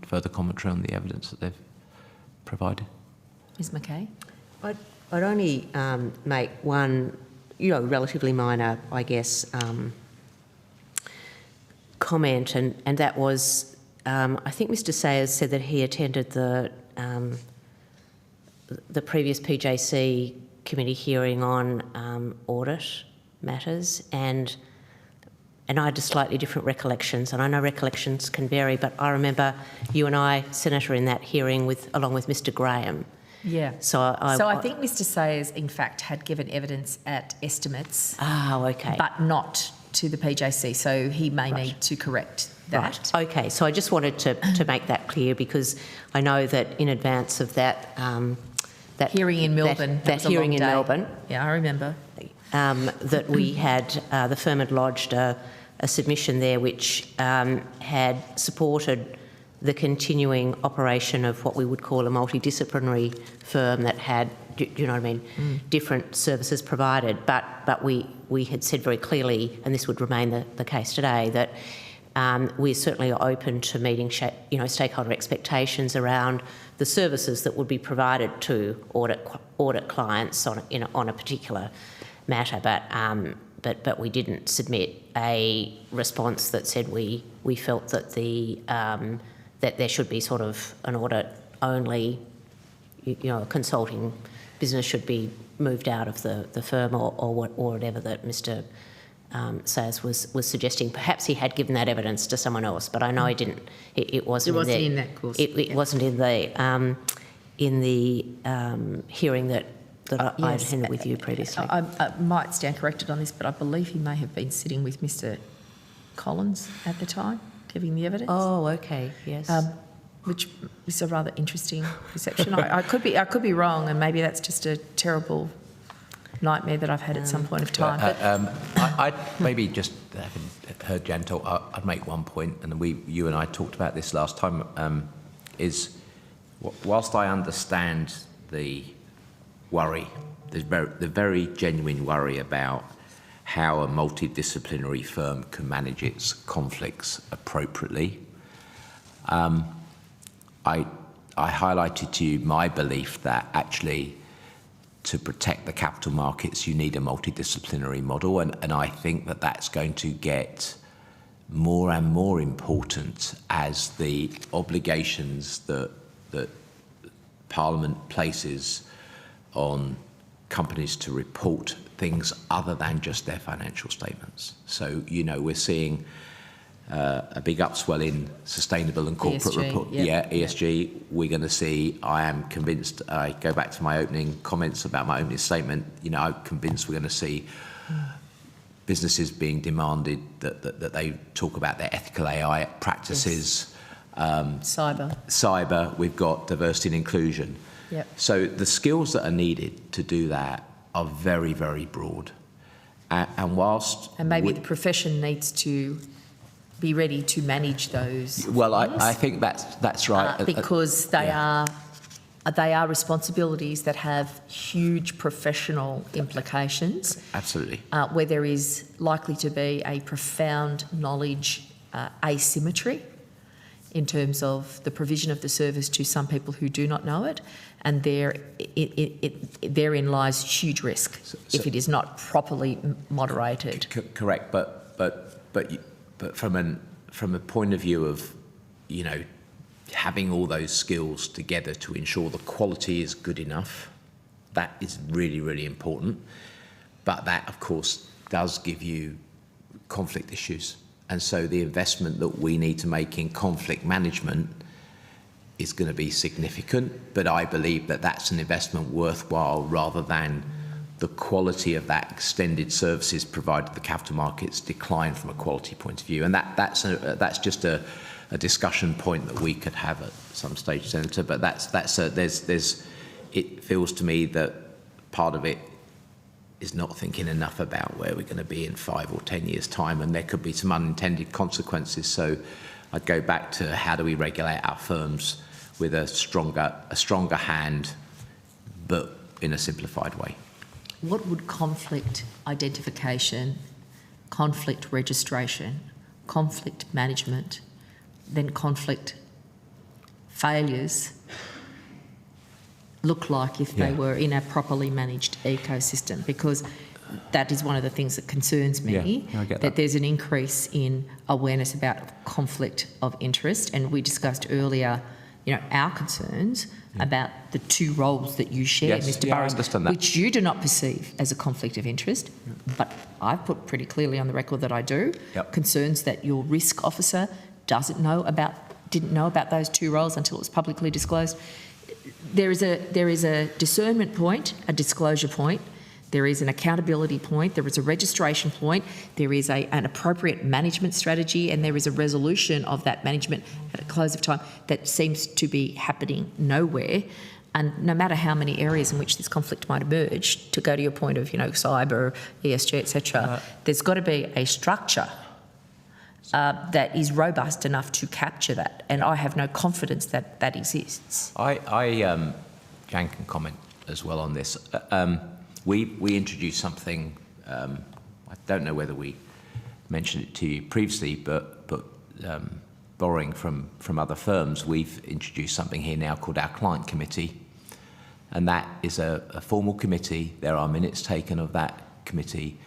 further commentary on the evidence that they've provided. Ms McCay? I'd only make one, relatively minor, I guess, comment, and that was, I think Mr Sayers said that he attended the previous PJC committee hearing on audit matters, and I had slightly different recollections, and I know recollections can vary, but I remember you and I, Senator, in that hearing along with Mr Graham. Yeah. So I think Mr Sayers, in fact, had given evidence at estimates. Oh, okay. But not to the PJC, so he may need to correct that. Right. Okay, so I just wanted to make that clear, because I know that in advance of that... that hearing in Melbourne. That hearing in Melbourne. Yeah, I remember. That we had, the firm had lodged a submission there which had supported the continuing operation of what we would call a multidisciplinary firm that had, you know what I mean, different services provided. But we had said very clearly, and this would remain the case today, that we certainly are open to meeting stakeholder expectations around the services that would be provided to audit clients on a particular matter, but we didn't submit a response that said we felt that that there should be sort of an audit only, a consulting business should be moved out of the firm or whatever that Mr Sayers was suggesting. Perhaps he had given that evidence to someone else, but I know he didn't. It wasn't in that course. It wasn't in the hearing that I attended with you previously. I might stand corrected on this, but I believe he may have been sitting with Mr Collins at the time, giving the evidence. Oh, okay, yes. Which is a rather interesting perception. I could be wrong, and maybe that's just a terrible nightmare that I've had at some point of time. I'd maybe just, having heard Jan talk, I'd make one point, and you and I talked about this last time, is whilst I understand the worry, the very genuine worry about how a multidisciplinary firm can manage its conflicts appropriately. I highlighted to you my belief that actually to protect the capital markets you need a multidisciplinary model, and I think that that's going to get more and more important as the obligations that Parliament places on companies to report things other than just their financial statements. So, we're seeing a big upswell in sustainable and corporate report. Yep. ESG. We're going to see, I am convinced, I go back to my opening comments about my opening statement, I'm convinced we're going to see businesses being demanded that they talk about their ethical AI practices. Yes. Cyber, we've got diversity and inclusion. Yep. So the skills that are needed to do that are very, very broad. And whilst... And maybe the profession needs to be ready to manage those. Well, I think that's right. Because they are responsibilities that have huge professional implications. Absolutely. Where there is likely to be a profound knowledge asymmetry in terms of the provision of the service to some people who do not know it, and therein lies huge risk if it is not properly moderated. Correct, but from a point of view of, you know, having all those skills together to ensure the quality is good enough, that is really, really important. But that, of course, does give you conflict issues. And so the investment that we need to make in conflict management is going to be significant, but I believe that that's an investment worthwhile rather than the quality of that extended services provided the capital markets decline from a quality point of view. And that's just a discussion point that we could have at some stage, Senator. But it feels to me that part of it is not thinking enough about where we're going to be in 5 or 10 years' time, and there could be some unintended consequences. So I'd go back to how do we regulate our firms with a stronger hand, but in a simplified way. What would conflict identification, conflict registration, conflict management, then conflict failures look like if they were in a properly managed ecosystem? Because that is one of the things that concerns me, that there's an increase in awareness about conflict of interest. And we discussed earlier, you know, our concerns about the 2 roles that you share, Mr. Burrows, which you do not perceive as a conflict of interest, but I've put pretty clearly on the record that I do. Concerns that your risk officer didn't know about those 2 roles until it was publicly disclosed. There is a discernment point, a disclosure point, there is an accountability point, there is a registration point, there is an appropriate management strategy, and there is a resolution of that management at a close of time that seems to be happening nowhere. And no matter how many areas in which this conflict might emerge, to go to your point of, you know, cyber, ESG, etc., there's got to be a structure that is robust enough to capture that, and I have no confidence that that exists. Jan can comment as well on this. We introduced something. I don't know whether we mentioned it to you previously, but borrowing from other firms, we've introduced something here now called our Client Committee, and that is a formal committee. There are minutes taken of that committee,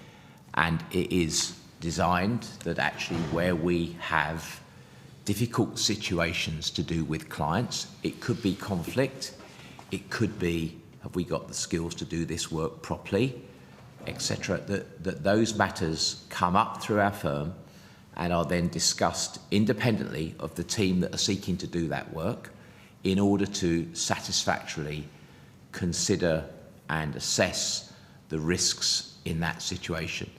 and it is designed that actually where we have difficult situations to do with clients, it could be conflict, it could be have we got the skills to do this work properly, etc., that those matters come up through our firm and are then discussed independently of the team that are seeking to do that work in order to satisfactorily consider and assess the risks in that situation.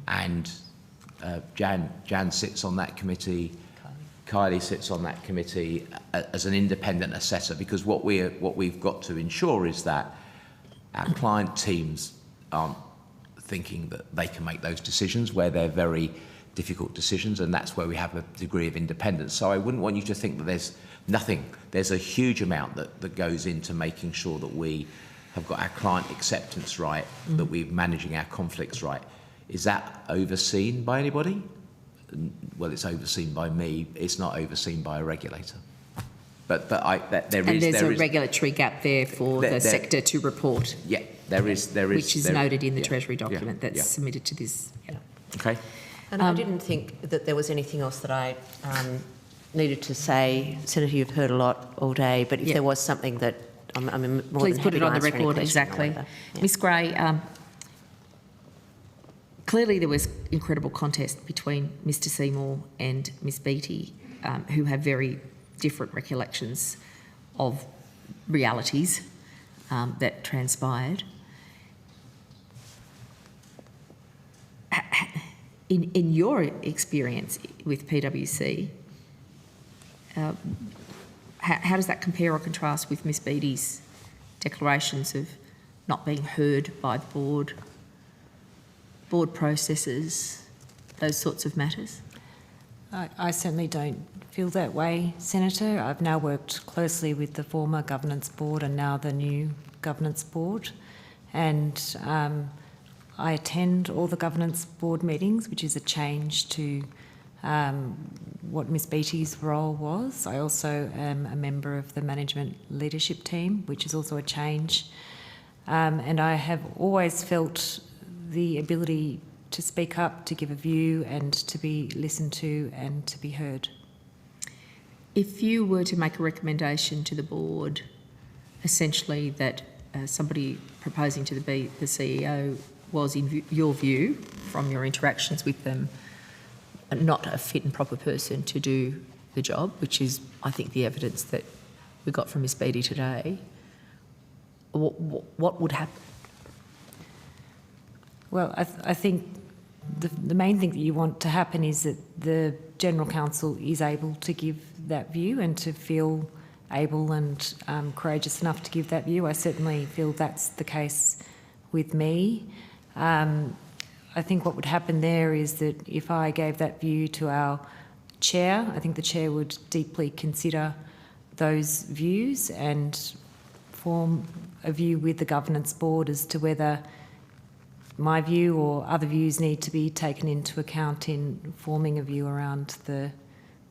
And Jan sits on that committee, Kylie sits on that committee as an independent assessor, because what we've got to ensure is that our client teams aren't thinking that they can make those decisions where they're very difficult decisions, and that's where we have a degree of independence. So I wouldn't want you to think that there's nothing. There's a huge amount that goes into making sure that we have got our client acceptance right, that we're managing our conflicts right. Is that overseen by anybody? Well, it's overseen by me. It's not overseen by a regulator. But there's a regulatory gap there for the sector to report. Yeah, there is. Which is noted in the Treasury document that's submitted to this. Okay. And I didn't think that there was anything else that I needed to say. Senator, you've heard a lot all day, but if there was something that I'm more please than put it on the happy to record. Exactly. Ms. Gray, clearly there was incredible contest between Mr. Seymour and Ms. Beattie, who have very different recollections of realities that transpired. In your experience with PwC, how does that compare or contrast with Ms. Beattie's declarations of not being heard by the board processes, those sorts of matters? I certainly don't feel that way, Senator. I've now worked closely with the former governance board and now the new governance board, and I attend all the governance board meetings, which is a change to what Ms Beattie's role was. I also am a member of the management leadership team, which is also a change. And I have always felt the ability to speak up, to give a view and to be listened to and to be heard. If you were to make a recommendation to the board, essentially that somebody proposing to be the CEO was, in your view, from your interactions with them, not a fit and proper person to do the job, which is, I think, the evidence that we got from Ms Beattie today, what would happen? Well, I think the main thing that you want to happen is that the General Counsel is able to give that view and to feel able and courageous enough to give that view. I certainly feel that's the case with me. I think what would happen there is that if I gave that view to our chair, I think the chair would deeply consider those views and form a view with the governance board as to whether my view or other views need to be taken into account in forming a view around the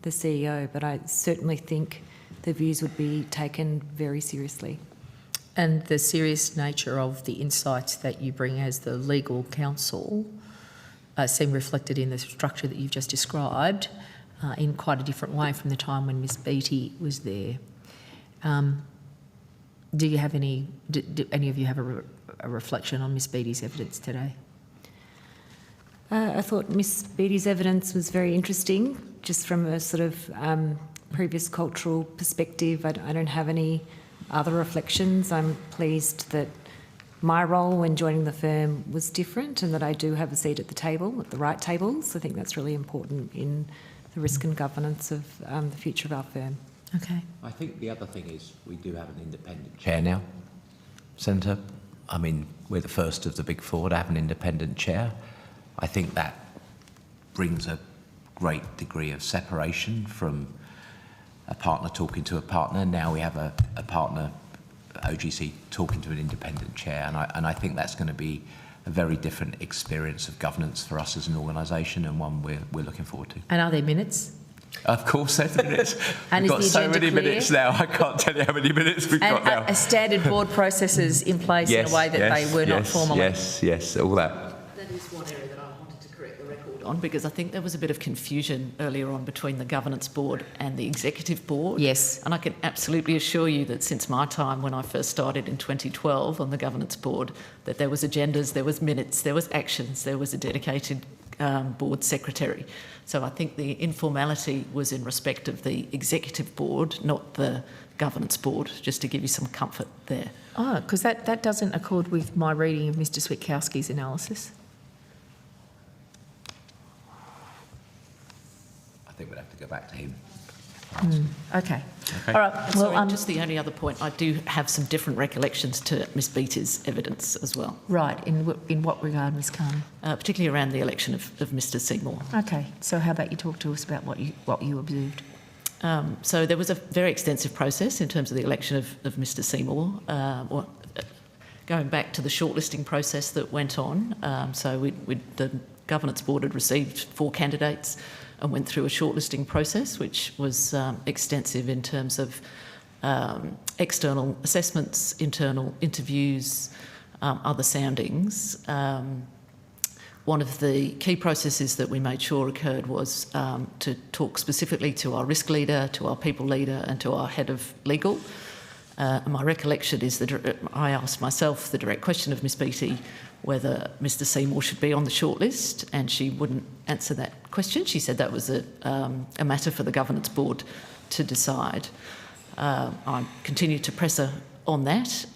CEO. But I certainly think the views would be taken very seriously. And the serious nature of the insights that you bring as the legal counsel seem reflected in the structure that you've just described in quite a different way from the time when Ms Beattie was there. Do you have any of you have a reflection on Ms Beattie's evidence today? I thought Ms Beattie's evidence was very interesting, just from a sort of previous cultural perspective. I don't have any other reflections. I'm pleased that my role when joining the firm was different and that I do have a seat at the table, at the right tables. I think that's really important in the risk and governance of the future of our firm. Okay. I think the other thing is we do have an independent chair now, Senator. I mean, we're the first of the Big Four to have an independent chair. I think that brings a great degree of separation from a partner talking to a partner. Now we have a partner, OGC, talking to an independent chair, and I think that's going to be a very different experience of governance for us as an organisation, and one we're looking forward to. And are there minutes? Of course there's minutes. And we've got is the so agenda many clear? minutes now, I can't tell you how many minutes we've got now. And a standard board processes in place in a way that they were not formally? Yes, all that. That is one area that I wanted to correct the record on, because I think there was a bit of confusion earlier on between the governance board and the executive board. Yes. And I can absolutely assure you that since my time when I first started in 2012 on the governance board, that there was agendas, there was minutes, there was actions, there was a dedicated board secretary. So I think the informality was in respect of the executive board, not the governance board, just to give you some comfort there. Oh, because that doesn't accord with my reading of Mr Switowski's analysis. I think we'd have to go back to him. Okay. All right. Well, Sorry, just the only other point, I do have some different recollections to Ms Beattie's evidence as well. Right. In what regard, Ms Carney? Particularly around the election of Mr Seymour. Okay. So how about you talk to us about what you observed? So there was a very extensive process in terms of the election of Mr Seymour, going back to the shortlisting process that went on. So the governance board had received 4 candidates and went through a shortlisting process, which was extensive in terms of external assessments, internal interviews, other soundings. One of the key processes that we made sure occurred was to talk specifically to our risk leader, to our people leader and to our head of legal. My recollection is that I asked myself the direct question of Ms Beattie whether Mr Seymour should be on the shortlist, and she wouldn't answer that question. She said that was a matter for the governance board to decide. I continued to press her on that.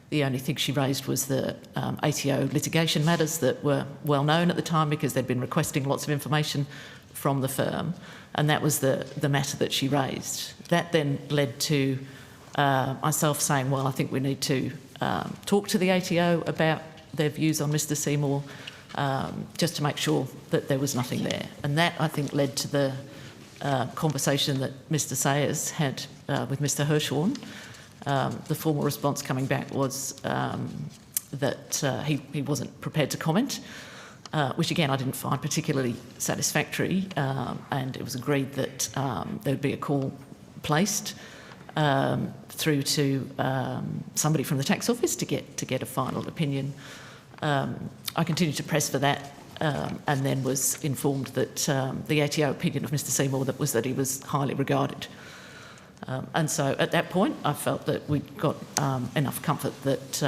The only thing she raised was the ATO litigation matters that were well known at the time because they'd been requesting lots of information from the firm, and that was the matter that she raised. That then led to myself saying, well, I think we need to talk to the ATO about their views on Mr Seymour, just to make sure that there was nothing there. And that, I think, led to the conversation that Mr Sayers had with Mr Hirschhorn. The formal response coming back was that he wasn't prepared to comment. which again I didn't find particularly satisfactory, and it was agreed that there would be a call placed through to somebody from the tax office to get a final opinion. I continued to press for that, and then was informed that the ATO opinion of Mr Seymour was that he was highly regarded. And so at that point I felt that we'd got enough comfort that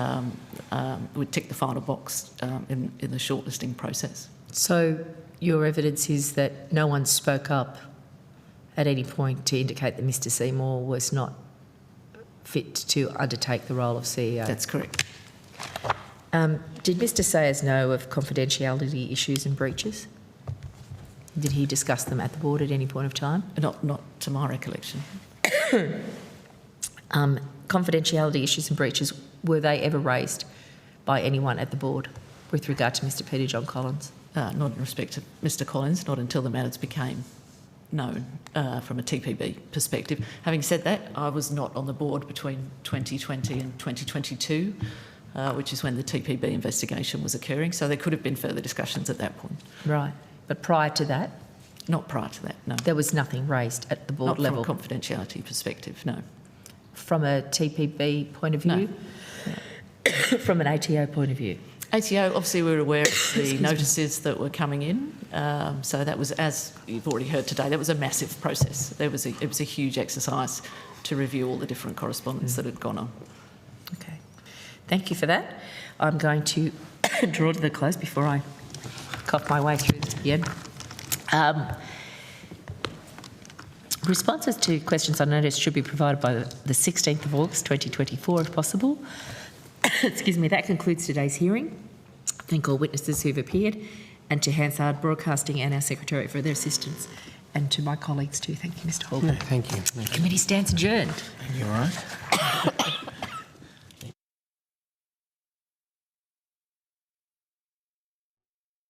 we'd tick the final box in the shortlisting process. So your evidence is that no one spoke up at any point to indicate that Mr Seymour was not fit to undertake the role of CEO? That's correct. Did Mr Sayers know of confidentiality issues and breaches? Did he discuss them at the board at any point of time? Not to my recollection. Confidentiality issues and breaches, were they ever raised by anyone at the board with regard to Mr Peter John Collins? Not in respect to Mr Collins, not until the matters became known from a TPB perspective. Having said that, I was not on the board between 2020 and 2022, which is when the TPB investigation was occurring, so there could have been further discussions at that point. Right. But prior to that? Not prior to that, no. There was nothing raised at the board level? Not from a confidentiality perspective, no. From a TPB point of view? No. From an ATO point of view? ATO, obviously we were aware of the notices that were coming in, so that was, as you've already heard today, that was a massive process. It was a huge exercise to review all the different correspondence that had gone on. Okay. Thank you for that. I'm going to draw to the close before I cough my way through this again. Responses to questions on notice should be provided by the 16th of August 2024 if possible. Excuse me, that concludes today's hearing. Thank all witnesses who've appeared, and to Hansard Broadcasting and our Secretariat for their assistance, and to my colleagues too. Thank you, Mr Hall. No, thank you. The committee stands adjourned. Thank you, all right.